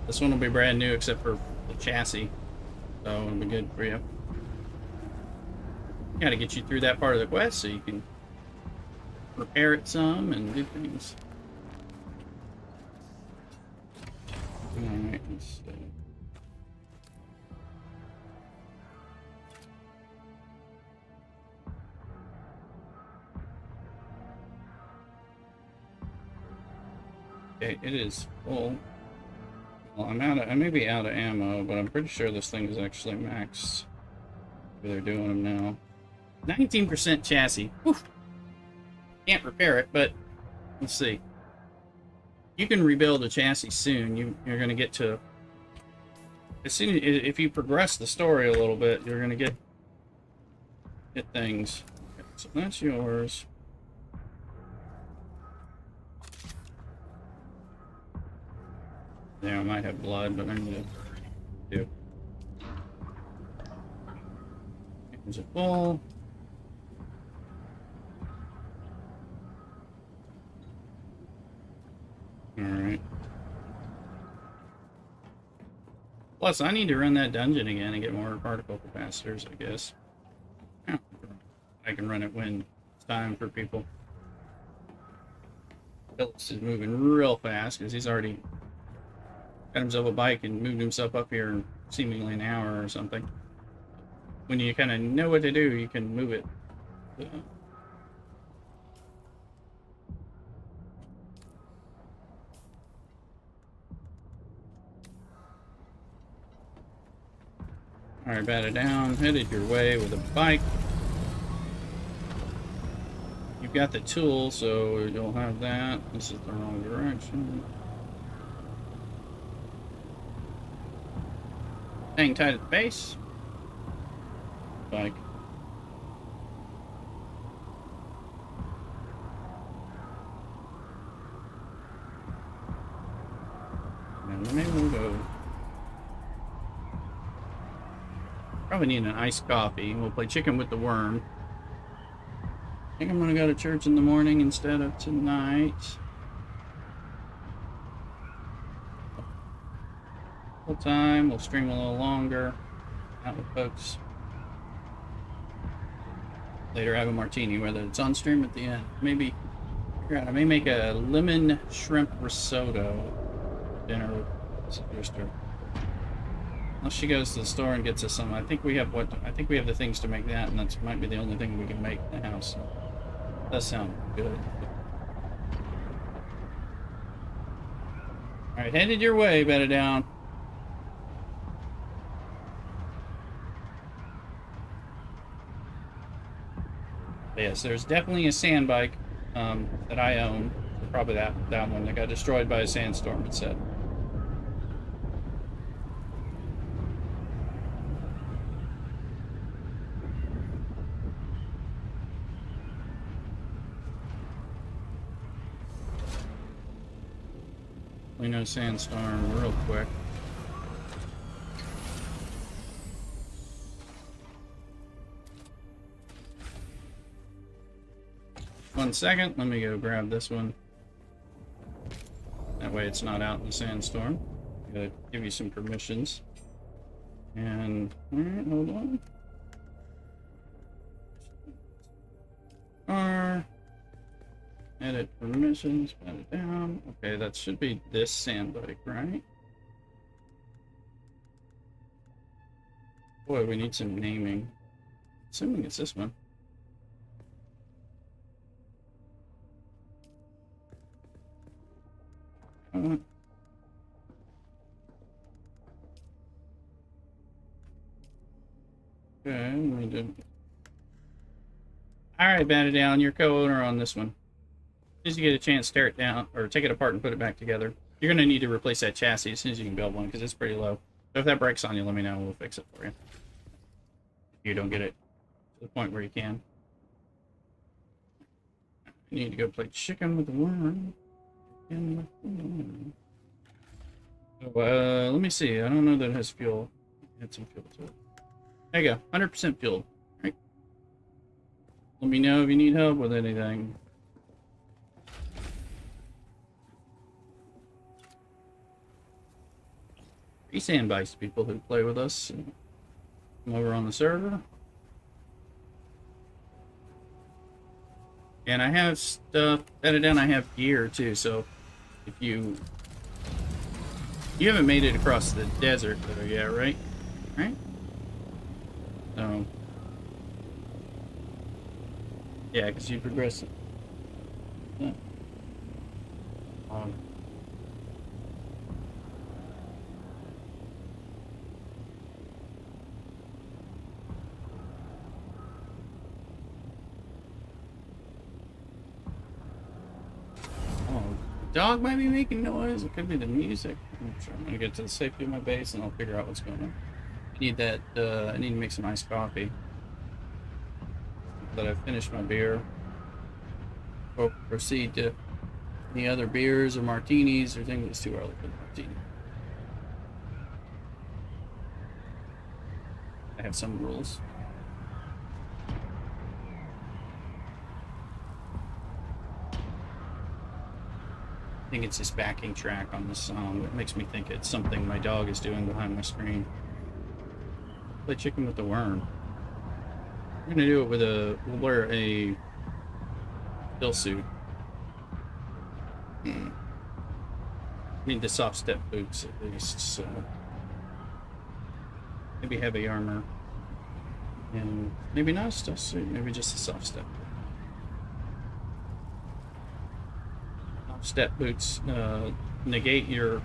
This one will be brand new except for the chassis. So it'll be good for you. Gotta get you through that part of the quest so you can repair it some and do things. Alright, let's see. Okay, it is full. Well, I may be out of ammo, but I'm pretty sure this thing is actually maxed. Maybe they're doing them now. 19% chassis. Whew. Can't repair it, but let's see. You can rebuild a chassis soon. You're going to get to, as soon as, if you progress the story a little bit, you're going to get things. Okay, so that's yours. Yeah, I might have blood, but I need to do. Here's a full. Alright. Plus, I need to run that dungeon again and get more particle capacitors, I guess. I can run it when it's time for people. Phillips is moving real fast because he's already got himself a bike and moved himself up here in seemingly an hour or something. When you kind of know what to do, you can move it. Alright, batted down, headed your way with a bike. You've got the tool, so you'll have that. This is the wrong direction. Hang tight at the base. Bike. And then we'll go. Probably need an iced coffee. We'll play chicken with the worm. I think I'm gonna go to church in the morning instead of tonight. Full time, we'll stream a little longer. Out with folks. Later have a martini, whether it's on stream at the end. Maybe, I may make a lemon shrimp risotto dinner with sister. Unless she goes to the store and gets us some. I think we have the things to make that, and that might be the only thing we can make in the house. So, does sound good. Alright, headed your way, better down. Yes, there's definitely a sand bike that I own. Probably that one that got destroyed by a sandstorm, it said. We know sandstorm real quick. One second, let me go grab this one. That way it's not out in the sandstorm. Gotta give you some permissions. And, alright, hold on. Edit permissions, pat it down. Okay, that should be this sand bike, right? Boy, we need some naming. Assuming it's this one. Okay, we did. Alright, bat it down. You're co-owner on this one. As soon as you get a chance, tear it down, or take it apart and put it back together. You're going to need to replace that chassis as soon as you can build one, because it's pretty low. So if that breaks on you, let me know, and we'll fix it for you. If you don't get it to the point where you can. You need to go play chicken with the worm. So, let me see. I don't know that it has fuel. Add some fuel to it. There you go. 100% fueled. Right. Let me know if you need help with anything. 3 sandbites people who play with us. Come over on the server. And I have stuff added down. I have gear too, so if you haven't made it across the desert though yet, right? Right? So yeah, because you progress. Yeah. Oh, the dog might be making noise. It could be the music. I'm gonna get to the safety of my base and I'll figure out what's going on. I need that. I need to make some iced coffee. That I've finished my beer. Or proceed to any other beers or martinis or things. It's too early for the martini. I have some rules. I think it's this backing track on the song that makes me think it's something my dog is doing behind my screen. Play chicken with the worm. We're gonna do it with we'll wear a still suit. Need the soft step boots at least, so maybe heavy armor. And maybe not a still suit, maybe just a soft step. Soft step boots negate your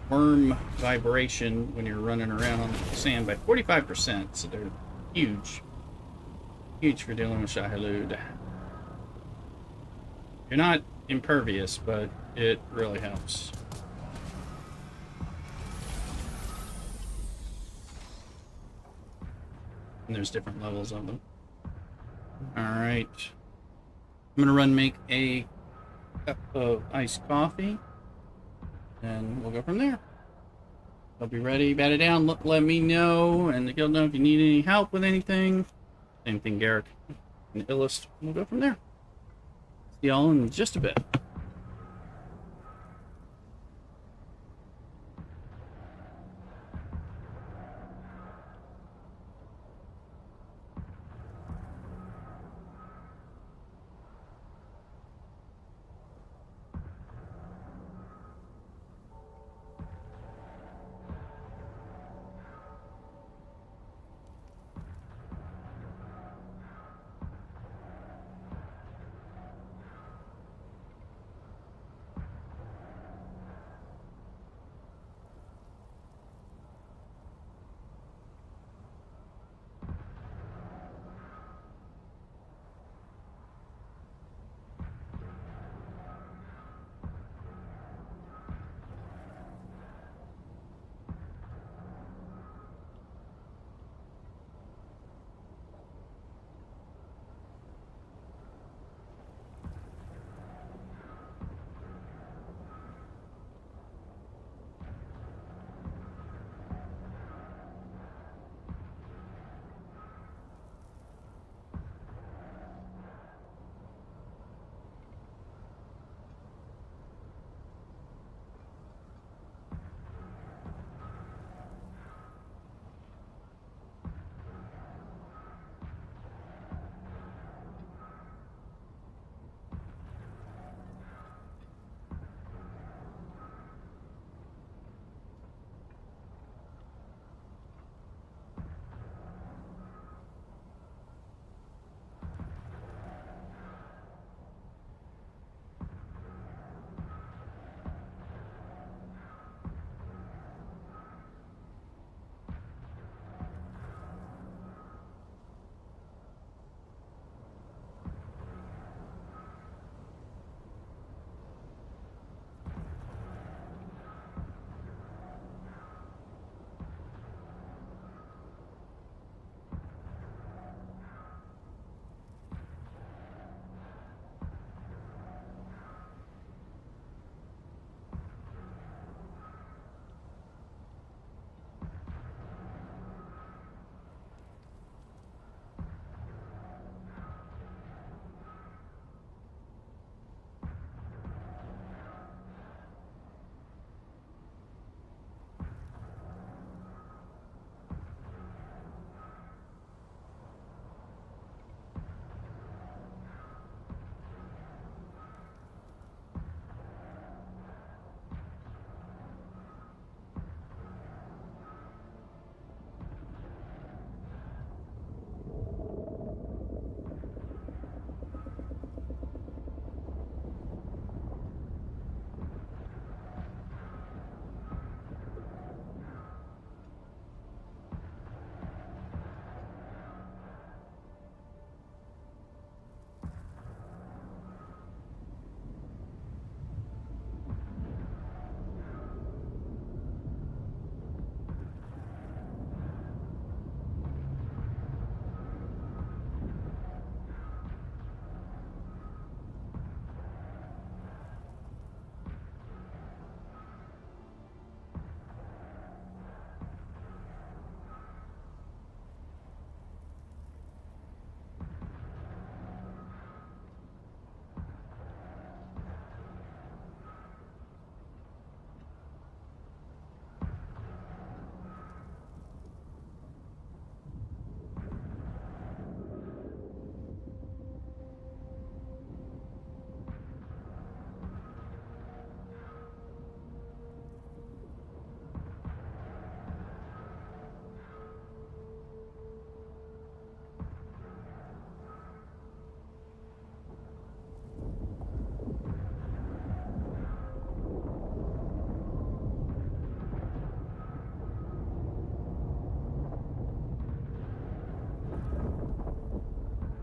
worm vibration when you're running around on the sand by 45%, so they're huge. Huge for dealing with Shahilud. You're not impervious, but it really helps. And there's different levels of them. Alright. I'm gonna make a cup of iced coffee. And we'll go from there. I'll be ready. Bat it down. Let me know. And the guild know if you need any help with anything. Same thing, Garrick. And Illust. We'll go from there. See y'all in just a bit.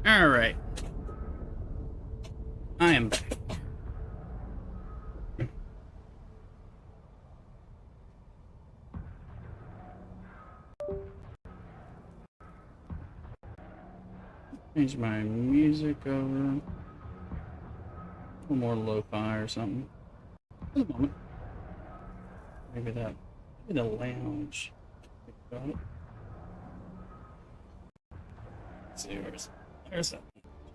Alright. I am back. Change my music over. A little more lo-fi or something. For the moment. Maybe the lounge. Think about it. Let's see, there's that.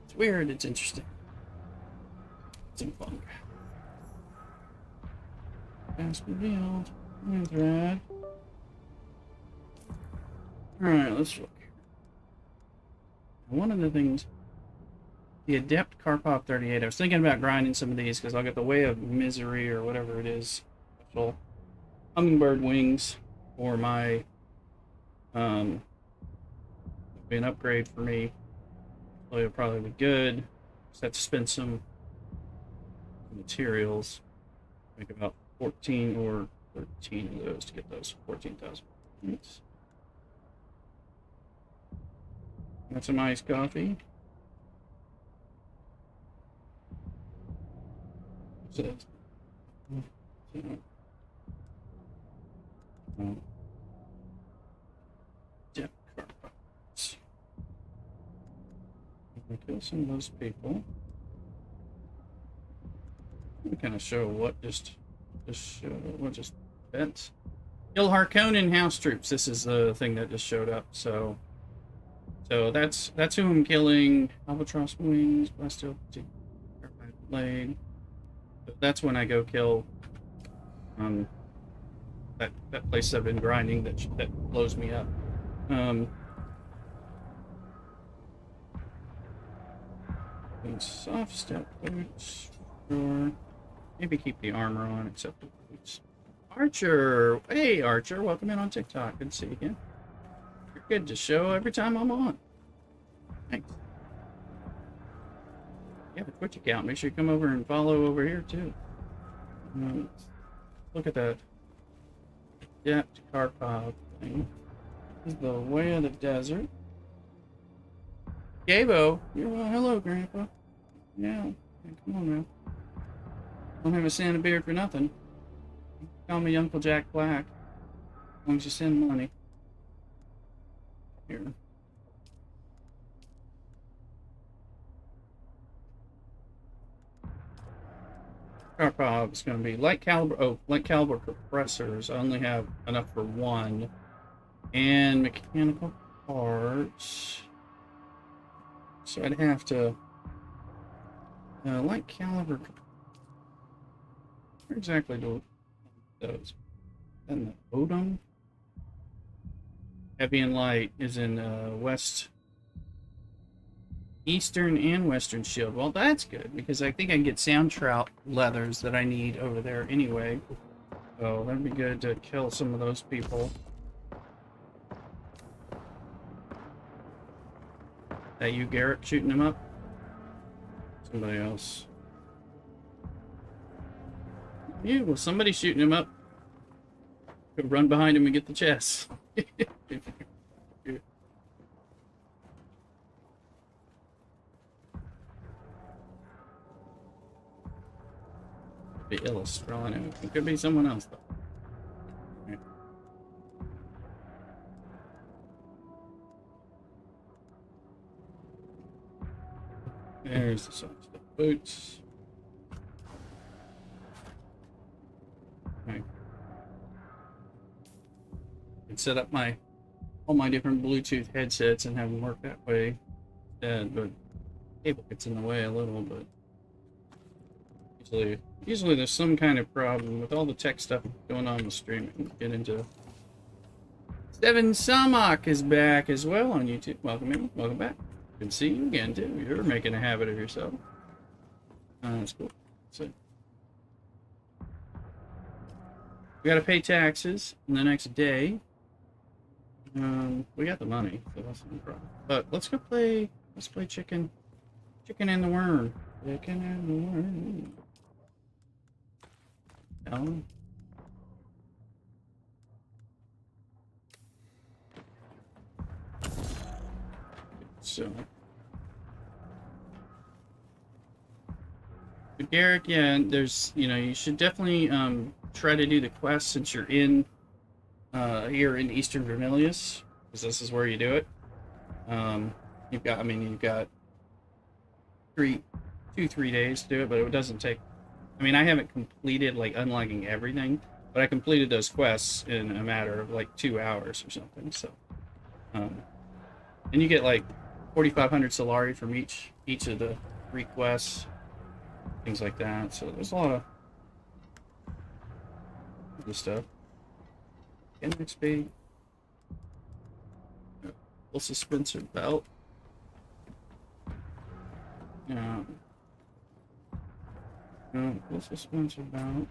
It's weird, it's interesting. Some fun. Fast revealed. That's rad. Alright, let's look here. One of the things, the Adept Karpov 38, I was thinking about grinding some of these because I'll get the Way of Misery or whatever it is. Special hummingbird wings for my, be an upgrade for me. So it'll probably be good. Just have to spend some materials. Make about 14 or 13 of those to get those 14,000 points. Got some iced coffee. So, yeah, cards. Kill some of those people. We kind of show what just events. Kill Harkonnen house troops. This is the thing that just showed up. So that's who I'm killing. Albatross wings, Bastille blade. That's when I go kill that place I've been grinding that blows me up. Soft step boots. Sure. Maybe keep the armor on except the boots. Archer! Hey Archer, welcome in on TikTok. Good to see you again. You're good to show every time I'm on. Thanks. You have a Twitch account. Make sure you come over and follow over here too. Look at that. Adept Karpov thing. This is the Way of the Desert. Gabo, you're well. Hello, Grandpa. Yeah, come on now. Don't have a Santa beard for nothing. Call me Uncle Jack Black. As long as you send money. Here. Karpov is going to be light caliber. Oh, light caliber compressors. I only have enough for one. And mechanical parts. So I'd have to light caliber. Where exactly do those? And the Odom. Heavy and light is in eastern and western shield. Well, that's good because I think I can get sand trout leathers that I need over there anyway. So that'd be good to kill some of those people. That you, Garrett, shooting him up? Somebody else. Yeah, well, somebody's shooting him up. Go run behind him and get the chest. Be Illustrator. It could be someone else, though. Right. There's the socks, the boots. Okay. And set up all my different Bluetooth headsets and have them work that way instead, but cable gets in the way a little, but usually there's some kind of problem with all the tech stuff going on in the stream. Get into Steven Samak is back as well on YouTube. Welcome in, welcome back. Good to see you again too. You're making a habit of yourself. That's cool. So we gotta pay taxes in the next day. We got the money, so that's no problem. But let's play chicken and the worm. Chicken and the worm. Alan? So But Garrick, yeah, there's, you should definitely try to do the quest since you're in here in Eastern Vermilius, because this is where you do it. You've got 3 days to do it, but it doesn't take. I haven't completed like unlocking everything, but I completed those quests in a matter of like 2 hours or something. So, and you get like 4,500 Solari from each of the requests, things like that. So there's a lot of good stuff. Get XP. Full suspensor belt. Yeah. Full suspensor belt.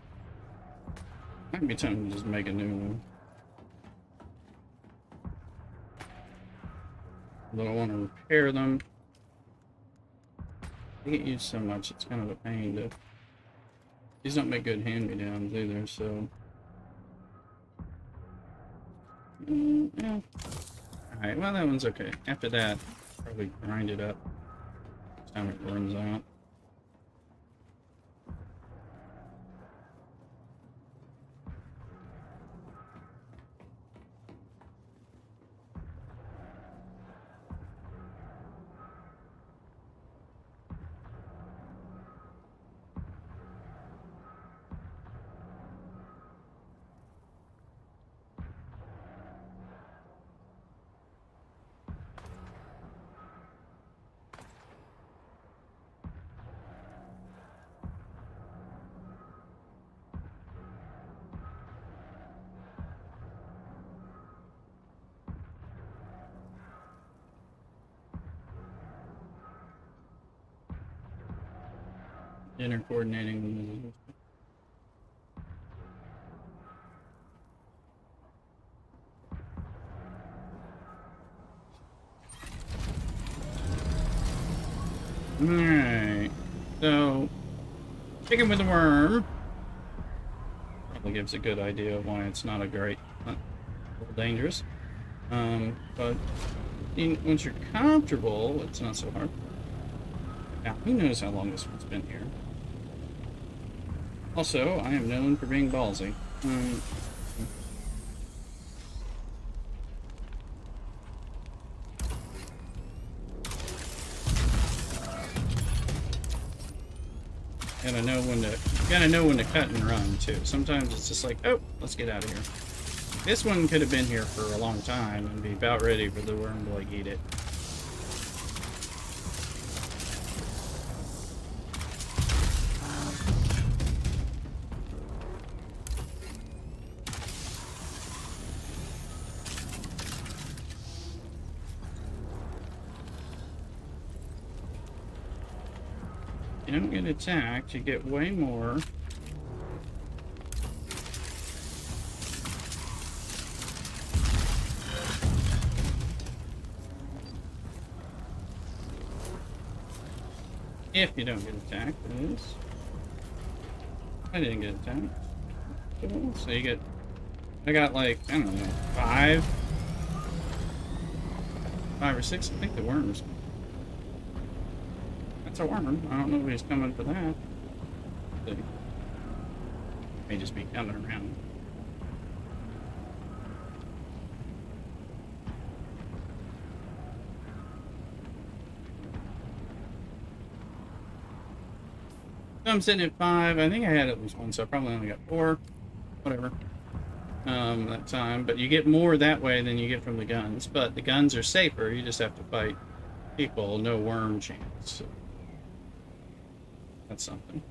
Might be time to just make a new one. But I want to repair them. They get used so much, it's kind of a pain to. These don't make good hand-me-downs either, so. Yeah. Alright, well, that one's okay. After that, probably grind it up. This time it runs out. Dinner coordinating. Alright. So, chicken with the worm probably gives a good idea of why it's not a great, not a little dangerous. But once you're comfortable, it's not so hard. Now, who knows how long this one's been here? Also, I am known for being ballsy. Gotta know when to cut and run too. Sometimes it's just like, oh, let's get out of here. This one could have been here for a long time and be about ready for the worm to like eat it. You don't get attacked, you get way more. If you don't get attacked, that is. I didn't get attacked. So you get. I got like, I don't know, 5 or 6. I think the worms. That's a worm. I don't know if he's coming for that. He may just be coming around. So I'm sitting at 5. I think I had at least one, so I probably only got 4. Whatever. That time. But you get more that way than you get from the guns. But the guns are safer. You just have to fight people. No worm chance. So that's something.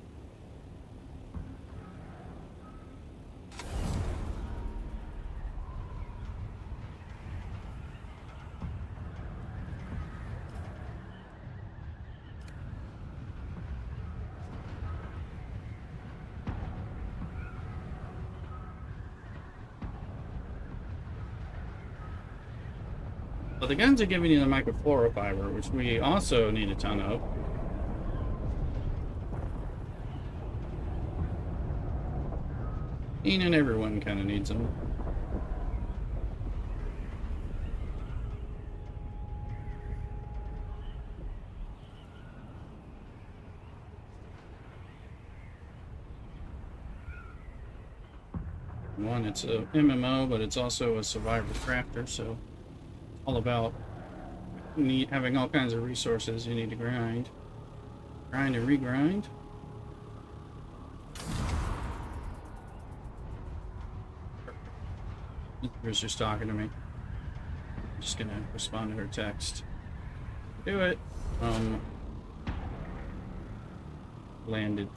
But the guns are giving you the microfluorofiber, which we also need a ton of. And everyone kind of needs them. One, it's a MMO, but it's also a survivor crafter, so all about having all kinds of resources you need to grind. Grind and regrind. Bruce just talking to me. I'm just gonna respond to her text. Do it. Landed.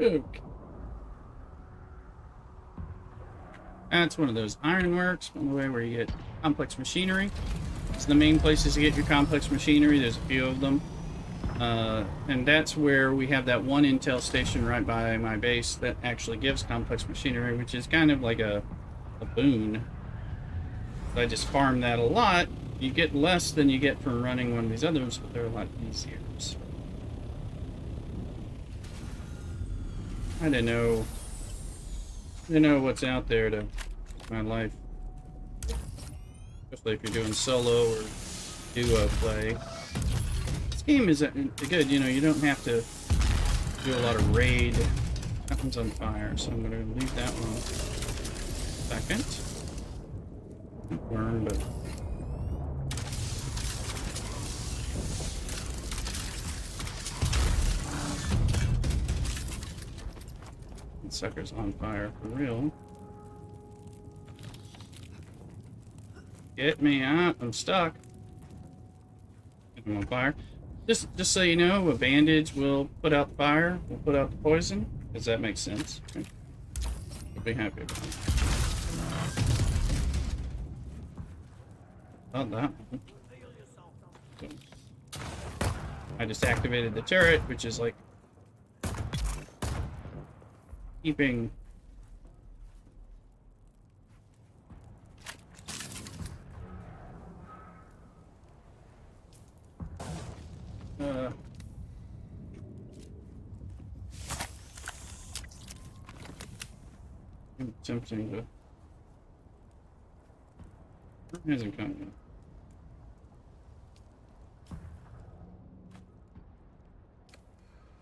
Okay. That's one of those ironworks, on the way where you get complex machinery. It's the main places to get your complex machinery. There's a few of them. And that's where we have that one intel station right by my base that actually gives complex machinery, which is kind of like a boon. If I just farm that a lot, you get less than you get from running one of these others, but they're a lot easier. So. I don't know what's out there to make my life, especially if you're doing solo or duo play. This game is good, you know, you don't have to do a lot of raid. That one's on fire, so I'm going to leave that one second. Not burn, but... That sucker's on fire for real. Get me out, I'm stuck. I'm on fire. Just so you know, a bandage will put out the fire, will put out the poison. Does that make sense? Okay. You'll be happy about it. Not that one. So, I just activated the turret, which is like keeping attempting to... It hasn't come yet.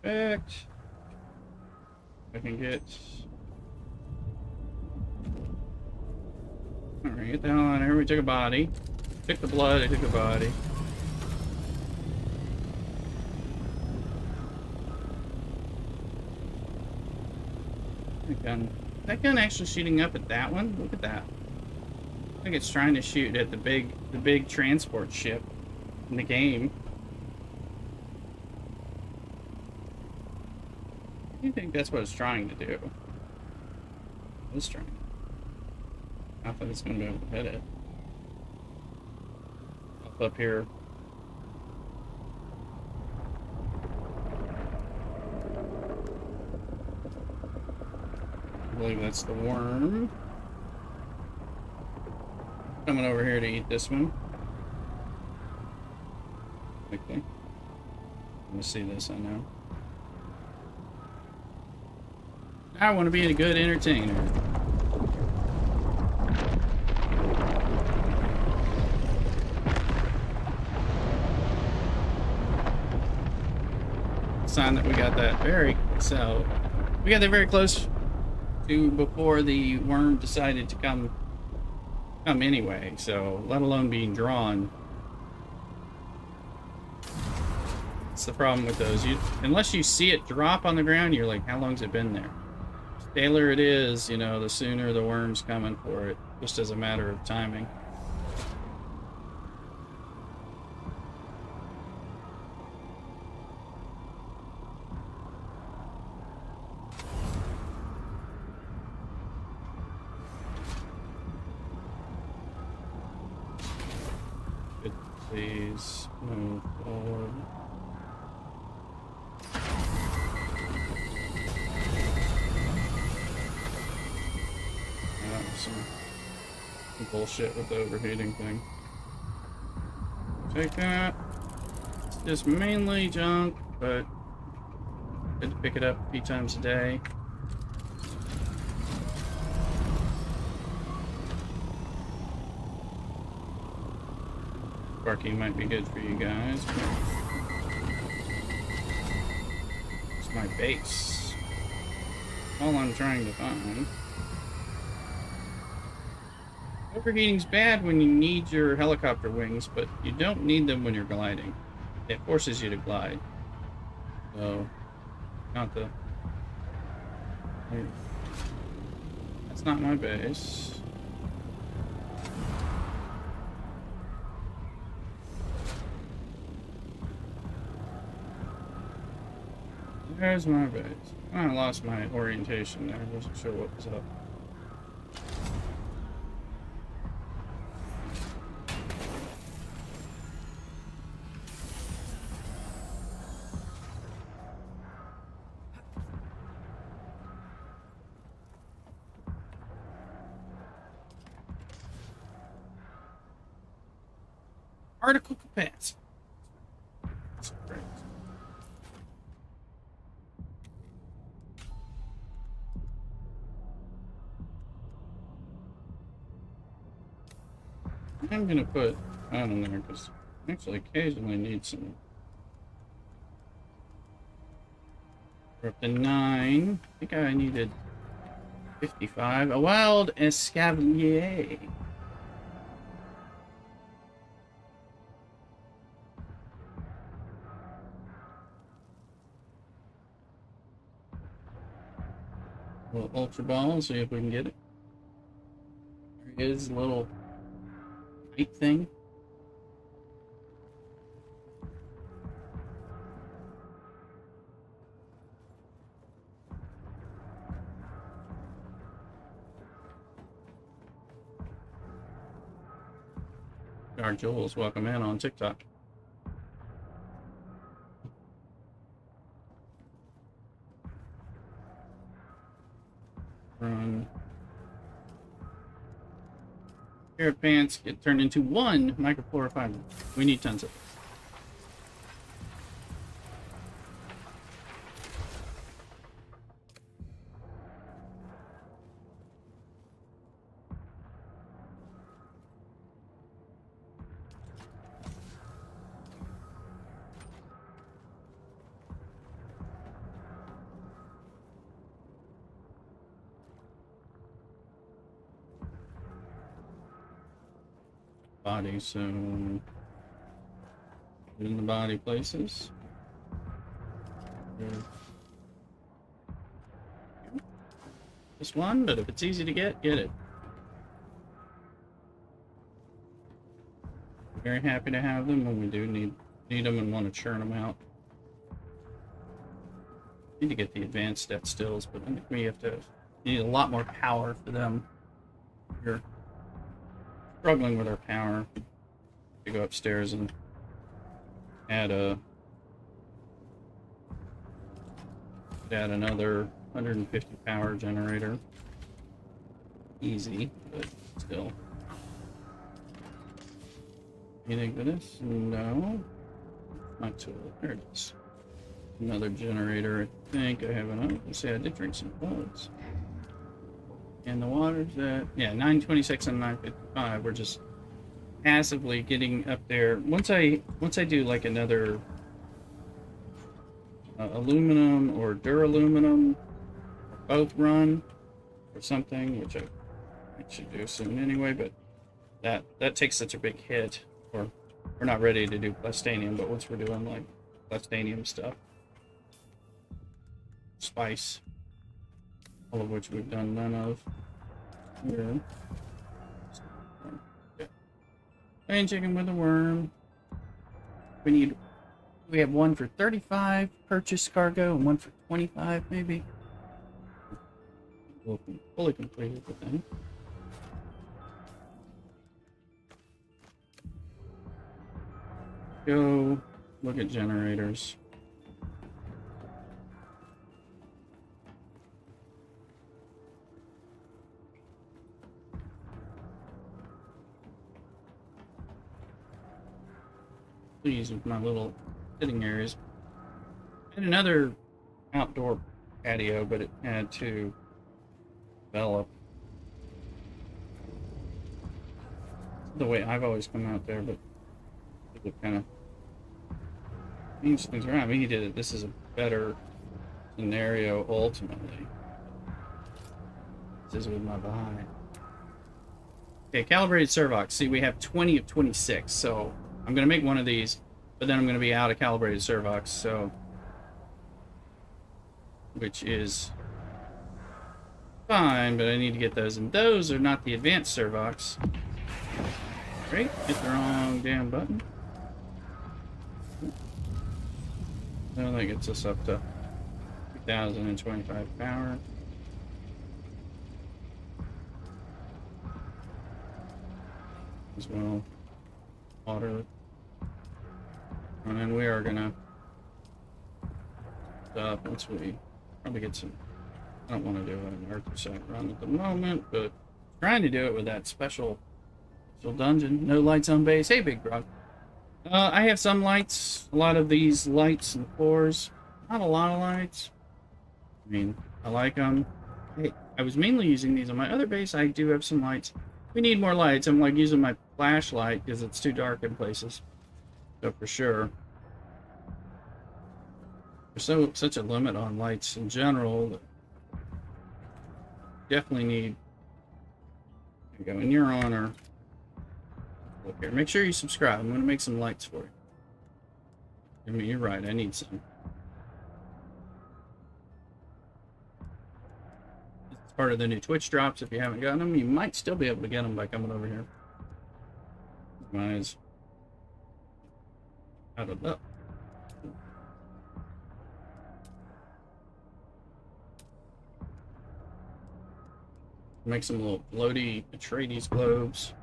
Perfect. I can get... Alright, get the hell out of here. We took a body. Took the blood, I took a body. That gun actually shooting up at that one? Look at that. I think it's trying to shoot at the big transport ship in the game. I think that's what it's trying to do. It's trying. I don't think it's going to be able to hit it. Up here. I believe that's the worm. Coming over here to eat this one. Okay. Let me see this, I know. I want to be a good entertainer. Sign that we got that very close to before the worm decided to come anyway, so let alone being drawn. That's the problem with those. Unless you see it drop on the ground, you're like, how long's it been there? The staler it is, you know, the sooner the worm's coming for it, just as a matter of timing. Please move forward. Some bullshit with the overheating thing. take that. It's just mainly junk, but good to pick it up a few times a day. Parking might be good for you guys. It's my base. All I'm trying to find. Overheating's bad when you need your helicopter wings, but you don't need them when you're gliding. It forces you to glide. So, not the... That's not my base. There's my base. I lost my orientation there. I wasn't sure what was up. Article capacity. That's great. I'm gonna put that in there because I actually occasionally need some. We're up to 9. I think I needed 55. A wild escavalier. A little ultra ball, see if we can get it. There he is, a little height thing. Our Jules, welcome in on TikTok. Run. Pair of pants get turned into 1 microflora fiber. We need tons of it. Body, so put in the body places. Just one, but if it's easy to get it. Very happy to have them when we do need them and want to churn them out. Need to get the advanced step stills, but I think we need a lot more power for them. We're struggling with our power. To go upstairs and add another 150 power generator. Easy, but still. Anything for this? No. My tool. There it is. Another generator. I think I have enough. Let's see, I did drink some floods. And the water's at, yeah, 926 and 955. We're just passively getting up there. Once I do like another aluminum or duraluminum, both run or something, which I should do soon anyway, but that takes such a big hit. Or we're not ready to do plastanium, but once we're doing like plastanium stuff, spice, all of which we've done none of here. Plain chicken with a worm. We have one for 35 purchase cargo and one for 25 maybe. We'll fully completed with them. Go look at generators. pleased with my little sitting areas. I had another outdoor patio, but it had to develop the way I've always come out there, but it kind of moves things around. We needed it. This is a better scenario ultimately. This is with my behind. Okay, calibrated servox. See, we have 20 of 26, so I'm going to make one of these, but then I'm going to be out of calibrated servox, so which is fine, but I need to get those, and those are not the advanced servox. Great, hit the wrong damn button. So that gets us up to 2025 power. As well, water, and then we are gonna stop once we probably get some. I don't want to do an artifact run at the moment, but trying to do it with that special dungeon. No lights on base. Hey, Big Grog. I have some lights. A lot of these lights and floors. Not a lot of lights. I mean, I like them. I was mainly using these on my other base. I do have some lights. We need more lights. I'm like using my flashlight because it's too dark in places. So for sure. There's such a limit on lights in general. That definitely need. There you go. And you're on our. Look here. Make sure you subscribe. I'm going to make some lights for you. I mean, you're right. I need some. It's part of the new Twitch drops. If you haven't gotten them, you might still be able to get them by coming over here. Mine is out of that. Make some little floaty Atreides globes.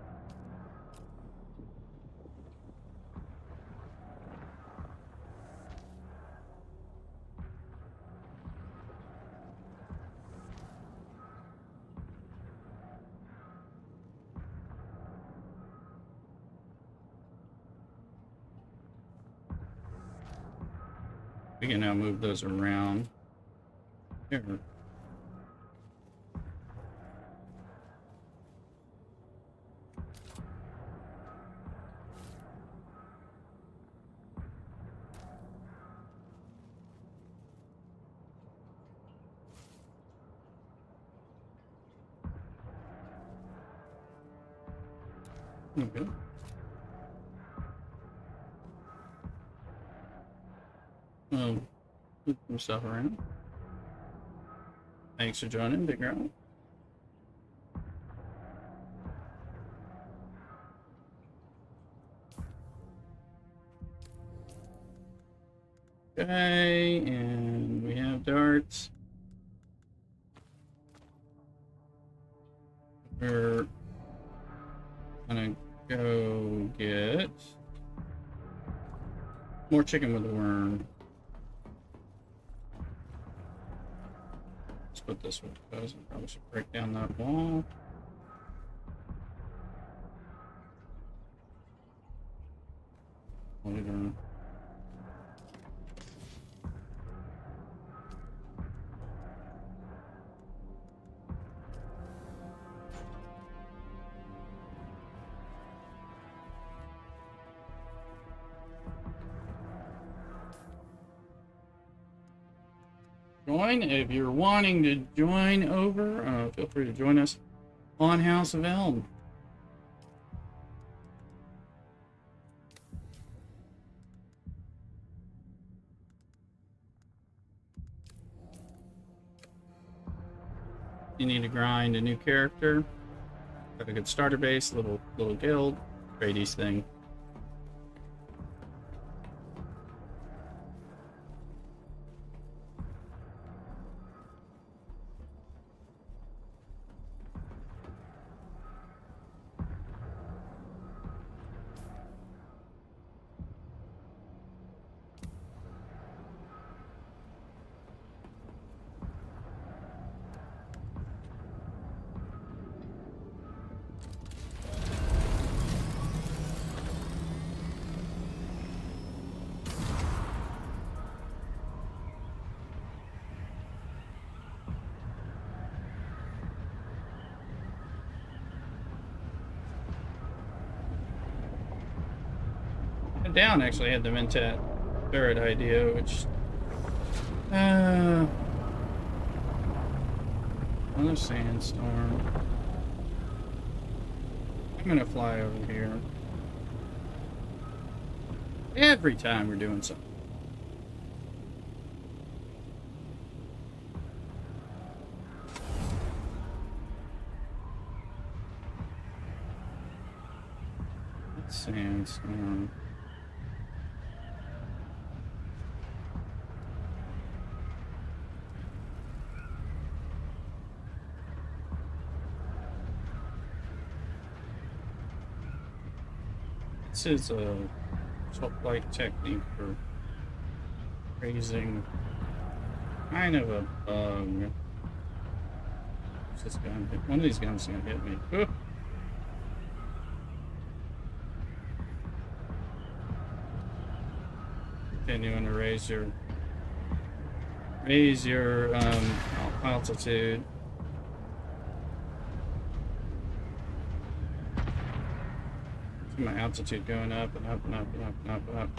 We can now move those around. Here. Okay. Move some stuff around. Thanks for joining, Big Girl. Okay, and we have darts. We're gonna go get more chicken with a worm. Let's put this one because I probably should break down that wall. Later. Join if you're wanting to join over. Feel free to join us on House of Elm. You need to grind a new character. Got a good starter base, little guild, Atreides thing. Down actually had the Mentat turret idea, which another sandstorm. I'm gonna fly over here. Every time we're doing something. Sandstorm. This is a top-like technique for raising kind of a bug. What's this gun? One of these guns is gonna hit me. Ooh. Continuing to raise your altitude. See my altitude going up and up and up and up and up and up.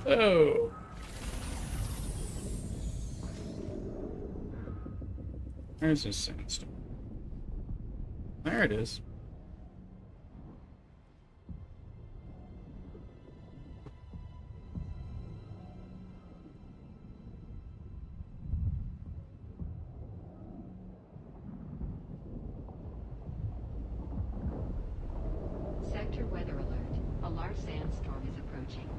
Oh. Where's this sandstorm? There it is. Sector weather alert. A large sandstorm is approaching.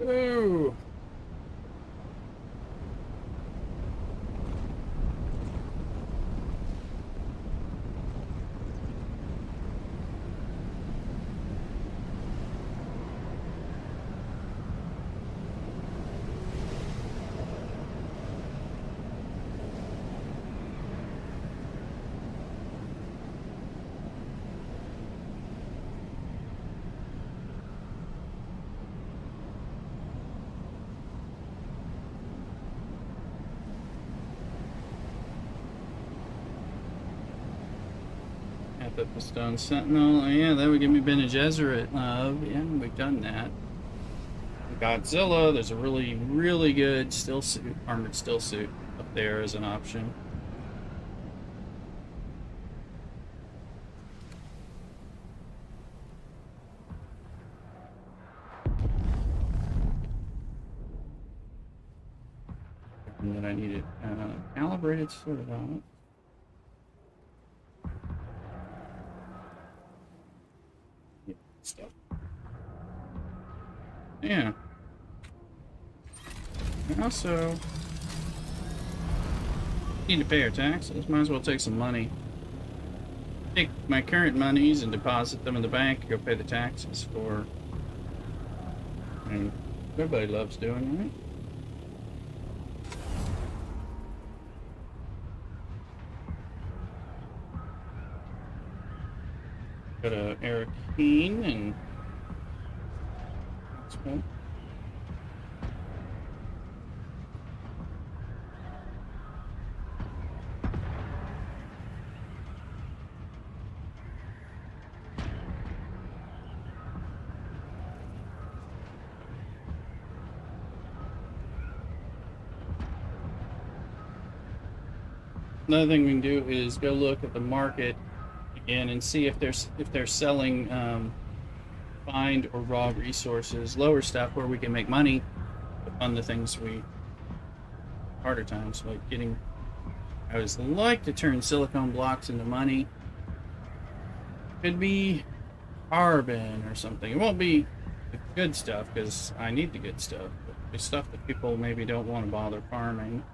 Ooh. Up the Stone Sentinel. Oh, yeah, that would give me Bene Gesserit love. Yeah, we've done that. Godzilla, there's a really, really good still suit, armored still suit up there as an option. And then I need it calibrated sort of out. Stuff. Yeah. And also need to pay our taxes. Might as well take some money. Take my current monies and deposit them in the bank. Go pay the taxes for. I mean, everybody loves doing, right? Go to Eric Keen and that's cool. Another thing we can do is go look at the market again and see if they're selling find or raw resources, lower stuff where we can make money to fund the things we harder times, like getting. I always like to turn silicone blocks into money. Could be carbon or something. It won't be the good stuff because I need the good stuff. But the stuff that people maybe don't want to bother farming.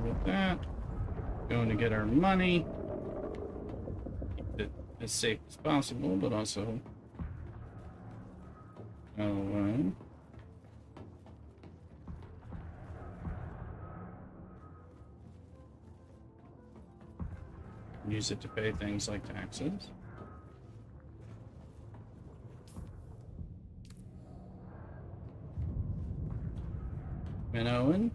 With that, going to get our money. Keep it as safe as possible, but also use it to pay things like taxes. Owen.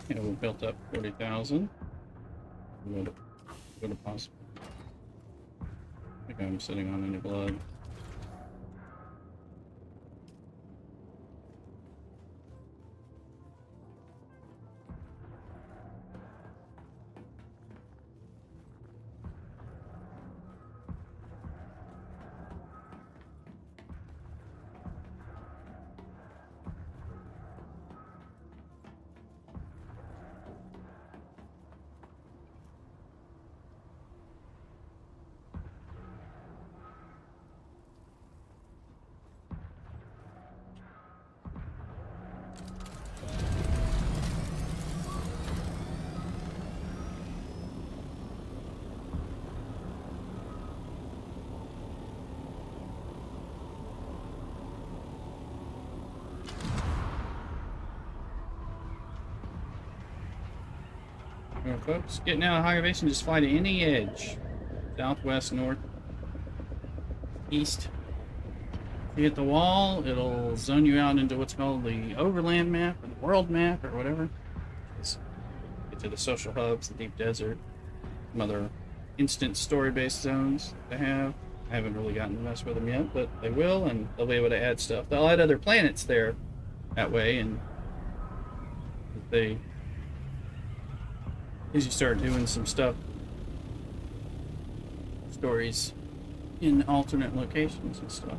Yeah, we built up 40,000. Would have possible. I think I'm sitting on any blood. Alright, folks, getting out of high elevation, just fly to any edge. Southwest, north, east. If you hit the wall, it'll zone you out into what's called the overland map, or the world map, or whatever. Just get to the social hubs, the deep desert, some other instant story-based zones they have. I haven't really gotten to mess with them yet, but they will, and they'll be able to add stuff. They'll add other planets there that way, and if they... as you start doing some stuff, stories in alternate locations and stuff.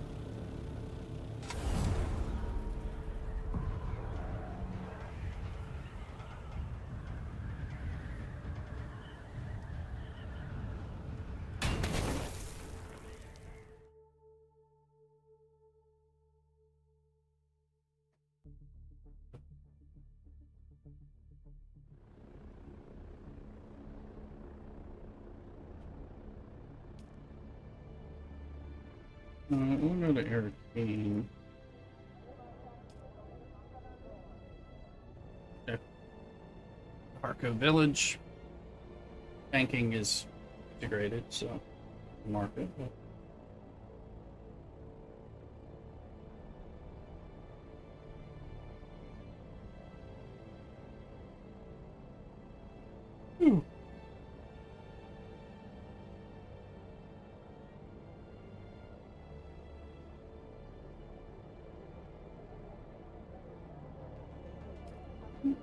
We'll go to Arcane. Check Harco Village. Banking is integrated, so market.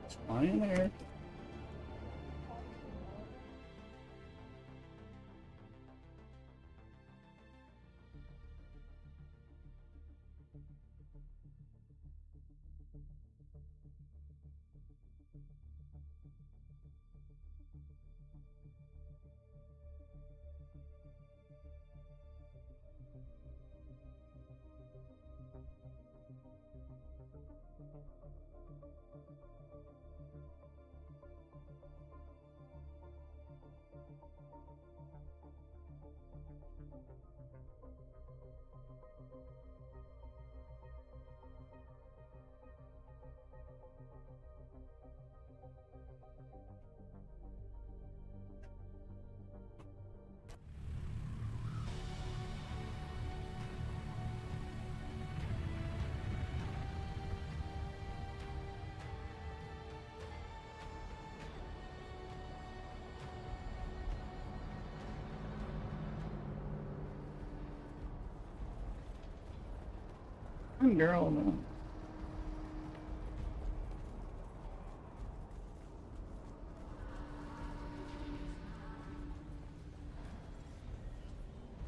It's flying there. Run, girl, run.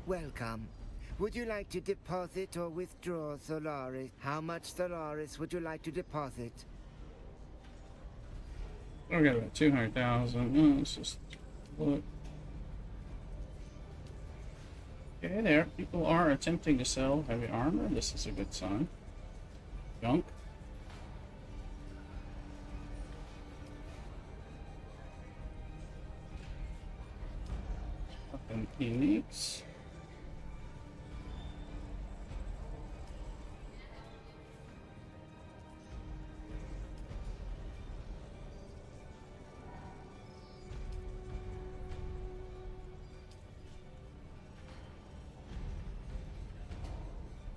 Welcome. Would you like to deposit or withdraw Solaris? How much Solaris would you like to deposit? We got about 200,000. Oh, let's just look. Okay, there. People are attempting to sell heavy armor. This is a good sign. Junk. Nothing uniques.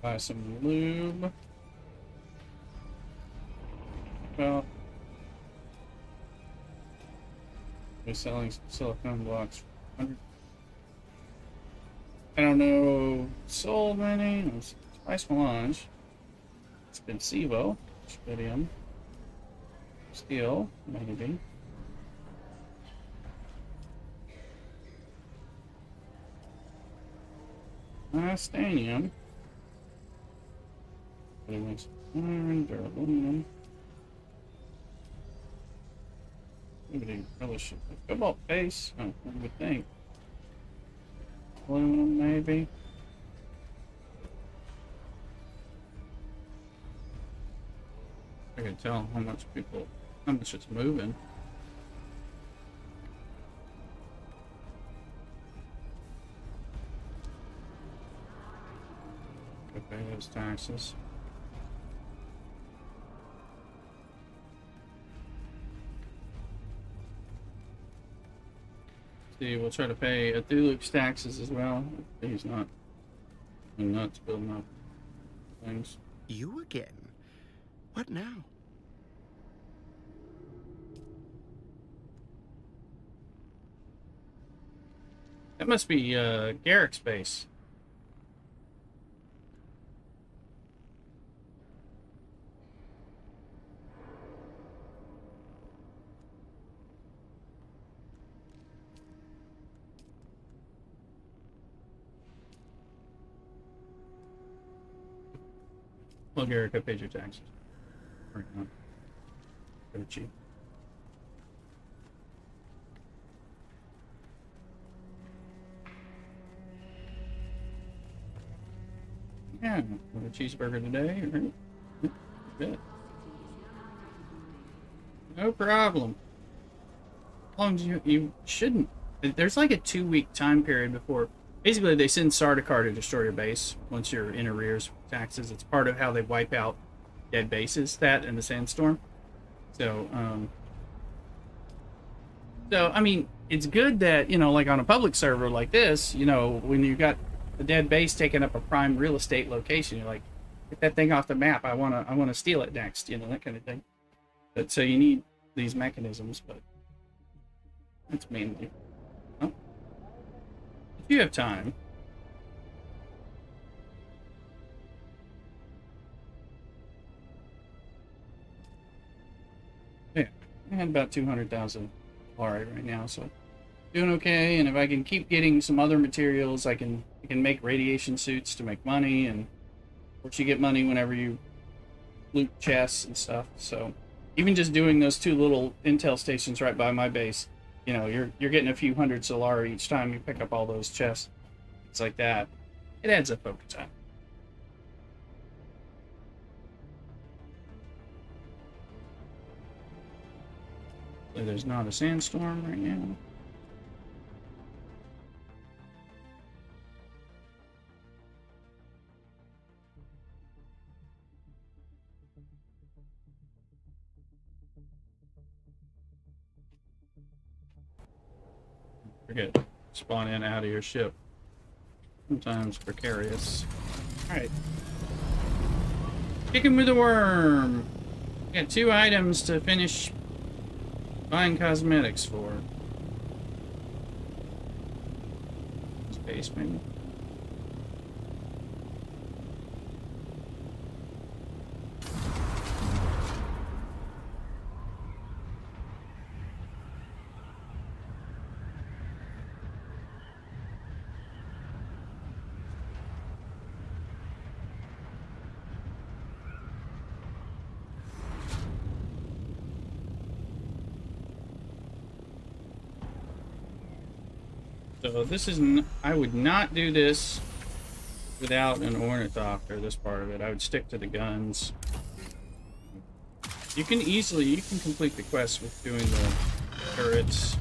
Buy some lube. Well, we're selling some silicone blocks. I don't know. Sold many. Spice melange. Expensivo. Spudium. Steel. Maybe. Stanium. But it makes iron, aluminum. Maybe really should put cobalt base. Oh, I would think. Aluminum, maybe. I can tell how much it's moving. Go pay those taxes. See, we'll try to pay Athuluk's taxes as well. He's not nuts building up things. You again? What now? That must be Garrick's base. Well, Garrick, I paid your taxes. Or not. Pretty cheap. Yeah, with a cheeseburger today, right? Good. No problem. As long as you shouldn't. There's like a 2-week time period before. Basically, they send Sardaukar to destroy your base once you're in arrears with taxes. It's part of how they wipe out dead bases, that and the sandstorm. So, I mean, it's good that, you know, like on a public server like this, you know, when you got the dead base taking up a prime real estate location, you're like, get that thing off the map. I wanna steal it next, you know, that kind of thing. But so you need these mechanisms, but that's mainly. Oh. If you have time. Yeah, I had about 200,000 right now, so doing okay. And if I can keep getting some other materials, I can make radiation suits to make money, and of course you get money whenever you loot chests and stuff. So even just doing those 2 little intel stations right by my base, you know, you're getting a few hundred Solar each time you pick up all those chests. It's like that. It adds up over time. So there's not a sandstorm right now. Forget. Spawn in out of your ship. Sometimes precarious. Alright. Chicken with a worm. Got 2 items to finish buying cosmetics for. Space maybe. So this is, I would not do this without an ornithopter, this part of it. I would stick to the guns. You can complete the quest with doing the turrets.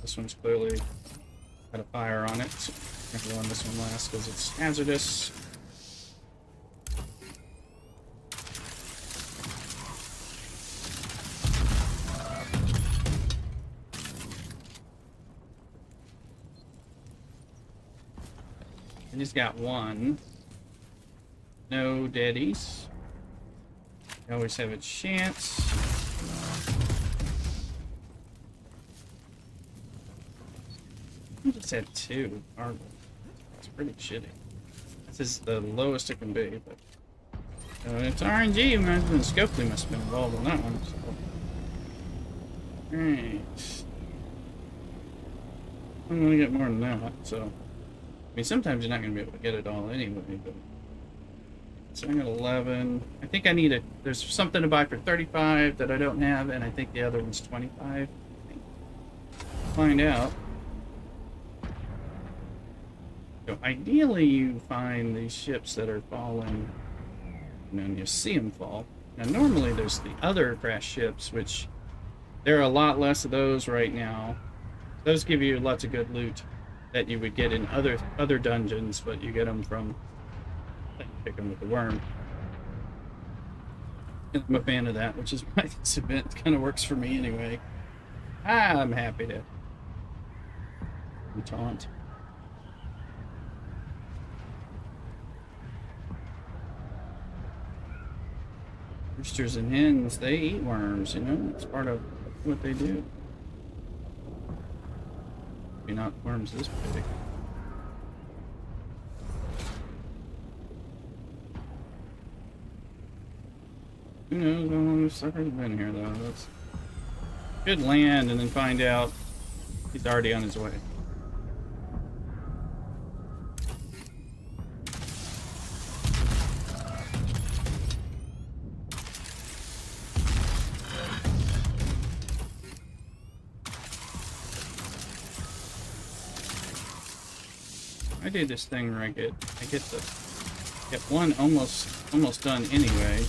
This one's clearly got a fire on it. So I'm gonna run this one last because it's hazardous. I just got one. No deadies. You always have a chance. I just had two. It's pretty shitty. This is the lowest it can be, but it's RNG. Scopely must have been involved on that one. So. Alright. I'm gonna get more than that, so. I mean, sometimes you're not going to be able to get it all anyway, but... So I got 11. I think I need there's something to buy for 35 that I don't have, and I think the other one's 25. Find out. So ideally you find these ships that are falling, and then you see them fall. Now normally there's the other crash ships, which there are a lot less of those right now. Those give you lots of good loot that you would get in other dungeons, but you get them from pick them with the worm. And I'm a fan of that, which is why this event kind of works for me anyway. I'm happy to taunt. Roosters and hens, they eat worms, you know, it's part of what they do. Not worms this big. Who knows how long this sucker's been here, though? That's good land, and then find out he's already on his way. I do this thing where I get one almost done anyway.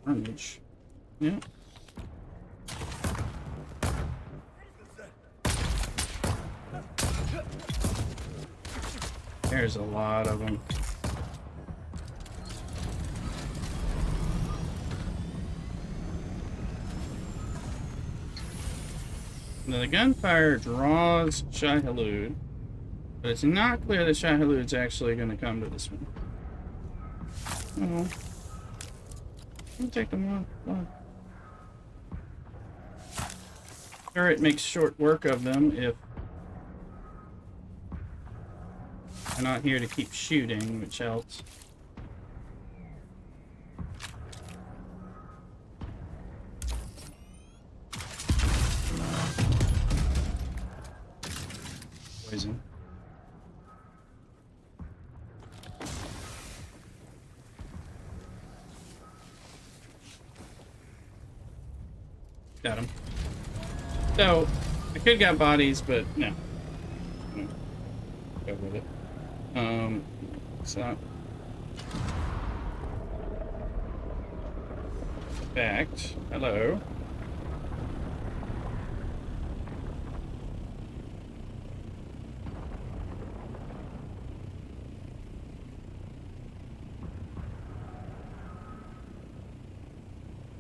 Carnage. Yeah. There's a lot of them. Now the gunfire draws Shai-Hulud, but it's not clear that Shai-Hulud's actually going to come to this one. Oh, I'll take them off. Sure, it makes short work of them if they're not here to keep shooting, which helps. Poison. Got him. So, I could got bodies, but no. Go with it. So. Fact. Hello.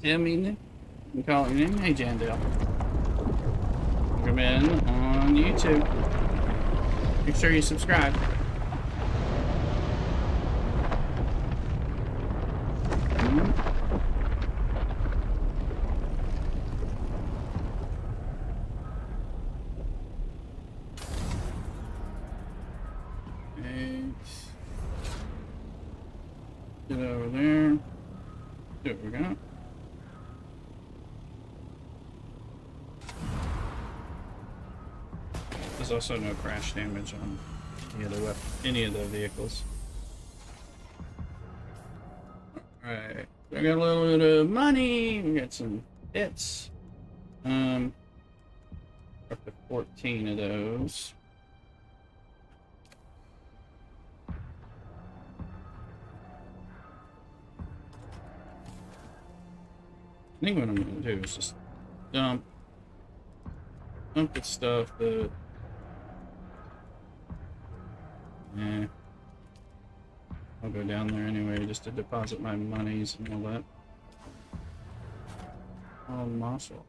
Tell me, you call it your name? Hey, Jandale. Come in on YouTube. Make sure you subscribe. Get over there. Do what we got. There's also no crash damage on any of the vehicles. Alright. I got a little bit of money. We got some bits. Up to 14 of those. I think what I'm gonna do is just dump the stuff that I'll go down there anyway just to deposit my monies and all that. Oh, muscle.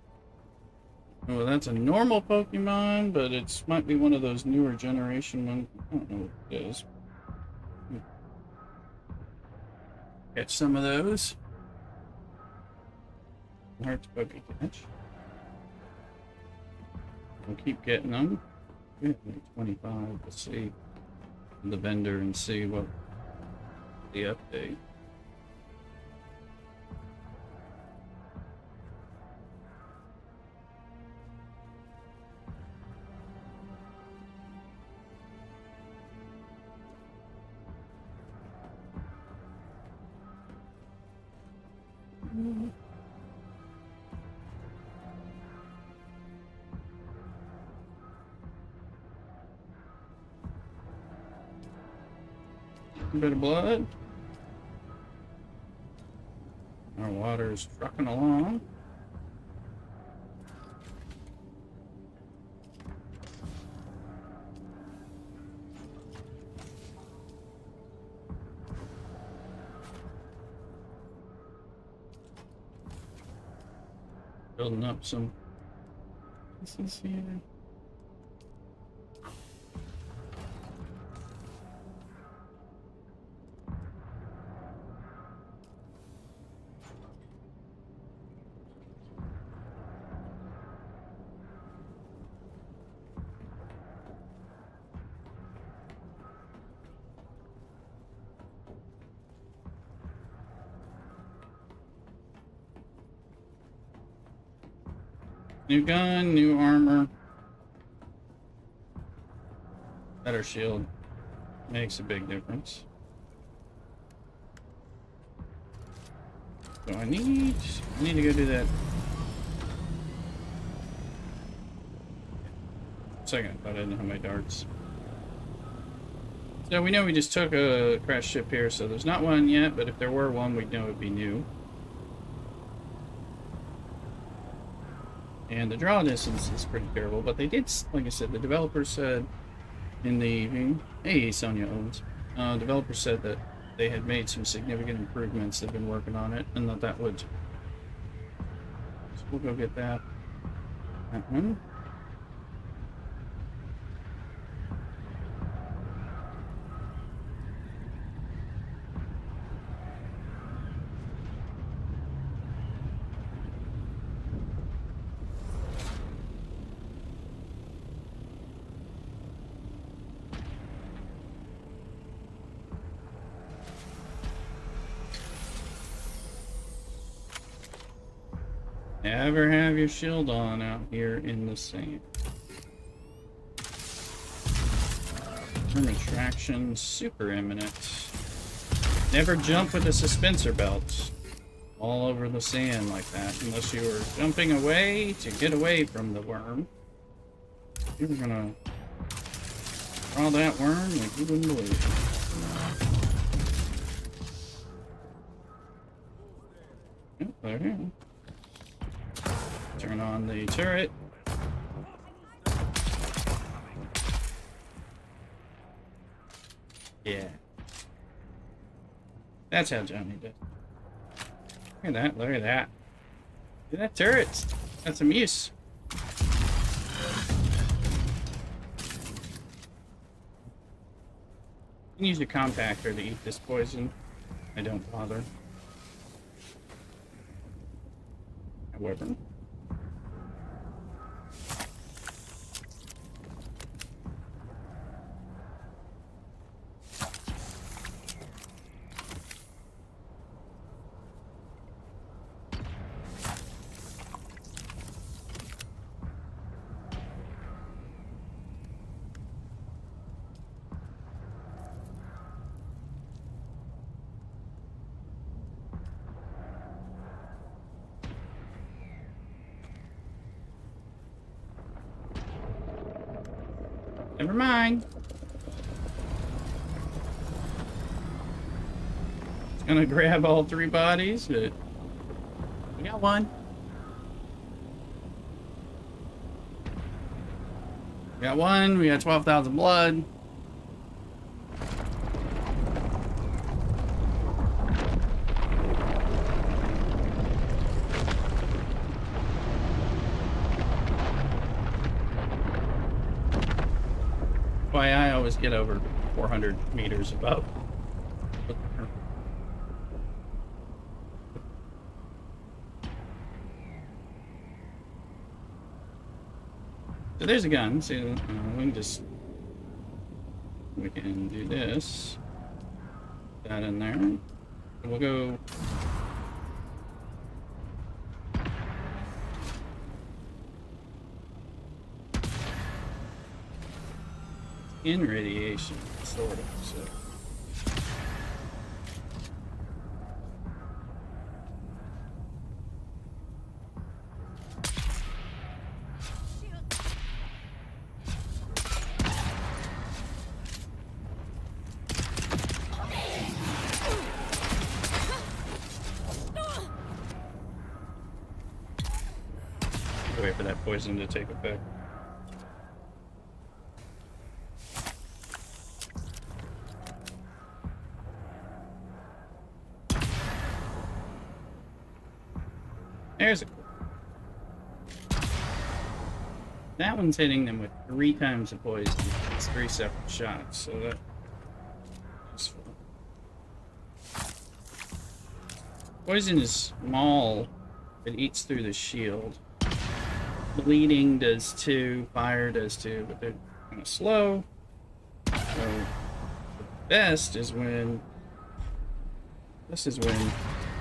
Oh, that's a normal Pokemon, but it's might be one of those newer generation ones. I don't know what it is. Catch some of those. Hard to Poke catch. We'll keep getting them. We have like 25. Let's see the vendor and see what the update. A bit of blood. Our water's trucking along. Building up some pieces here. New gun, new armor. Better shield. Makes a big difference. So I need to go do that. Second, I thought I didn't have my darts. So we know we just took a crash ship here, so there's not one yet, but if there were one, we'd know it'd be new. And the draw distance is pretty terrible, but they did, like I said, the developer said in the evening, hey, Sonia Owens, developer said that they had made some significant improvements, they've been working on it, and that would, so we'll go get that one. Never have your shield on out here in the sand. Retraction super imminent. Never jump with a suspensor belt all over the sand like that unless you were jumping away to get away from the worm. You're gonna draw that worm like you wouldn't believe. Yep, there you go. Turn on the turret. Yeah. That's how Johnny did. Look at that, look at that. Look at that turret. Got some use. You can use your compactor to eat this poison. I don't bother. However. Never mind. It's gonna grab all 3 bodies, but we got one. We got one. We got 12,000 blood. Why I always get over 400 meters above. So there's a gun. So we can do this. Put that in there. And we'll go. In radiation, sort of. So. Wait for that poison to take effect. There's a. That one's hitting them with 3 times the poison. It's 3 separate shots, so that is fun. Poison is small. It eats through the shield. Bleeding does too. Fire does too, but they're kind of slow. So the best is when. This is when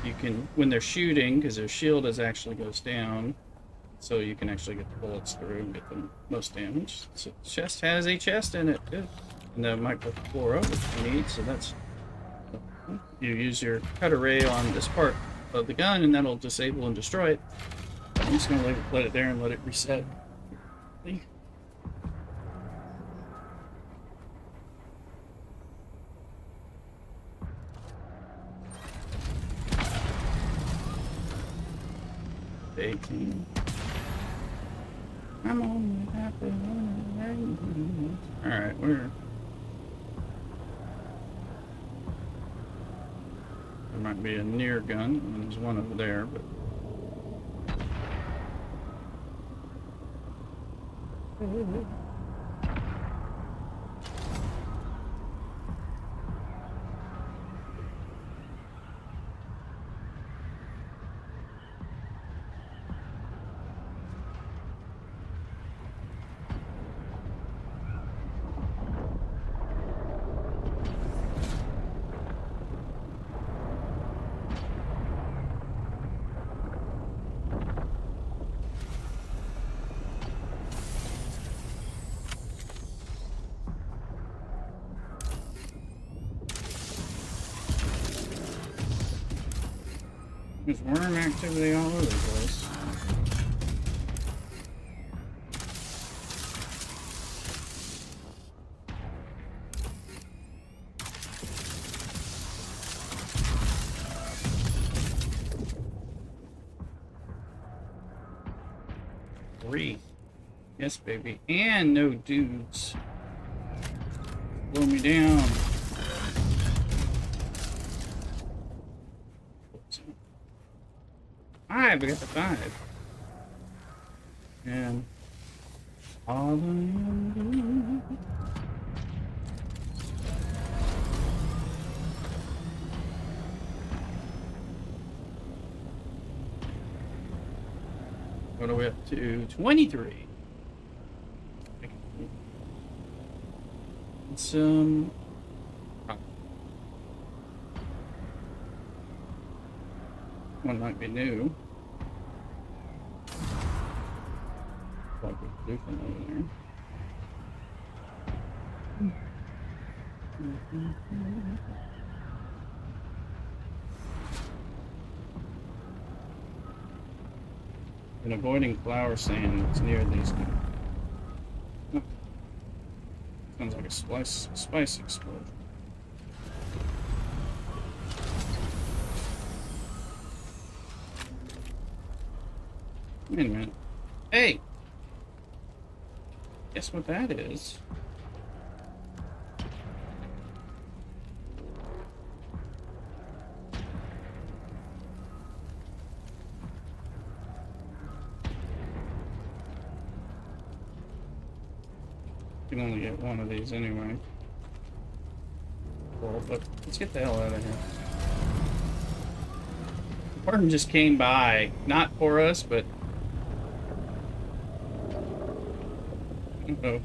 you can, when they're shooting, because their shield actually goes down, so you can actually get the bullets through and get the most damage. So the chest has a chest in it, too. And the microflora, which you need, so that's... You use your cut array on this part of the gun, and that'll disable and destroy it. I'm just going to let it there and let it reset. See? I'm only happy when I. Alright, where? There might be a near gun, and there's one over there, but. There's worm activity all over the place. Three. Yes, baby. And no dudes. Blow me down. Five, we got the 5. And all the what are we up to? 23. It's one might be new. Like a different over there. And avoiding flower sand that's near these. Sounds like a spice explosion. Wait a minute. Hey! Guess what that is? You can only get one of these anyway. Well, but let's get the hell out of here. The worm just came by, not for us, but uh-oh.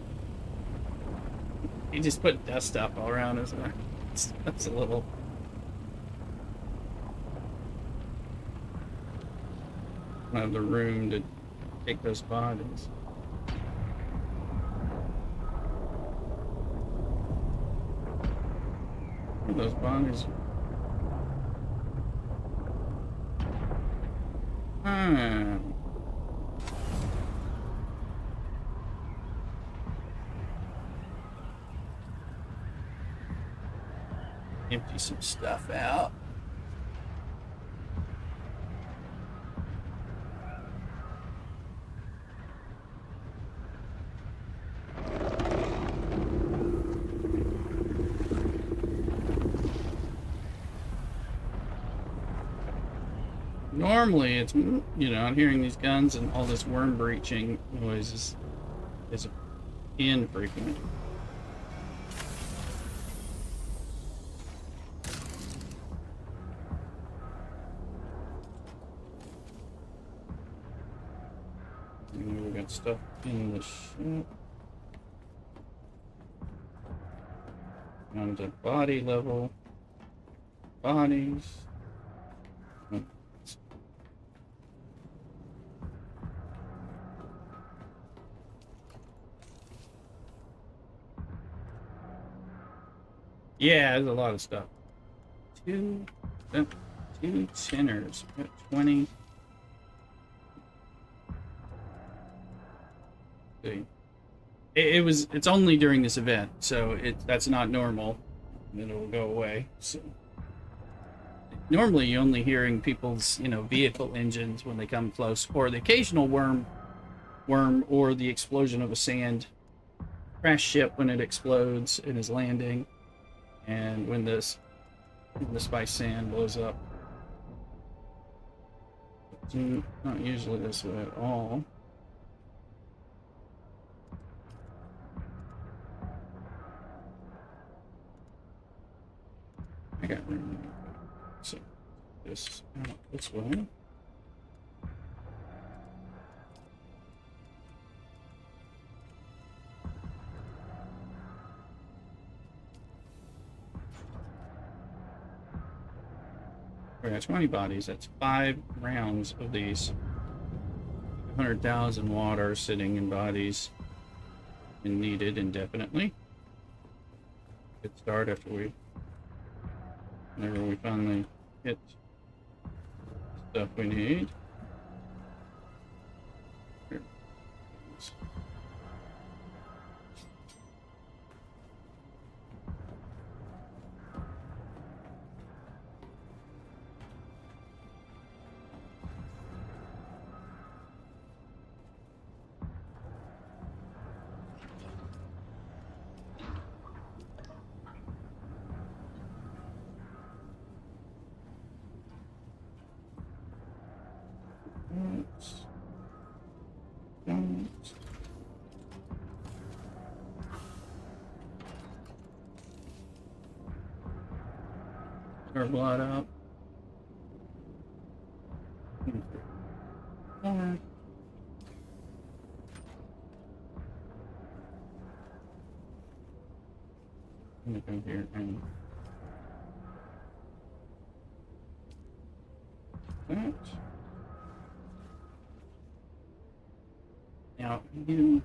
He just put dust up all around us. That's a little. I don't have the room to take those bodies. Those bodies. Empty some stuff out. Normally, it's, you know, I'm hearing these guns and all this worm breaching noise is infrequent. And we got stuff in the ship. Down to body level. Bodies. Yeah, there's a lot of stuff. Two tinners. Got 20. See. It's only during this event, so that's not normal. It'll go away. So normally you're only hearing people's, you know, vehicle engines when they come close, or the occasional worm or the explosion of a sand crash ship when it explodes and is landing. And when the spice sand blows up. It's not usually this way at all. I got room. So this out this way. We got 20 bodies. That's 5 rounds of these. 100,000 water sitting in bodies and needed indefinitely. Good start after whenever we finally hit stuff we need. Here. Our blood up. Alright. I'm gonna go here and that. Now you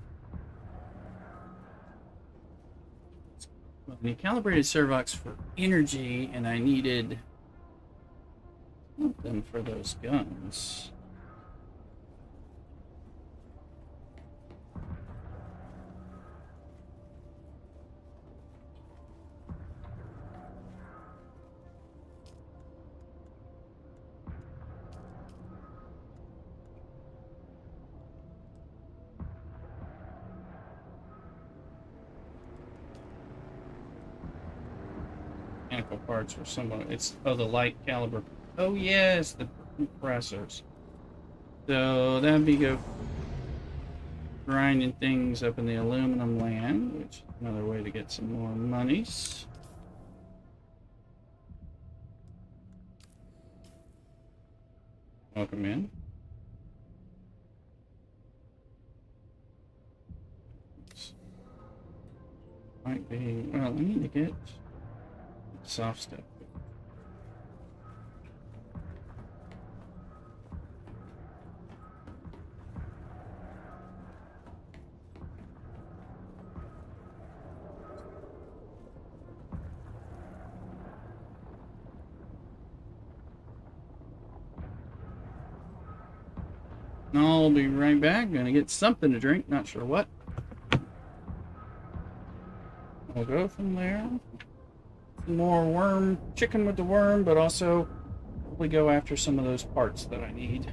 calibrated servox for energy, and I needed something for those guns. mechanical parts for someone. It's the light caliber. Oh yes, the compressors. So that'd be go grinding things up in the aluminum land, which is another way to get some more monies. Welcome in. Might be, well, I need to get soft stuff. I'll be right back. Gonna get something to drink, not sure what. We'll go from there. Some more worm, chicken with the worm, but also probably go after some of those parts that I need.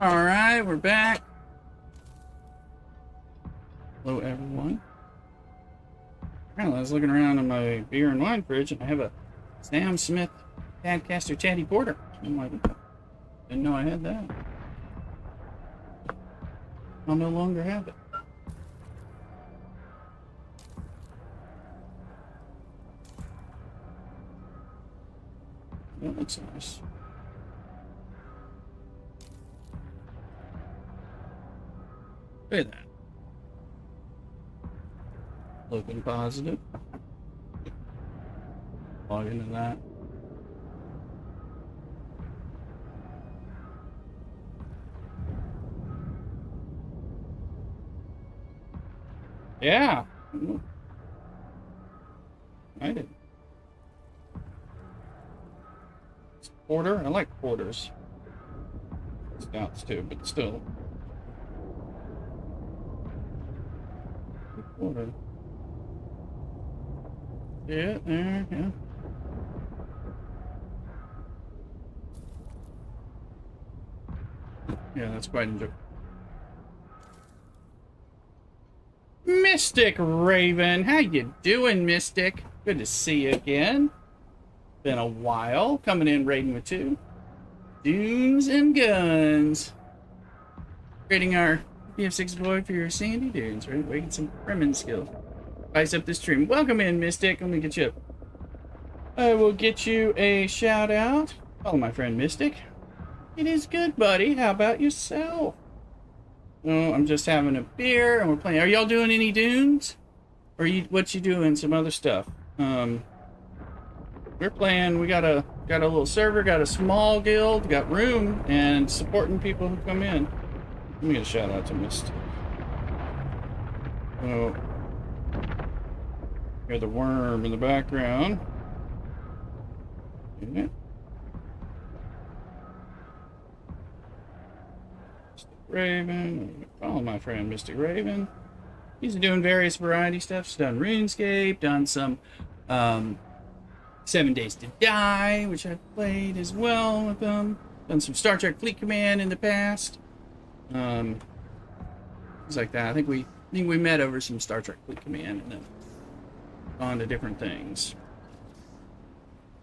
Alright, we're back. Hello, everyone. Apparently, I was looking around in my beer and wine fridge, and I have a Sam Smith Tadcaster Taddy Porter. I'm like, didn't know I had that. I'll no longer have it. looks nice. Look at that. Looking positive. Log into that. Yeah. I did. Porter? I like porters. Stouts too, but still. Porter. Yeah, there, yeah. Yeah, that's quite enjoyable. Mystic Raven, how you doing, Mystic? Good to see you again. Been a while. Coming in raiding with 2 Dunes and guns. Creating our BF6 boy for your sandy dunes, right? We get some rimming skills. Spice up this stream. Welcome in, Mystic. Let me get you up. I will get you a shout out. Follow my friend Mystic. It is good, buddy. How about yourself? Oh, I'm just having a beer and we're playing. Are y'all doing any dunes? Or what you doing? Some other stuff. We're playing. We got a little server, got a small guild, got room, and supporting people who come in. Let me get a shout out to Mystic. Oh, hear the worm in the background. Yeah. Raven. Follow my friend Mystic Raven. He's doing various variety stuff. He's done RuneScape, done some 7 Days to Die, which I've played as well with them. Done some Star Trek Fleet Command in the past. Things like that. I think we met over some Star Trek Fleet Command and then on to different things.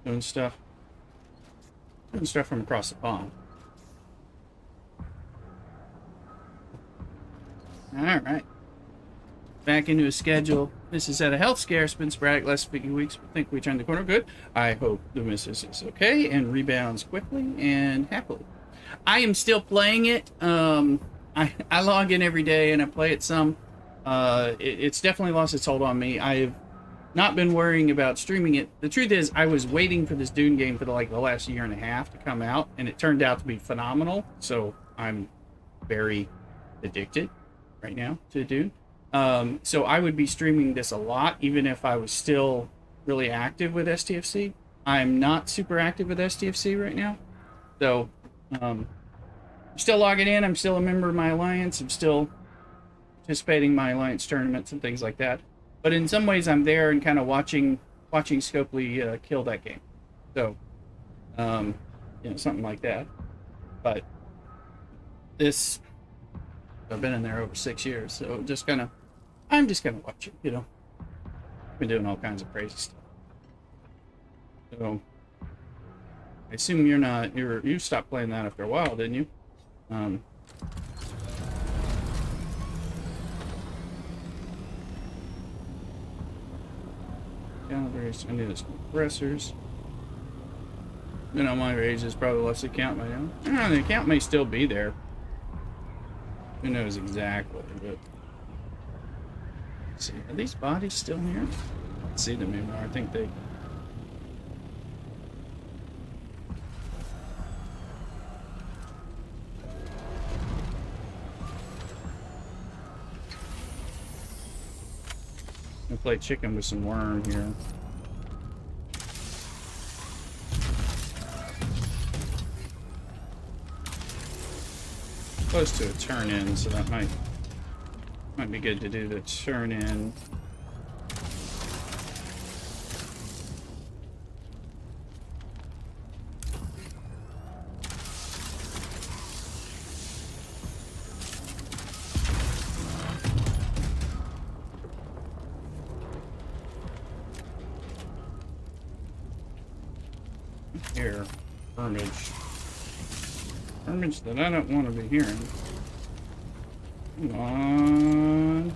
Doing stuff from across the pond. Alright. Back into a schedule. This is at a health scare. It's been sporadic last few weeks. I think we turned the corner good. I hope the missus is okay and rebounds quickly and happily. I am still playing it. I log in every day and I play it some. It's definitely lost its hold on me. I've not been worrying about streaming it. The truth is, I was waiting for this Dune game for the last year and a half to come out, and it turned out to be phenomenal. So I'm very addicted right now to Dune. So I would be streaming this a lot, even if I was still really active with STFC. I'm not super active with STFC right now. So, I'm still logging in. I'm still a member of my alliance. I'm still participating in my alliance tournaments and things like that. But in some ways, I'm there and kind of watching Scopely kill that game. So, something like that. But this, I've been in there over 6 years, so I'm just kind of watching, Been doing all kinds of crazy stuff. So, I assume you stopped playing that after a while, didn't you? Calibers, I need some compressors. Been on my rages, probably lost the count by now. I don't know, the count may still be there. Who knows exactly, but... Let's see, are these bodies still here? I don't see them anymore. I think they... I'm gonna play chicken with some worm here. Close to a turn in, so that might be good to do the turn in. Here, Hermage that I don't want to be hearing. Come on.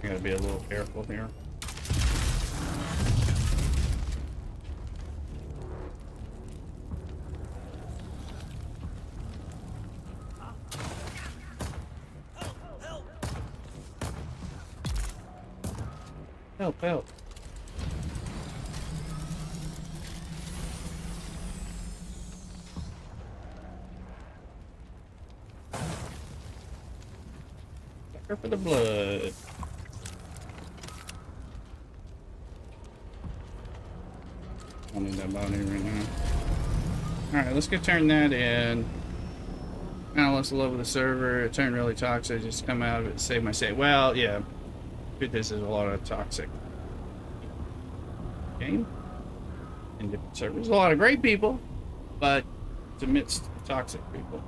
I gotta be a little careful here. Help, help. Sucker for the blood. I need that body right now. Alright, let's go turn that in. Now let's load the server. It turned really toxic. Just come out of it and save my save. Well, yeah. This is a lot of toxic game. In different servers. A lot of great people, but it's amidst toxic people.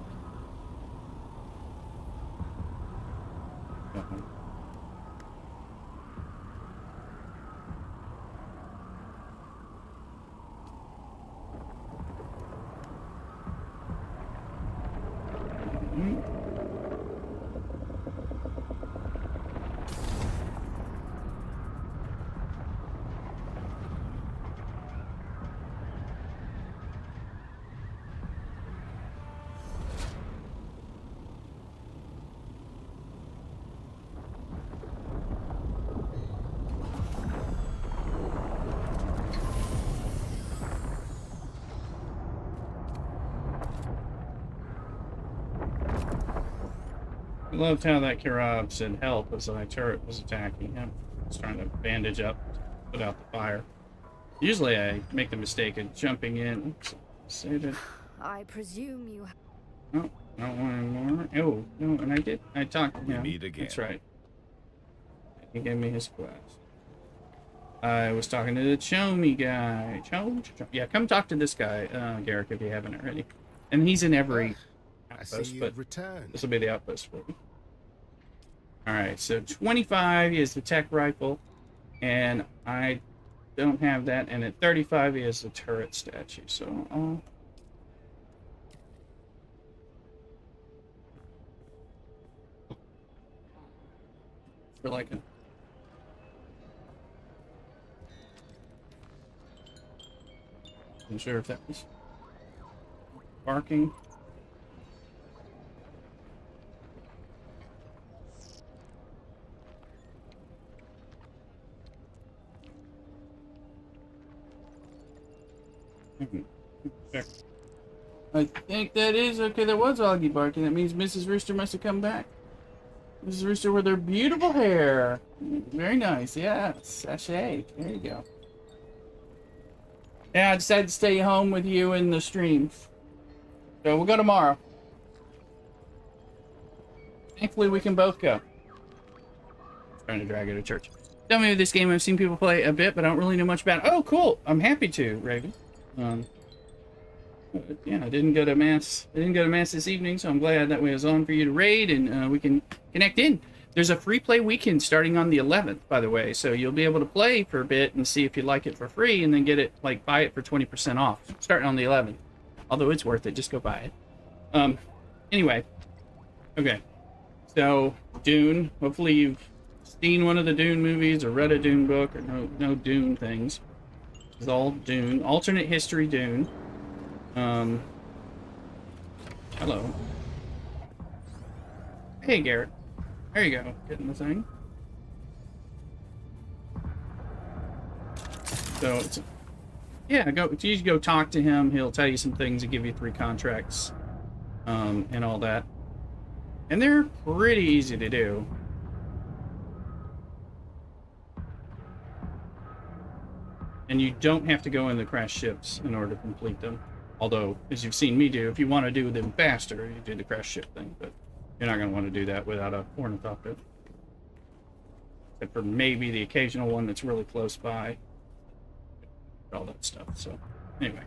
I loved how that Kirab said help as my turret was attacking him. I was trying to bandage up, put out the fire. Usually I make the mistake of jumping in. Oops, save it. I presume you. Oh, not one anymore. Oh, no, and I talked to him. Meet again. That's right. He gave me his quest. I was talking to the Chomi guy. Yeah, come talk to this guy, Garrick, if you haven't already. And he's in every I see outpost, you've but returned. this will be the outpost for you. Alright, so 25 is the tech rifle, and I don't have that, and at 35 is the turret statue, so I'll... For like a... I'm sure if that was barking. I think that is okay. That was Augie barking. That means Mrs. Rooster must have come back. Mrs. Rooster with her beautiful hair. Very nice. Yeah, sachet. There you go. Yeah, I decided to stay home with you in the stream. So we'll go tomorrow. Thankfully, we can both go. Trying to drag her to church. Tell me this game. I've seen people play a bit, but I don't really know much about it. Oh, cool. I'm happy to, Raven. Yeah, I didn't go to mass. I didn't go to mass this evening, so I'm glad that way I was on for you to raid, and we can connect in. There's a free play weekend starting on the 11th, by the way, so you'll be able to play for a bit and see if you like it for free, and then get it, like, buy it for 20% off, starting on the 11th. Although it's worth it, just go buy it. Anyway, okay. So Dune. Hopefully you've seen one of the Dune movies or read a Dune book or no Dune things. It's all Dune. Alternate history Dune. Hello. Hey, Garrett. There you go. Getting the thing. So, it's, yeah, you go talk to him. He'll tell you some things and give you 3 contracts, and all that. And they're pretty easy to do. And you don't have to go in the crash ships in order to complete them. Although, as you've seen me do, if you want to do them faster, you do the crash ship thing. But you're not going to want to do that without a ornithopter. Except for maybe the occasional one that's really close by. All that stuff. So, anyway.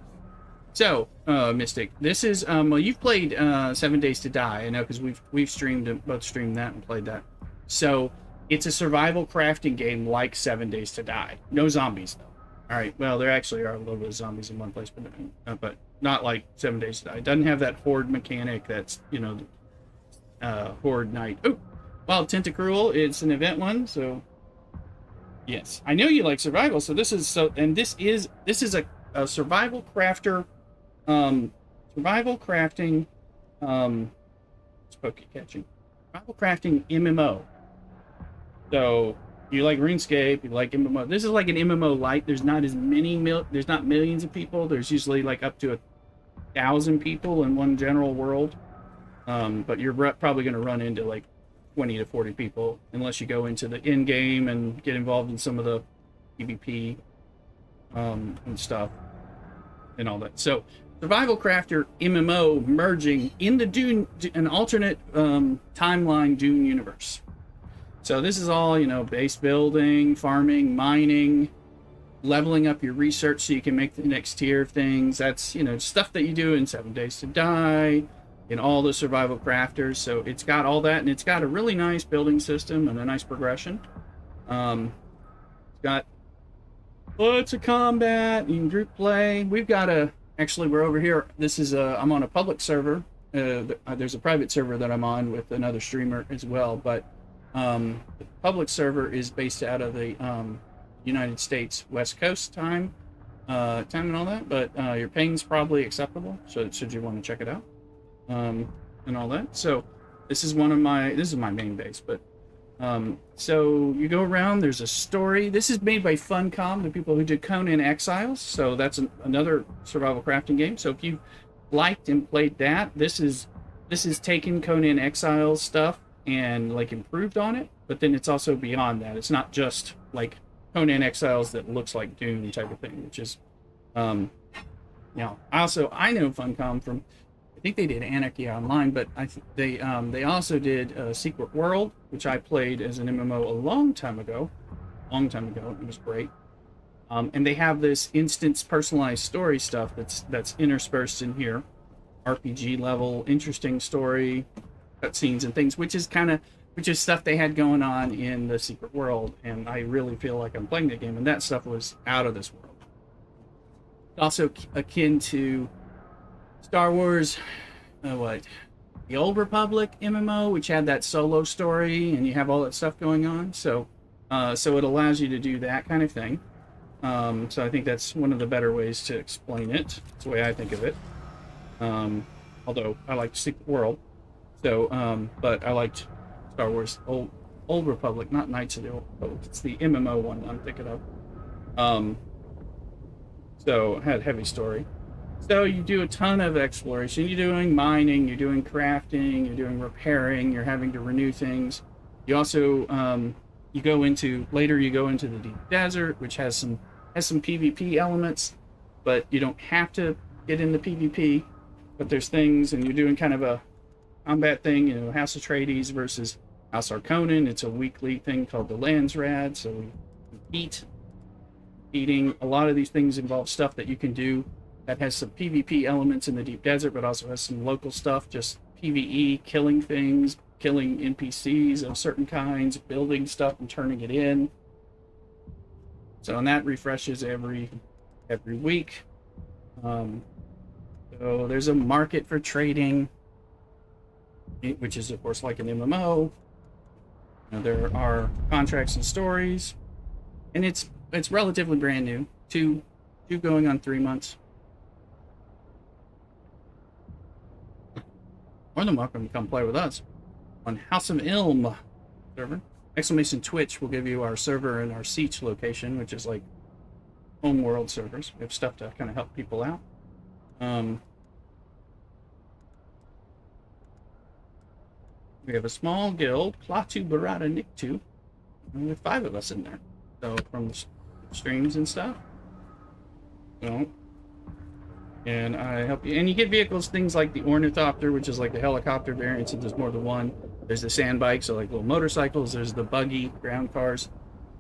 So, Mystic, this is, well, you've played 7 Days to Die, I know, because we've streamed, both streamed that and played that. So, it's a survival crafting game like 7 Days to Die. No zombies, though. Alright, well, there actually are a little bit of zombies in one place, but not like 7 Days to Die. It doesn't have that horde mechanic that's, you know, horde night. Oh, Wild Tentacruel, it's an event one, so... Yes, I know you like survival, so this is, and this is a survival crafter, survival crafting, spooky catching, survival crafting MMO. So, you like RuneScape, you like MMO. This is like an MMO light. There's not as many there's not millions of people. There's usually like up to 1,000 people in one general world. But you're probably going to run into like 20 to 40 people unless you go into the in game and get involved in some of the PvP and stuff and all that. So survival crafter MMO merging in the Dune, an alternate timeline Dune universe. So this is all, you know, base building, farming, mining, leveling up your research so you can make the next tier of things. That's, you know, stuff that you do in 7 Days to Die, in all the survival crafters. So it's got all that, and it's got a really nice building system and a nice progression. It's got lots of combat. You can group play. We've got actually, we're over here. This is I'm on a public server. There's a private server that I'm on with another streamer as well, but the public server is based out of the United States West Coast time and all that, but your ping's probably acceptable, so should you want to check it out and all that. So this is this is my main base, but so you go around, there's a story. This is made by Funcom, the people who did Conan Exiles, so that's another survival crafting game. So if you liked and played that, this is taken Conan Exiles stuff and like improved on it, but then it's also beyond that. It's not just like Conan Exiles that looks like Dune type of thing, which is you know, I know Funcom from, I think they did Anarchy Online, but they also did Secret World, which I played as an MMO a long time ago. It was great. And they have this instance personalized story stuff that's interspersed in here, RPG level, interesting story, cutscenes and things, which is stuff they had going on in the Secret World, and I really feel like I'm playing the game, and that stuff was out of this world. Also akin to Star Wars, the Old Republic MMO, which had that solo story, and you have all that stuff going on. So it allows you to do that kind of thing. So I think that's one of the better ways to explain it. That's the way I think of it. Although I liked Secret World, so but I liked Star Wars Old Republic, not Knights of the Old Republic. It's the MMO one I'm thinking of. So it had heavy story. So you do a ton of exploration. You're doing mining, you're doing crafting, you're doing repairing, you're having to renew things. You also you go into the deep desert, which has some PvP elements, but you don't have to get into PvP. But there's things, and you're doing kind of a combat thing, you know, House Atreides versus House Harkonnen. It's a weekly thing called the Landsrad, so we eating. A lot of these things involve stuff that you can do that has some PvP elements in the deep desert, but also has some local stuff, just PvE, killing things, killing NPCs of certain kinds, building stuff and turning it in. So, and that refreshes every week. So there's a market for trading, which is of course like an MMO. You know, there are contracts and stories, and it's relatively brand new. Two going on 3 months. More than welcome to come play with us on House of Ilm server. Exclamation Twitch will give you our server and our Siege location, which is like home world servers. We have stuff to kind of help people out. We have a small guild, Klaatu Barada Niktu. And there are 5 of us in there. So from the streams and stuff. So, and I help you. And you get vehicles, things like the Ornithopter, which is like the helicopter variant, so there's more than one. There's the sand bike, so like little motorcycles. There's the buggy, ground cars,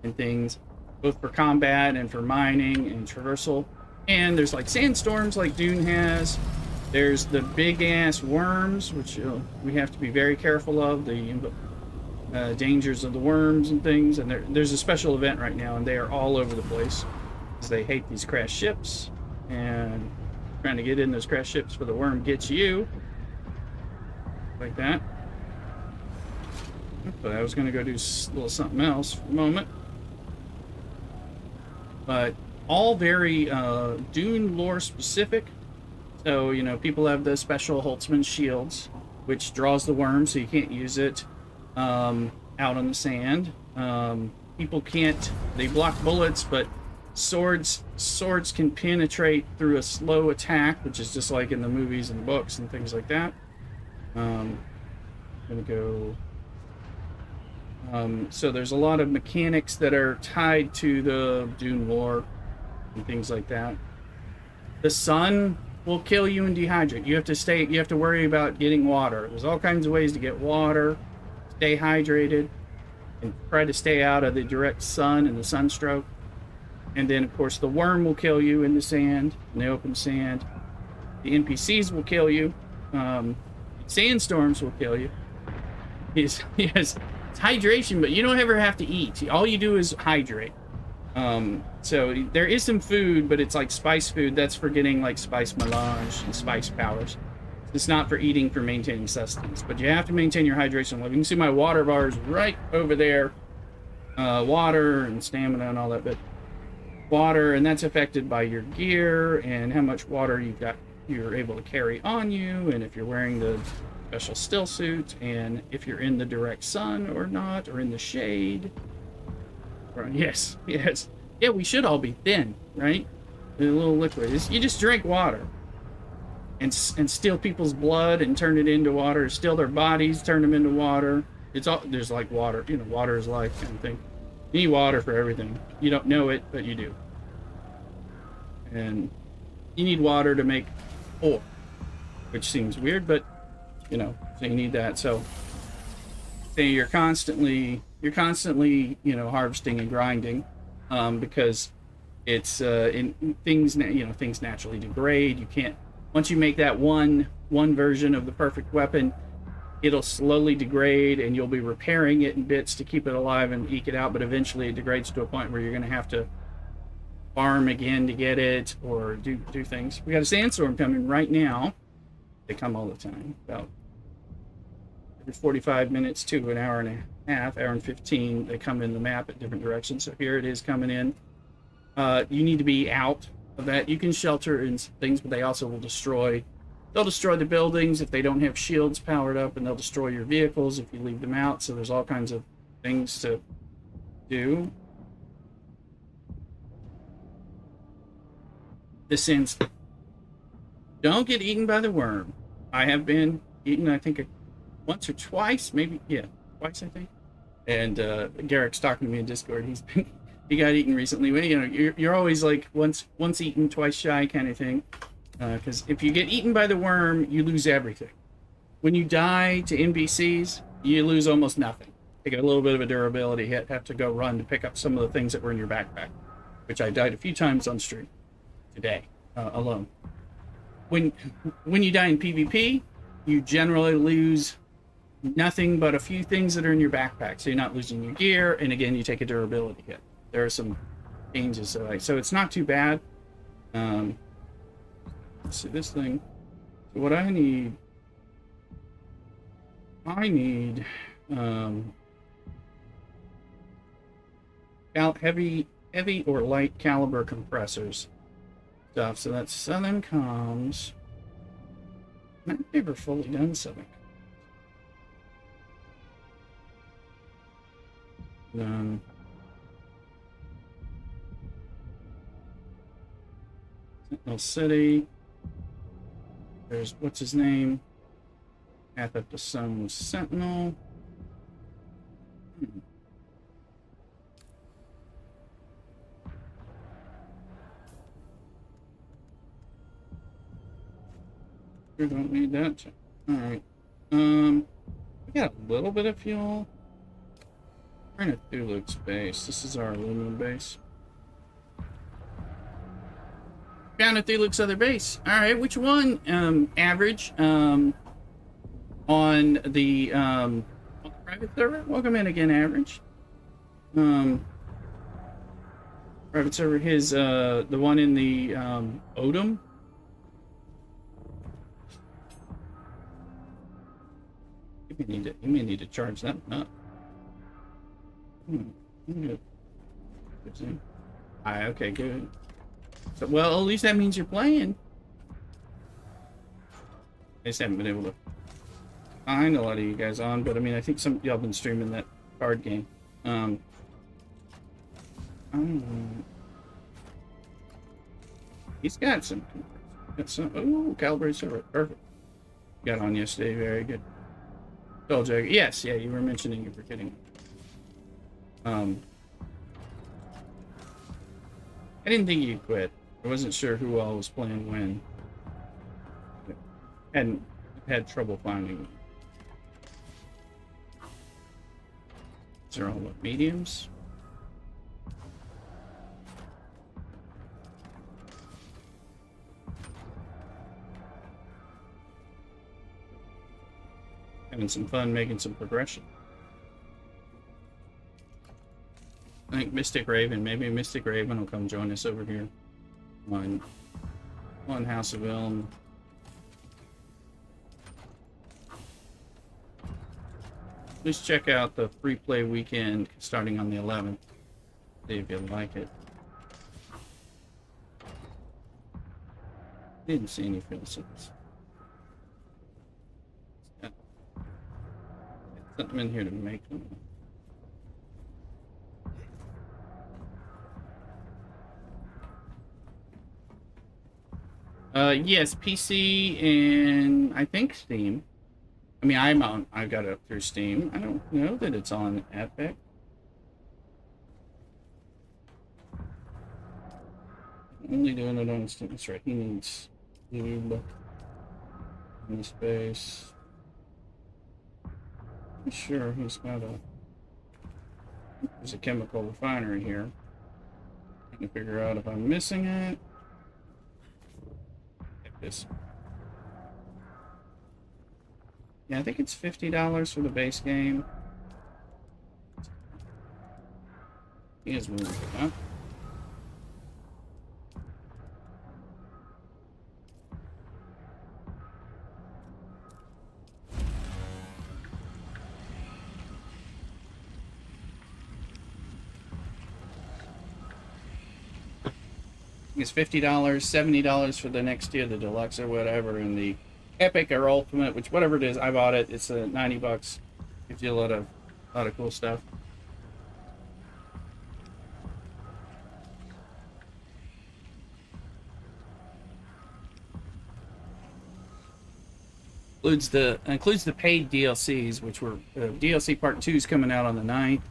and things, both for combat and for mining and traversal. And there's like sandstorms like Dune has. There's the big-ass worms, which we have to be very careful of, the dangers of the worms and things. And there's a special event right now, and they are all over the place because they hate these crashed ships. And trying to get in those crashed ships for the worm gets you. Like that. But I was going to go do a little something else for a moment. But all very Dune lore specific. So, you know, people have the special Holtzman shields, which draws the worm, so you can't use it out on the sand. people can't, they block bullets, but swords can penetrate through a slow attack, which is just like in the movies and the books and things like that. I'm gonna go. So there's a lot of mechanics that are tied to the Dune War and things like that. The sun will kill you and dehydrate. You have to worry about getting water. There's all kinds of ways to get water, stay hydrated, and try to stay out of the direct sun and the sunstroke. And then, of course, the worm will kill you in the sand, in the open sand. The NPCs will kill you. Sandstorms will kill you. Yes, it's hydration, but you don't ever have to eat. All you do is hydrate. So there is some food, but it's like spice food. That's for getting like spice melange and spice powers. It's not for eating, for maintaining sustenance. But you have to maintain your hydration level. You can see my water bars right over there. Water and stamina and all that, but water, and that's affected by your gear and how much water you're able to carry on you, and if you're wearing the special still suit, and if you're in the direct sun or not, or in the shade. Yes. Yeah, we should all be thin, right? A little liquid. You just drink water and steal people's blood and turn it into water, steal their bodies, turn them into water. It's all, there's like water, water is life kind of thing. You need water for everything. You don't know it, but you do. And you need water to make ore, which seems weird, but so you need that. So you're constantly harvesting and grinding, because it's things naturally degrade. You can't, once you make that one version of the perfect weapon, it'll slowly degrade, and you'll be repairing it in bits to keep it alive and eke it out, but eventually it degrades to a point where you're going to have to farm again to get it, or do things. We got a sandstorm coming right now. They come all the time, about every 45 minutes to an hour and a half, hour and 15. They come in the map at different directions. So here it is coming in. You need to be out of that. You can shelter in things, but they also will destroy. They'll destroy the buildings if they don't have shields powered up, and they'll destroy your vehicles if you leave them out. So there's all kinds of things to do. This ends. Don't get eaten by the worm. I have been eaten, I think, once or twice, maybe, yeah, twice, I think. And Garrick's talking to me in Discord. He got eaten recently. Well, you're always like once eaten, twice shy kind of thing. Because if you get eaten by the worm, you lose everything. When you die to NPCs, you lose almost nothing. You get a little bit of a durability hit, have to go run to pick up some of the things that were in your backpack, which I died a few times on stream today, alone. When you die in PvP, you generally lose nothing but a few things that are in your backpack, so you're not losing your gear, and again, you take a durability hit. There are some changes, so it's not too bad. Let's see this thing. So what I need heavy or light caliber compressors stuff. So that's Southern Comms. I've never fully done Southern. Sentinel City. There's, what's his name? Path up to some Sentinel. We don't need that. Alright. We got a little bit of fuel. We're in a Thulux base. This is our aluminum base. Found a Thulux other base. Alright, which one? Average. On the private server. Welcome in again, Average. Private server, the one in the Odom. You may need to charge that up. Good. Okay, good. So, well, at least that means you're playing. I just haven't been able to find a lot of you guys on, but I mean, I think some y'all been streaming that card game. Um, he's got some. Got some. Oh, calibrate server. Perfect. Got on yesterday. Very good. Skull Jagger. Yes, yeah, you were mentioning you were kidding. I didn't think you quit. I wasn't sure who all was playing when. Hadn't had trouble finding them. These are all what, mediums? Having some fun making some progression. I think Mystic Raven, maybe Mystic Raven will come join us over here on House of Elm. Please check out the free play weekend starting on the 11th. See if you like it. Didn't see any films. Something in here to make them. Yes, PC and I think Steam. I mean, I got it up through Steam. I don't know that it's on Epic. Only doing it on Steam. That's right. He needs lube in the space. Sure, he's got a. There's a chemical refinery here. Trying to figure out if I'm missing it. Like this. Yeah, I think it's $50 for the base game. He is moving it up. It's $50, $70 for the next tier, the deluxe or whatever, and the Epic or Ultimate, which whatever it is, I bought it. It's $90. Gives you a lot of cool stuff. Includes the paid DLCs, which were DLC Part 2 is coming out on the 9th.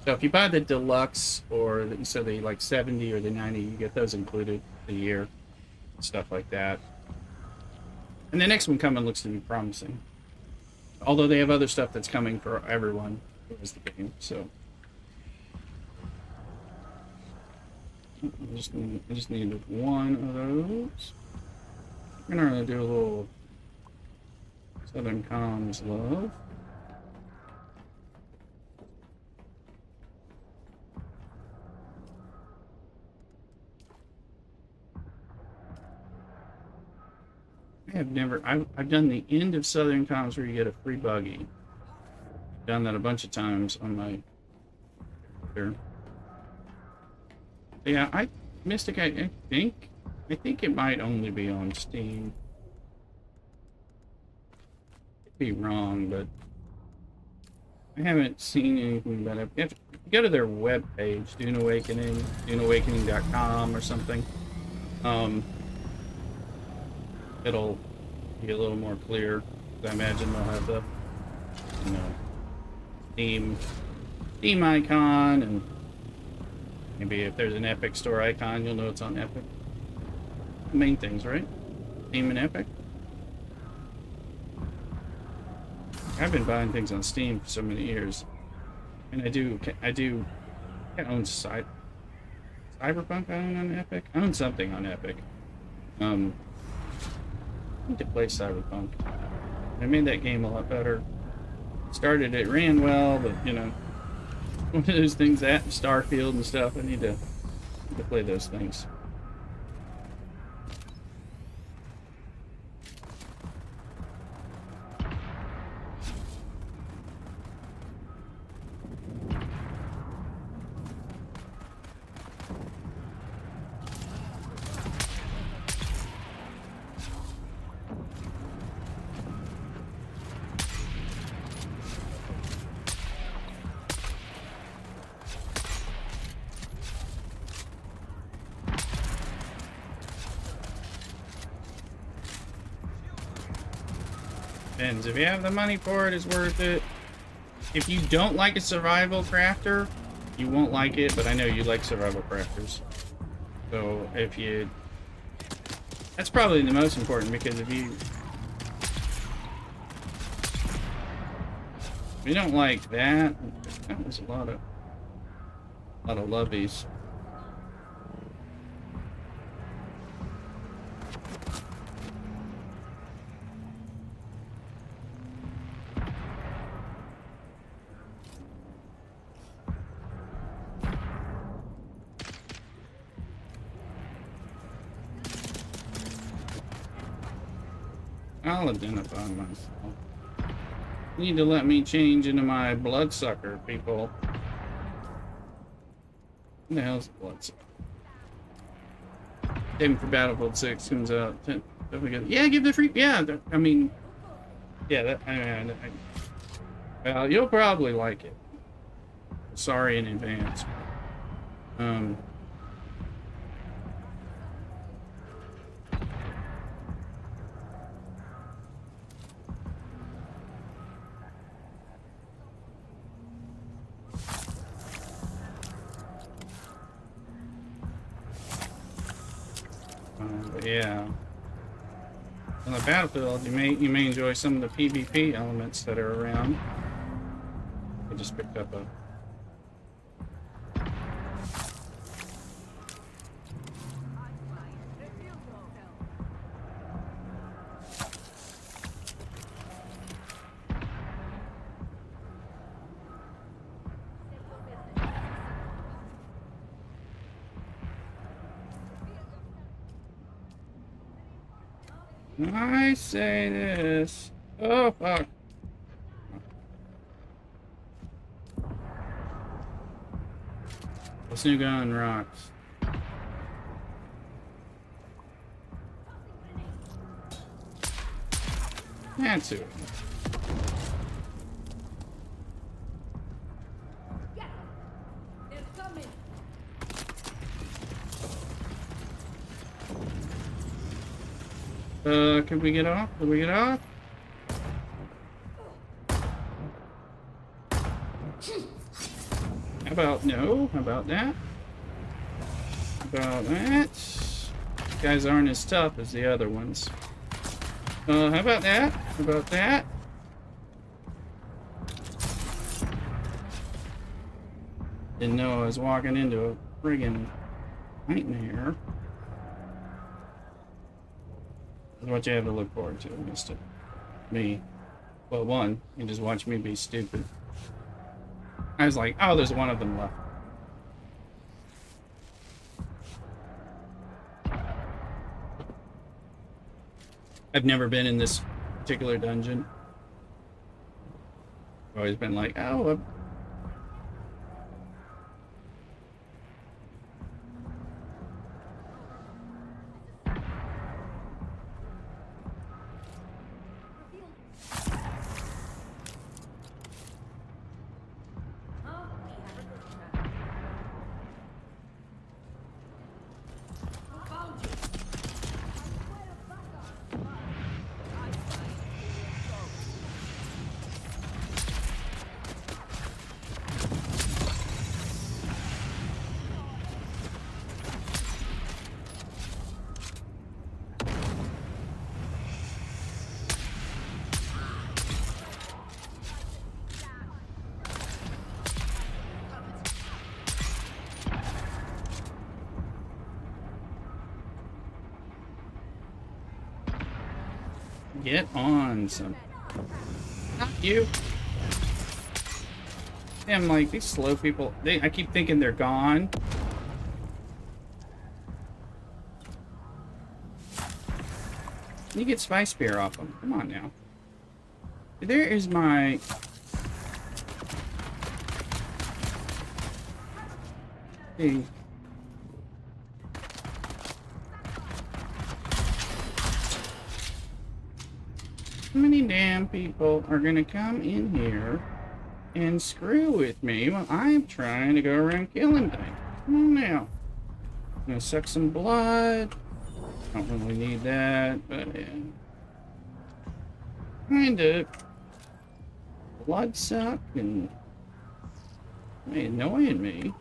So if you buy the deluxe or the like 70 or the 90, you get those included the year, stuff like that. And the next one coming looks to be promising. Although they have other stuff that's coming for everyone who has the game, so. I just need one of those. We're gonna do a little Southern Comms love. I've done the end of Southern Comms where you get a free buggy. I've done that a bunch of times on my computer. Yeah, Mystic, I think it might only be on Steam. Could be wrong, but I haven't seen anything about it. If you go to their webpage, Dune Awakening, duneawakening.com or something, it'll be a little more clear. I imagine they'll have the, Steam icon, and maybe if there's an Epic Store icon, you'll know it's on Epic. The main things, right? Steam and Epic. I've been buying things on Steam for so many years, and I do own Cyberpunk. I own on Epic. I own something on Epic. I need to play Cyberpunk. I made that game a lot better. Started it, ran well, but one of those things, that Starfield and stuff. I need to play those things. depends. If you have the money for it, it's worth it. If you don't like a survival crafter, you won't like it, but I know you like survival crafters. So if you... That's probably the most important, because if you don't like that... That was a lot of lovies. I'll identify myself. You need to let me change into my bloodsucker, people. What the hell's a bloodsucker? Game for Battlefield 6 comes out. Yeah, give the free. Yeah, I mean, yeah. Well, you'll probably like it. Sorry in advance. But yeah, on the Battlefield, you may enjoy some of the PvP elements that are around. I just picked up a... I say this. Oh, fuck. This new gun rocks. That's it. Can we get off? Can we get off? How about no? How about that? How about that? These guys aren't as tough as the other ones. How about that? How about that? Didn't know I was walking into a friggin' nightmare. That's what you have to look forward to, Mr. Me. Well, one, you just watch me be stupid. I was like, oh, there's one of them left. I've never been in this particular dungeon. I've always been like, oh, get on some. Not you. Damn, like, these slow people, I keep thinking they're gone. You get Spice Spear off them. Come on now. There is my... Hey. How many damn people are gonna come in here and screw with me while I'm trying to go around killing things? Come on now. I'm gonna suck some blood. Don't really need that, but yeah. kind of bloodsuck and annoying me.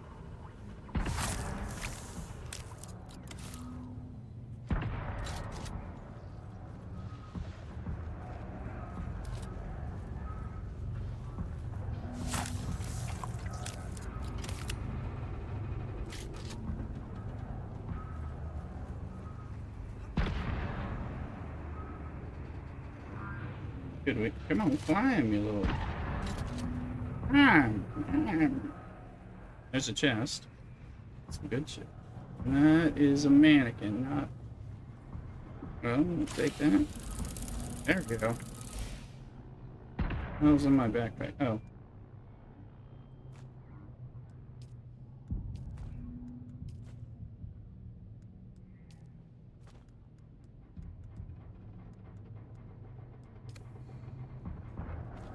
Good, we come on, climb, you little. Climb. There's a chest. Some good shit. That is a mannequin, not. Well, we'll take that. There we go. What was in my backpack? Oh.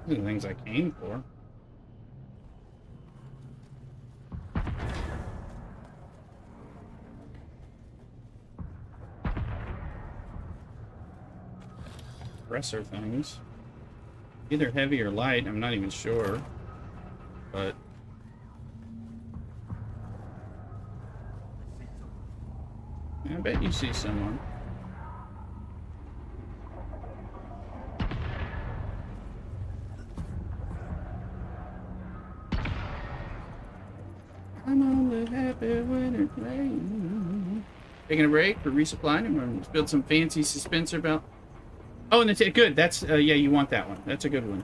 These are the things I came for. Compressor things. Either heavy or light, I'm not even sure. But I bet you see someone. I'm on the happy winter train. Taking a break for resupplying and we're gonna build some fancy suspenser belt. Oh, and it's good. That's yeah, you want that one. That's a good one.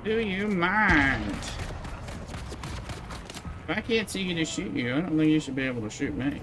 Do you mind? If I can't see you to shoot you, I don't think you should be able to shoot me.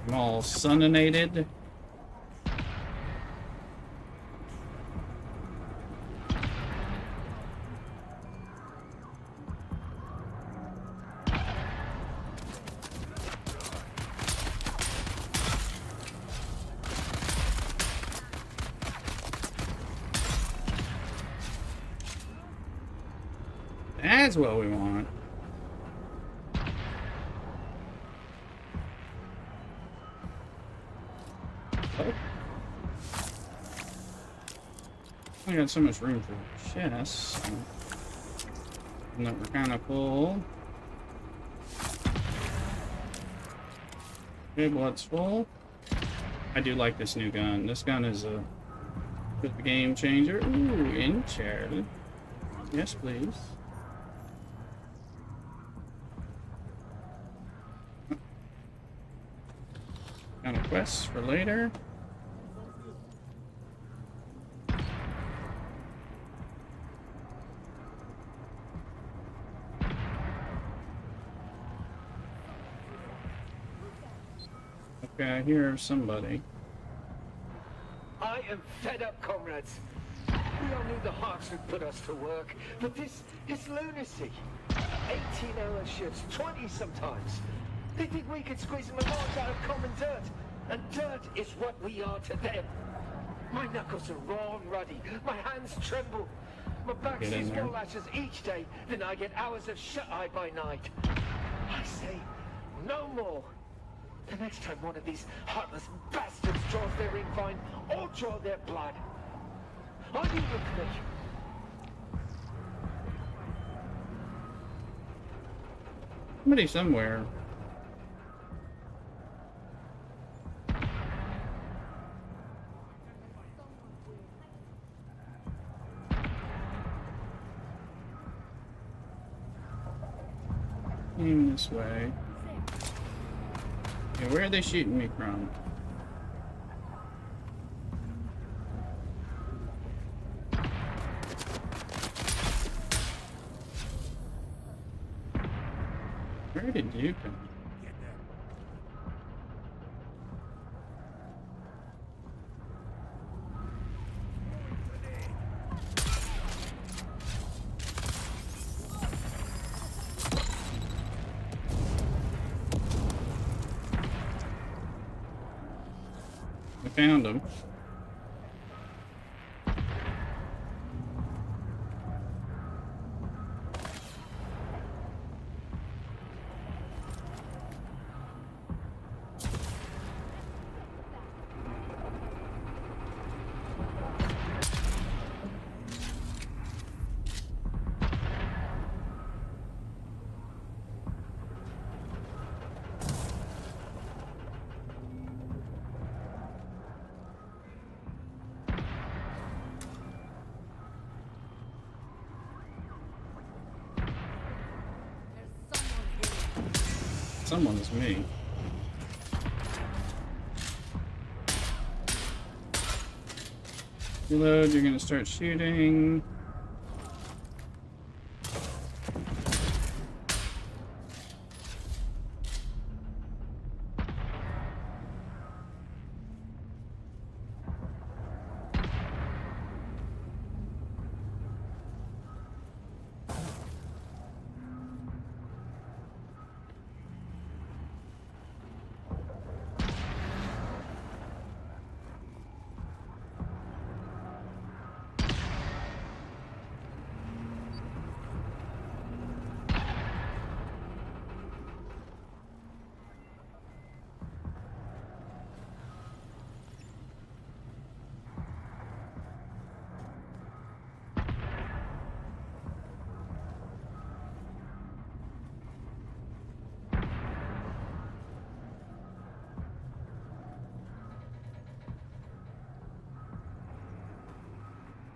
I'm all suninated. That's what we want. I got so much room for chests. And that we're kind of full. Okay, blood's full. I do like this new gun. This gun is a bit of a game changer. Ooh, enchanted. Yes, please. Kind of quests for later. Okay, I hear somebody. I am fed up, comrades. We all knew the Hawks would put us to work, but this is lunacy. 18-hour shifts, 20 sometimes. They think we could squeeze them out of common dirt, and dirt is what we are to them. My knuckles are raw and ruddy, my hands tremble. My back sees more lashes each day than I get hours of shut-eye by night. I say, no more. The next time one of these heartless bastards draws their ring vine, I'll draw their blood. Are you with me? Somebody somewhere. Aim this way. Okay, where are they shooting me from? Where did you come? found them. Someone is me. Reload, you're gonna start shooting.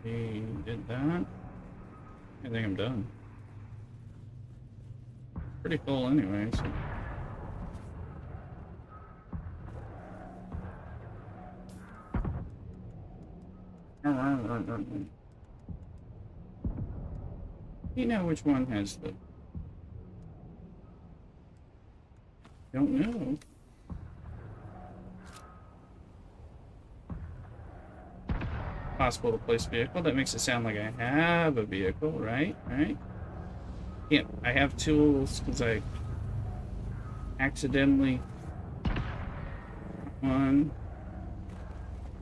He did that. I think I'm done. Pretty full anyway, so. You know which one has the... Don't know. Possible to place vehicle. That makes it sound like I have a vehicle, right? Right? Yeah, I have tools because I accidentally one.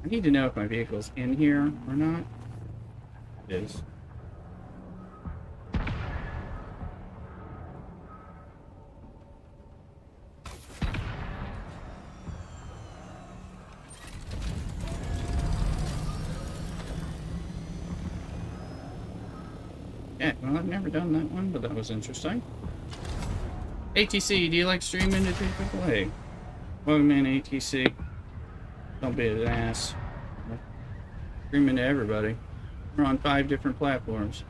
I need to know if my vehicle's in here or not. It is. Yeah, well, I've never done that one, but that was interesting. ATC, do you like streaming to people? Hey, welcome in, ATC. Don't be an ass. Streaming to everybody. We're on 5 different platforms.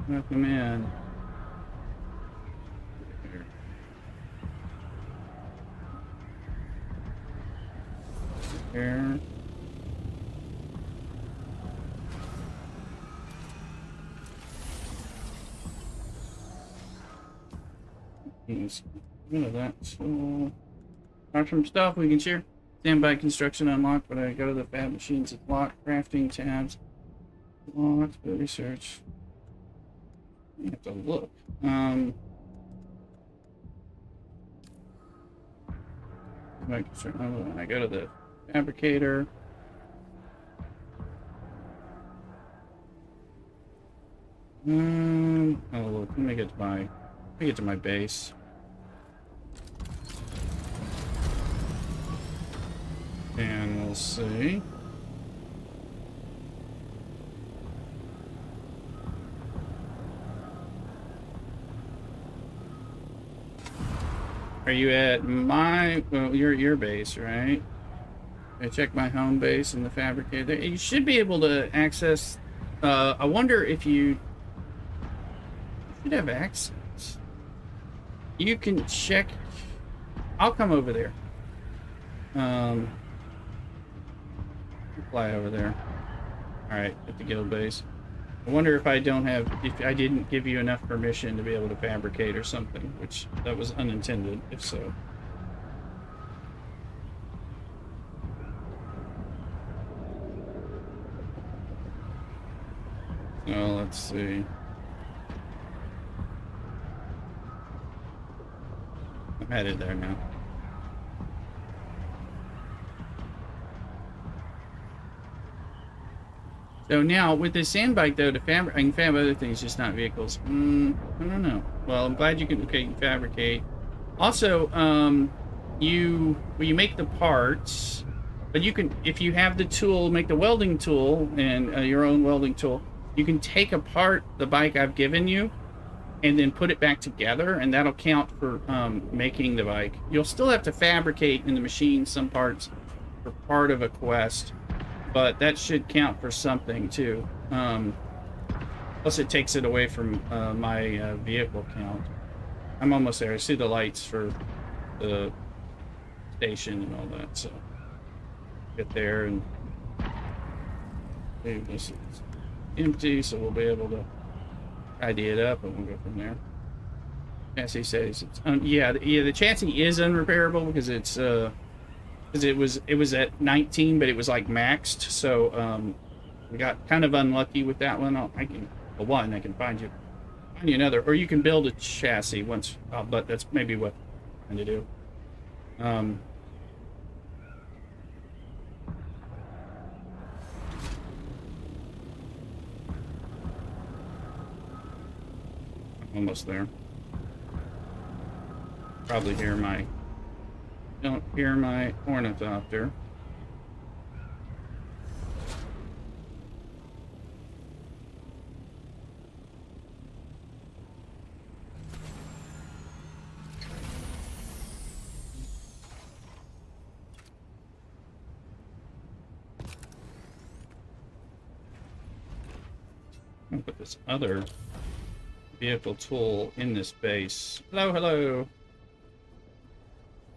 Welcome in. Here. None of that. So, apart from stuff we can share. Standby construction unlocked, but I go to the fab machines. It's locked. Crafting tabs locked. But research. You have to look. I go to the fabricator. Oh look. Let me get to my base. And we'll see. Are you at my, well, your base, right? I check my home base and the fabricator. You should be able to access, I wonder if you should have access. You can check, I'll come over there. Fly over there. Alright, at the guild base. I wonder if I didn't give you enough permission to be able to fabricate or something, which that was unintended, if so. So, let's see. I'm headed there now. So now with this sand bike though, I can fab other things, just not vehicles. I don't know. Well, I'm glad you can. Okay, you can fabricate. Also, you make the parts, but you can, if you have the tool, make the welding tool and your own welding tool. You can take apart the bike I've given you, and then put it back together, and that'll count for making the bike. You'll still have to fabricate in the machine some parts for part of a quest. But that should count for something too. Plus it takes it away from my vehicle count. I'm almost there. I see the lights for the station and all that, so get there and this is empty, so we'll be able to tidy it up and we'll go from there. Chassis says it's yeah, the chassis is unrepairable because it's because it was at 19, but it was like maxed, so we got kind of unlucky with that one. I can find you another, or you can build a chassis once, but that's maybe what I'm trying to do. Almost there. Probably don't hear my ornithopter. I'm gonna put this other vehicle tool in this base. Hello.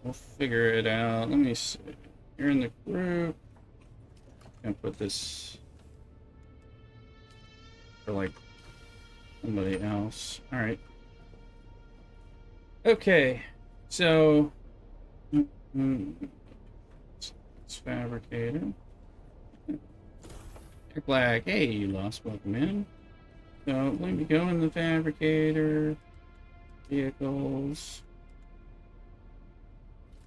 We'll figure it out. Let me see. You're in the group. I'm gonna put this for like somebody else. All right. Okay. So it's fabricated. Black. Hey, you lost. Welcome in. So let me go in the fabricator. Vehicles.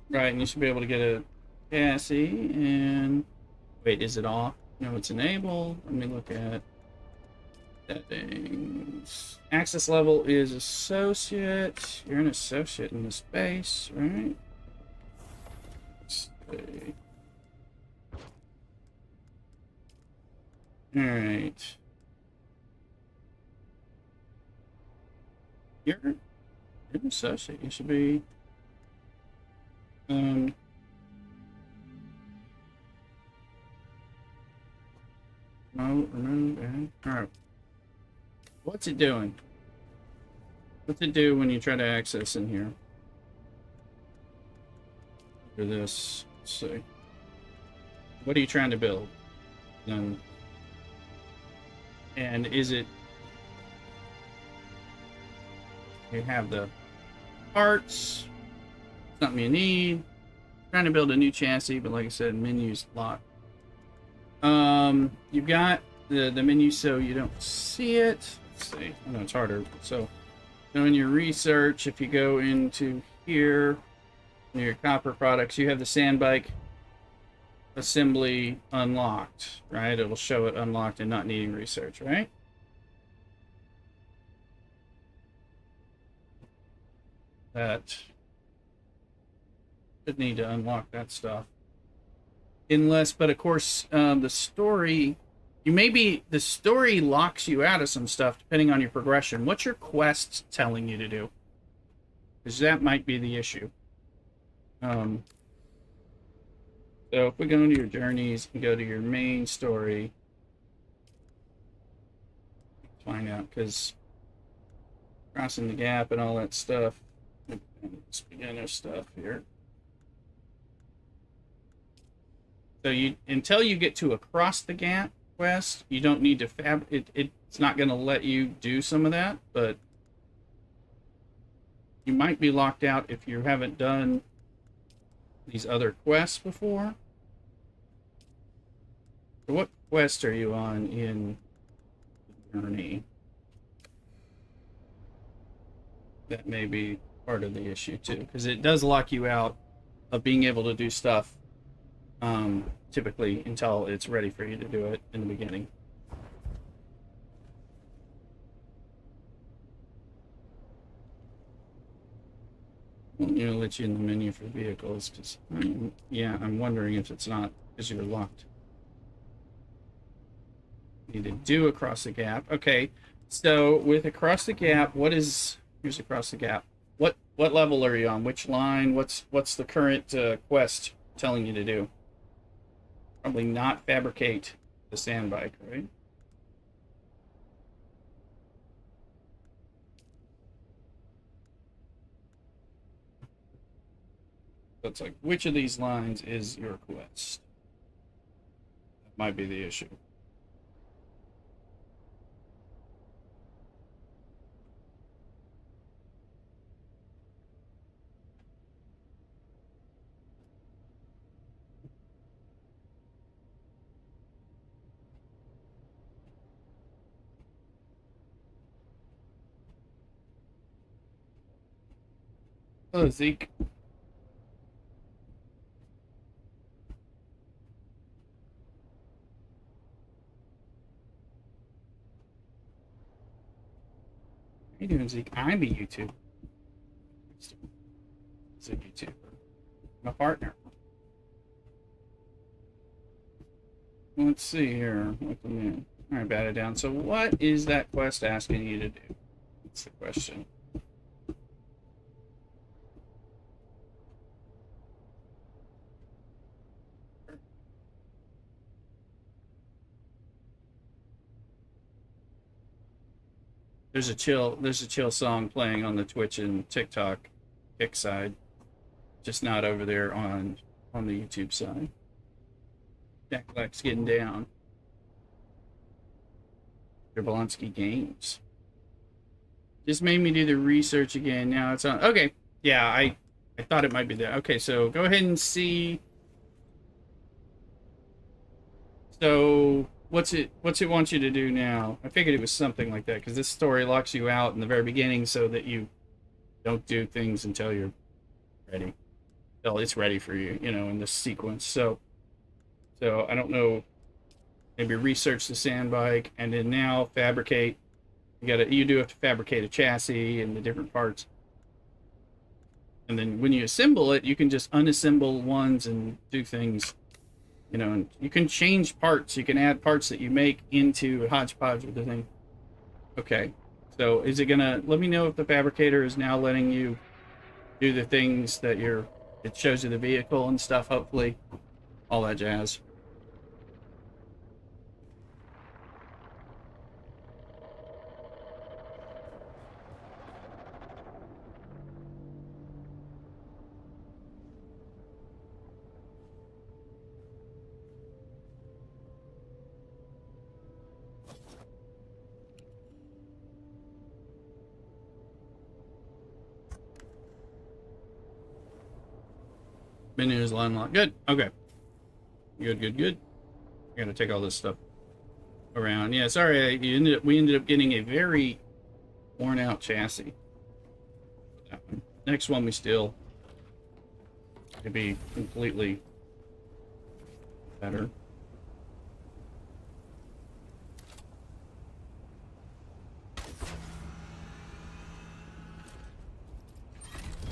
Right, and you should be able to get a chassis, and wait, is it off? No, it's enabled. Let me look at settings. Access level is associate. You're an associate in this base, right? Let's see. Alright. You're an associate. You should be no, remove and alright. What's it doing? What's it do when you try to access in here? For this, let's see. What are you trying to build? And is it, you have the parts, something you need. Trying to build a new chassis, but like I said, menu's locked. You've got the menu so you don't see it. Let's see. I know it's harder. So in your research, if you go into here, in your copper products, you have the sand bike assembly unlocked, right? It'll show it unlocked and not needing research, right? That should need to unlock that stuff. Unless, but of course, the story, the story locks you out of some stuff depending on your progression. What's your quest telling you to do? Because that might be the issue. So if we go into your journeys and go to your main story, find out, because crossing the gap and all that stuff, this beginner stuff here. So until you get to across the gap quest, you don't need to it's not going to let you do some of that, but you might be locked out if you haven't done these other quests before. So what quest are you on in the journey? That may be part of the issue too, because it does lock you out of being able to do stuff typically until it's ready for you to do it in the beginning. Won't you let you in the menu for vehicles? Because yeah, I'm wondering if it's not because you're locked. Need to do across the gap. Okay, so with across the gap, here's across the gap. What level are you on? Which line? What's the current quest telling you to do? Probably not fabricate the sand bike, right? So it's like, which of these lines is your quest? That might be the issue. Oh, Zeke. How you doing, Zeke? I'm a YouTuber. He's a YouTuber. I'm a partner. Let's see here. What the man? All right, bat it down. So, what is that quest asking you to do? That's the question. There's a chill song playing on the Twitch and TikTok kick side, just not over there on the YouTube side. Jack Black's getting down. Jablonski Games. Just made me do the research again. Now it's on. Okay, yeah, I thought it might be there. Okay, so go ahead and see. So what's it want you to do now? I figured it was something like that because this story locks you out in the very beginning so that you don't do things until you're ready. Well, it's ready for you, in this sequence. So I don't know. Maybe research the sand bike and then now fabricate. You do have to fabricate a chassis and the different parts. And then when you assemble it, you can just unassemble ones and do things. And you can change parts. You can add parts that you make into a hodgepodge of the thing. Okay. So is it gonna let me know if the fabricator is now letting you do the things that it shows you the vehicle and stuff, hopefully. All that jazz. Menu is unlocked. Good. Okay. Good. I gotta take all this stuff around. Yeah, sorry. We ended up getting a very worn out chassis. Next one we still could be completely better.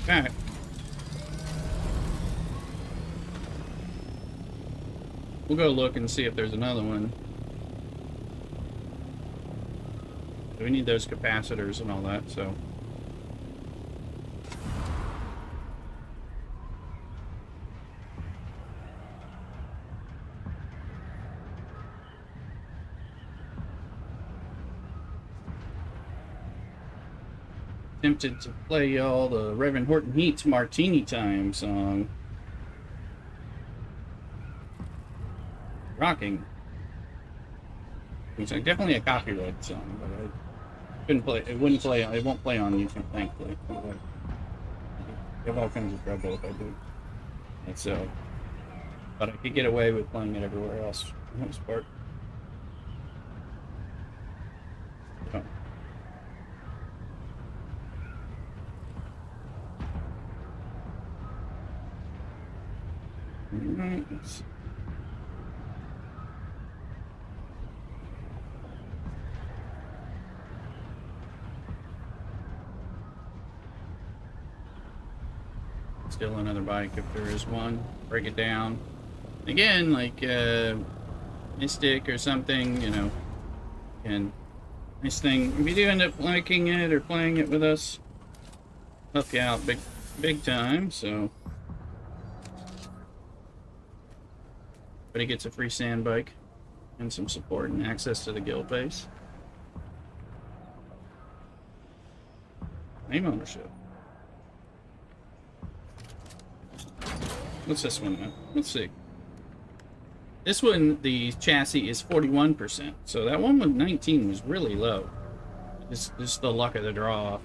Okay. We'll go look and see if there's another one. We need those capacitors and all that, so. Tempted to play y'all the Reverend Horton Heat's Martini Time song. Rocking. It's definitely a copyright song, but I couldn't play. It wouldn't play. It won't play on YouTube, thankfully. I have all kinds of trouble if I do. And so, but I could get away with playing it everywhere else for the most part. So. Alright, let's see. steal another bike if there is one. Break it down. Again, like Mystic or something, you know. And nice thing, if you do end up liking it or playing it with us, help you out big time, so. But he gets a free sand bike and some support and access to the guild base. Name ownership. What's this one? Let's see. This one, the chassis is 41%. So that one with 19 was really low. This is the luck of the draw.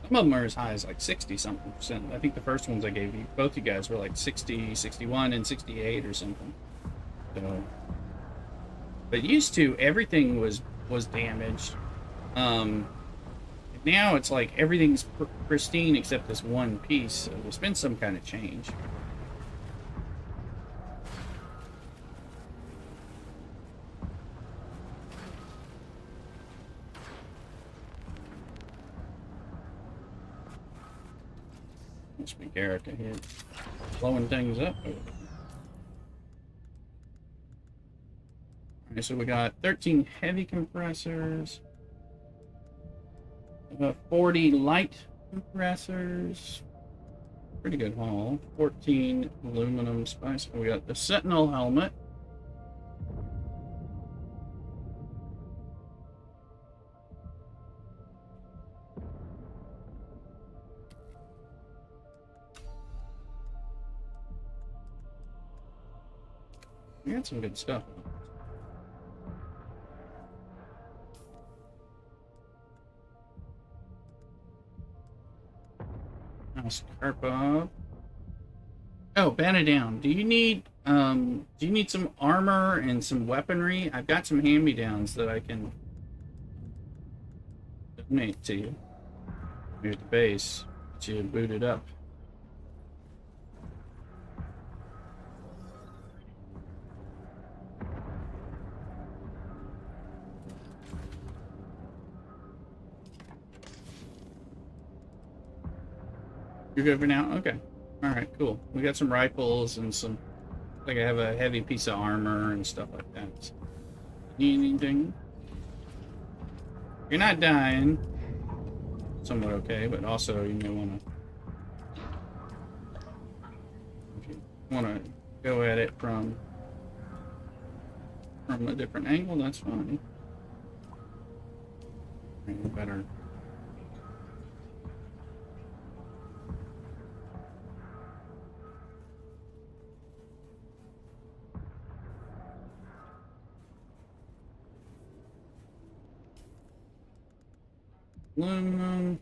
Some of them are as high as like 60-something%. I think the first ones I gave you, both you guys were like 60, 61, and 68 or something. So, but used to, everything was damaged. Now it's like everything's pristine except this one piece. So there's been some kind of change. Must be Garrick ahead, blowing things up. Alright, so we got 13 heavy compressors. 40 light compressors. Pretty good haul. 14 aluminum spice. We got the Sentinel helmet. We got some good stuff. Scarpa. Oh, ban it down. Do you need some armor and some weaponry? I've got some hand-me-downs that I can donate to you. Here at the base. Get you booted up. You're good for now? Okay. Alright, cool. We got some rifles and some... Like I have a heavy piece of armor and stuff like that. So, need anything? You're not dying. Somewhat okay, but also you may want to... If you want to go at it from a different angle, that's fine. Maybe better... Aluminum.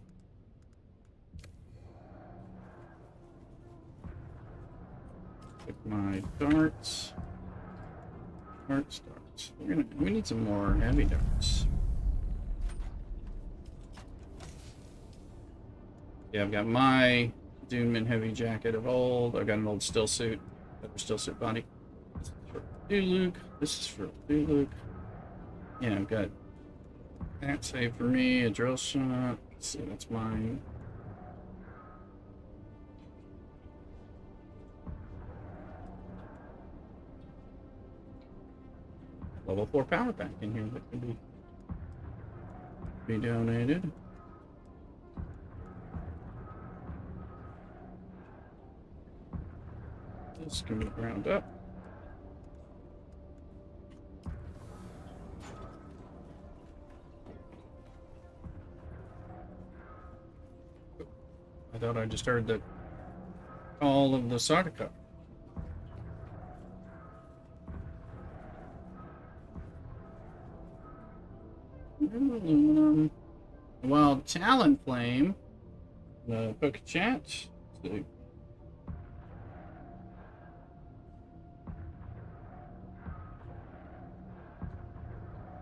Pick my darts. Darts. We need some more heavy darts. Yeah, I've got my Dune heavy jacket of old. I've got an old still suit. Still suit body. This is for Luke. This is for Luke. Yeah, I've got that saved for me, a drill shot. Let's see, that's mine. Level 4 power pack in here that could be donated. This can be ground up. I thought I just heard the call of the Sardaukar. Wild Talon Flame. The book chat. So,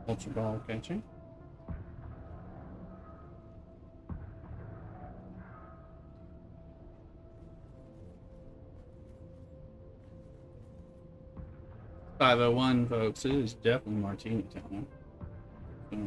Ultra Ball catching. .501, folks. It is definitely Martini time. So,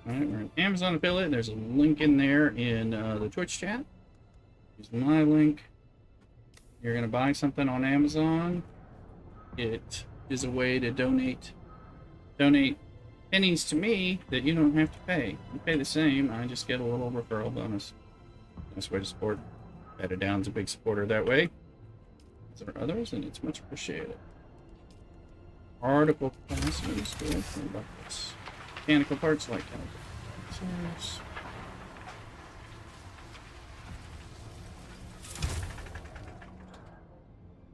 Alright, we're an Amazon affiliate. There's a link in there in the Twitch chat. Use my link. You're going to buy something on Amazon. It is a way to donate pennies to me that you don't have to pay. You pay the same. I just get a little referral bonus. Nice way to support. Beta Down's a big supporter that way. There are others, and it's much appreciated. Article capacity is good. What about this? Mechanical parts like calibers.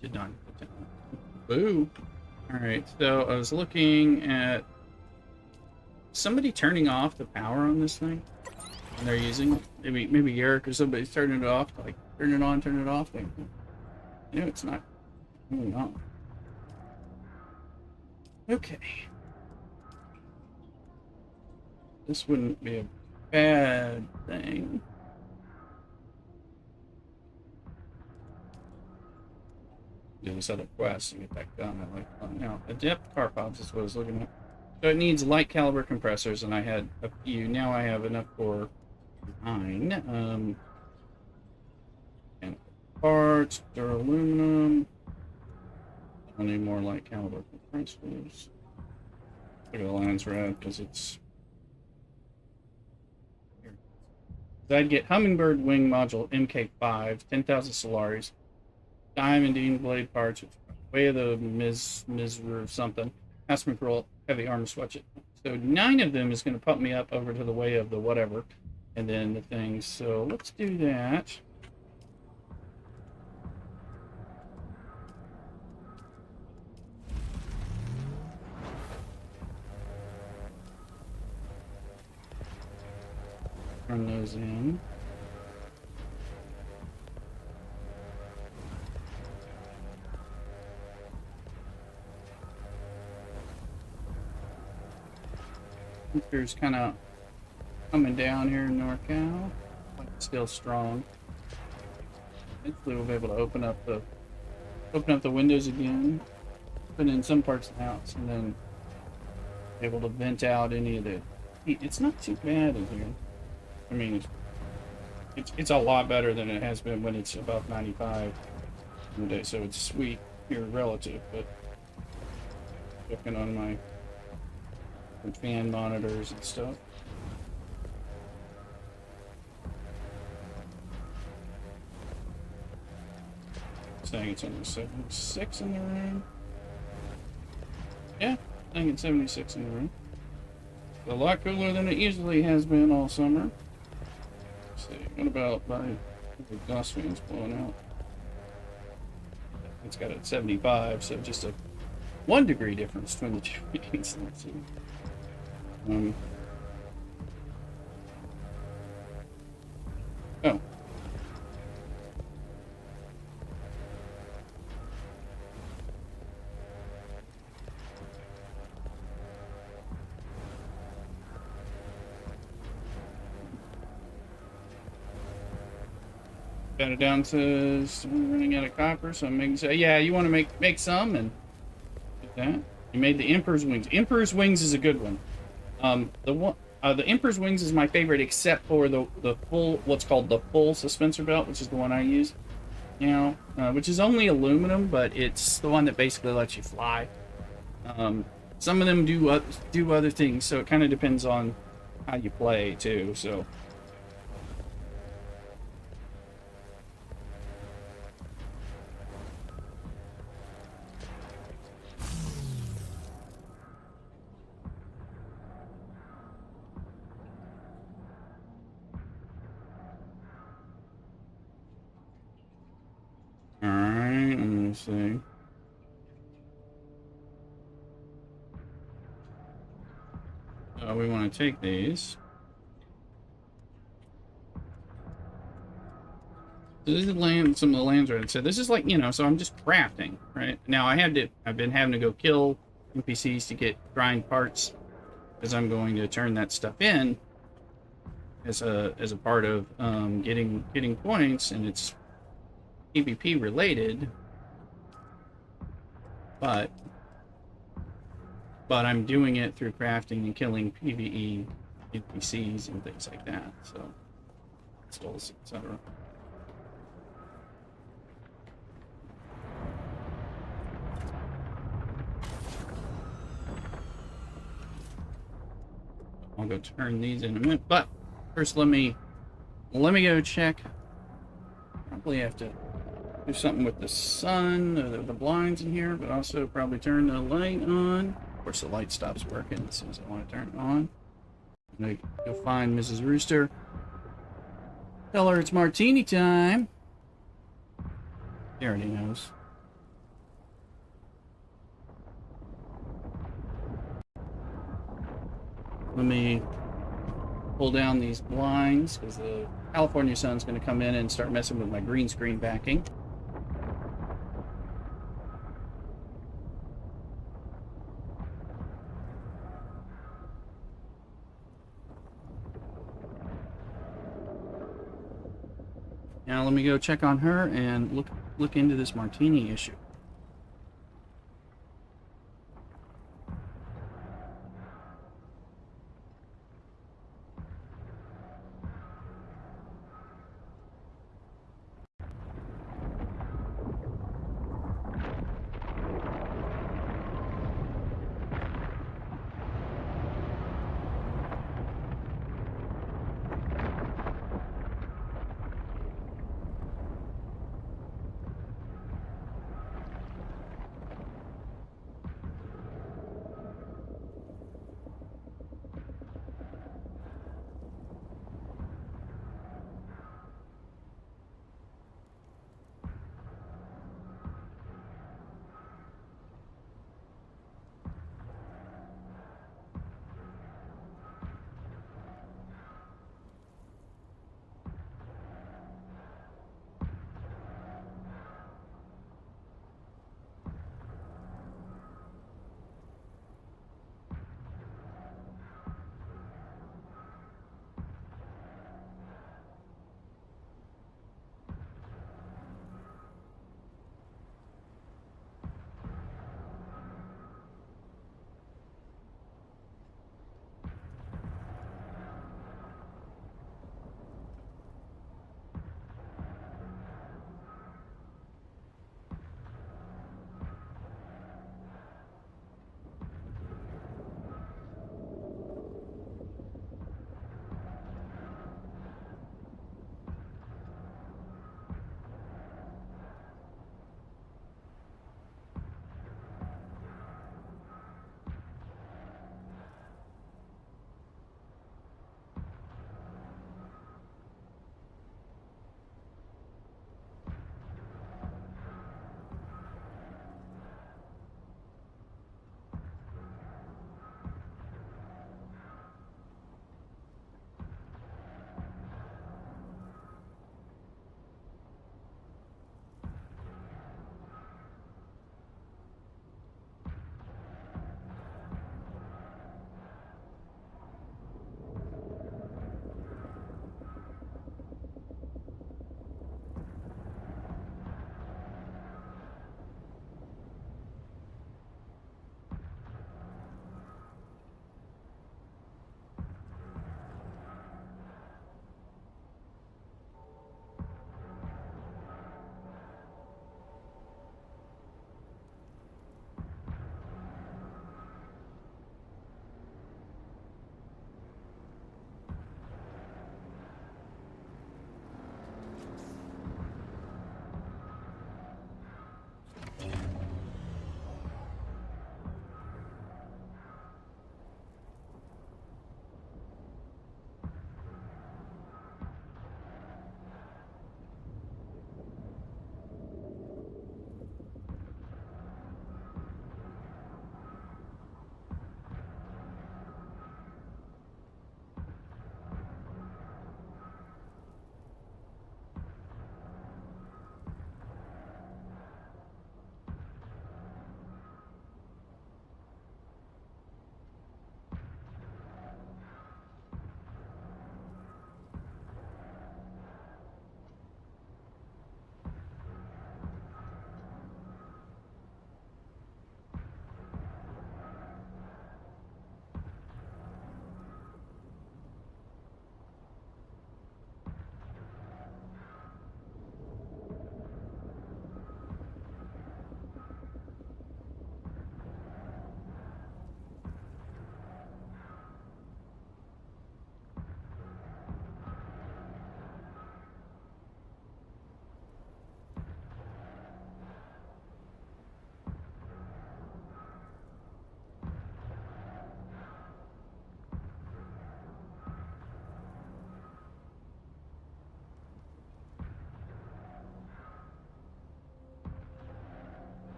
Did not put down. Boo. Alright, so I was looking at somebody turning off the power on this thing. And they're using it. Maybe Eric or somebody's turning it off, like turn it on, turn it off. Like, you know, it's not really on. Okay. This wouldn't be a bad thing. Do this other quest and get that done. I like now. Adept car pods is what I was looking at. So it needs light caliber compressors, and I had a few. Now I have enough for 9. And parts, duraluminum. I need more light caliber compressors. Look at the lines red because it's. Here. I'd get Hummingbird Wing Module MK5, 10,000 Solaris, Diamondine Blade parts, Way of the Mizra or something, Aspen Pearl, Heavy Armor Swatch it. So 9 of them is going to pump me up over to the Way of the whatever, and then the things. So let's do that. Turn those in. Winter's kind of coming down here in NorCal, but it's still strong. Hopefully we'll be able to open up the windows again, open in some parts of the house, and then be able to vent out any of the heat. It's not too bad in here. I mean, it's a lot better than it has been when it's above 95 in the day, so it's sweet here relative, but looking on my fan monitors and stuff. Saying it's only 76 in the room. Yeah, I think it's 76 in the room. A lot cooler than it usually has been all summer. Let's see, what about my exhaust fans blowing out? It's got it at 75, so just a 1 degree difference between the two readings. Let's see. Oh. Got it down to running out of copper, so I'm making. Yeah, you want to make some and get that. You made the Emperor's Wings. Emperor's Wings is a good one. The Emperor's Wings is my favorite, except for the full, what's called the full suspensor belt, which is the one I use. You know, which is only aluminum, but it's the one that basically lets you fly. Some of them do other things, so it kind of depends on how you play too. So. Alright, I'm gonna see. We want to take these. So this is some of the lands right. So this is like, you know, so I'm just crafting, right? Now I've been having to go kill NPCs to get grind parts, because I'm going to turn that stuff in as a part of getting points, and it's PvP related, but I'm doing it through crafting and killing PvE NPCs and things like that. So, installs, etc. I'll go turn these in a minute, but first let me go check. Probably have to do something with the sun, the blinds in here, but also probably turn the light on. Of course, the light stops working as soon as I want to turn it on. I'm gonna go find Mrs. Rooster. Tell her it's martini time. She already knows. Let me pull down these blinds because the California sun's going to come in and start messing with my green screen backing. Now let me go check on her and look into this martini issue.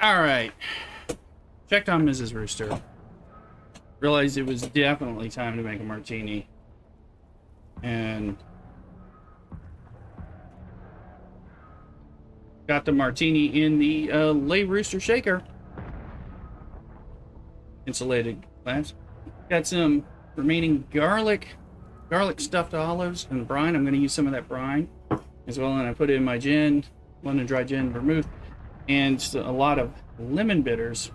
Alright. Checked on Mrs. Rooster. Realized it was definitely time to make a martini. And got the martini in the Lay Rooster shaker. Insulated glass. Got some remaining garlic stuffed olives and brine. I'm going to use some of that brine as well, and I put it in my gin, London dry gin, vermouth, and a lot of lemon bitters.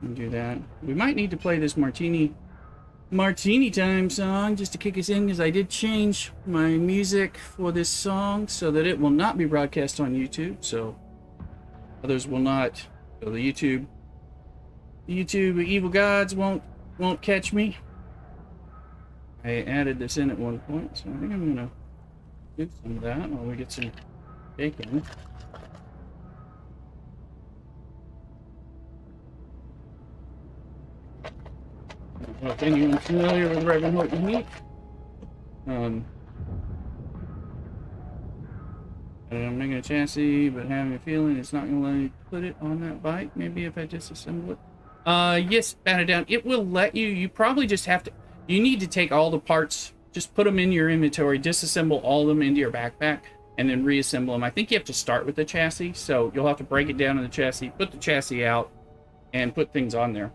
And do that. We might need to play this martini time song just to kick us in, because I did change my music for this song so that it will not be broadcast on YouTube, so others will not. So the YouTube evil gods won't catch me. I added this in at one point, so I think I'm gonna do some of that while we get some bacon. I don't know if anyone's familiar with Reverend Horton Heat. I'm making a chassis, but having a feeling it's not going to let me put it on that bike. Maybe if I disassemble it. Yes, bat it down. It will let you. You probably just have to. You need to take all the parts, just put them in your inventory, disassemble all of them into your backpack, and then reassemble them. I think you have to start with the chassis, so you'll have to break it down in the chassis, put the chassis out, and put things on there.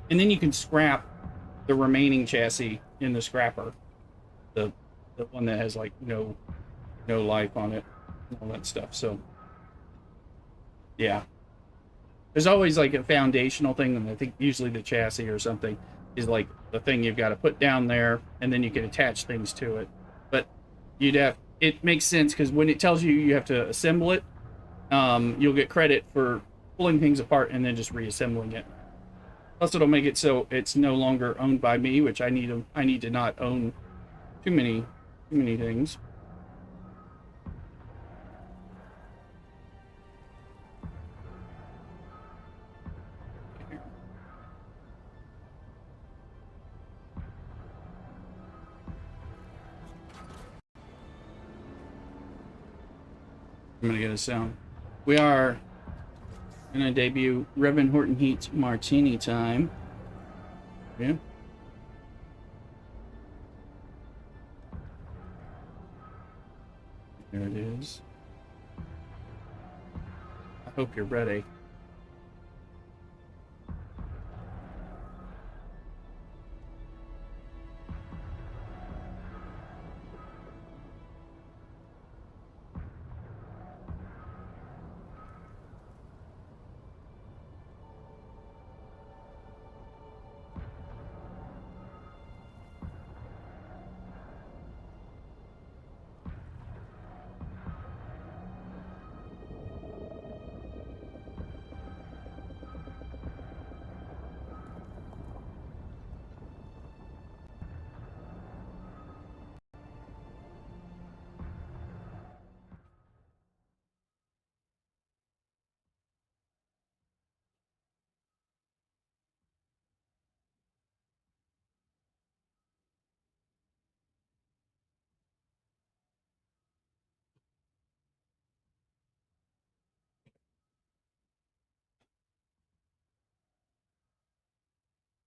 And then you can scrap the remaining chassis in the scrapper, the one that has like no life on it, and all that stuff. So yeah, there's always like a foundational thing, and I think usually the chassis or something is like the thing you've got to put down there, and then you can attach things to it. But it makes sense, because when it tells you you have to assemble it, you'll get credit for pulling things apart and then just reassembling it. Plus, it'll make it so it's no longer owned by me, which I need to not own too many things. I'm gonna get a sound. We are gonna debut Reverend Horton Heat's Martini Time. Yeah. There it is. I hope you're ready.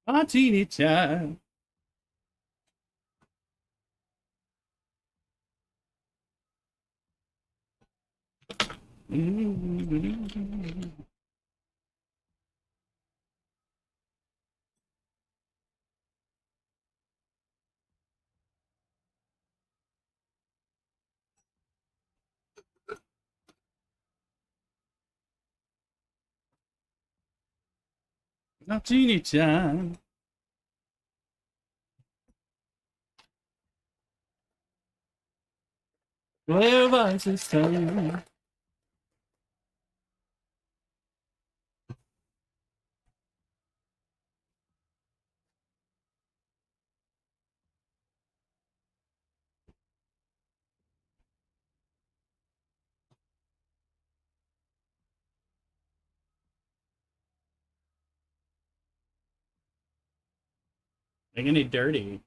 Martini time. Martini time. Wherever it's time. Making it dirty.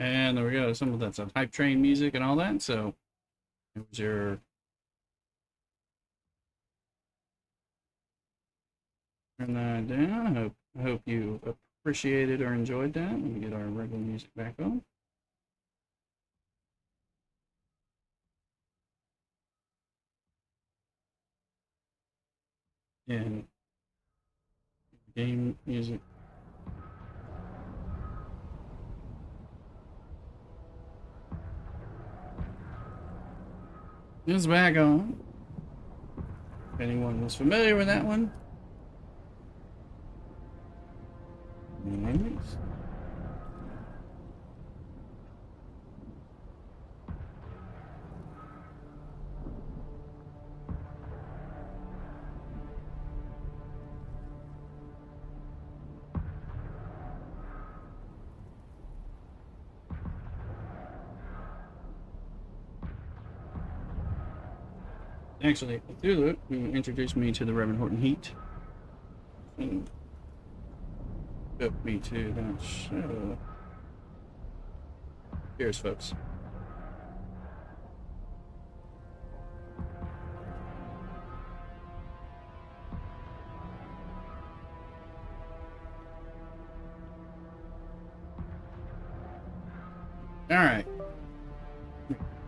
And there we go. Some of that's a hype train music and all that. So it was your turn that down. I hope you appreciated or enjoyed that. Let me get our regular music back on. And game music. It's back on. If anyone was familiar with that one. Nice. Actually, Cthulhu, who introduced me to the Reverend Horton Heat, and took me to that show. Cheers, folks. All right.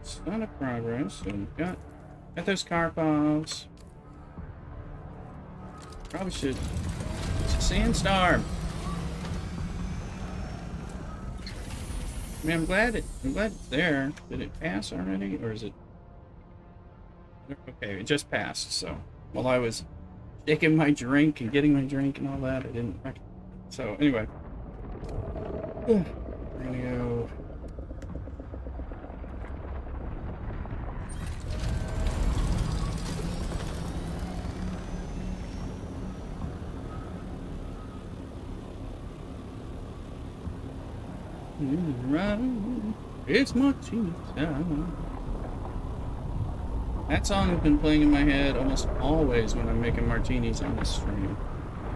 It's not a progress, so we've got those car files. Probably should. It's a sandstorm. I mean, I'm glad it's there. Did it pass already, or is it? Okay, it just passed. So while I was taking my drink and getting my drink and all that, I didn't. So anyway, we're gonna go. Right. It's martini time. That song has been playing in my head almost always when I'm making martinis on this stream.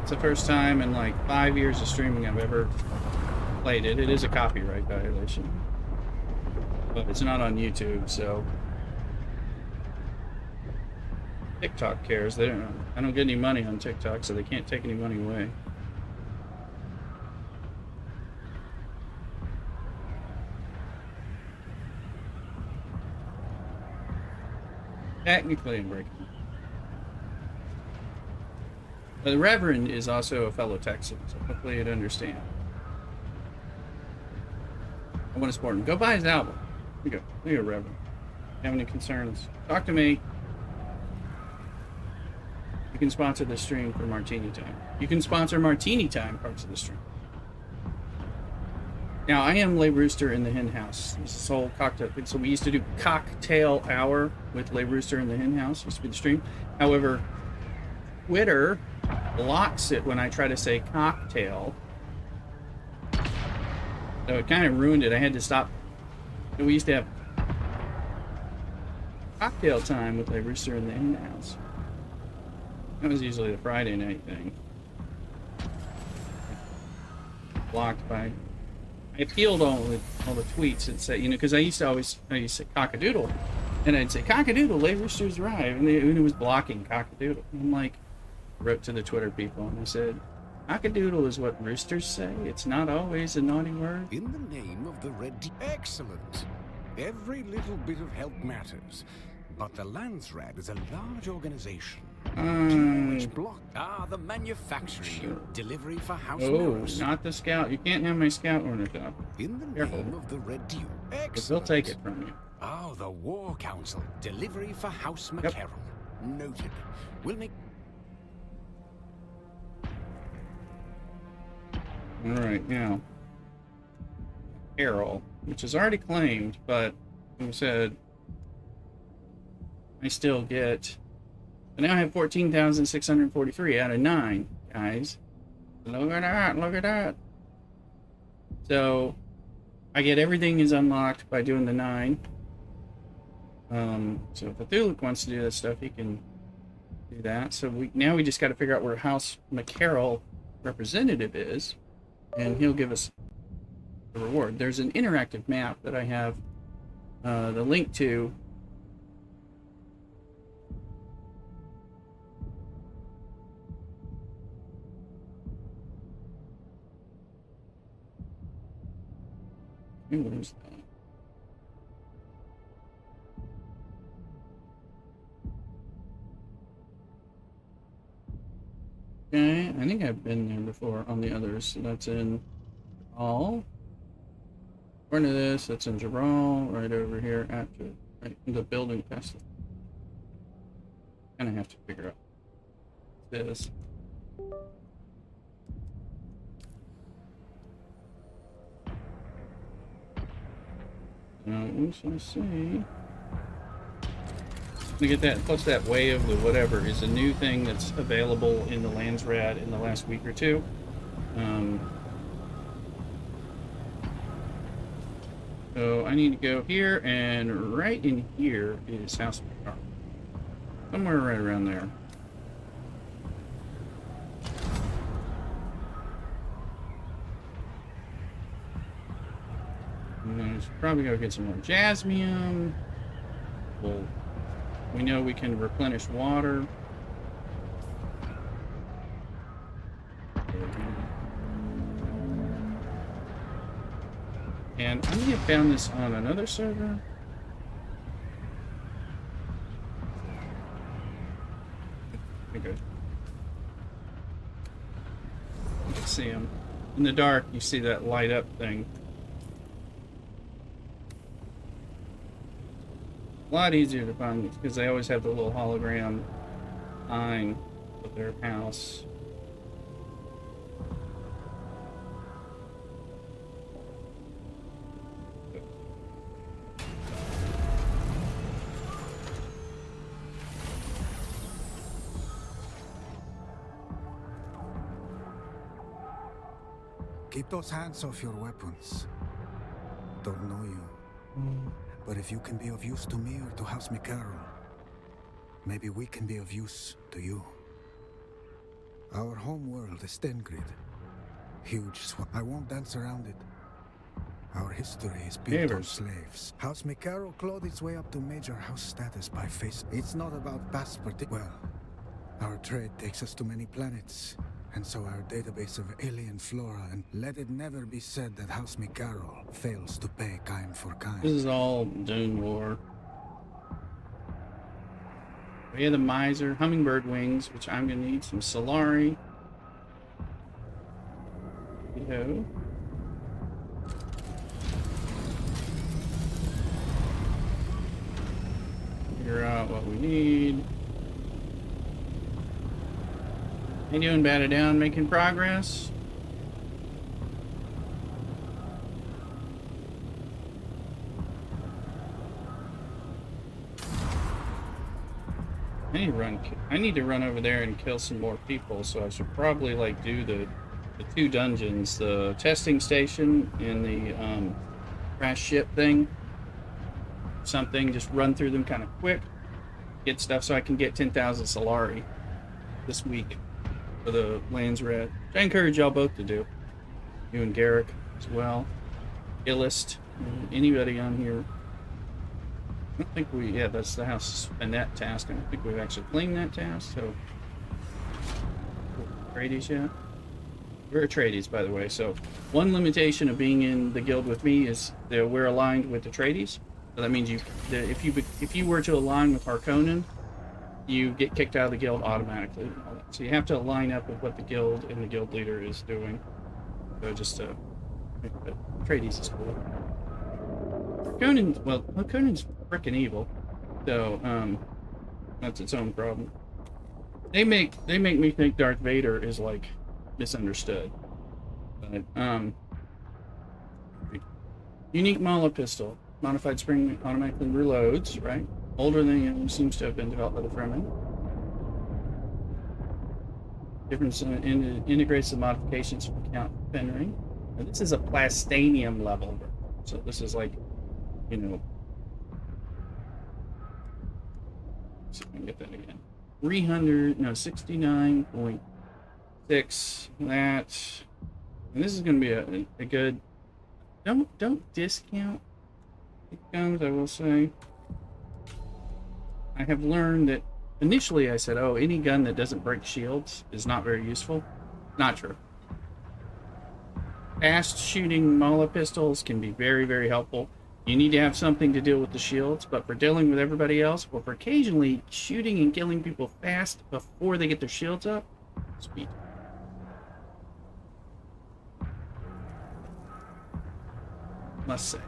It's the first time in like 5 years of streaming I've ever played it. It is a copyright violation, but it's not on YouTube, so TikTok cares. They don't. I don't get any money on TikTok, so they can't take any money away. Technically, I'm breaking. But the Reverend is also a fellow Texan, so hopefully you'd understand. I want to support him. Go buy his album. Here you go. Here you go, Reverend. If you have any concerns, talk to me. You can sponsor the stream for Martini Time. You can sponsor Martini Time parts of the stream. Now, I am Lay Rooster in the Hen House. This whole cocktail. So we used to do cocktail hour with Lay Rooster in the Hen House. Used to be the stream. However, Twitter blocks it when I try to say cocktail. So it kind of ruined it. I had to stop. We used to have cocktail time with Lay Rooster in the Hen House. That was usually the Friday night thing. Blocked by. I appealed all the tweets and say, you know, because I used to say cockadoodle, and I'd say cockadoodle, Lay Roosters arrive, and it was blocking cockadoodle. And I'm like, wrote to the Twitter people and I said, cockadoodle is what roosters say. It's not always a naughty word. In the name of the Red. Excellent. Every little bit of help matters, but the Landsrad is a large organization. Which block? The manufacturing delivery for house members. Not the scout. You can't have my scout order up. In the name of the Red Duke. Because they'll take it from you. The War Council delivery for House McCarroll. Noted. We'll make. All right, now Carol, which is already claimed, but like I said, I still get. So now I have 14,643 out of 9, guys. Look at that! Look at that! So I get everything is unlocked by doing the 9. So if Cthulhu wants to do this stuff, he can do that. So now we just got to figure out where House McCarroll representative is, and he'll give us the reward. There's an interactive map that I have the link to. Where's that? Okay, I think I've been there before on the others. So that's in all. According to this, that's in Giral, right over here after, right in the building past it. Kind of have to figure out this. Let's see. To get that, plus that Way of the Whatever is a new thing that's available in the Landsrad in the last week or two. So I need to go here, and right in here is House Car. Somewhere right around there. And should probably go get some more jasmium. Well, we know we can replenish water. And I may have found this on another server. Okay. You can see them. In the dark, you see that light up thing. A lot easier to find because they always have the little hologram sign of their house. Keep those hands off your weapons. Don't know you. But if you can be of use to me or to House Mikaro, maybe we can be of use to you. Our home world is Stengrid. Huge swamp. I won't dance around it. Our history is built on slaves. House Mikaro clawed its way up to major house status by face. It's not about past well, our trade takes us to many planets. And so our database of alien flora, and let it never be said that House Mikaro fails to pay kind for kind. This is all Dune lore. We have the Miser, Hummingbird Wings, which I'm gonna need, some Solari. Yo. Figure out what we need. How you doing, Batter Down? Making progress? I need to run over there and kill some more people, so I should probably like do the two dungeons, the testing station and the crash ship thing. Something, just run through them kind of quick, get stuff so I can get 10,000 Solari this week for the Landsrad, which I encourage y'all both to do. You and Garrick as well. Illist, anybody on here. I don't think we, yeah, that's the house and that task. I don't think we've actually claimed that task, so. Atreides yet? We're Atreides, by the way, so one limitation of being in the guild with me is that we're aligned with Atreides. So that means if you were to align with Harkonnen, you get kicked out of the guild automatically. So you have to line up with what the guild and the guild leader is doing. So just but Atreides is cool. Harkonnen's freaking evil. So that's its own problem. They make me think Darth Vader is like misunderstood. But unique Mala pistol. Modified spring automatically reloads, right? Older than it seems to have been developed by the Fremen. Difference integrates the modifications for count fenring. Now, this is a plastanium level, so this is like, you know. Let's see if I can get that again. 69.6. That, and this is going to be a good. don't discount guns, I will say. I have learned that initially I said, oh, any gun that doesn't break shields is not very useful. Not true. Fast shooting Mala pistols can be very, very helpful. You need to have something to deal with the shields, but for dealing with everybody else, or for occasionally shooting and killing people fast before they get their shields up, sweet. Must say.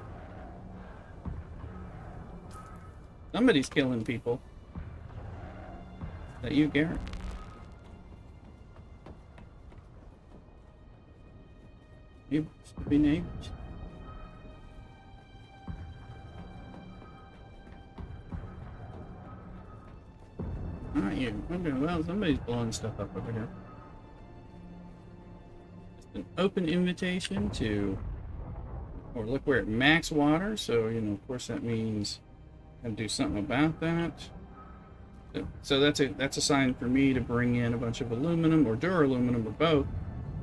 Somebody's killing people. Is that you, Garrett? Neighbors. Could be neighbors. Not you. Okay, well, somebody's blowing stuff up over here. It's an open invitation to... Or look, we're at max water, so, you know, of course that means I have to do something about that. So that's a sign for me to bring in a bunch of aluminum or duraluminum or both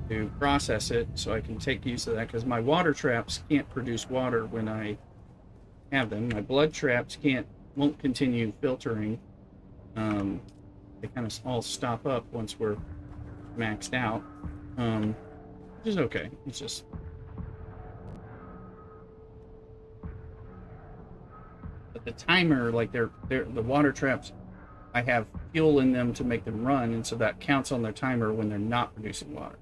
to process it so I can take use of that, because my water traps can't produce water when I have them. My blood traps won't continue filtering. They kind of all stop up once we're maxed out, which is okay. It's just... But the timer, like the water traps, I have fuel in them to make them run, and so that counts on their timer when they're not producing water.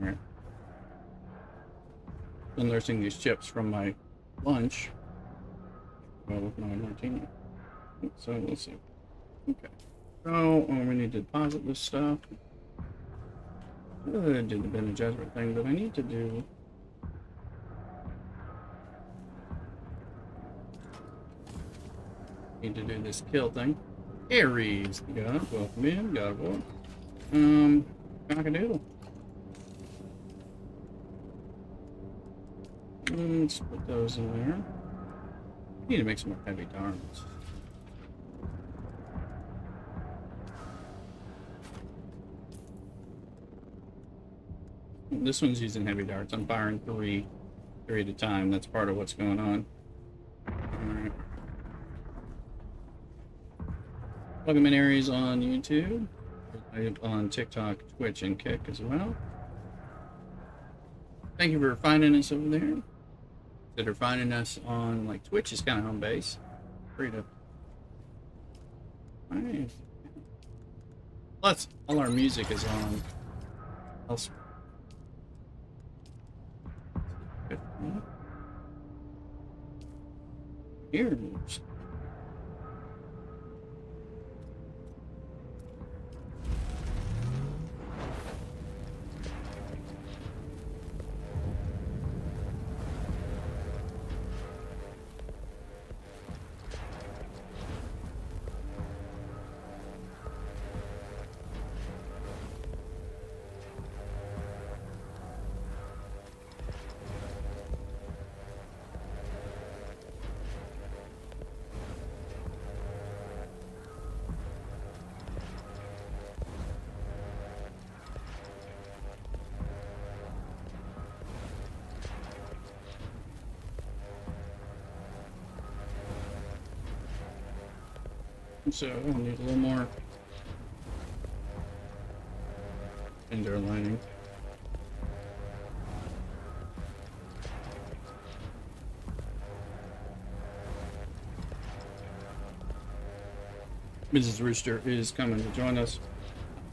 Alright. Been nursing these chips from my lunch. Well, with my martini. So let's see. Okay. So we need to deposit this stuff. I did the Bene Gesserit thing, but I need to do... Need to do this kill thing. Aries, God, welcome in, God, boy. Cockadoodle. Let's put those in there. Need to make some more heavy darts. This one's using heavy darts. I'm firing three at a time. That's part of what's going on. Alright. Welcome in Aries on YouTube. On TikTok, Twitch, and Kick as well. Thank you for finding us over there. That are finding us on, like, Twitch is kind of home base. Free to... Nice. Plus, all our music is on elsewhere. Here's... So I'll need a little more indoor lighting. Mrs. Rooster is coming to join us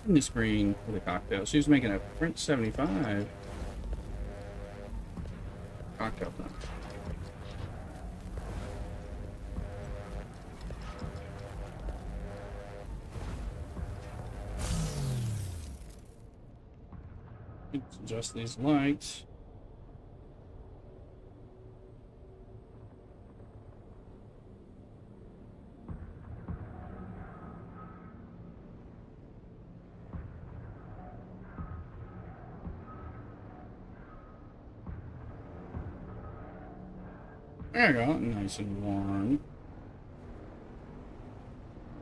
in the screen with a cocktail. She was making a French 75 cocktail time. Let's adjust these lights. There you go, nice and warm.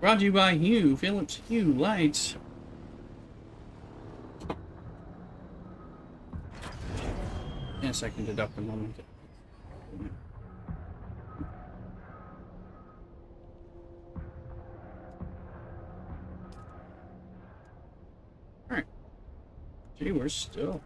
Brought to you by Hue, Philips Hue Lights. Yes, I can deduct a moment. Alright. Gee, we're still.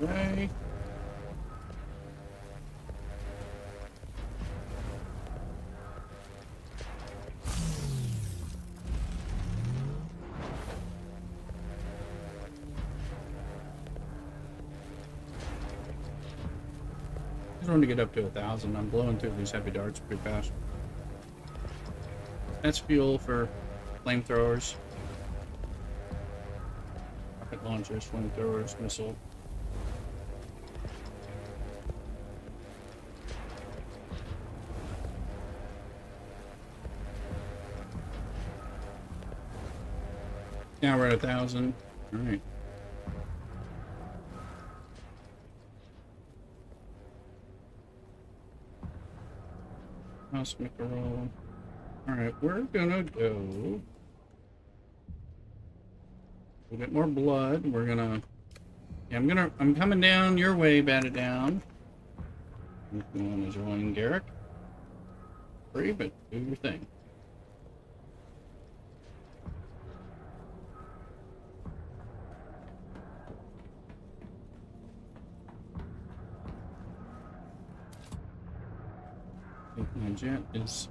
Right. I just want to get up to 1,000. I'm blowing through these heavy darts pretty fast. That's fuel for flamethrowers, rocket launchers, flamethrowers, missile. Now we're at 1,000. All right. Mouse make a roll. All right, we're gonna go. A bit more blood. We're gonna. Yeah, I'm coming down your way. Bat it down. If you want to join Garrick, free, but do your thing. My jet is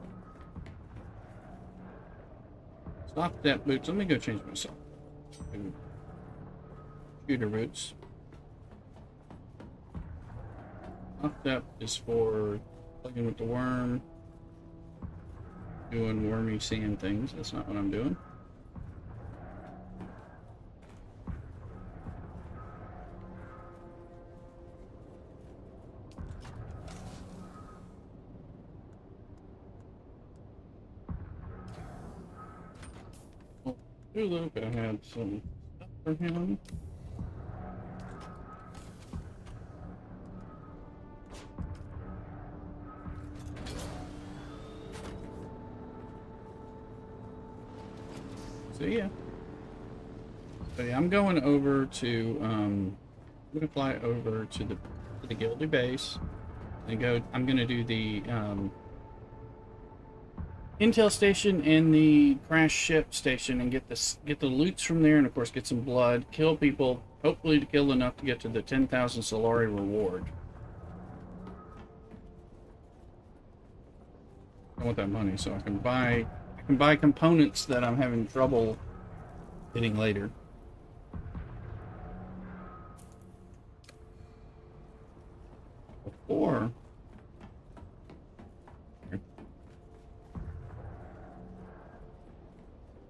stop that boots. Let me go change myself. Shooter boots. Off that is for plugging with the worm, doing wormy sand things. That's not what I'm doing. Look, I had some stuff for him. So yeah. So yeah, I'm going over to I'm gonna fly over to the Guilty base and go. I'm gonna do the intel station and the crash ship station and get the loots from there, and of course get some blood, kill people, hopefully to kill enough to get to the 10,000 Solari reward. I want that money so I can buy components that I'm having trouble getting later. Before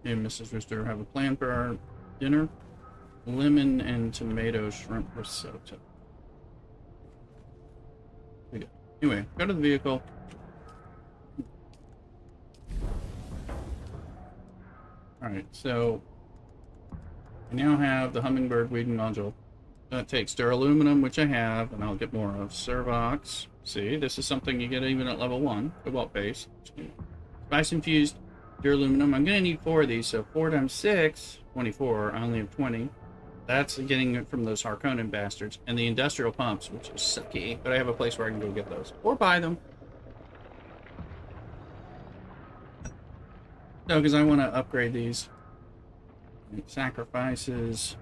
and Mrs. Rooster have a plan for our dinner. Lemon and tomato shrimp risotto. Anyway, go to the vehicle. Alright, so I now have the hummingbird weeding module. That takes duraluminum, which I have, and I'll get more of. Servox. See, this is something you get even at level 1. Cobalt base. Spice infused duraluminum. I'm going to need 4 of these, so 4 times 6, 24. I only have 20. That's getting it from those Harkonnen bastards. And the industrial pumps, which is sucky, but I have a place where I can go get those. Or buy them. No, because I want to upgrade these. Sacrifices.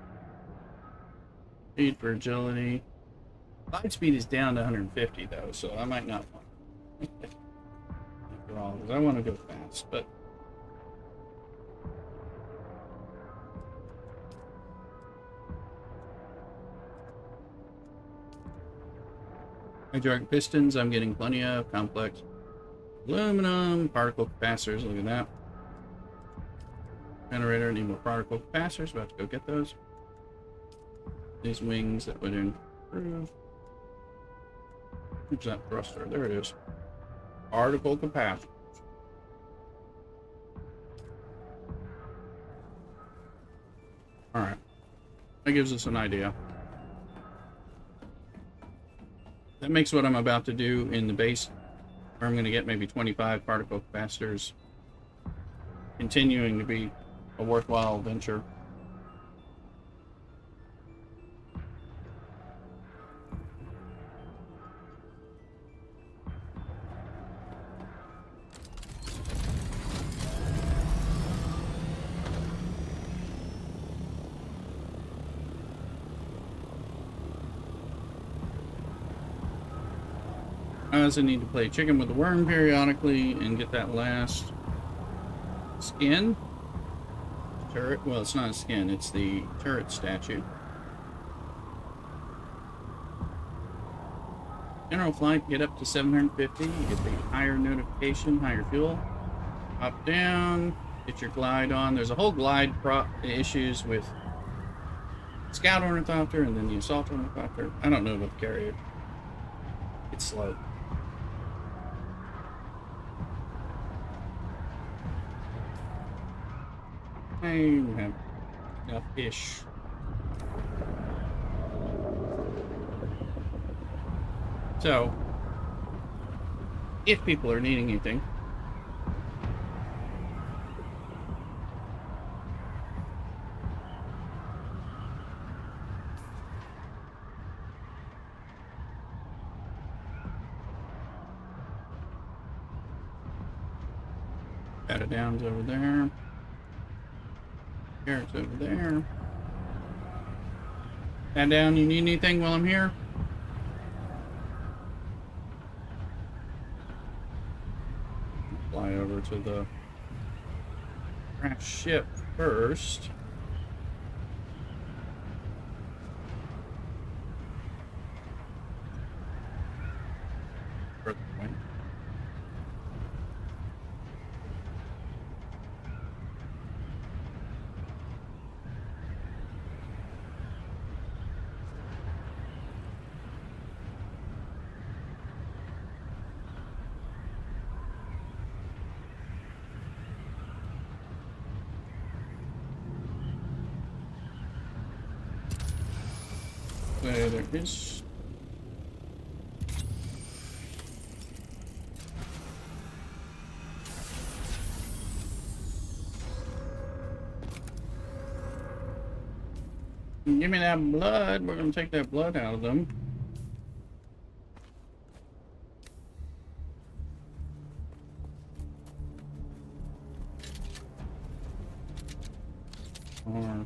Speed for agility. Glide speed is down to 150, though, so I might not want it. After all, because I want to go fast, but... Hydraulic pistons, I'm getting plenty of. Complex aluminum, particle capacitors, look at that. Generator, need more particle capacitors. About to go get those. These wings that would improve. Where's that thruster? There it is. Particle capacitor. Alright. That gives us an idea. That makes what I'm about to do in the base, where I'm going to get maybe 25 particle capacitors, continuing to be a worthwhile venture. I also need to play chicken with the worm periodically and get that last skin. Turret. Well, it's not a skin, it's the turret statue. General flight, get up to 750. You get the higher notification, higher fuel. Hop down, get your glide on. There's a whole glide issues with Scout Ornithopter and then the Assault Ornithopter. I don't know about the carrier. It's slow. I have enough-ish. So, if people are needing anything, Downs over there. Carrots over there. Down, you need anything while I'm here? Fly over to the crash ship first. Further away. There is. Give me that blood. We're gonna take that blood out of them. Or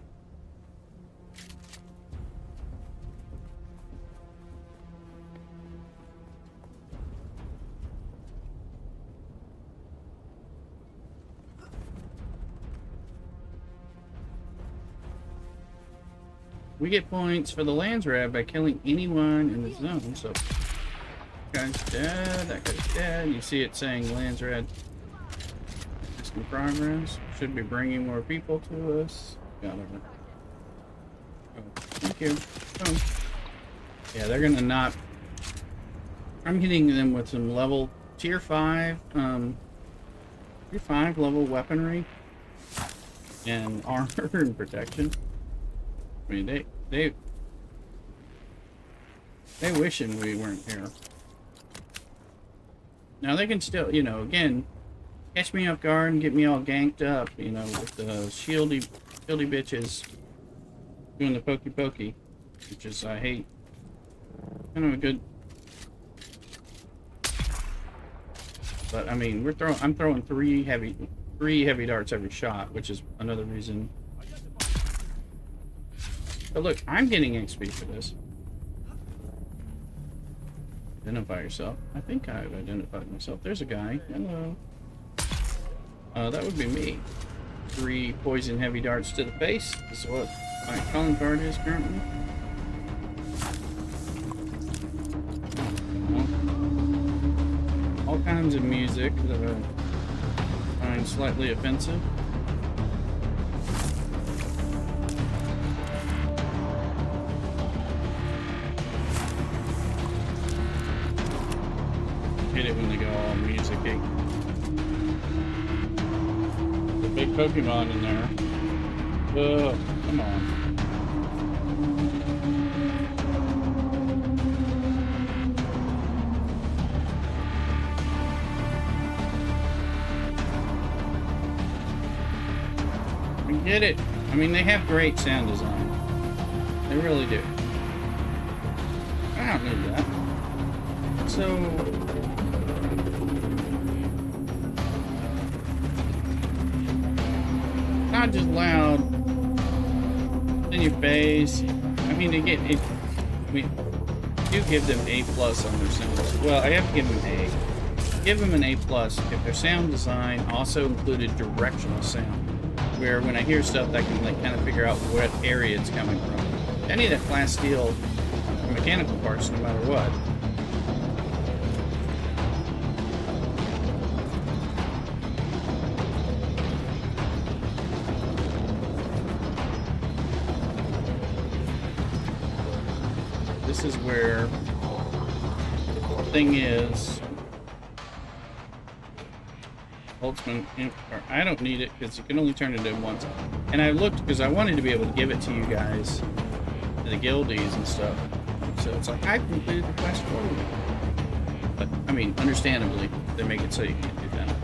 we get points for the Landsrad by killing anyone in the zone. So, that guy's dead. That guy's dead. You see it saying Landsrad is in progress. Should be bringing more people to us. Got it. Oh, thank you. Oh. Yeah, they're gonna not. I'm hitting them with some level tier 5 level weaponry and armor and protection. I mean, they wishing we weren't here. Now they can still, you know, again, catch me off guard and get me all ganked up, you know, with the shieldy bitches doing the pokey, which is I hate. Kind of a good, but I mean, I'm throwing three heavy darts every shot, which is another reason. But look, I'm getting XP for this. Identify yourself. I think I've identified myself. There's a guy. Hello. That would be me. 3 poison heavy darts to the face. This is what my calling card is currently. All kinds of music that I find slightly offensive. music-y. The big Pokemon in there. Oh, come on. We get it. I mean, they have great sound design. They really do. I don't need that. So... not just loud in your face. I mean, again, we do give them A+ on their sounds. Well, I have to give them A. Give them an A+ if their sound design also included directional sound, where when I hear stuff, I can like kind of figure out what area it's coming from. I need that flat steel mechanical parts no matter what. This is where the thing is. Ultimate, I don't need it because you can only turn it in once. And I looked because I wanted to be able to give it to you guys, to the guildies and stuff. So it's like, I completed the quest for you. But, I mean, understandably, they make it so you can't do that.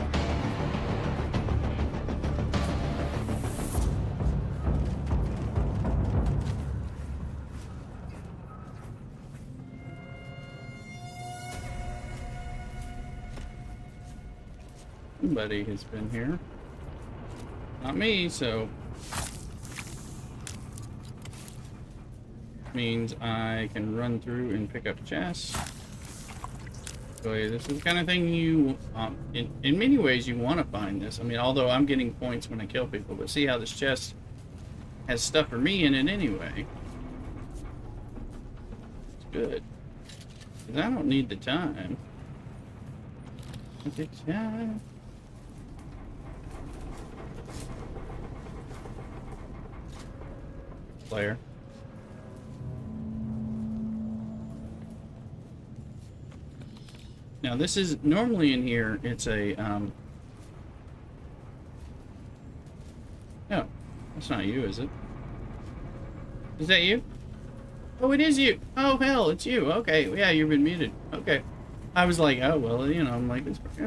Somebody has been here. Not me, so... means I can run through and pick up chests. So yeah, this is the kind of thing you... in many ways you want to find this. I mean, although I'm getting points when I kill people, but see how this chest has stuff for me in it anyway. It's good. Because I don't need the time. Okay, time. Player. Now this is normally in here. It's a no, that's not you, is it? Is that you? Oh, it is you. Oh hell, it's you. Okay, yeah, you've been muted. Okay, I was like, oh well, you know, I'm like,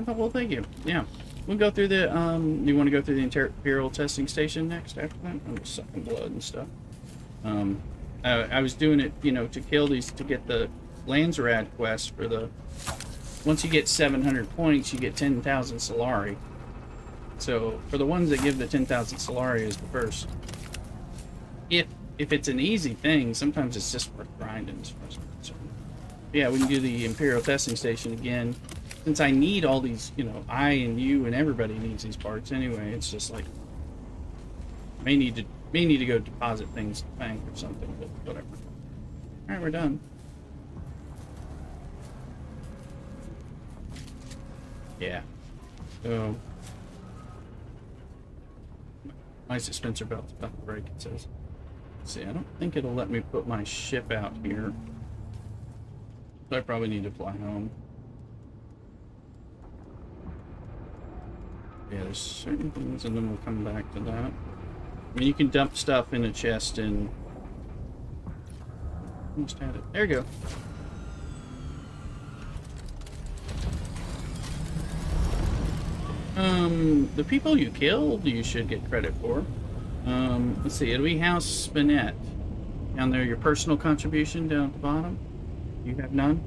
well, thank you. Yeah, we'll go through the you want to go through the Imperial testing station next after that? I'm just sucking blood and stuff. I was doing it, you know, to kill these, to get the Landsrad quest for the, once you get 700 points, you get 10,000 Solari. So, for the ones that give the 10,000 Solari is the first. If it's an easy thing, sometimes it's just worth grinding as far as I'm concerned. Yeah, we can do the Imperial testing station again. Since I need all these, you know, I and you and everybody needs these parts anyway, it's just like, may need to go deposit things in the bank or something, but whatever. Alright, we're done. Yeah. So my dispenser belt's about to break, it says. Let's see, I don't think it'll let me put my ship out here. So I probably need to fly home. Yeah, there's certain things, and then we'll come back to that. I mean, you can dump stuff in a chest and... almost had it. There you go. The people you killed, you should get credit for. Let's see, it'll be House Spinette. Down there, your personal contribution down at the bottom. You have none?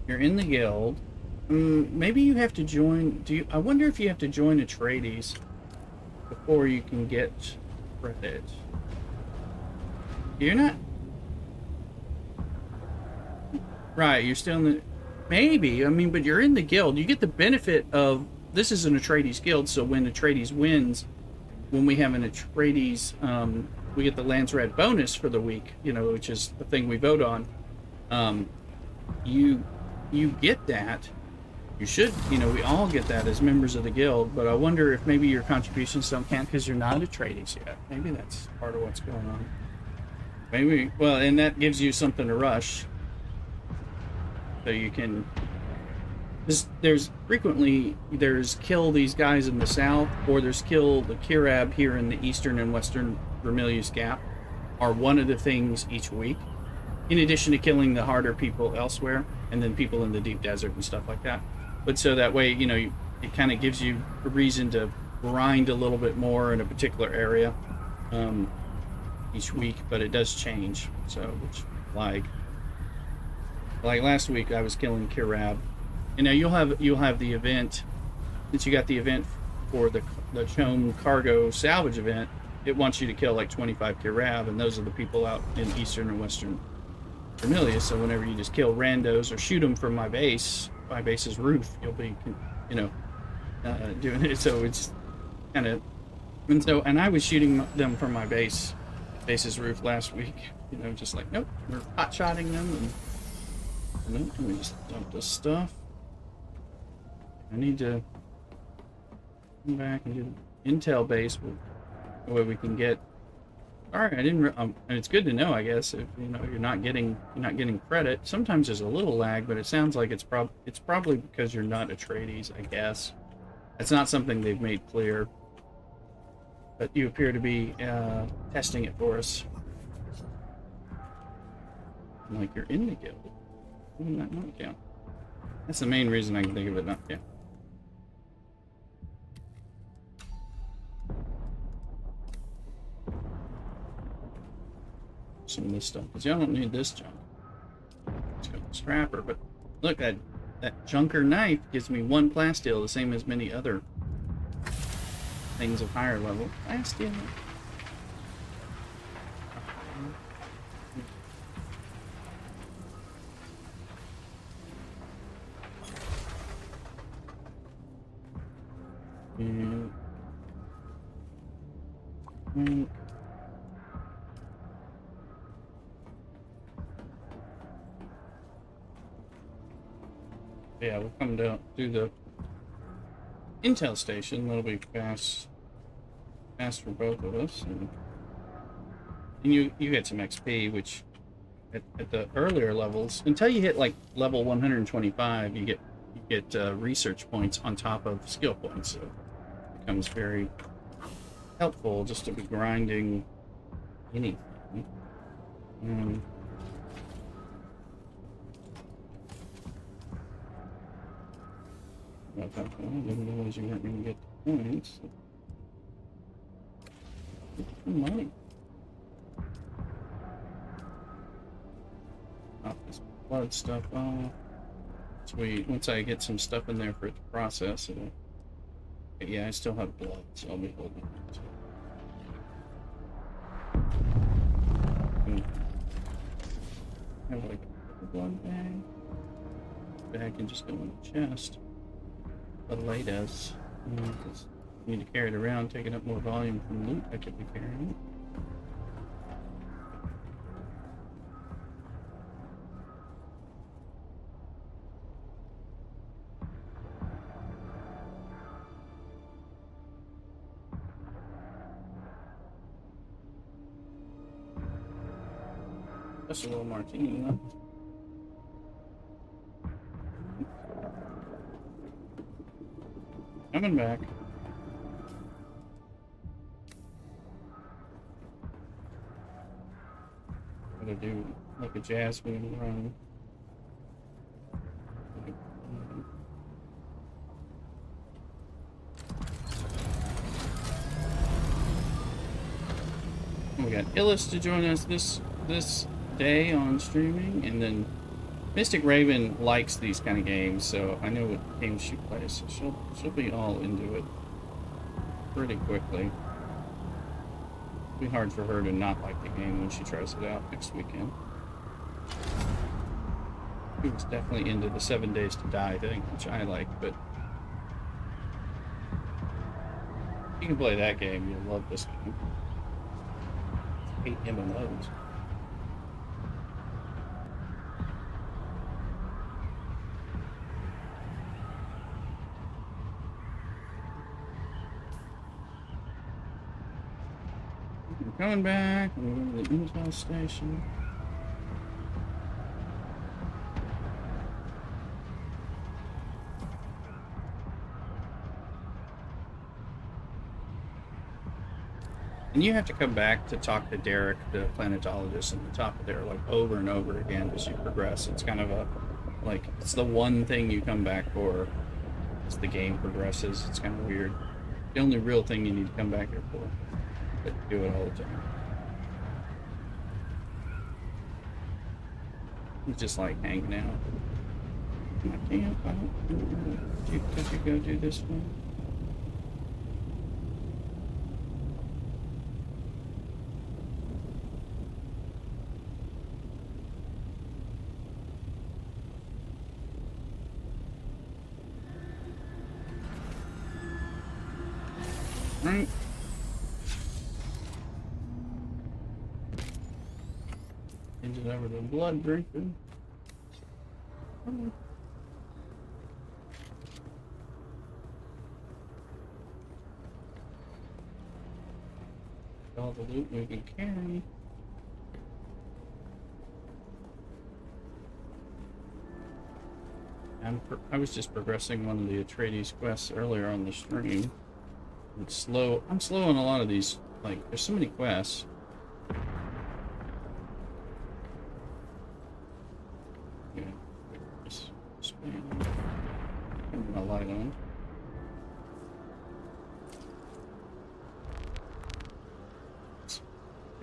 You're in the guild. Maybe you have to join... I wonder if you have to join Atreides before you can get credit. You're not... Right, you're still in the... Maybe, I mean, but you're in the guild. You get the benefit of... This is an Atreides guild, so when Atreides wins, when we have an Atreides, we get the Landsrad bonus for the week, you know, which is the thing we vote on. You get that. You should, you know, we all get that as members of the guild, but I wonder if maybe your contributions don't count because you're not Atreides yet. Maybe that's part of what's going on. Maybe, well, and that gives you something to rush. So you can... There's frequently, there's kill these guys in the south, or there's kill the Kirab here in the eastern and western Vermilius Gap, are one of the things each week. In addition to killing the harder people elsewhere, and then people in the deep desert and stuff like that. But so that way, you know, it kind of gives you a reason to grind a little bit more in a particular area each week, but it does change. So, which, like last week, I was killing Kirab. And now you'll have the event, since you got the event for the Chome cargo salvage event, it wants you to kill like 25 Kirab, and those are the people out in eastern and western Vermilius. So whenever you just kill randos or shoot them from my base's roof, you'll be, you know, doing it. So it's kind of, and I was shooting them from my base's roof last week. You know, just like, nope, we're hot-shotting them, and nope, let me just dump this stuff. I need to come back and do the intel base where we can get. All right, I didn't. And it's good to know, I guess. If you know you're not getting credit. Sometimes there's a little lag, but it sounds like it's probably because you're not Atreides. I guess that's not something they've made clear. But you appear to be testing it for us. I'm like, you're in the guild. Why would that not count? That's the main reason I can think of it not count. Some of this stuff, because y'all don't need this junk. It's got the scrapper, but look, that junker knife gives me 1 plasteel, the same as many other things of higher level. Plasteel. And yeah, we'll come down to the intel station. That'll be fast for both of us, and you get some XP, which at the earlier levels, until you hit like level 125, you get research points on top of skill points. So it becomes very helpful just to be grinding anything. I didn't realize you weren't going to get the points. Money. Oh, this blood stuff. Oh, sweet. Once I get some stuff in there for it to process, it'll. Yeah, I still have blood, so I'll be holding it. I have like a blood bag. Bag can just go in the chest. But light does. Because you need to carry it around, taking up more volume from loot I could be carrying. Just a little martini left. Coming back. Gotta do like a Jasmine run. We got Illis to join us this day on streaming, and then Mystic Raven likes these kind of games, so I know what games she plays, so she'll be all into it pretty quickly. It'll be hard for her to not like the game when she tries it out next weekend. She was definitely into the 7 Days to Die thing, which I like, but you can play that game, you'll love this game. I hate MMOs. We're coming back. We're going to the intel station. And you have to come back to talk to Derek, the planetologist, on the top of there, like over and over again as you progress. It's kind of a, like, it's the one thing you come back for as the game progresses. It's kind of weird. The only real thing you need to come back here for. But you do it all the time. It's just like hanging out. I can't. I don't. Did you go do this one? Right. Change it over to blood drinking. All the loot we can carry. I was just progressing one of the Atreides quests earlier on the stream. It's slow. I'm slow on a lot of these. Like, there's so many quests. Yeah. Just turn my light on.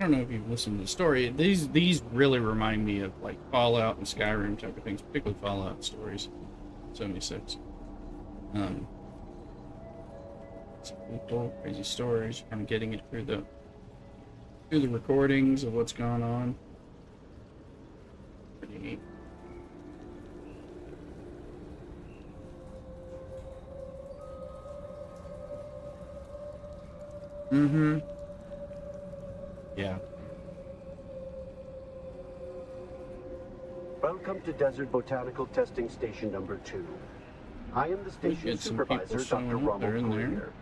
I don't know if you've listened to the story. These really remind me of like Fallout and Skyrim type of things, particularly Fallout stories. 76. Some people, crazy stories, kind of getting it through the recordings of what's going on. Pretty neat. Mm-hmm. Yeah. Welcome to Desert Botanical Testing Station number 2. I am the station supervisor, Dr. Ronald Courier.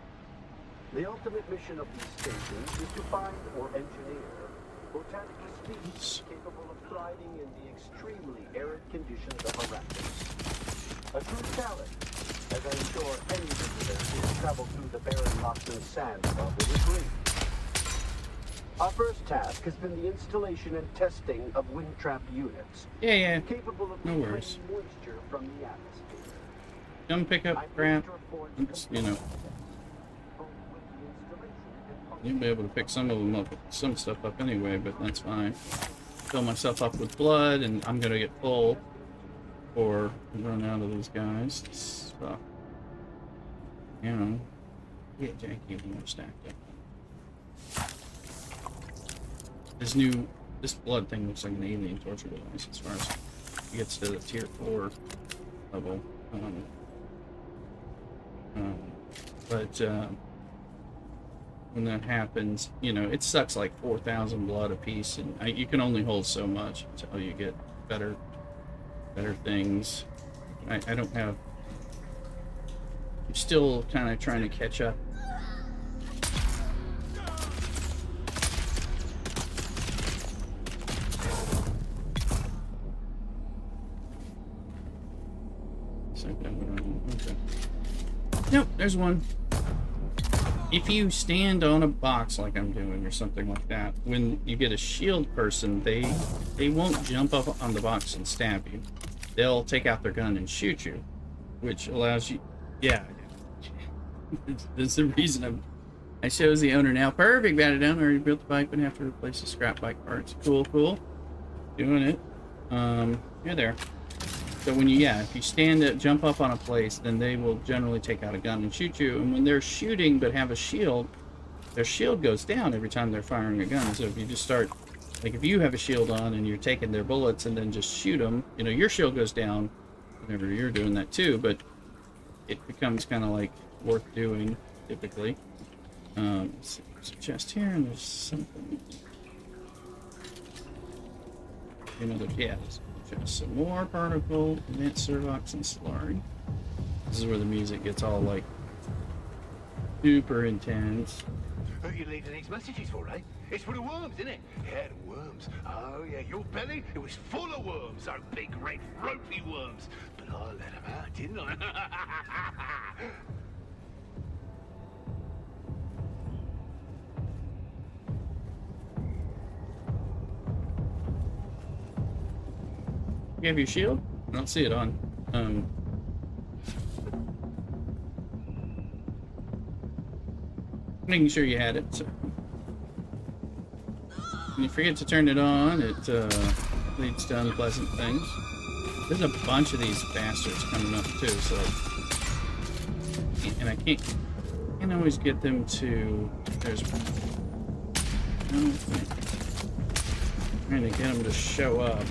The ultimate mission of these stations is to find or engineer botanical species capable of thriving in the extremely arid conditions of Arrakis. A true challenge, as I'm sure any visitor who has traveled through the barren rocks and sand above will agree. Our first task has been the installation and testing of wind trap units. Yeah. Capable of no worries. moisture from the atmosphere. Come pick up crap. It's, you know. You'll be able to pick some of them up, some stuff up anyway, but that's fine. Fill myself up with blood, and I'm gonna get full or run out of these guys. So, you know, get janky when we're stacked up. This blood thing looks like an alien torture device as far as it gets to the tier 4 level. But when that happens, you know, it sucks like 4,000 blood a piece, and you can only hold so much until you get better things. I don't have. I'm still kind of trying to catch up. Okay. Nope, there's one. If you stand on a box like I'm doing or something like that, when you get a shield person, they won't jump up on the box and stab you. They'll take out their gun and shoot you, which allows you. Yeah, that's the reason I chose the owner now. Perfect, bat it down. Already built the bike, but have to replace the scrap bike parts. Cool. Doing it. You're there. So when if you stand up, jump up on a place, then they will generally take out a gun and shoot you. And when they're shooting but have a shield, their shield goes down every time they're firing a gun. So if you just start, like if you have a shield on and you're taking their bullets and then just shoot them, you know, your shield goes down whenever you're doing that too, but it becomes kind of like worth doing typically. There's a chest here and there's something. There's just some more particle, advanced Servox and Solari. This is where the music gets all like super intense. Who you leaving these messages for, eh? It's for the worms, isn't it? Yeah, the worms. Oh, yeah, your belly, it was full of worms, those big, red, ropey worms. But I let them out, didn't I? You have your shield? I don't see it on. Making sure you had it. So. When you forget to turn it on, it leads to unpleasant things. There's a bunch of these bastards coming up too, so and I can't always get them to. There's trying to get them to show up.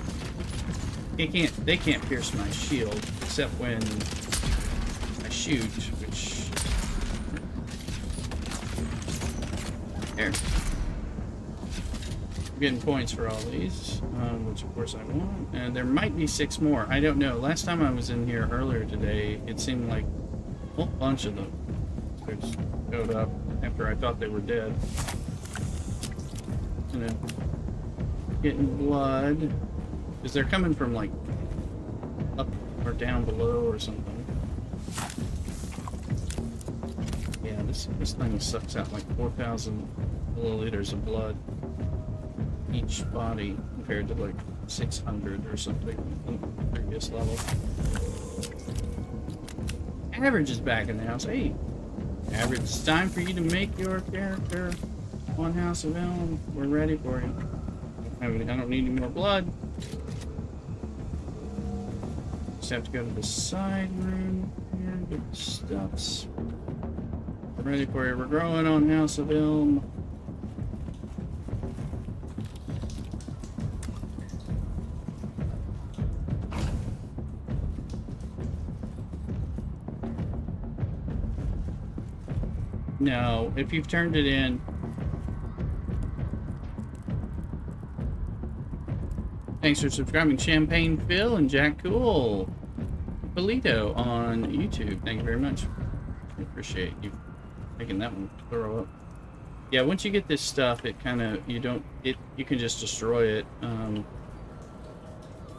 They can't pierce my shield except when I shoot, which there. I'm getting points for all these, which of course I want. And there might be 6 more. I don't know. Last time I was in here earlier today, it seemed like a whole bunch of them just showed up after I thought they were dead. You know, getting blood. Because they're coming from, like, up or down below or something. Yeah, this thing sucks out like 4,000 milliliters of blood each body compared to, like, 600 or something on the previous level. Average is back in the house. Hey, Average, it's time for you to make your character on House of Elm. We're ready for you. I don't need any more blood. Just have to go to the side room here, get the stuffs. We're ready for you. We're growing on House of Elm. No, if you've turned it in. Thanks for subscribing, Champagne Phil and Jack Cool. Polito on YouTube. Thank you very much. I appreciate you making that one throw up. Yeah, once you get this stuff, it kind of, you can just destroy it. I'm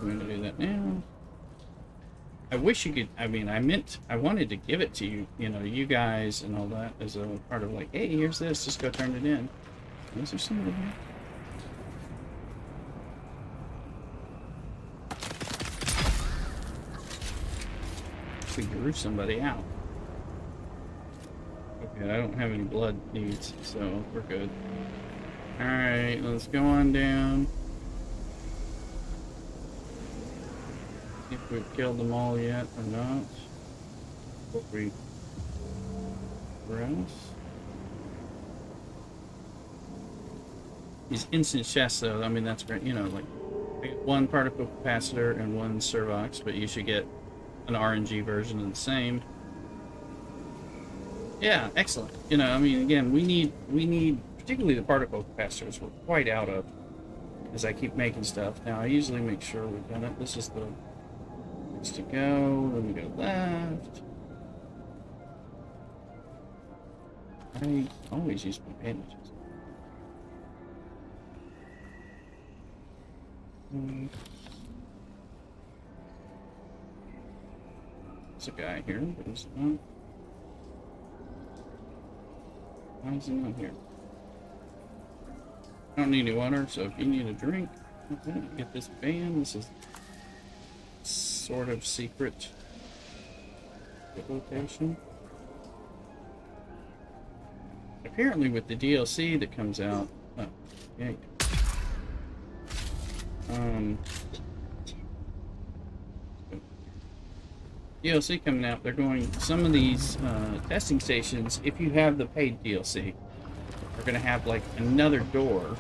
going to do that now. I wish you could, I wanted to give it to you, you guys and all that as a part of like, hey, here's this, just go turn it in. Is there somebody here? We drew somebody out. Okay, I don't have any blood needs, so we're good. Alright, let's go on down. If we've killed them all yet or not. What we else? These instant chests though, that's great, like I get one particle capacitor and one Servox, but you should get an RNG version of the same. Yeah, excellent. Again, we need particularly the particle capacitors we're quite out of as I keep making stuff. Now I usually make sure we've done it. This is the next to go, then we go left. I always use my bandages. There's a guy here, but he's not. Why is he not here? I don't need any water, so if you need a drink, okay, get this van. This is sort of secret location. Apparently with the DLC that comes out, oh, yeah. DLC coming out, they're going, some of these testing stations, if you have the paid DLC, are going to have like another door.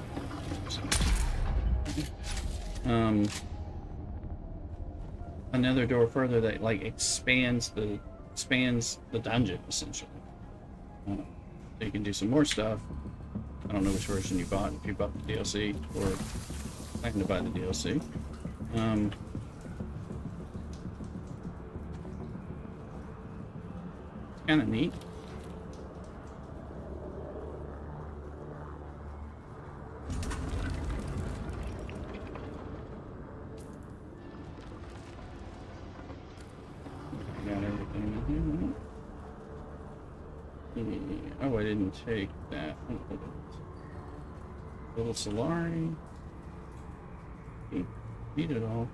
Another door further that like expands the dungeon essentially. So you can do some more stuff. I don't know which version you bought, if you bought the DLC or plan to buy the DLC. Kind of neat. Oh, I didn't take that. Little Solari. Eat it all.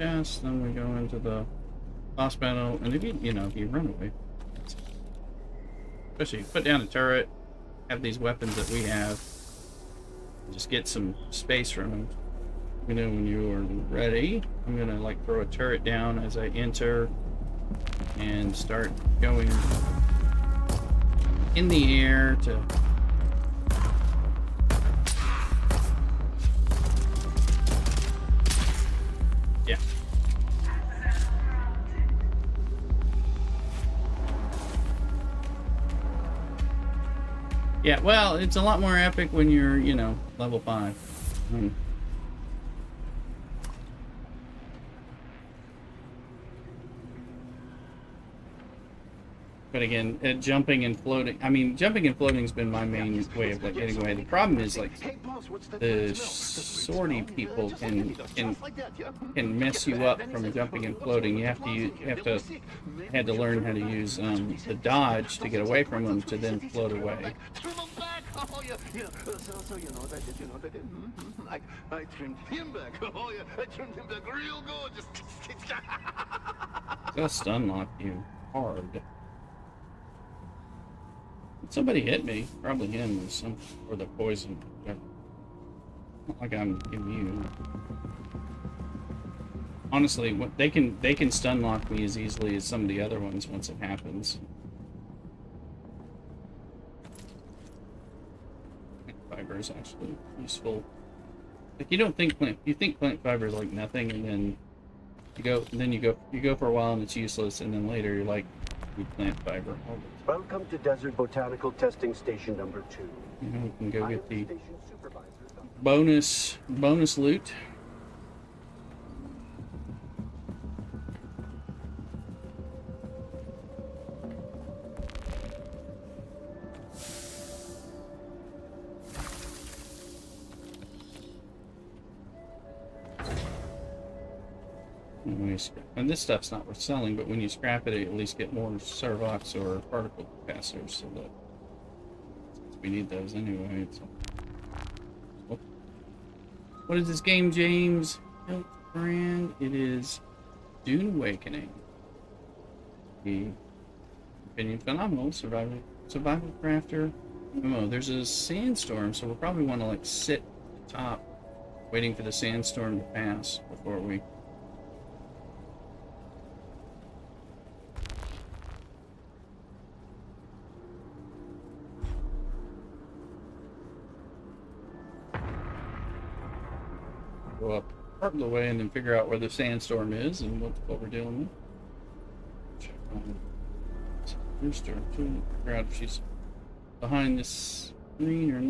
Yes, then we go into the boss battle, and if you run away, especially put down a turret, have these weapons that we have, just get some space from them. When you are ready, I'm gonna like throw a turret down as I enter and start going in the air to yeah. Yeah, well, it's a lot more epic when you're, level 5. But again, jumping and floating. I mean, jumping and floating's been my main way of getting away. The problem is the sortie people can mess you up from jumping and floating. You had to learn how to use the dodge to get away from them to then float away. I trimmed him back. Oh yeah, I trimmed him back real good. They'll stun lock you hard. Somebody hit me. Probably him or the poison. Not like I'm immune. Honestly, they can stun lock me as easily as some of the other ones once it happens. Fiber is actually useful. Like you think plant fiber is like nothing, and then you go for a while and it's useless, and then later you're like, you plant fiber. Welcome to Desert Botanical Testing Station number 2. We can go get the bonus loot. And this stuff's not worth selling, but when you scrap it, you at least get more servox or particle capacitors, so that we need those anyway. So. What is this game, James? Brand? It is Dune Awakening. The opinion phenomenal survival crafter. Oh, there's a sandstorm, so we'll probably want to sit at the top, waiting for the sandstorm to pass before we. Go up part of the way and then figure out where the sandstorm is and what we're dealing with. Check on Rooster to figure out if she's behind this screen or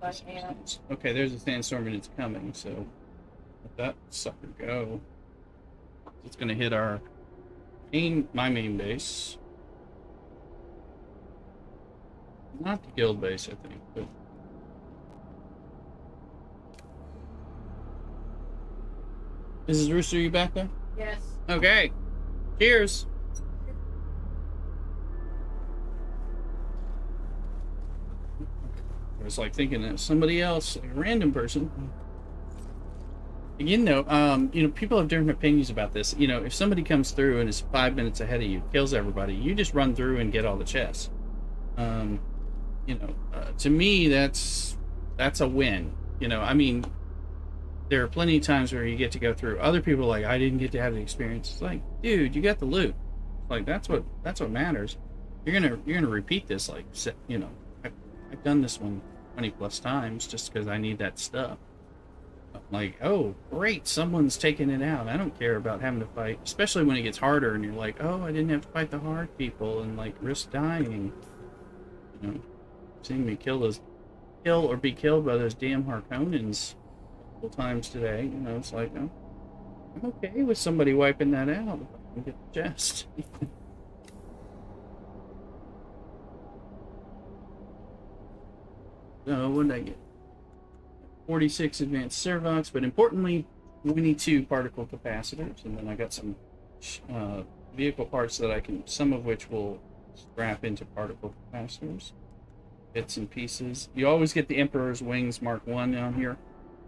not. Okay, there's a sandstorm and it's coming, so let that sucker go. It's gonna hit my main base. Not the guild base, I think, but Mrs. Rooster, you back there? Yes. Okay. Cheers. I was thinking of somebody else, a random person. Again, though, people have different opinions about this. If somebody comes through and is 5 minutes ahead of you, kills everybody, you just run through and get all the chests. To me, that's a win. There are plenty of times where you get to go through. Other people are like, I didn't get to have the experience. It's like, dude, you got the loot. That's what matters. You're gonna repeat this. I've done this one 20+ times just because I need that stuff. Oh, great, someone's taking it out. I don't care about having to fight, especially when it gets harder and you're like, oh, I didn't have to fight the hard people and risk dying. Seeing me kill or be killed by those damn Harkonnens times today, it's like, oh, I'm okay with somebody wiping that out if I can get the chest. So what did I get? 46 advanced servox, but importantly, 22 particle capacitors. And then I got some vehicle parts that I can, some of which will scrap into particle capacitors. Bits and pieces. You always get the Emperor's Wings Mark 1 on here.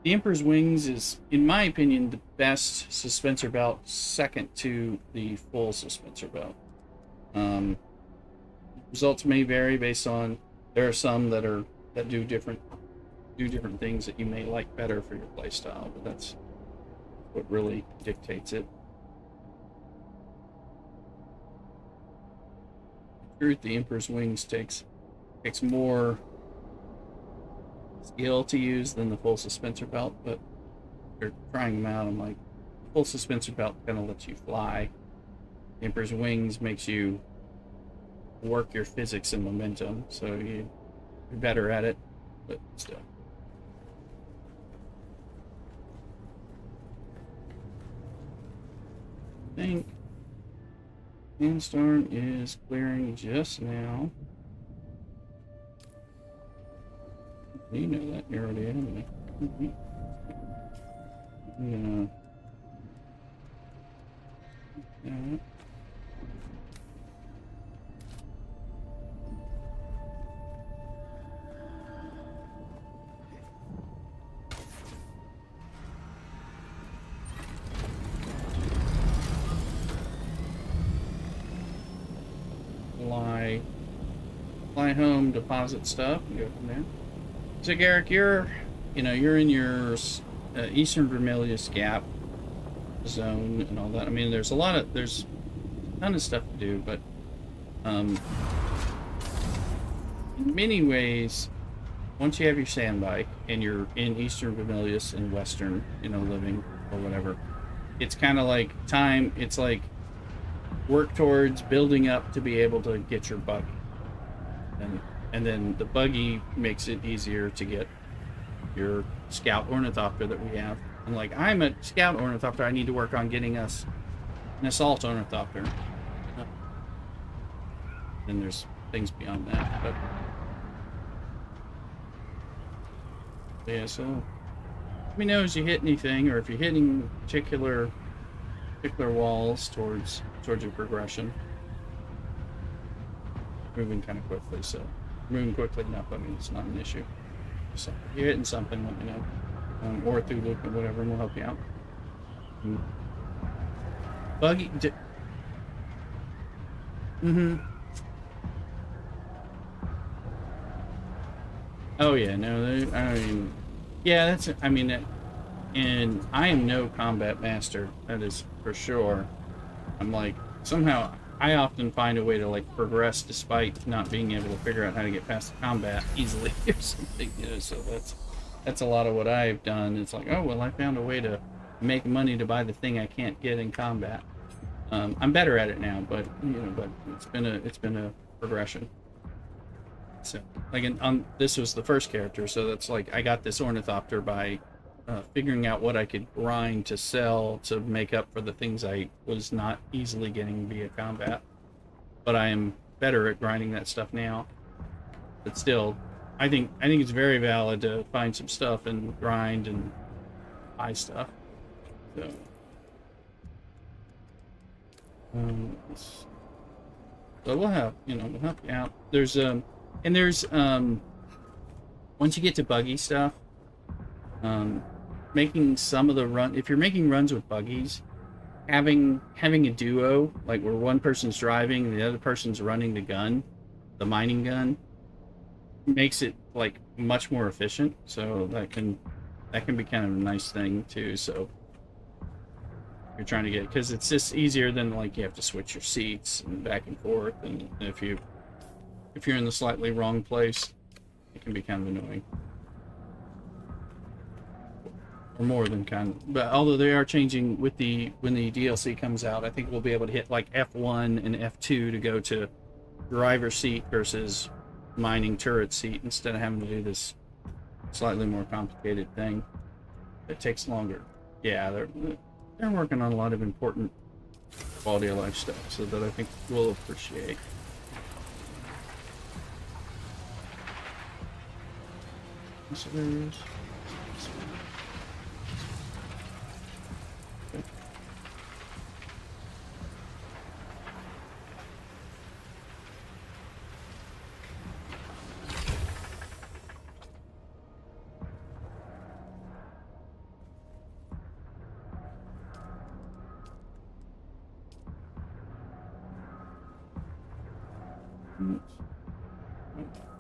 The Emperor's Wings is, in my opinion, the best suspensor belt, second to the full suspensor belt. Results may vary based on, there are some that do different things that you may like better for your playstyle, but that's what really dictates it. Truth, the Emperor's Wings takes more skill to use than the full suspensor belt, but they're trying them out. I'm like, full suspensor belt kind of lets you fly. The Emperor's Wings makes you work your physics and momentum, so you're better at it, but still. I think sandstorm is clearing just now. You know that you're already ahead of me. Yeah. Fly home, deposit stuff, and go from there. So Garrick, you're in your Eastern Vermilius Gap zone and all that. I mean, there's a ton of stuff to do, but in many ways, once you have your sand bike and you're in Eastern Vermilius and Western, living or whatever, it's kind of like time. It's like work towards building up to be able to get your buggy, and then the buggy makes it easier to get your scout ornithopter that we have. And like, I'm a scout ornithopter, I need to work on getting us an assault ornithopter. Then there's things beyond that, but yeah. So let me know as you hit anything, or if you're hitting particular walls towards your progression. Moving kind of quickly, so moving quickly enough, I mean, it's not an issue. So if you're hitting something, let me know. Or through loop or whatever, and we'll help you out. Buggy. Oh yeah, no, I mean, yeah, that's, I mean, and I am no combat master, that is for sure. I'm like, somehow, I often find a way to like progress despite not being able to figure out how to get past the combat easily or something, so that's a lot of what I've done. It's like, oh, well, I found a way to make money to buy the thing I can't get in combat. I'm better at it now, but, but it's been a progression. So, like, this was the first character, so that's like, I got this ornithopter by figuring out what I could grind to sell to make up for the things I was not easily getting via combat. But I am better at grinding that stuff now. But still, I think it's very valid to find some stuff and grind and buy stuff. So, so we'll help you out. There's once you get to buggy stuff, making some of the if you're making runs with buggies, having a duo, like where one person's driving and the other person's running the mining gun, makes it like much more efficient. So that can be kind of a nice thing too. So you're trying to get, because it's just easier than like you have to switch your seats and back and forth, and if you're in the slightly wrong place, it can be kind of annoying. Or more than kind of, but although they are changing when the DLC comes out, I think we'll be able to hit like F1 and F2 to go to driver seat versus mining turret seat, instead of having to do this slightly more complicated thing. It takes longer. Yeah, they're working on a lot of important quality of life stuff, so that I think we'll appreciate. So there's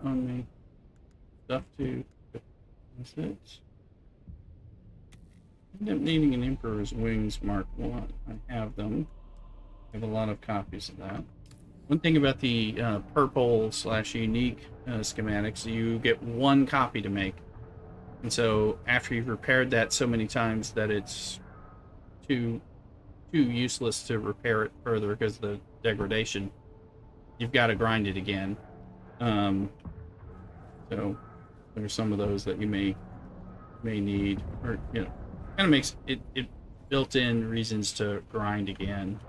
On me. Stuff to. That's it. End up needing an Emperor's Wings Mark 1. I have them. I have a lot of copies of that. One thing about the purple/unique schematics, you get one copy to make. And so after you've repaired that so many times that it's too useless to repair it further because of the degradation, you've got to grind it again. So there's some of those that you may need, or kind of makes it built-in reasons to grind again.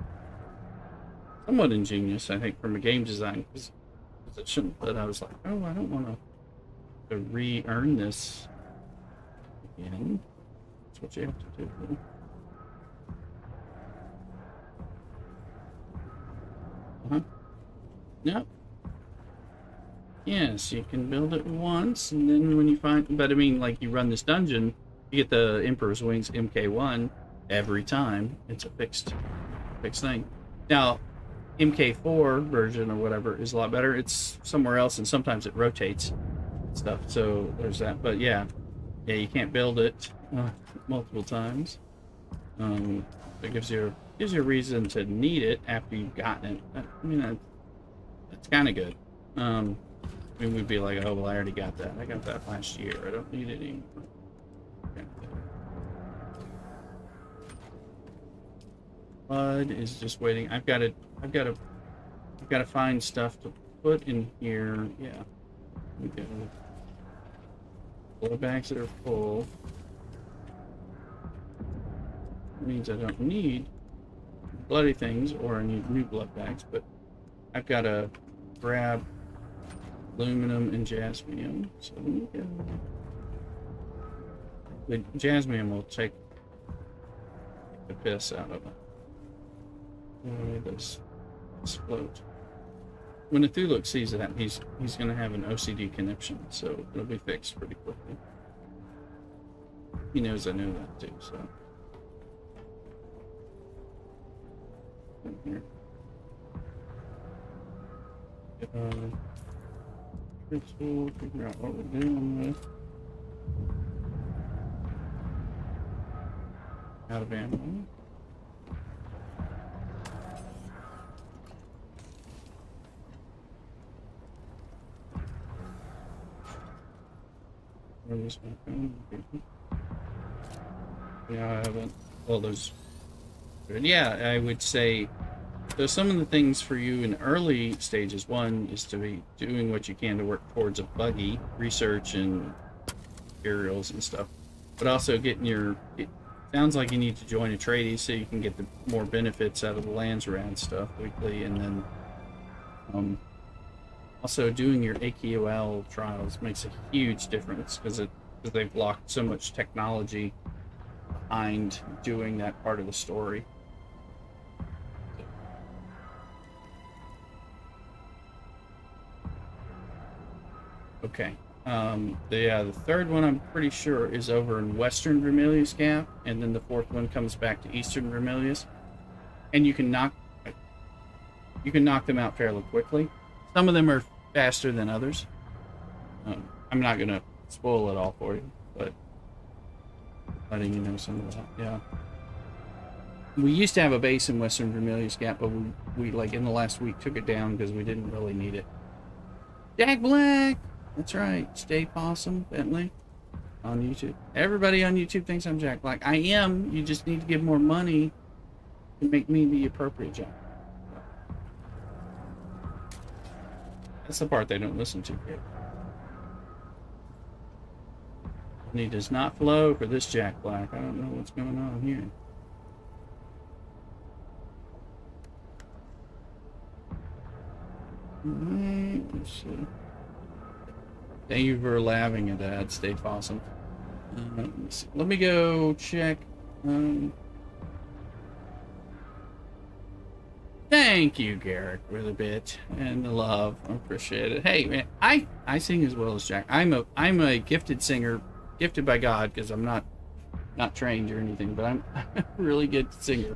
Somewhat ingenious, I think, from a game design position, but I was like, oh, I don't want to re-earn this again. That's what you have to do. Yep. Yes, you can build it once, and then when you find... But I mean, like, you run this dungeon, you get the Emperor's Wings MK1 every time. It's a fixed thing. Now, MK4 version or whatever is a lot better. It's somewhere else, and sometimes it rotates stuff, so there's that. But yeah, you can't build it multiple times. It gives you a reason to need it after you've gotten it. I mean, that's kind of good. I mean, we'd be like, oh, well, I already got that. I got that last year. I don't need it anymore. Bud is just waiting. I've got to find stuff to put in here. Yeah. We go. Blood bags that are full. That means I don't need bloody things, or I need new blood bags, but I've got to grab aluminum and jasmium. So let me go. The jasmium will take the piss out of it. This float. When the Thuluk sees that, he's going to have an OCD conniption, so it'll be fixed pretty quickly. He knows I know that too, so. Here. Crystal, figure out what we're doing with. Out of ammo. Where is my phone? Yeah, I haven't. Well, there's. Yeah, I would say there's some of the things for you in early stages. One is to be doing what you can to work towards a buggy, research and materials and stuff, but also getting your. It sounds like you need to join a tradie so you can get the more benefits out of the Landsrad stuff weekly, and then also doing your AQOL trials makes a huge difference because they've locked so much technology behind doing that part of the story. Okay. The third one I'm pretty sure is over in Western Vermilius Gap, and then the fourth one comes back to Eastern Vermilius, and you can knock them out fairly quickly. Some of them are faster than others. I'm not gonna spoil it all for you, but letting you know some of that. Yeah. We used to have a base in Western Vermilius Gap, but we like in the last week took it down because we didn't really need it. Jack Black! That's right. Stay Possum, Bentley. On YouTube. Everybody on YouTube thinks I'm Jack Black. I am. You just need to give more money to make me the appropriate Jack. That's the part they don't listen to here. Money does not flow for this Jack Black. I don't know what's going on here. Let's see. Thank you for laughing at that. Stay Possum. Let me go check. Thank you, Garrick, for the bit and the love. I appreciate it. Hey, man, I sing as well as Jack. I'm a gifted singer, gifted by God, because I'm not trained or anything, but I'm a really good singer.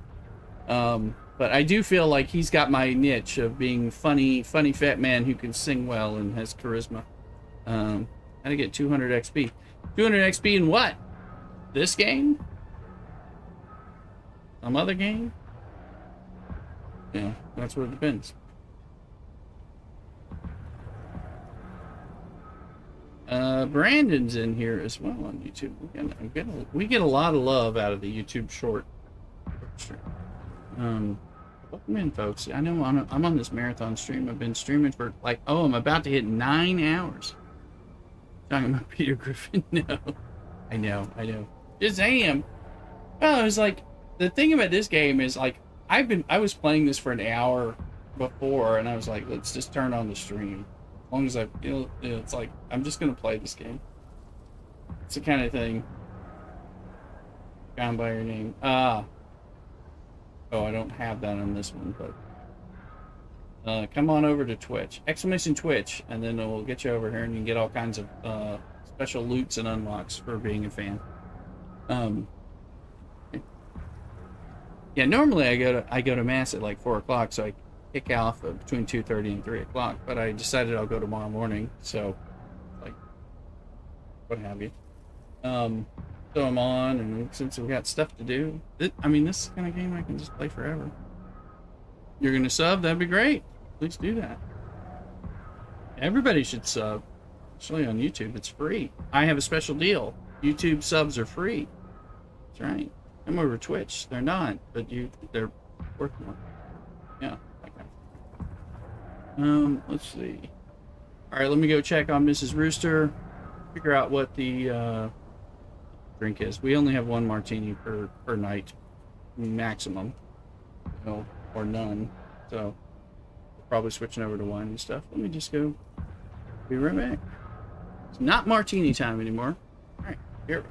But But I do feel like he's got my niche of being funny fat man who can sing well and has charisma. How to get 200 XP? 200 XP in what? This game? Some other game? Yeah, that's what it depends. Brandon's in here as well on YouTube. We get a lot of love out of the YouTube short stream. Welcome in, folks. I know I'm on this marathon stream. I've been streaming for like, I'm about to hit 9 hours. Talking about Peter Griffin. No, I know. Just saying. Well, it was like, the thing about this game is like, I was playing this for an hour before, and I was like, let's just turn on the stream. As long as it's like, I'm just gonna play this game. It's the kind of thing. Found by your name. Oh, I don't have that on this one, but come on over to Twitch. !Twitch, and then we'll get you over here and you can get all kinds of special loots and unlocks for being a fan. Yeah, normally I go to mass at like 4 o'clock, so I kick off between 2:30 and 3 o'clock, but I decided I'll go tomorrow morning, so like what have you. So I'm on, and since we've got stuff to do, I mean, this kind of game I can just play forever. You're gonna sub? That'd be great. Please do that. Everybody should sub, especially on YouTube. It's free. I have a special deal. YouTube subs are free. That's right. Come over to Twitch. They're not, but they're worth more. Yeah. Let's see. All right, let me go check on Mrs. Rooster. Figure out what the drink is. We only have one martini per night, maximum, or none. So probably switching over to wine and stuff. Let me just go. Be right back. It's not martini time anymore. All right, here we go.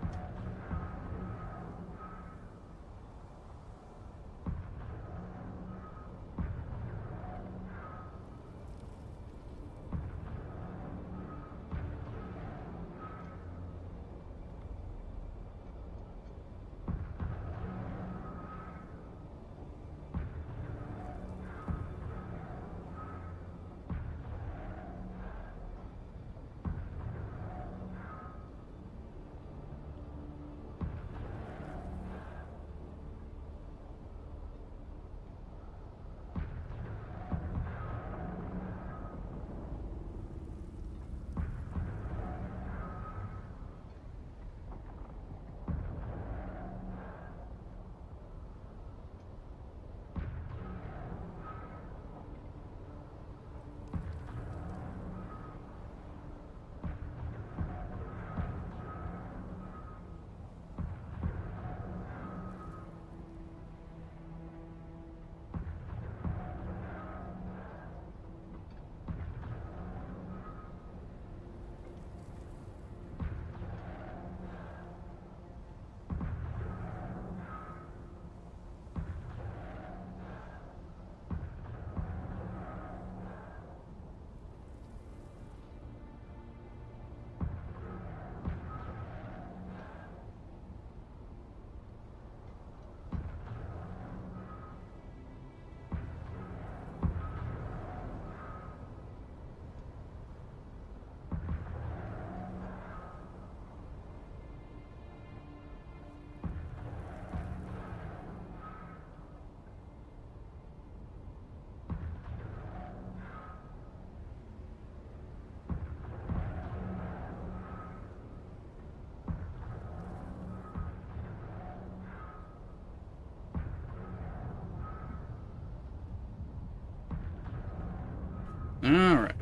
Alright.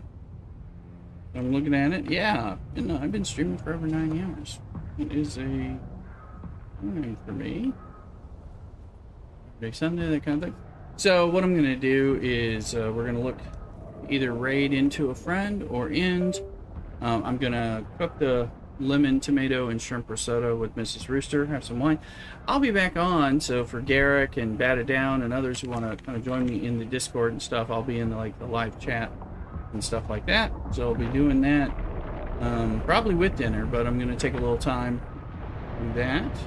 I'm looking at it. Yeah. I've been streaming for over 9 hours. It is a for me. Saturday, Sunday, that kind of thing. So what I'm going to do is we're going to look either raid into a friend or end. I'm going to cook the lemon, tomato, and shrimp risotto with Mrs. Rooster, have some wine. I'll be back on, so for Garrick and Bat It Down and others who want to kind of join me in the Discord and stuff, I'll be in the live chat and stuff like that. So I'll be doing that probably with dinner, but I'm going to take a little time to do that.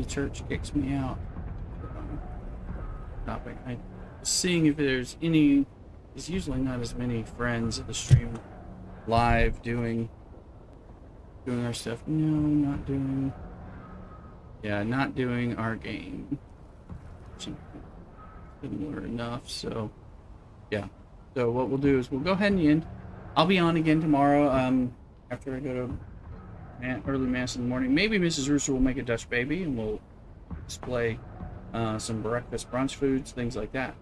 the church kicks me out. Stopping. I seeing if there's any. There's usually not as many friends at the stream live doing our stuff. No, not doing. Yeah, not doing our game. Similar enough. So yeah. So what we'll do is we'll go ahead and end. I'll be on again tomorrow. After I go to early mass in the morning. Maybe Mrs. Rooster will make a Dutch baby and we'll display some breakfast brunch foods, things like that.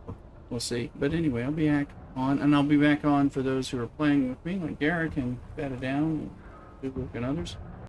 We'll see. But anyway, I'll be back on, and I'll be back on for those who are playing with me, like Derek and Beta Down, and Duke and others.